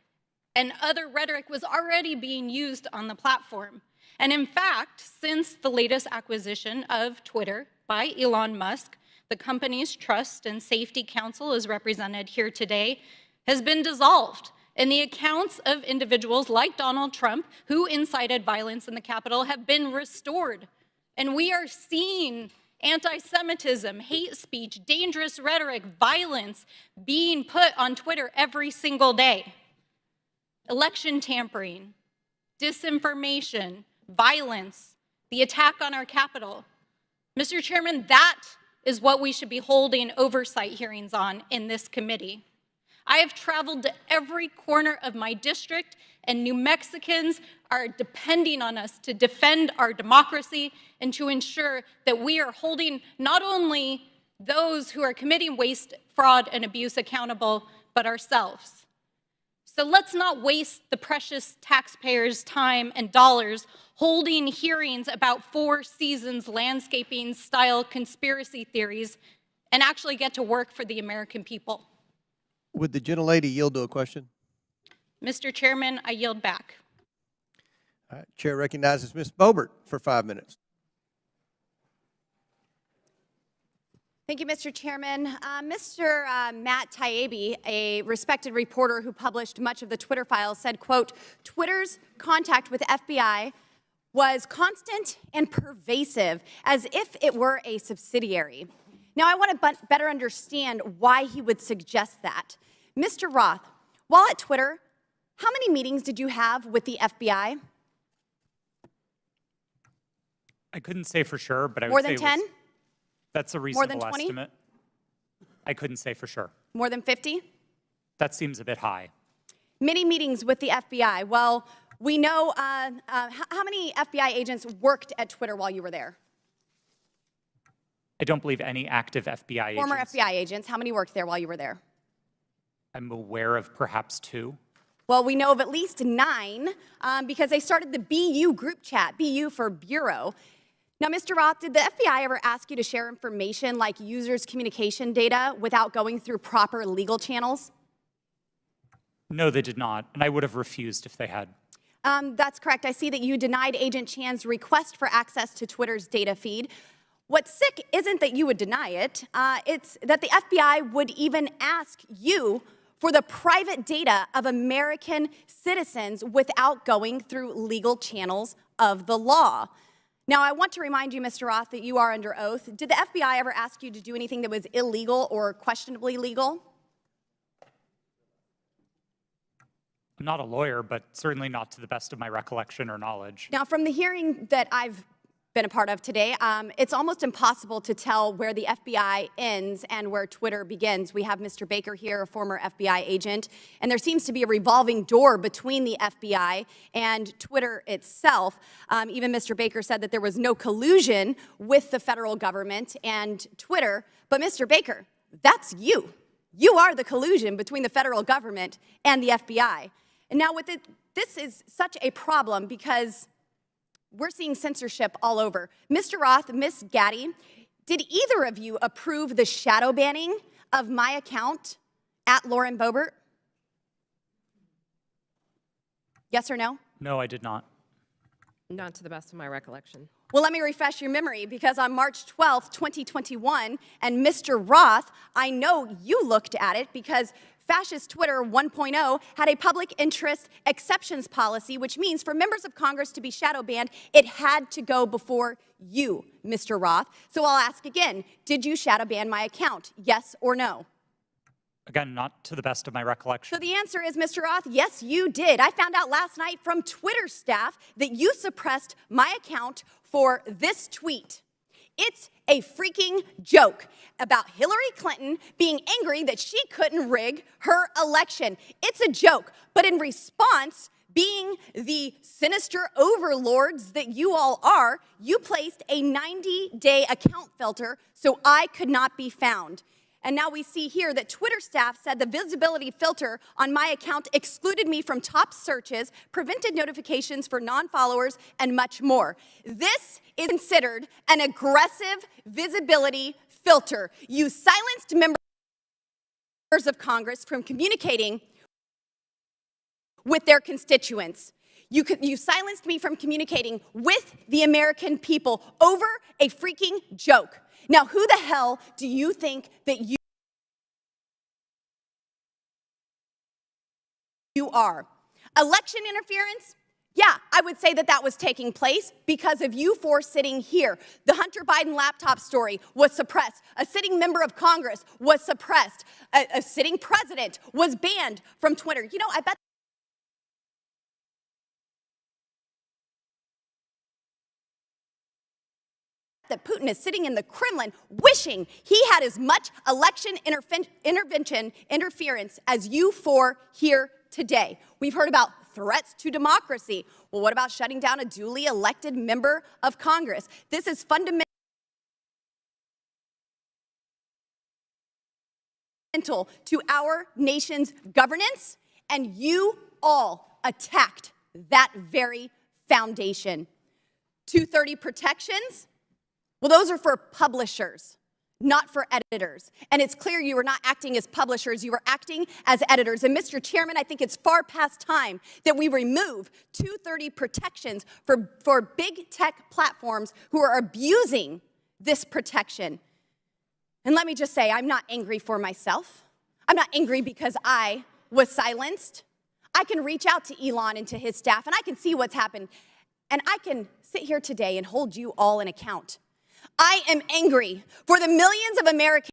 and other rhetoric was already being used on the platform. And in fact, since the latest acquisition of Twitter by Elon Musk, the company's Trust and Safety Council, as represented here today, has been dissolved. And the accounts of individuals like Donald Trump, who incited violence in the Capitol, have been restored. And we are seeing anti-Semitism, hate speech, dangerous rhetoric, violence being put on Twitter every single day. Election tampering, disinformation, violence, the attack on our Capitol. Mr. Chairman, that is what we should be holding oversight hearings on in this committee. I have traveled to every corner of my district, and New Mexicans are depending on us to defend our democracy and to ensure that we are holding not only those who are committing waste, fraud, and abuse accountable, but ourselves. So let's not waste the precious taxpayers' time and dollars holding hearings about Four Seasons landscaping style conspiracy theories and actually get to work for the American people. Would the gentlelady yield to a question? Mr. Chairman, I yield back. All right, Chair recognizes Ms. Boebert for 5 minutes. Thank you, Mr. Chairman. Mr. Matt Taibbi, a respected reporter who published much of the Twitter files, said, quote, Twitter's contact with FBI was constant and pervasive, as if it were a subsidiary. Now, I want to better understand why he would suggest that. Mr. Roth, while at Twitter, how many meetings did you have with the FBI? I couldn't say for sure, but I would More say than 10? That's a More reasonable than 20? estimate. I couldn't say for sure. More than 50? That seems a bit high. Many meetings with the FBI. Well, we know how many FBI agents worked at Twitter while you were there? I don't believe any active FBI Former agents. FBI agents. How many worked there while you were there? I'm aware of perhaps 2. Well, we know of at least 9 because they started the BU group chat, BU for Bureau. Now, Mr. Roth, did the FBI ever ask you to share information like users' communication data without going through proper legal channels? No, they did not, and I would have refused if they had. That's correct. I see that you denied Agent Chan's request for access to Twitter's data feed. What's sick isn't that you would deny it, it's that the FBI would even ask you for the private data of American citizens without going through legal channels of the law. Now, I want to remind you, Mr. Roth, that you are under oath. Did the FBI ever ask you to do anything that was illegal or questionably legal? I'm not a lawyer, but certainly not to the best of my recollection or knowledge. Now, from the hearing that I've been a part of today, it's almost impossible to tell where the FBI ends and where Twitter begins. We have Mr. Baker here, a former FBI agent, and there seems to be a revolving door between the FBI and Twitter itself. Even Mr. Baker said that there was no collusion with the federal government and Twitter. But Mr. Baker, that's you. You are the collusion between the federal government and the FBI. And now with it, this is such a problem because we're seeing censorship all over. Mr. Roth, Ms. Gaddy, did either of you approve the shadow banning of my account at Lauren Boebert? Yes or no? No, I did not. Not to the best of my recollection. Well, let me refresh your memory, because on March 12th, 2021, and Mr. Roth, I know you looked at it because Fascist Twitter 1.0 had a public interest exceptions policy, which means for members of Congress to be shadow banned, it had to go before you, Mr. Roth. So I'll ask again, did you shadow ban my account? Yes or no? Again, not to the best of my recollection. So the answer is, Mr. Roth, yes, you did. I found out last night from Twitter staff that you suppressed my account for this tweet. It's a freaking joke about Hillary Clinton being angry that she couldn't rig her election. It's a joke, but in response, being the sinister overlords that you all are, you placed a 90-day account filter so I could not be found. And now we see here that Twitter staff said the visibility filter on my account excluded me from top searches, prevented notifications for non-followers, and much more. This is considered an aggressive visibility filter. You silenced members of Congress from communicating with their constituents. You silenced me from communicating with the American people over a freaking joke. Now, who the hell do you think that you are? Election interference? Yeah, I would say that that was taking place because of you four sitting here. The Hunter Biden laptop story was suppressed. A sitting member of Congress was suppressed. A sitting president was banned from Twitter. You know, I bet that Putin is sitting in the Kremlin wishing he had as much election interference as you four here today. We've heard about threats to democracy. Well, what about shutting down a duly elected member of Congress? This is fundamental to our nation's governance, and you all attacked that very foundation. 230 protections? Well, those are for publishers, not for editors. And it's clear you were not acting as publishers, you were acting as editors. And Mr. Chairman, I think it's far past time that we remove 230 protections for big tech platforms who are abusing this protection. And let me just say, I'm not angry for myself. I'm not angry because I was silenced. I can reach out to Elon and to his staff, and I can see what's happened. And I can sit here today and hold you all in account. I am angry for the millions of Americans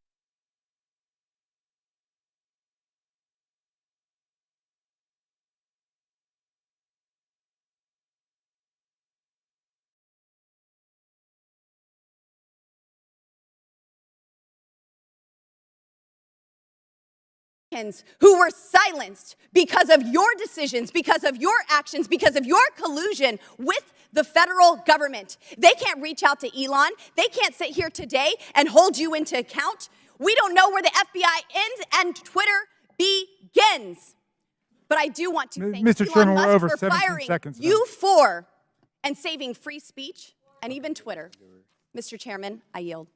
who were silenced because of your decisions, because of your actions, because of your collusion with the federal government. They can't reach out to Elon. They can't sit here today and hold you into account. We don't know where the FBI ends and Twitter begins. But I do want to thank Mr. Elon Chairman, we're Musk over for 17 firing seconds now. you four and saving free speech and even Twitter. Mr. Chairman, I yield.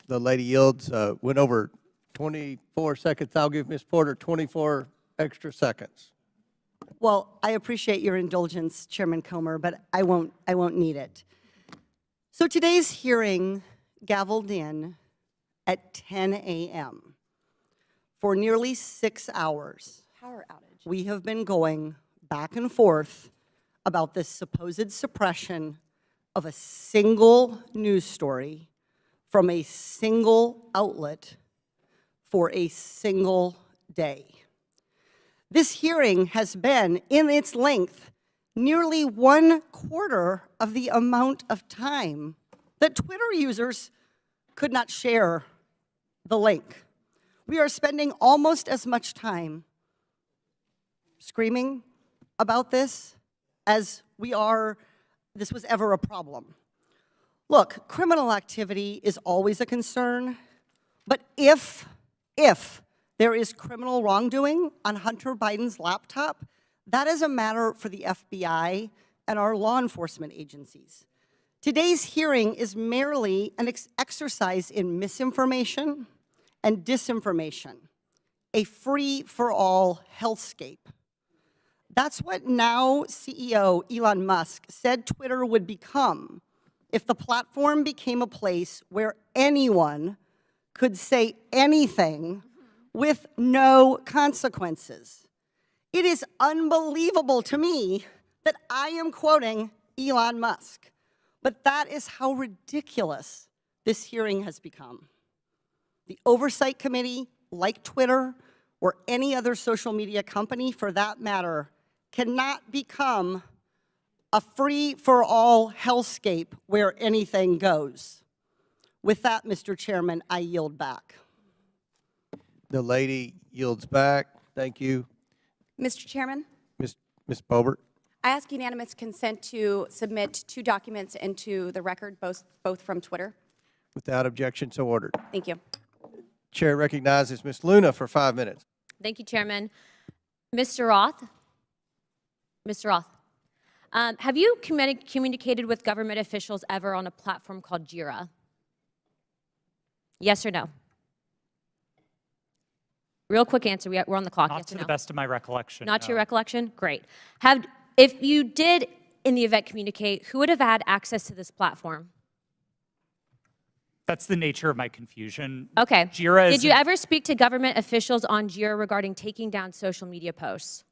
The lady yields, went over 24 seconds. I'll give Ms. Porter 24 extra seconds. Well, I appreciate your indulgence, Chairman Comer, but I won't need it. So today's hearing gavelled in at 10 a.m. For nearly 6 hours. Power outage. We have been going back and forth about this supposed suppression of a single news story from a single outlet for a single day. This hearing has been, in its length, nearly 1/4 of the amount of time that Twitter users could not share the link. We are spending almost as much time screaming about this as this was ever a problem. Look, criminal activity is always a concern, but if there is criminal wrongdoing on Hunter Biden's laptop, that is a matter for the FBI and our law enforcement agencies. Today's hearing is merely an exercise in misinformation and disinformation, a free-for-all hellscape. That's what now CEO Elon Musk said Twitter would become if the platform became a place where anyone could say anything with no consequences. It is unbelievable to me that I am quoting Elon Musk, but that is how ridiculous this hearing has become. The Oversight Committee, like Twitter or any other social media company for that matter, cannot become a free-for-all hellscape where anything goes. With that, Mr. Chairman, I yield back. The lady yields back. Thank you. Mr. Chairman, Ms. Boebert. I ask unanimous consent to submit 2 documents into the record, both from Twitter. Without objection, so ordered. Thank you. Chair recognizes Ms. Luna for 5 minutes. Thank you, Chairman. Mr. Roth? Mr. Roth, have you communicated with government officials ever on a platform called Jira? Yes or no? Real quick answer. We're on the clock. Not yes to or the no? best of my recollection. Not to your no. recollection? Great. If you did, in the event, communicate, who would have had access to this platform? That's the nature of my confusion. Okay. Jira is Did you ever speak to government officials on Jira regarding taking down social media posts?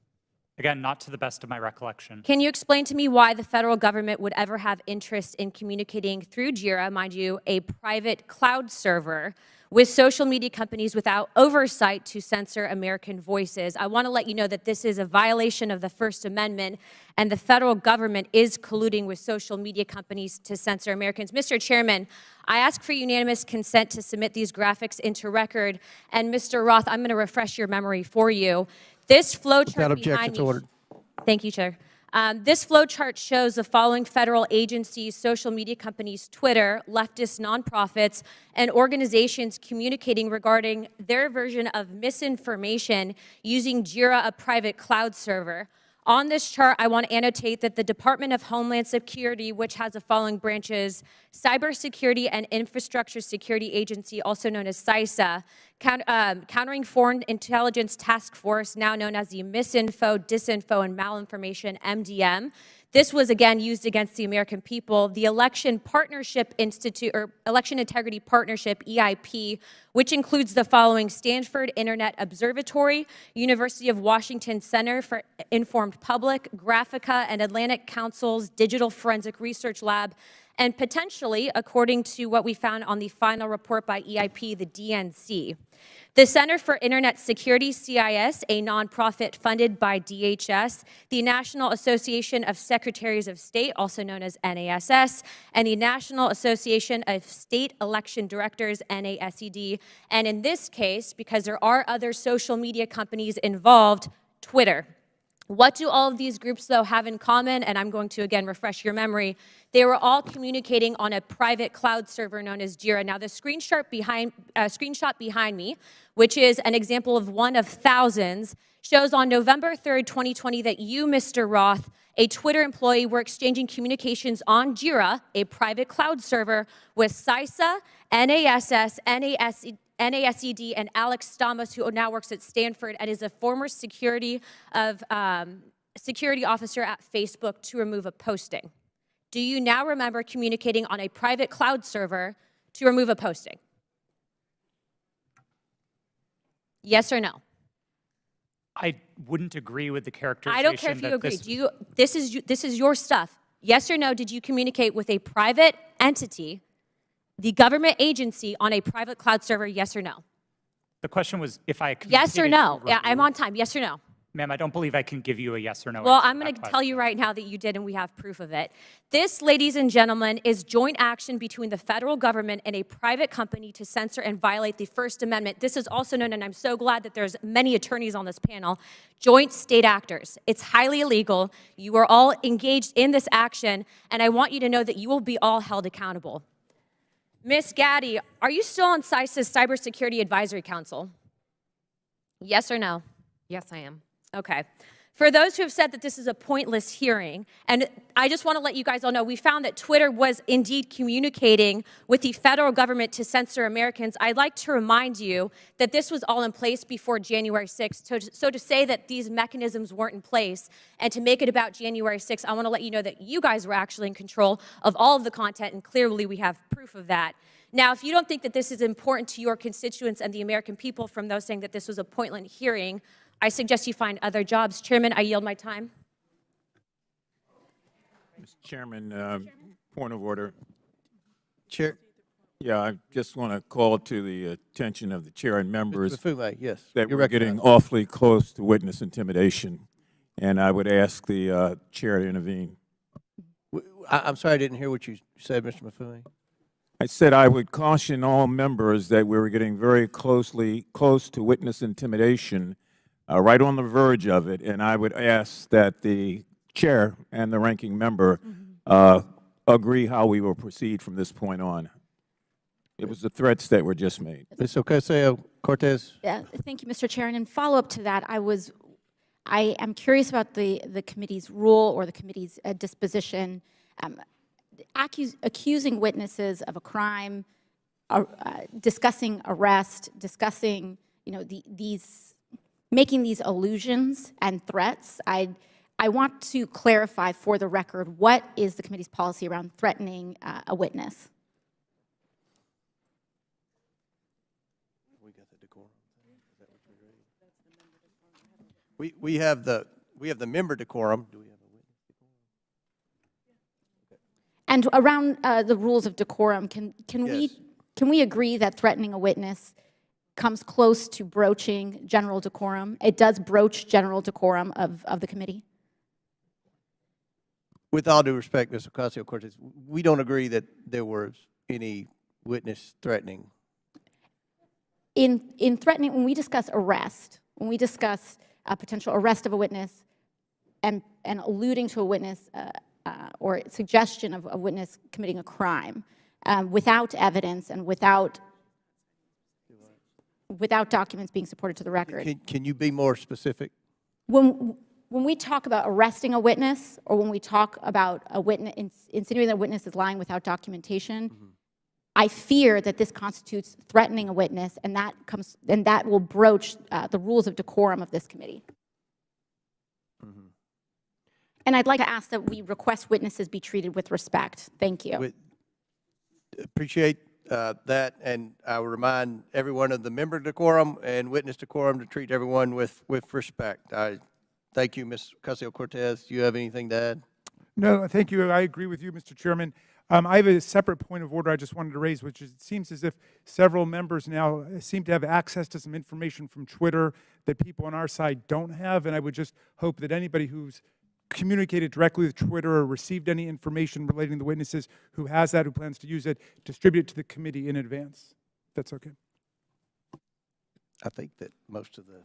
Again, not to the best of my recollection. Can you explain to me why the federal government would ever have interest in communicating through Jira, mind you, a private cloud server, with social media companies without oversight to censor American voices? I want to let you know that this is a violation of the First Amendment, and the federal government is colluding with social media companies to censor Americans. Mr. Chairman, I ask for unanimous consent to submit these graphics into record. And Mr. Roth, I'm going to refresh your memory for you. This flow chart Without behind objection, me. so ordered. Thank you, Chair. This flow chart shows the following federal agencies, social media companies, Twitter, leftist nonprofits, and organizations communicating regarding their version of misinformation using Jira, a private cloud server. On this chart, I want to annotate that the Department of Homeland Security, which has the following branches: Cybersecurity and Infrastructure Security Agency, also known as CISA, Countering Foreign Intelligence Task Force, now known as the Misinfo, Disinfo, and Malinformation, MDM. This was, again, used against the American people. The Election Partnership Institute, or Election Integrity Partnership, EIP, which includes the following: Stanford Internet Observatory, University of Washington Center for Informed Public, Graphica, and Atlantic Council's Digital Forensic Research Lab, and potentially, according to what we found on the final report by EIP, the DNC. The Center for Internet Security, CIS, a nonprofit funded by DHS, the National Association of Secretaries of State, also known as NASS, and the National Association of State Election Directors, NASED, and in this case, because there are other social media companies involved, Twitter. What do all of these groups, though, have in common? And I'm going to, again, refresh your memory. They were all communicating on a private cloud server known as Jira. Now, the screenshot behind me, which is an example of one of thousands, shows on November 3rd, 2020, that you, Mr. Roth, a Twitter employee, were exchanging communications on Jira, a private cloud server, with CISA, NASS, NASED, and Alex Stamos, who now works at Stanford and is a former security officer at Facebook, to remove a posting. Do you now remember communicating on a private cloud server to remove a posting? Yes or no? I wouldn't agree with the characterization. I don't care if you agree. This is your stuff. Yes or no, did you communicate with a private entity, the government agency, on a private cloud server? Yes or no? The question was if I Yes or no? communicated Yeah, I'm on time. Yes or no? Ma'am, I don't believe I can give you a yes or no Well, answer I'm to going that to tell question. you right now that you did, and we have proof of it. This, ladies and gentlemen, is joint action between the federal government and a private company to censor and violate the First Amendment. This is also known, and I'm so glad that there's many attorneys on this panel, joint state actors. It's highly illegal. You are all engaged in this action, and I want you to know that you will be all held accountable. Ms. Gaddy, are you still on CISA's Cybersecurity Advisory Council? Yes or no? Yes, I am. Okay. For those who have said that this is a pointless hearing, and I just want to let you guys all know, we found that Twitter was indeed communicating with the federal government to censor Americans. I'd like to remind you that this was all in place before January 6th. So to say that these mechanisms weren't in place and to make it about January 6th, I want to let you know that you guys were actually in control of all of the content, and clearly we have proof of that. Now, if you don't think that this is important to your constituents and the American people from those saying that this was a pointless hearing, I suggest you find other jobs. Chairman, I yield my time. Mr. Chairman, point of order. Chair. Yeah, I just want to call to the attention of the chair and members yes, that you're we're getting awfully close to witness intimidation, and I would ask the chair to intervene. I'm sorry, I didn't hear what you said, Mr. Mafui. I said I would caution all members that we were getting very close to witness intimidation, right on the verge of it, and I would ask that the chair and the ranking member agree how we will proceed from this point on. It was the threats that were just made. Ms. Ocasio-Cortez. Thank you, Mr. Chair. And in follow-up to that, I am curious about the committee's rule or the committee's disposition. Accusing witnesses of a crime, discussing arrest, discussing, making these allusions and threats. I want to clarify for the record, what is the committee's policy around threatening a witness? We have the member decorum. Do we have a witness decorum? And around the rules of decorum, can we agree that threatening a witness comes close to broaching general decorum? It does broach general decorum of the committee? With all due respect, Ms. Ocasio-Cortez, we don't agree that there was any witness threatening. In threatening, when we discuss arrest, when we discuss a potential arrest of a witness and alluding to a witness or suggestion of a witness committing a crime without evidence and without documents being supported to the record. Can you be more specific? When we talk about arresting a witness, or when we talk about a witness, insinuating that a witness is lying without documentation, I fear that this constitutes threatening a witness, and that will broach the rules of decorum of this committee. And I'd like to ask that we request witnesses be treated with respect. Thank you. Appreciate that, and I will remind everyone of the member decorum and witness decorum to treat everyone with respect. Thank you, Ms. Ocasio-Cortez. Do you have anything to add? No, thank you. I agree with you, Mr. Chairman. I have a separate point of order I just wanted to raise, which is it seems as if several members now seem to have access to some information from Twitter that people on our side don't have, and I would just hope that anybody who's communicated directly with Twitter or received any information relating to the witnesses who has that, who plans to use it, distribute it to the committee in advance. If that's okay. I think that most of the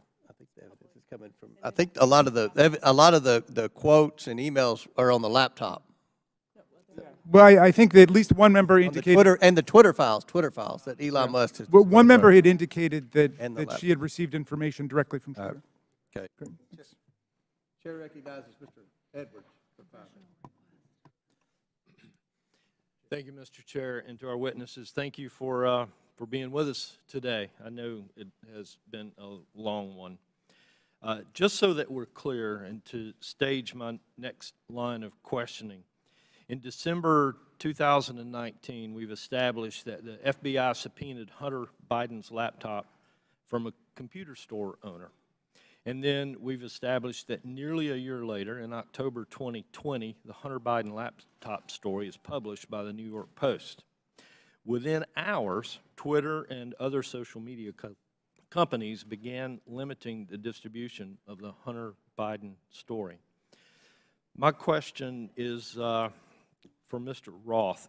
evidence is coming from, I think a lot of the quotes and emails are on the laptop. Well, I think that at least one member indicated the Twitter files that Elon Musk has. Well, one member had indicated that she had received information directly from Twitter. Okay. Chair recognizes Mr. Edwards for 5 minutes. Thank you, Mr. Chair, and to our witnesses, thank you for being with us today. I know it has been a long one. Just so that we're clear, and to stage my next line of questioning, in December 2019, we've established that the FBI subpoenaed Hunter Biden's laptop from a computer store owner. And then we've established that nearly a year later, in October 2020, the Hunter Biden laptop story is published by the New York Post. Within hours, Twitter and other social media companies began limiting the distribution of the Hunter Biden story. My question is for Mr. Roth.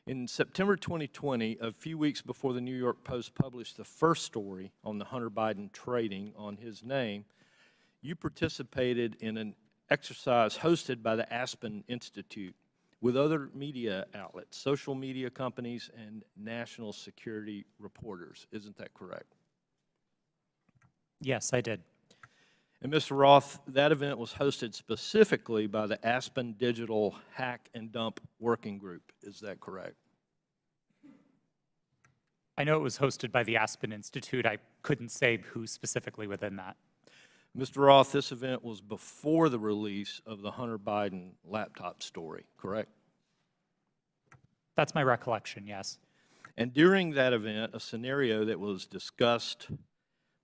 In September 2020, a few weeks before the New York Post published the first story on the Hunter Biden trading on his name, you participated in an exercise hosted by the Aspen Institute with other media outlets, social media companies, and national security reporters. Isn't that correct? Yes, I did. And Mr. Roth, that event was hosted specifically by the Aspen Digital Hack and Dump Working Group. Is that correct? I know it was hosted by the Aspen Institute. I couldn't say who specifically within that. Mr. Roth, this event was before the release of the Hunter Biden laptop story, correct? That's my recollection, yes. And during that event, a scenario that was discussed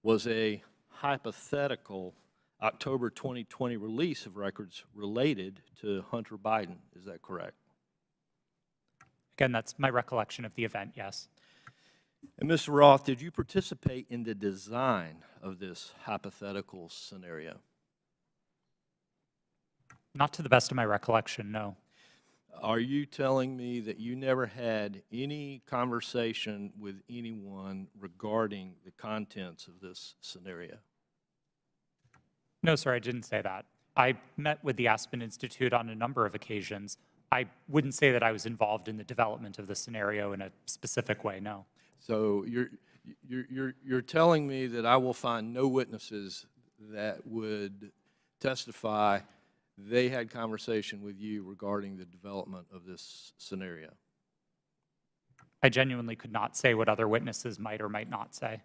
was a hypothetical October 2020 release of records related to Hunter Biden. Is that correct? Again, that's my recollection of the event, yes. And Mr. Roth, did you participate in the design of this hypothetical scenario? Not to the best of my recollection, no. Are you telling me that you never had any conversation with anyone regarding the contents of this scenario? No, sir, I didn't say that. I met with the Aspen Institute on a number of occasions. I wouldn't say that I was involved in the development of the scenario in a specific way, no. So you're telling me that I will find no witnesses that would testify they had conversation with you regarding the development of this scenario? I genuinely could not say what other witnesses might or might not say.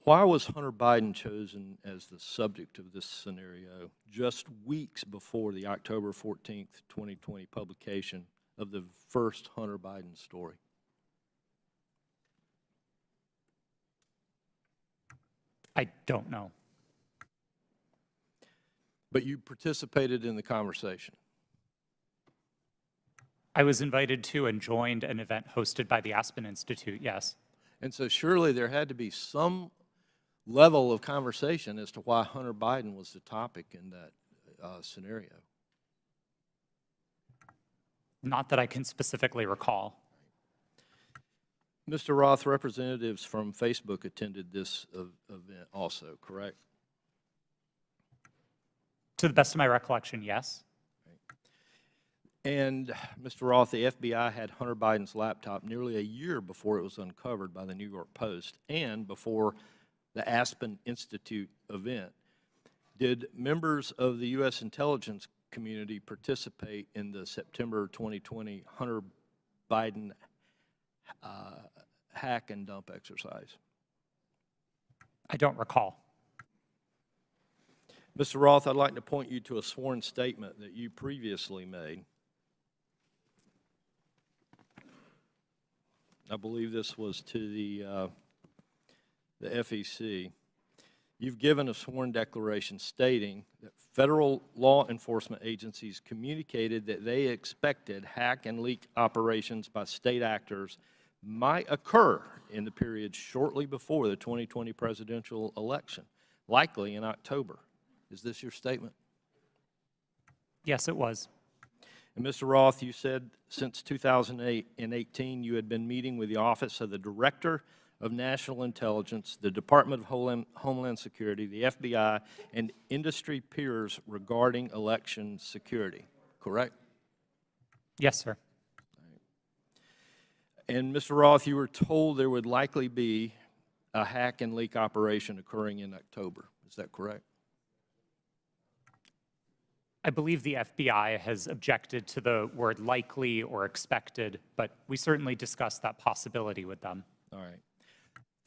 Why was Hunter Biden chosen as the subject of this scenario just weeks before the October 14th, 2020 publication of the first Hunter Biden story? I don't know. But you participated in the conversation. I was invited to and joined an event hosted by the Aspen Institute, yes. And so surely there had to be some level of conversation as to why Hunter Biden was the topic in that scenario. Not that I can specifically recall. Mr. Roth, representatives from Facebook attended this event also, correct? To the best of my recollection, yes. And Mr. Roth, the FBI had Hunter Biden's laptop nearly a year before it was uncovered by the New York Post and before the Aspen Institute event. Did members of the U.S. intelligence community participate in the September 2020 Hunter Biden hack and dump exercise? I don't recall. Mr. Roth, I'd like to point you to a sworn statement that you previously made. I believe this was to the FEC. You've given a sworn declaration stating that federal law enforcement agencies communicated that they expected hack and leak operations by state actors might occur in the period shortly before the 2020 presidential election, likely in October. Is this your statement? Yes, it was. And Mr. Roth, you said since 2018 you had been meeting with the Office of the Director of National Intelligence, the Department of Homeland Security, the FBI, and industry peers regarding election security, correct? Yes, sir. And Mr. Roth, you were told there would likely be a hack and leak operation occurring in October. Is that correct? I believe the FBI has objected to the word likely or expected, but we certainly discussed that possibility with them. All right.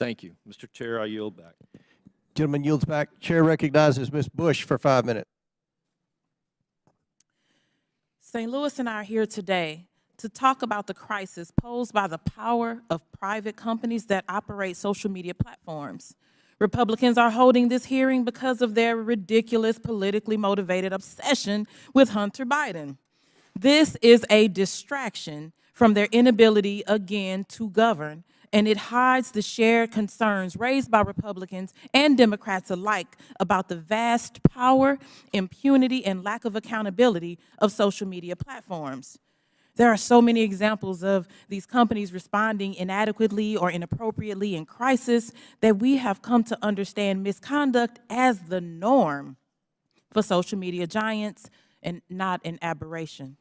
Thank you. Mr. Chair, I yield back. Gentleman yields back. Chair recognizes Ms. Bush for 5 minutes. St. Louis and I are here today to talk about the crisis posed by the power of private companies that operate social media platforms. Republicans are holding this hearing because of their ridiculous, politically motivated obsession with Hunter Biden. This is a distraction from their inability, again, to govern, and it hides the shared concerns raised by Republicans and Democrats alike about the vast power, impunity, and lack of accountability of social media platforms. There are so many examples of these companies responding inadequately or inappropriately in crisis that we have come to understand misconduct as the norm for social media giants and not an aberration.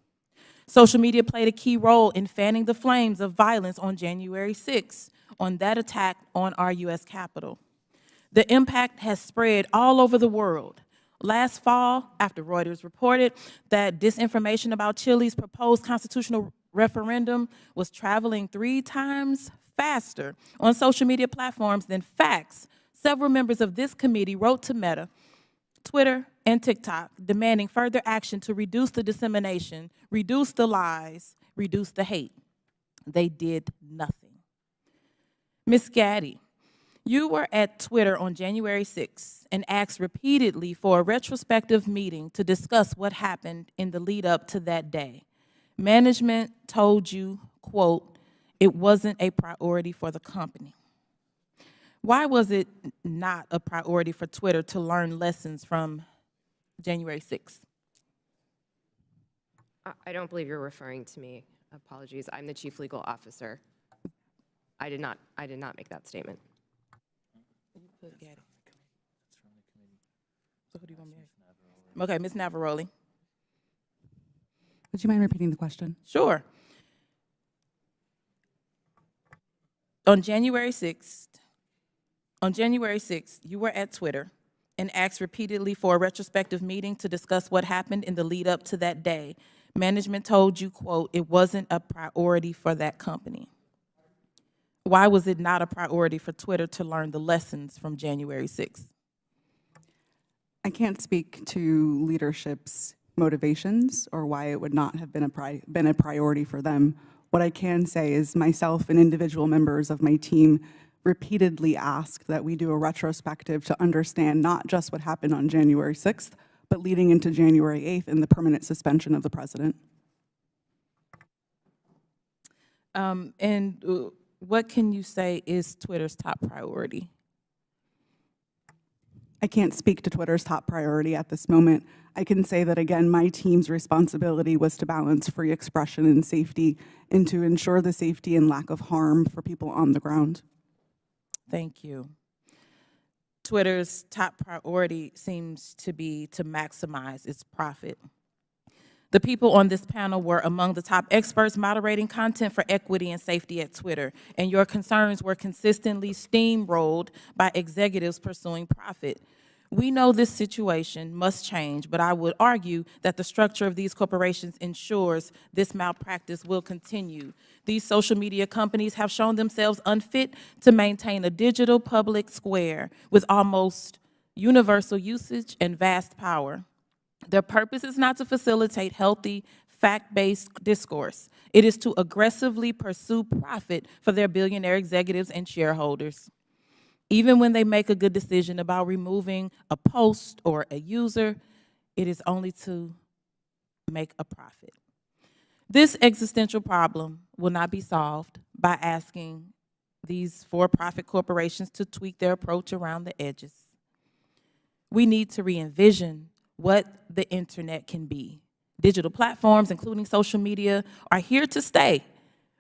Social media played a key role in fanning the flames of violence on January 6th, on that attack on our U.S. Capitol. The impact has spread all over the world. Last fall, after Reuters reported that disinformation about Chile's proposed constitutional referendum was traveling 3 times faster on social media platforms than facts, several members of this committee wrote to Meta, Twitter, and TikTok demanding further action to reduce the dissemination, reduce the lies, reduce the hate. They did nothing. Ms. Gaddy, you were at Twitter on January 6th and asked repeatedly for a retrospective meeting to discuss what happened in the lead up to that day. Management told you, quote, it wasn't a priority for the company. Why was it not a priority for Twitter to learn lessons from January 6th? I don't believe you're referring to me. Apologies. I'm the chief legal officer. I did not make that statement. Okay, Ms. Navaroli. Would you mind repeating the question? Sure. On January 6th, you were at Twitter and asked repeatedly for a retrospective meeting to discuss what happened in the lead up to that day. Management told you, quote, it wasn't a priority for that company. Why was it not a priority for Twitter to learn the lessons from January 6th? I can't speak to leadership's motivations or why it would not have been a priority for them. What I can say is myself and individual members of my team repeatedly asked that we do a retrospective to understand not just what happened on January 6th, but leading into January 8th and the permanent suspension of the president. What can you say is Twitter's top priority? I can't speak to Twitter's top priority at this moment. I can say that, again, my team's responsibility was to balance free expression and safety and to ensure the safety and lack of harm for people on the ground. Thank you. Twitter's top priority seems to be to maximize its profit. The people on this panel were among the top experts moderating content for equity and safety at Twitter, and your concerns were consistently steamrolled by executives pursuing profit. We know this situation must change, but I would argue that the structure of these corporations ensures this malpractice will continue. These social media companies have shown themselves unfit to maintain a digital public square with almost universal usage and vast power. Their purpose is not to facilitate healthy, fact-based discourse. It is to aggressively pursue profit for their billionaire executives and shareholders. Even when they make a good decision about removing a post or a user, it is only to make a profit. This existential problem will not be solved by asking these for-profit corporations to tweak their approach around the edges. We need to re-envision what the internet can be. Digital platforms, including social media, are here to stay,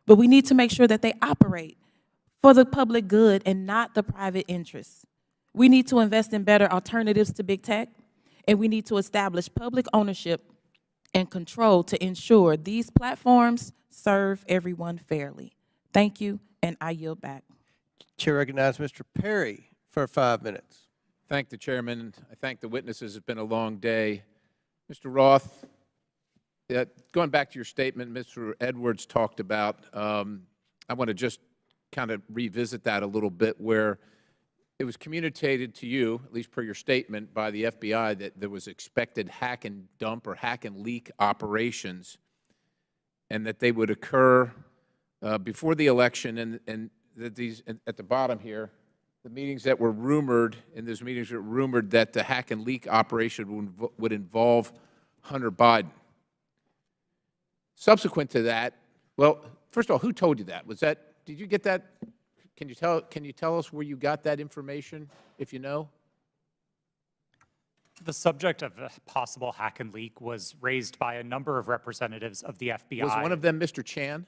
but we need to make sure that they operate for the public good and not the private interests. We need to invest in better alternatives to big tech, and we need to establish public ownership and control to ensure these platforms serve everyone fairly. Thank you, and I yield back. Chair recognizes Mr. Perry for 5 minutes. Thank the chairman. I thank the witnesses. It's been a long day. Mr. Roth, going back to your statement Mr. Edwards talked about, I want to just kind of revisit that a little bit, where it was communicated to you, at least per your statement, by the FBI that there was expected hack and dump or hack and leak operations, and that they would occur before the election, and that these, at the bottom here, the meetings that were rumored, in those meetings were rumored that the hack and leak operation would involve Hunter Biden. Subsequent to that, well, first of all, who told you that? Was that, did you get that? Can you tell us where you got that information, if you know? The subject of a possible hack and leak was raised by a number of representatives of the FBI. Was one of them Mr. Chan?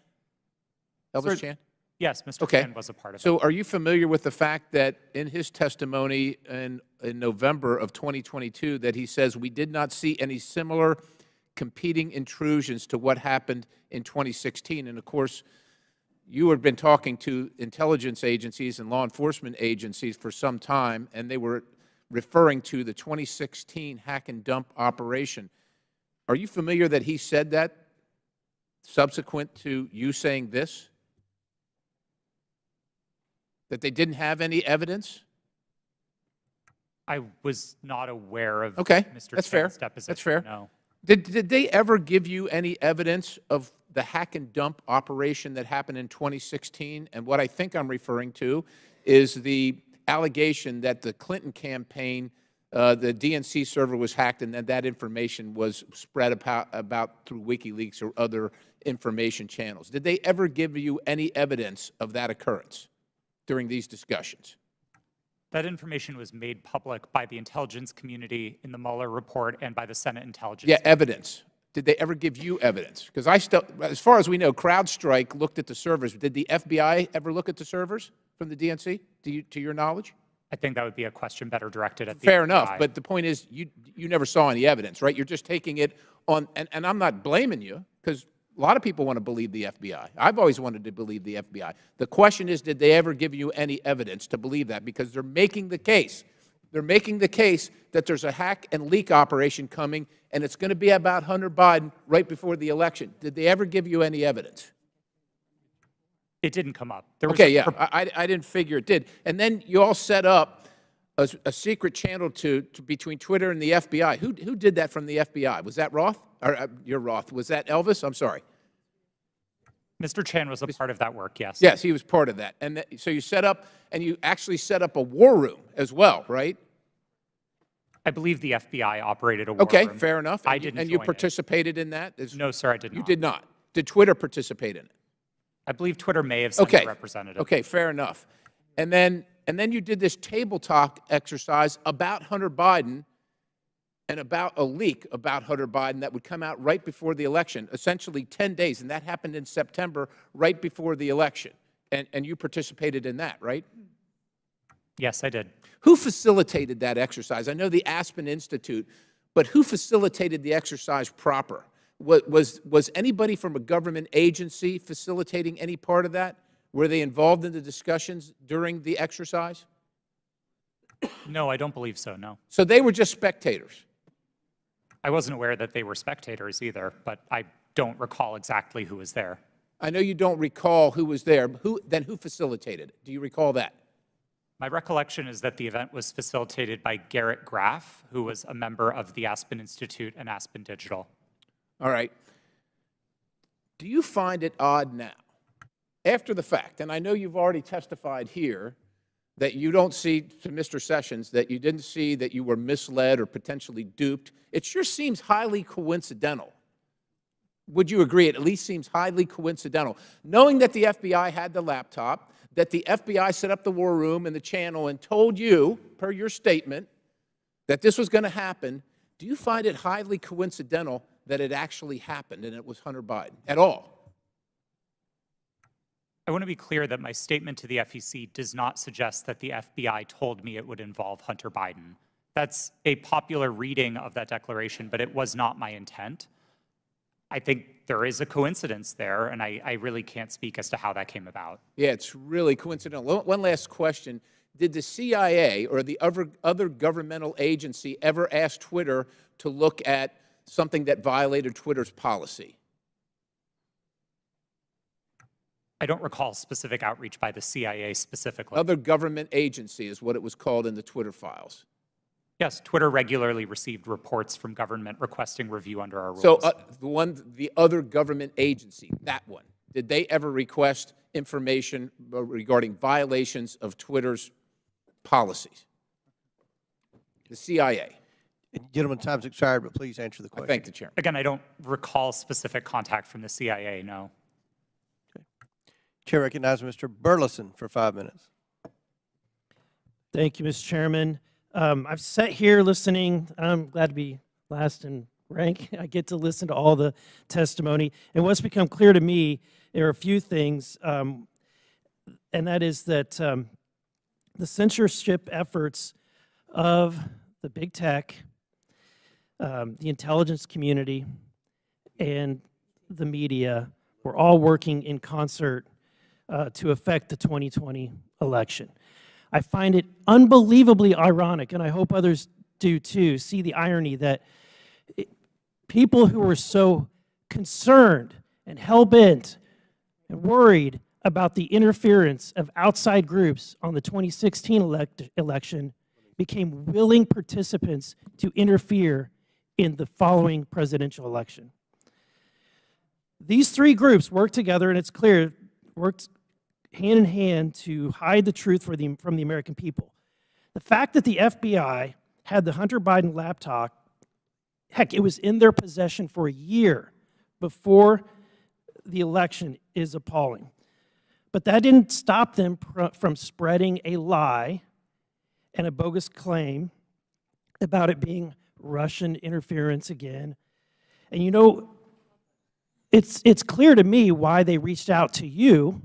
Elvis Chan? Yes, Mr. Chan was a part of it. So are you familiar with the fact that in his testimony in November of 2022 that he says we did not see any similar competing intrusions to what happened in 2016? And of course, you had been talking to intelligence agencies and law enforcement agencies for some time, and they were referring to the 2016 hack and dump operation. Are you familiar that he said that subsequent to you saying this? That they didn't have any evidence? I was not aware of Okay, Mr. that's fair. Chan's deposition. That's fair. No. Did they ever give you any evidence of the hack and dump operation that happened in 2016? And what I think I'm referring to is the allegation that the Clinton campaign, the DNC server was hacked, and that information was spread about through WikiLeaks or other information channels. Did they ever give you any evidence of that occurrence during these discussions? That information was made public by the intelligence community in the Mueller report and by the Senate Intelligence. Yeah, evidence. Did they ever give you evidence? Because as far as we know, CrowdStrike looked at the servers. Did the FBI ever look at the servers from the DNC, to your knowledge? I think that would be a question better directed at the Fair FBI. enough, but the point is you never saw any evidence, right? You're just taking it on, and I'm not blaming you, because a lot of people want to believe the FBI. I've always wanted to believe the FBI. The question is, did they ever give you any evidence to believe that? Because they're making the case. They're making the case that there's a hack and leak operation coming, and it's going to be about Hunter Biden right before the election. Did they ever give you any evidence? It didn't come up. There was Okay, yeah, I didn't figure it did. And then you all set up a secret channel between Twitter and the FBI. Who did that from the FBI? Was that Roth? Or you're Roth. Was that Elvis? I'm sorry. Mr. Chan was a part of that work, yes. Yes, he was part of that. And so you set up, and you actually set up a war room as well, right? I believe the FBI operated a war Okay, room. fair enough. I didn't And you join it. participated in that? No, sir, I did not. You did not. Did Twitter participate in it? I believe Twitter may have sent a representative. Okay, fair enough. And then you did this table talk exercise about Hunter Biden and about a leak about Hunter Biden that would come out right before the election, essentially 10 days, and that happened in September, right before the election. And you participated in that, right? Yes, I did. Who facilitated that exercise? I know the Aspen Institute, but who facilitated the exercise proper? Was anybody from a government agency facilitating any part of that? Were they involved in the discussions during the exercise? No, I don't believe so, no. So they were just spectators? I wasn't aware that they were spectators either, but I don't recall exactly who was there. I know you don't recall who was there. Then who facilitated it? Do you recall that? My recollection is that the event was facilitated by Garrett Graff, who was a member of the Aspen Institute and Aspen Digital. All right. Do you find it odd now, after the fact, and I know you've already testified here, that you don't see, to Mr. Sessions, that you didn't see that you were misled or potentially duped? It sure seems highly coincidental. Would you agree? It at least seems highly coincidental. Knowing that the FBI had the laptop, that the FBI set up the war room and the channel and told you, per your statement, that this was going to happen, do you find it highly coincidental that it actually happened and it was Hunter Biden at all? I want to be clear that my statement to the FEC does not suggest that the FBI told me it would involve Hunter Biden. That's a popular reading of that declaration, but it was not my intent. I think there is a coincidence there, and I really can't speak as to how that came about. Yeah, it's really coincidental. One last question. Did the CIA or the other governmental agency ever ask Twitter to look at something that violated Twitter's policy? I don't recall specific outreach by the CIA specifically. Other government agency is what it was called in the Twitter files. Yes, Twitter regularly received reports from government requesting review under our rules. So the other government agency, that one, did they ever request information regarding violations of Twitter's policies? The CIA. Gentlemen, time's expired, but please answer the question. I thank the Chairman. Again, I don't recall specific contact from the CIA, no. Chair recognizes Mr. Burleson for 5 minutes. Thank you, Mr. Chairman. I've sat here listening. I'm glad to be last in rank. I get to listen to all the testimony. And what's become clear to me, there are a few things, and that is that the censorship efforts of the big tech, the intelligence community, and the media were all working in concert to affect the 2020 election. I find it unbelievably ironic, and I hope others do too, see the irony that people who were so concerned and hell-bent and worried about the interference of outside groups on the 2016 election became willing participants to interfere in the following presidential election. These three groups worked together, and it's clear, worked hand in hand to hide the truth from the American people. The fact that the FBI had the Hunter Biden laptop, heck, it was in their possession for a year before the election, is appalling. But that didn't stop them from spreading a lie and a bogus claim about it being Russian interference again. And you know, it's clear to me why they reached out to you,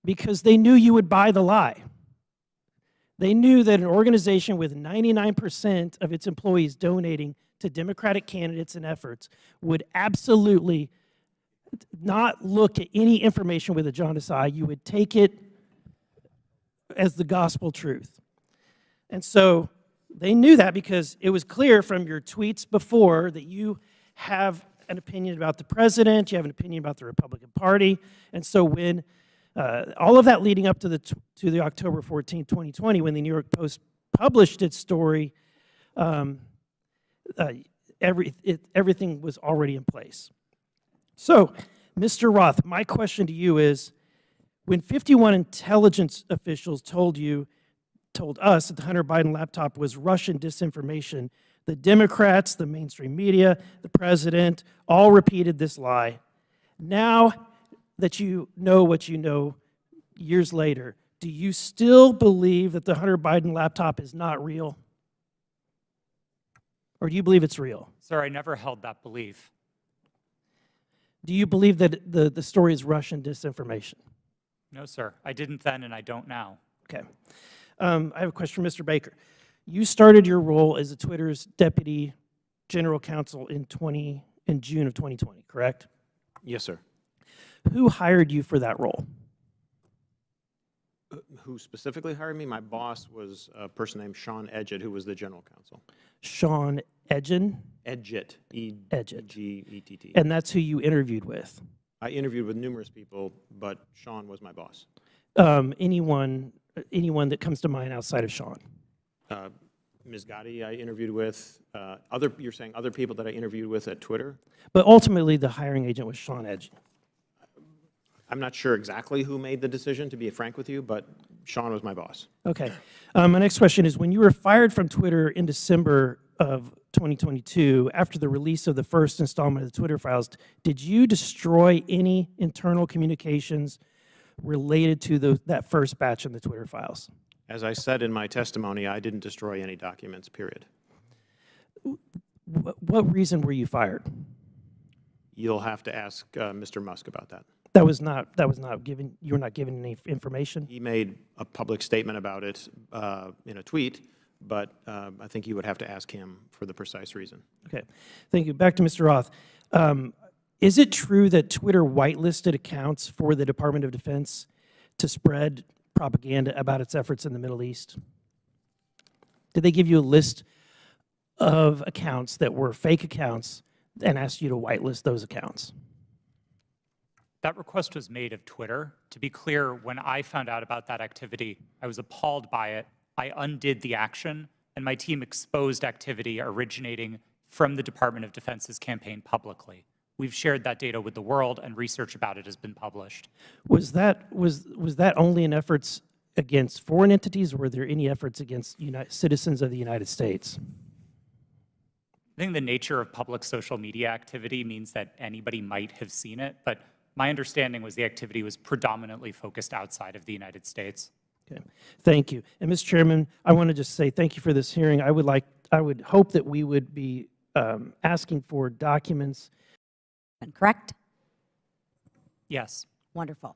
because they knew you would buy the lie. They knew that an organization with 99% of its employees donating to Democratic candidates and efforts would absolutely not look at any information with a jaundiced eye. You would take it as the gospel truth. And so they knew that, because it was clear from your tweets before that you have an opinion about the president, you have an opinion about the Republican Party. And so when all of that leading up to the October 14, 2020, when the New York Post published its story, everything was already in place. So, Mr. Roth, my question to you is, when 51 intelligence officials told us that the Hunter Biden laptop was Russian disinformation, the Democrats, the mainstream media, the president, all repeated this lie. Now that you know what you know years later, do you still believe that the Hunter Biden laptop is not real? Or do you believe it's real? Sir, I never held that belief. Do you believe that the story is Russian disinformation? No, sir. I didn't then, and I don't now. Okay. I have a question for Mr. Baker. You started your role as Twitter's deputy general counsel in June of 2020, correct? Yes, sir. Who hired you for that role? Who specifically hired me? My boss was a person named Sean Edgett, who was the general counsel. Sean Edgen? Edgett, Edgett. E-G-E-T-T. And that's who you interviewed with? I interviewed with numerous people, but Sean was my boss. Anyone that comes to mind outside of Sean? Ms. Gotti I interviewed with. You're saying other people that I interviewed with at Twitter? But ultimately, the hiring agent was Sean Edgen. I'm not sure exactly who made the decision, to be frank with you, but Sean was my boss. Okay. My next question is, when you were fired from Twitter in December of 2022, after the release of the first installment of the Twitter files, did you destroy any internal communications related to that first batch of the Twitter files? As I said in my testimony, I didn't destroy any documents, period. What reason were you fired? You'll have to ask Mr. Musk about that. That was not given. You were not given any information. He made a public statement about it in a tweet, but I think you would have to ask him for the precise reason. Okay, thank you. Back to Mr. Roth. Is it true that Twitter whitelisted accounts for the Department of Defense to spread propaganda about its efforts in the Middle East? Did they give you a list of accounts that were fake accounts and asked you to whitelist those accounts? That request was made of Twitter. To be clear, when I found out about that activity, I was appalled by it. I undid the action, and my team exposed activity originating from the Department of Defense's campaign publicly. We've shared that data with the world, and research about it has been published. Was that only in efforts against foreign entities, or were there any efforts against citizens of the United States? I think the nature of public social media activity means that anybody might have seen it, but my understanding was the activity was predominantly focused outside of the United States. Okay, thank you. And Mr. Chairman, I want to just say thank you for this hearing. I would hope that we would be asking for documents. Correct? Yes. Wonderful.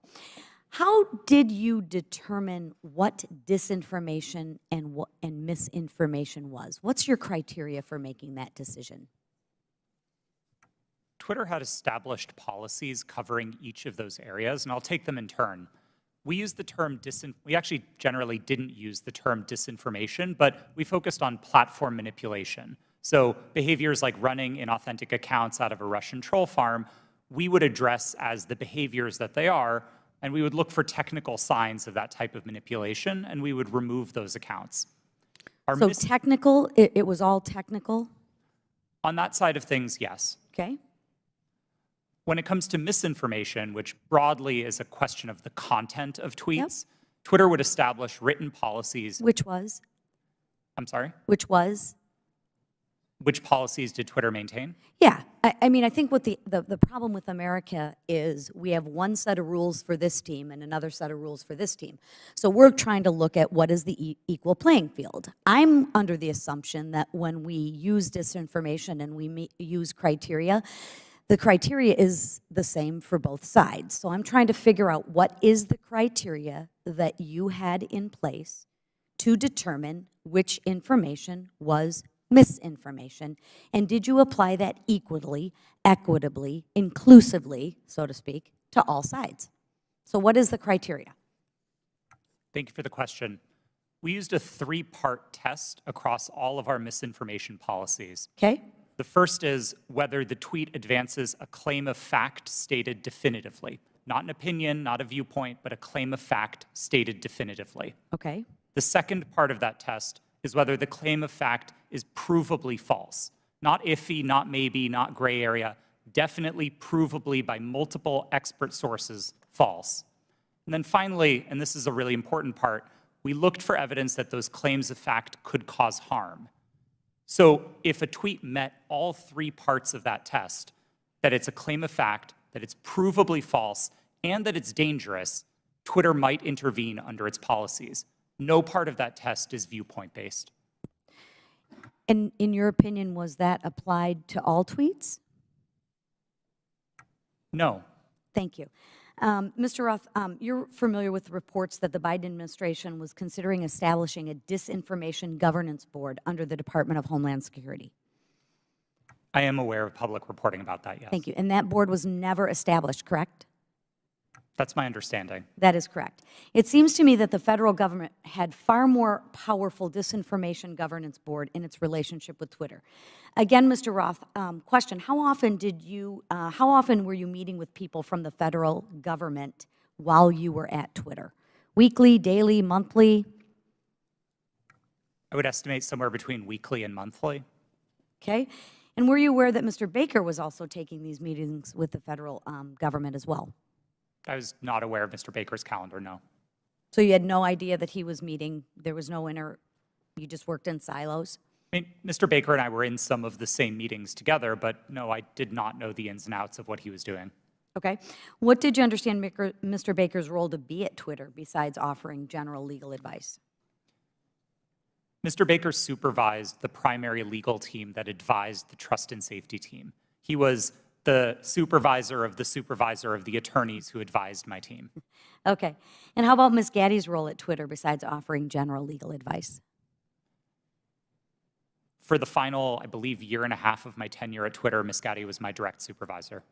How did you determine what disinformation and misinformation was? What's your criteria for making that decision? Twitter had established policies covering each of those areas, and I'll take them in turn. We used the term we actually generally didn't use the term disinformation, but we focused on platform manipulation. So behaviors like running inauthentic accounts out of a Russian troll farm, we would address as the behaviors that they are, and we would look for technical signs of that type of manipulation, and we would remove those accounts. So technical, it was all technical? On that side of things, yes. Okay. When it comes to misinformation, which broadly is a question of the content of tweets, Twitter would establish written policies. Which was? I'm sorry? Which was? Which policies did Twitter maintain? Yeah, I mean, I think what the problem with America is we have one set of rules for this team and another set of rules for this team. So we're trying to look at what is the equal playing field. I'm under the assumption that when we use disinformation and we use criteria, the criteria is the same for both sides. So I'm trying to figure out what is the criteria that you had in place to determine which information was misinformation, and did you apply that equally, equitably, inclusively, so to speak, to all sides? So what is the criteria? Thank you for the question. We used a three-part test across all of our misinformation policies. Okay. The first is whether the tweet advances a claim of fact stated definitively. Not an opinion, not a viewpoint, but a claim of fact stated definitively. Okay. The second part of that test is whether the claim of fact is provably false. Not iffy, not maybe, not gray area, definitely provably by multiple expert sources false. And then finally, and this is a really important part, we looked for evidence that those claims of fact could cause harm. So if a tweet met all three parts of that test, that it's a claim of fact, that it's provably false, and that it's dangerous, Twitter might intervene under its policies. No part of that test is viewpoint-based. And in your opinion, was that applied to all tweets? No. Thank you. Mr. Roth, you're familiar with the reports that the Biden administration was considering establishing a disinformation governance board under the Department of Homeland Security. I am aware of public reporting about that, yes. Thank you. And that board was never established, correct? That's my understanding. That is correct. It seems to me that the federal government had far more powerful disinformation governance board in its relationship with Twitter. Again, Mr. Roth, question, how often were you meeting with people from the federal government while you were at Twitter? Weekly, daily, monthly? I would estimate somewhere between weekly and monthly. Okay. And were you aware that Mr. Baker was also taking these meetings with the federal government as well? I was not aware of Mr. Baker's calendar, no. So you had no idea that he was meeting, there was no you just worked in silos? I mean, Mr. Baker and I were in some of the same meetings together, but no, I did not know the ins and outs of what he was doing. Okay. What did you understand Mr. Baker's role to be at Twitter besides offering general legal advice? Mr. Baker supervised the primary legal team that advised the trust and safety team. He was the supervisor of the attorneys who advised my team. Okay. And how about Ms. Gaddy's role at Twitter besides offering general legal advice? For the final, I believe, year and a half of my tenure at Twitter, Ms. Gaddy was my direct supervisor.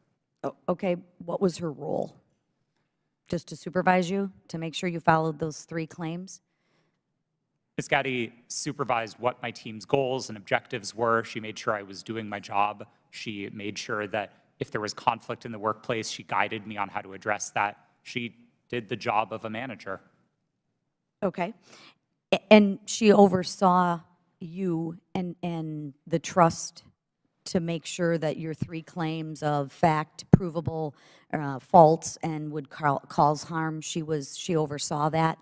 Oh, okay. What was her role? Just to supervise you, to make sure you followed those three claims? Ms. Gaddy supervised what my team's goals and objectives were. She made sure I was doing my job. She made sure that if there was conflict in the workplace, she guided me on how to address that. She did the job of a manager. Okay. And she oversaw you and the trust to make sure that your three claims of fact, provable, false, and would cause harm, she oversaw that?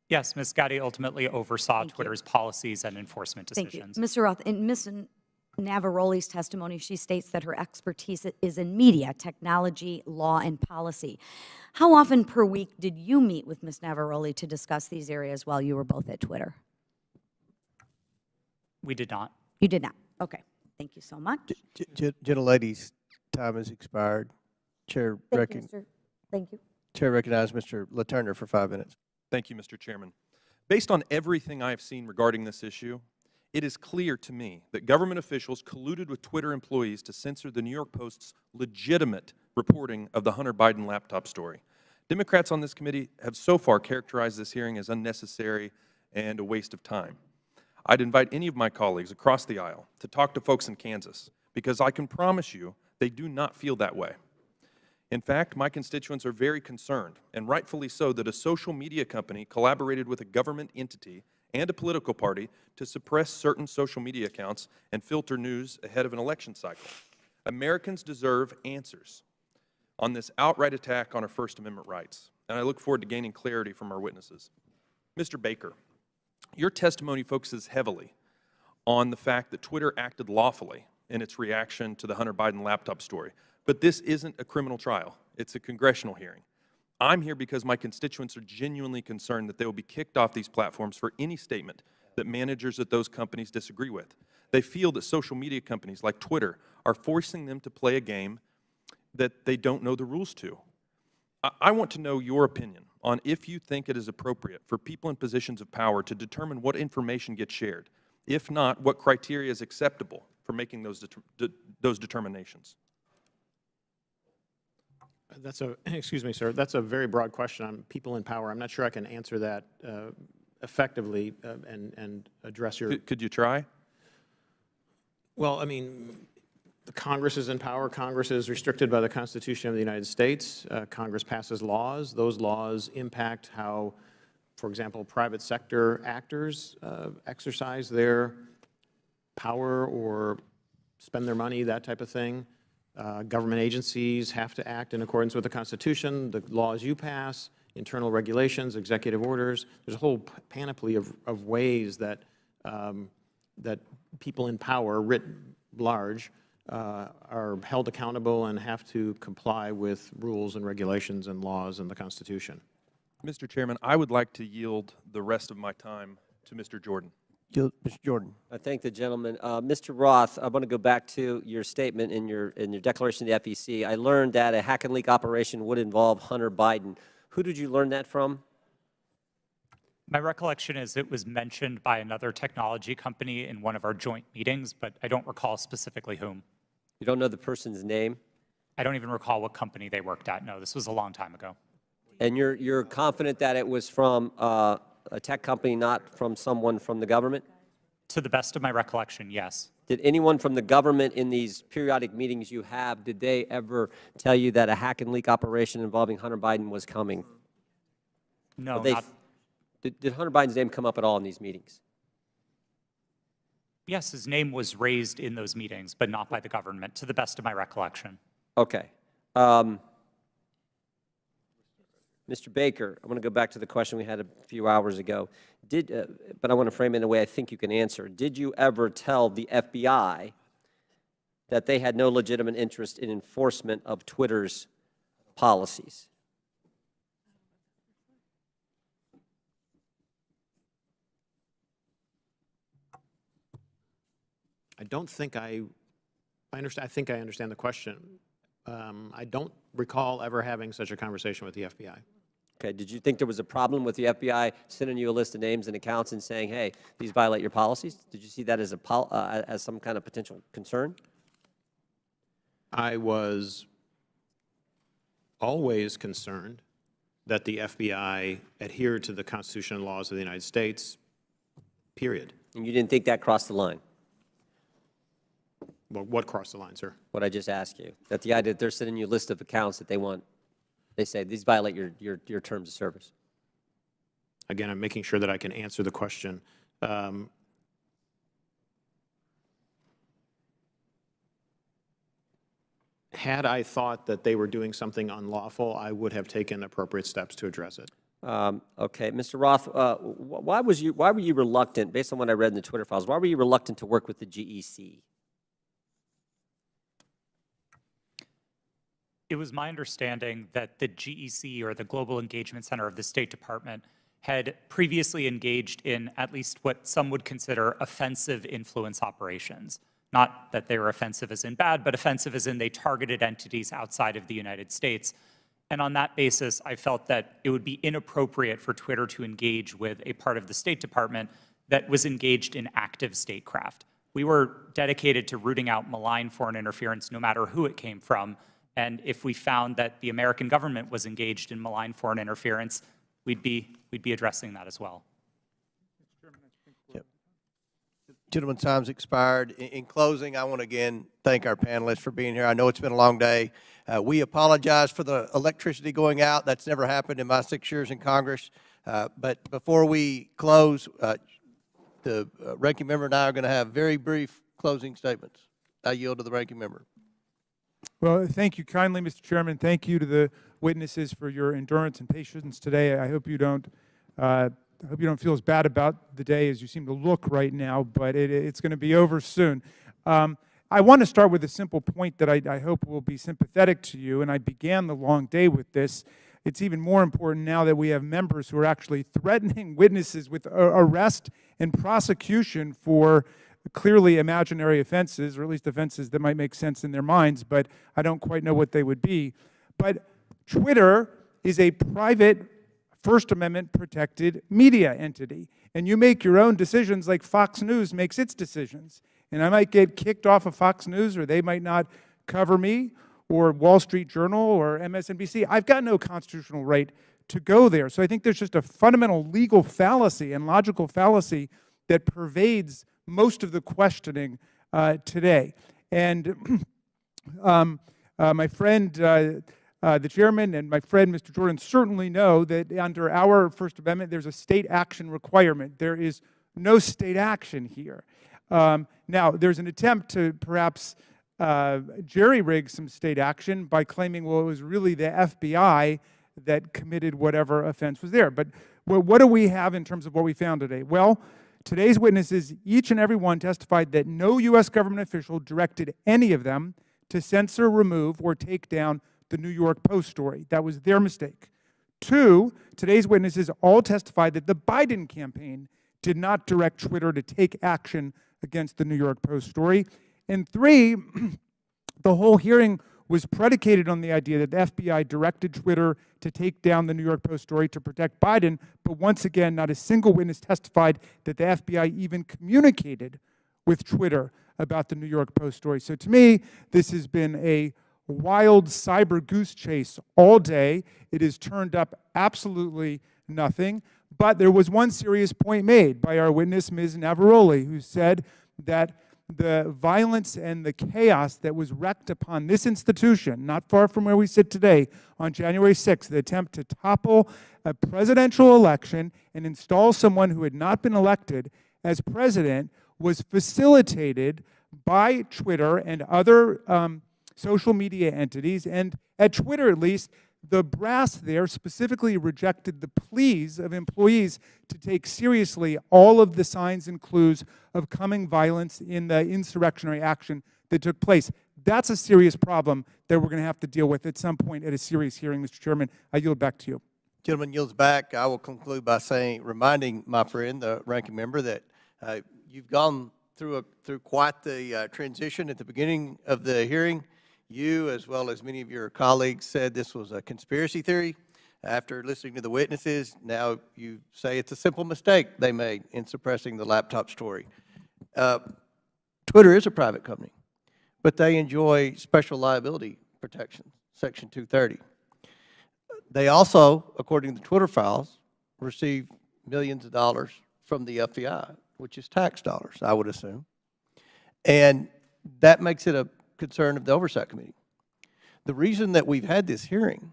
Yes, Ms. Gaddy ultimately oversaw Twitter's policies and enforcement decisions. Thank you. Mr. Roth, in Ms. Navaroli's testimony, she states that her expertise is in media, technology, law, and policy. How often per week did you meet with Ms. Navaroli to discuss these areas while you were both at Twitter? We did not. You did not. Okay. Thank you so much. Gentlelady's time has expired. Chair Thank you. Chair recognizes Mr. LaTurner for 5 minutes. Thank you, Mr. Chairman. Based on everything I have seen regarding this issue, it is clear to me that government officials colluded with Twitter employees to censor the New York Post's legitimate reporting of the Hunter Biden laptop story. Democrats on this committee have so far characterized this hearing as unnecessary and a waste of time. I'd invite any of my colleagues across the aisle to talk to folks in Kansas, because I can promise you they do not feel that way. In fact, my constituents are very concerned, and rightfully so, that a social media company collaborated with a government entity and a political party to suppress certain social media accounts and filter news ahead of an election cycle. Americans deserve answers on this outright attack on our First Amendment rights, and I look forward to gaining clarity from our witnesses. Mr. Baker, your testimony focuses heavily on the fact that Twitter acted lawfully in its reaction to the Hunter Biden laptop story. But this isn't a criminal trial. It's a congressional hearing. I'm here because my constituents are genuinely concerned that they will be kicked off these platforms for any statement that managers at those companies disagree with. They feel that social media companies like Twitter are forcing them to play a game that they don't know the rules to. I want to know your opinion on if you think it is appropriate for people in positions of power to determine what information gets shared. If not, what criteria is acceptable for making those determinations? Excuse me, sir, that's a very broad question on people in power. I'm not sure I can answer that effectively and address your... Could you try? Well, I mean, the Congress is in power. Congress is restricted by the Constitution of the United States. Congress passes laws. Those laws impact how, for example, private sector actors exercise their power or spend their money, that type of thing. Government agencies have to act in accordance with the Constitution, the laws you pass, internal regulations, executive orders. There's a whole panoply of ways that that people in power, writ large, are held accountable and have to comply with rules and regulations and laws and the Constitution. Mr. Chairman, I would like to yield the rest of my time to Mr. Jordan. Mr. Jordan. I thank the gentleman. Mr. Roth, I want to go back to your statement in your declaration to the FEC. I learned that a hack and leak operation would involve Hunter Biden. Who did you learn that from? My recollection is it was mentioned by another technology company in one of our joint meetings, but I don't recall specifically whom. You don't know the person's name? I don't even recall what company they worked at. No, this was a long time ago. And you're confident that it was from a tech company, not from someone from the government? To the best of my recollection, yes. Did anyone from the government in these periodic meetings you have, did they ever tell you that a hack and leak operation involving Hunter Biden was coming? No, Did Hunter Biden's name come up at all in these meetings? Yes, his name was raised in those meetings, but not by the government, to the best of my recollection. Okay. Mr. Baker, I want to go back to the question we had a few hours ago. But I want to frame it in a way I think you can answer. Did you ever tell the FBI that they had no legitimate interest in enforcement of Twitter's policies? I don't think I understand. I think I understand the question. I don't recall ever having such a conversation with the FBI. Okay. Did you think there was a problem with the FBI sending you a list of names and accounts and saying, "Hey, these violate your policies"? Did you see that as as some kind of potential concern? I was always concerned that the FBI adhered to the Constitution and laws of the United States. Period. And you didn't think that crossed the line? Well, what crossed the line, sir? What I just asked you. That the idea that they're sending you a list of accounts that they say these violate your terms of service. Again, I'm making sure that I can answer the question. Had I thought that they were doing something unlawful, I would have taken appropriate steps to address it. Okay, Mr. Roth, why were you reluctant, based on what I read in the Twitter files, why were you reluctant to work with the GEC? It was my understanding that the GEC, or the Global Engagement Center of the State Department, had previously engaged in at least what some would consider offensive influence operations. Not that they were offensive as in bad, but offensive as in they targeted entities outside of the United States. And on that basis, I felt that it would be inappropriate for Twitter to engage with a part of the State Department that was engaged in active statecraft. We were dedicated to rooting out malign foreign interference, no matter who it came from, And if we found that the American government was engaged in malign foreign interference, we'd be addressing that as well. Gentlemen, time's expired. In closing, I want to again thank our panelists for being here. I know it's been a long day. We apologize for the electricity going out. That's never happened in my 6 years in Congress. But before we close, the ranking member and I are going to have very brief closing statements. I yield to the ranking member. Well, thank you kindly, Mr. Chairman. Thank you to the witnesses for your endurance and patience today. I hope you don't feel as bad about the day as you seem to look right now, but it's going to be over soon. I want to start with a simple point that I hope will be sympathetic to you, and I began the long day with this. It's even more important now that we have members who are actually threatening witnesses with arrest and prosecution for clearly imaginary offenses, or at least offenses that might make sense in their minds, but I don't quite know what they would be. But Twitter is a private First Amendment protected media entity, and you make your own decisions like Fox News makes its decisions. And I might get kicked off of Fox News, or they might not cover me, or Wall Street Journal, or MSNBC. I've got no constitutional right to go there. So I think there's just a fundamental legal fallacy and logical fallacy that pervades most of the questioning today. And my friend, the chairman, and my friend, Mr. Jordan, certainly know that under our First Amendment, there's a state action requirement. There is no state action here. Now, there's an attempt to perhaps jerry-rig some state action by claiming, well, it was really the FBI that committed whatever offense was there. But what do we have in terms of what we found today? Well, today's witnesses, each and every one, testified that no U.S. government official directed any of them to censor, remove, or take down the New York Post story. That was their mistake. 2, today's witnesses all testified that the Biden campaign did not direct Twitter to take action against the New York Post story. And 3, the whole hearing was predicated on the idea that the FBI directed Twitter to take down the New York Post story to protect Biden, but once again, not a single witness testified that the FBI even communicated with Twitter about the New York Post story. So to me, this has been a wild cyber goose chase all day. It has turned up absolutely nothing, but there was one serious point made by our witness, Ms. Navaroli, who said that the violence and the chaos that was wreaked upon this institution, not far from where we sit today, on January 6th, the attempt to topple a presidential election and install someone who had not been elected as president, was facilitated by Twitter and other social media entities. And at Twitter, at least, the brass there specifically rejected the pleas of employees to take seriously all of the signs and clues of coming violence in the insurrectionary action that took place. That's a serious problem that we're going to have to deal with at some point at a serious hearing, Mr. Chairman. I yield back to you. Gentleman yields back. I will conclude by reminding my friend, the ranking member, that you've gone through quite the transition at the beginning of the hearing. You, as well as many of your colleagues, said this was a conspiracy theory. After listening to the witnesses, now you say it's a simple mistake they made in suppressing the laptop story. Twitter is a private company, but they enjoy special liability protection, Section 230. They also, according to Twitter files, receive millions of dollars from the FBI, which is tax dollars, I would assume. And that makes it a concern of the Oversight Committee. The reason that we've had this hearing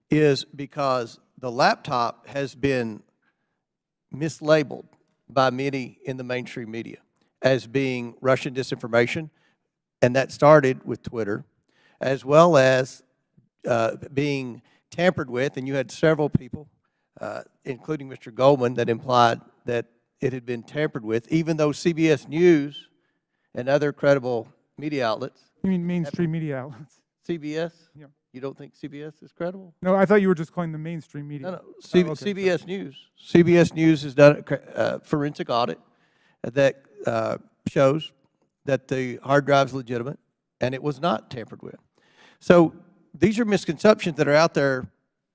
is because the laptop has been mislabeled by many in the mainstream media as being Russian disinformation, and that started with Twitter, as well as being tampered with, and you had several people, including Mr. Goldman, that implied that it had been tampered with, even though CBS News and other credible media outlets. You mean mainstream media outlets? CBS? Yeah. You don't think CBS is credible? No, I thought you were just calling the mainstream media. No, Okay. CBS News. CBS News has done a forensic audit that shows that the hard drive is legitimate and it was not tampered with. So these are misconceptions that are out there,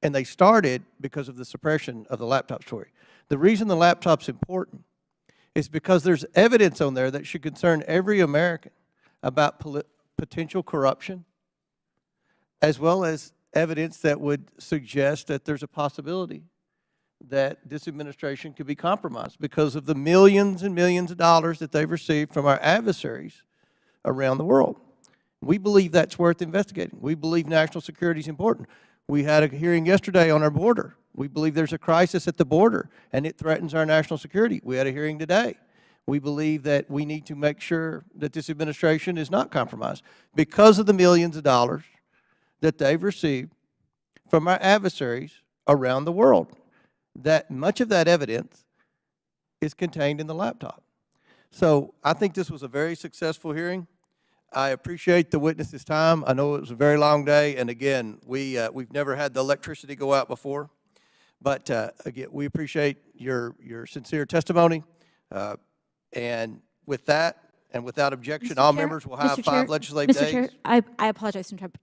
and they started because of the suppression of the laptop story. The reason the laptop's important is because there's evidence on there that should concern every American about potential corruption, as well as evidence that would suggest that there's a possibility that this administration could be compromised because of the millions and millions of dollars that they've received from our adversaries around the world. We believe that's worth investigating. We believe national security is important. We had a hearing yesterday on our border. We believe there's a crisis at the border, and it threatens our national security. We had a hearing today. We believe that we need to make sure that this administration is not compromised because of the millions of dollars that they've received from our adversaries around the world. That much of that evidence is contained in the laptop. So I think this was a very successful hearing. I appreciate the witnesses' time. I know it was a very long day, and again, we've never had the electricity go out before. But again, we appreciate your sincere testimony. And with that, and without objection, all members will have 5 legislative days. Mr. Chair, I apologize to interrupt.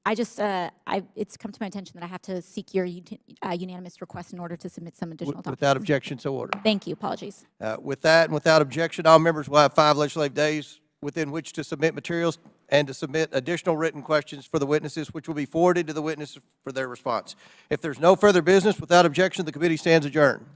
It's come to my attention that I have to seek your unanimous request in order to submit some additional documents. Without objection, so ordered. Thank you. Apologies. With that and without objection, all members will have 5 legislative days within which to submit materials and to submit additional written questions for the witnesses, which will be forwarded to the witnesses for their response. If there's no further business, without objection, the committee stands adjourned.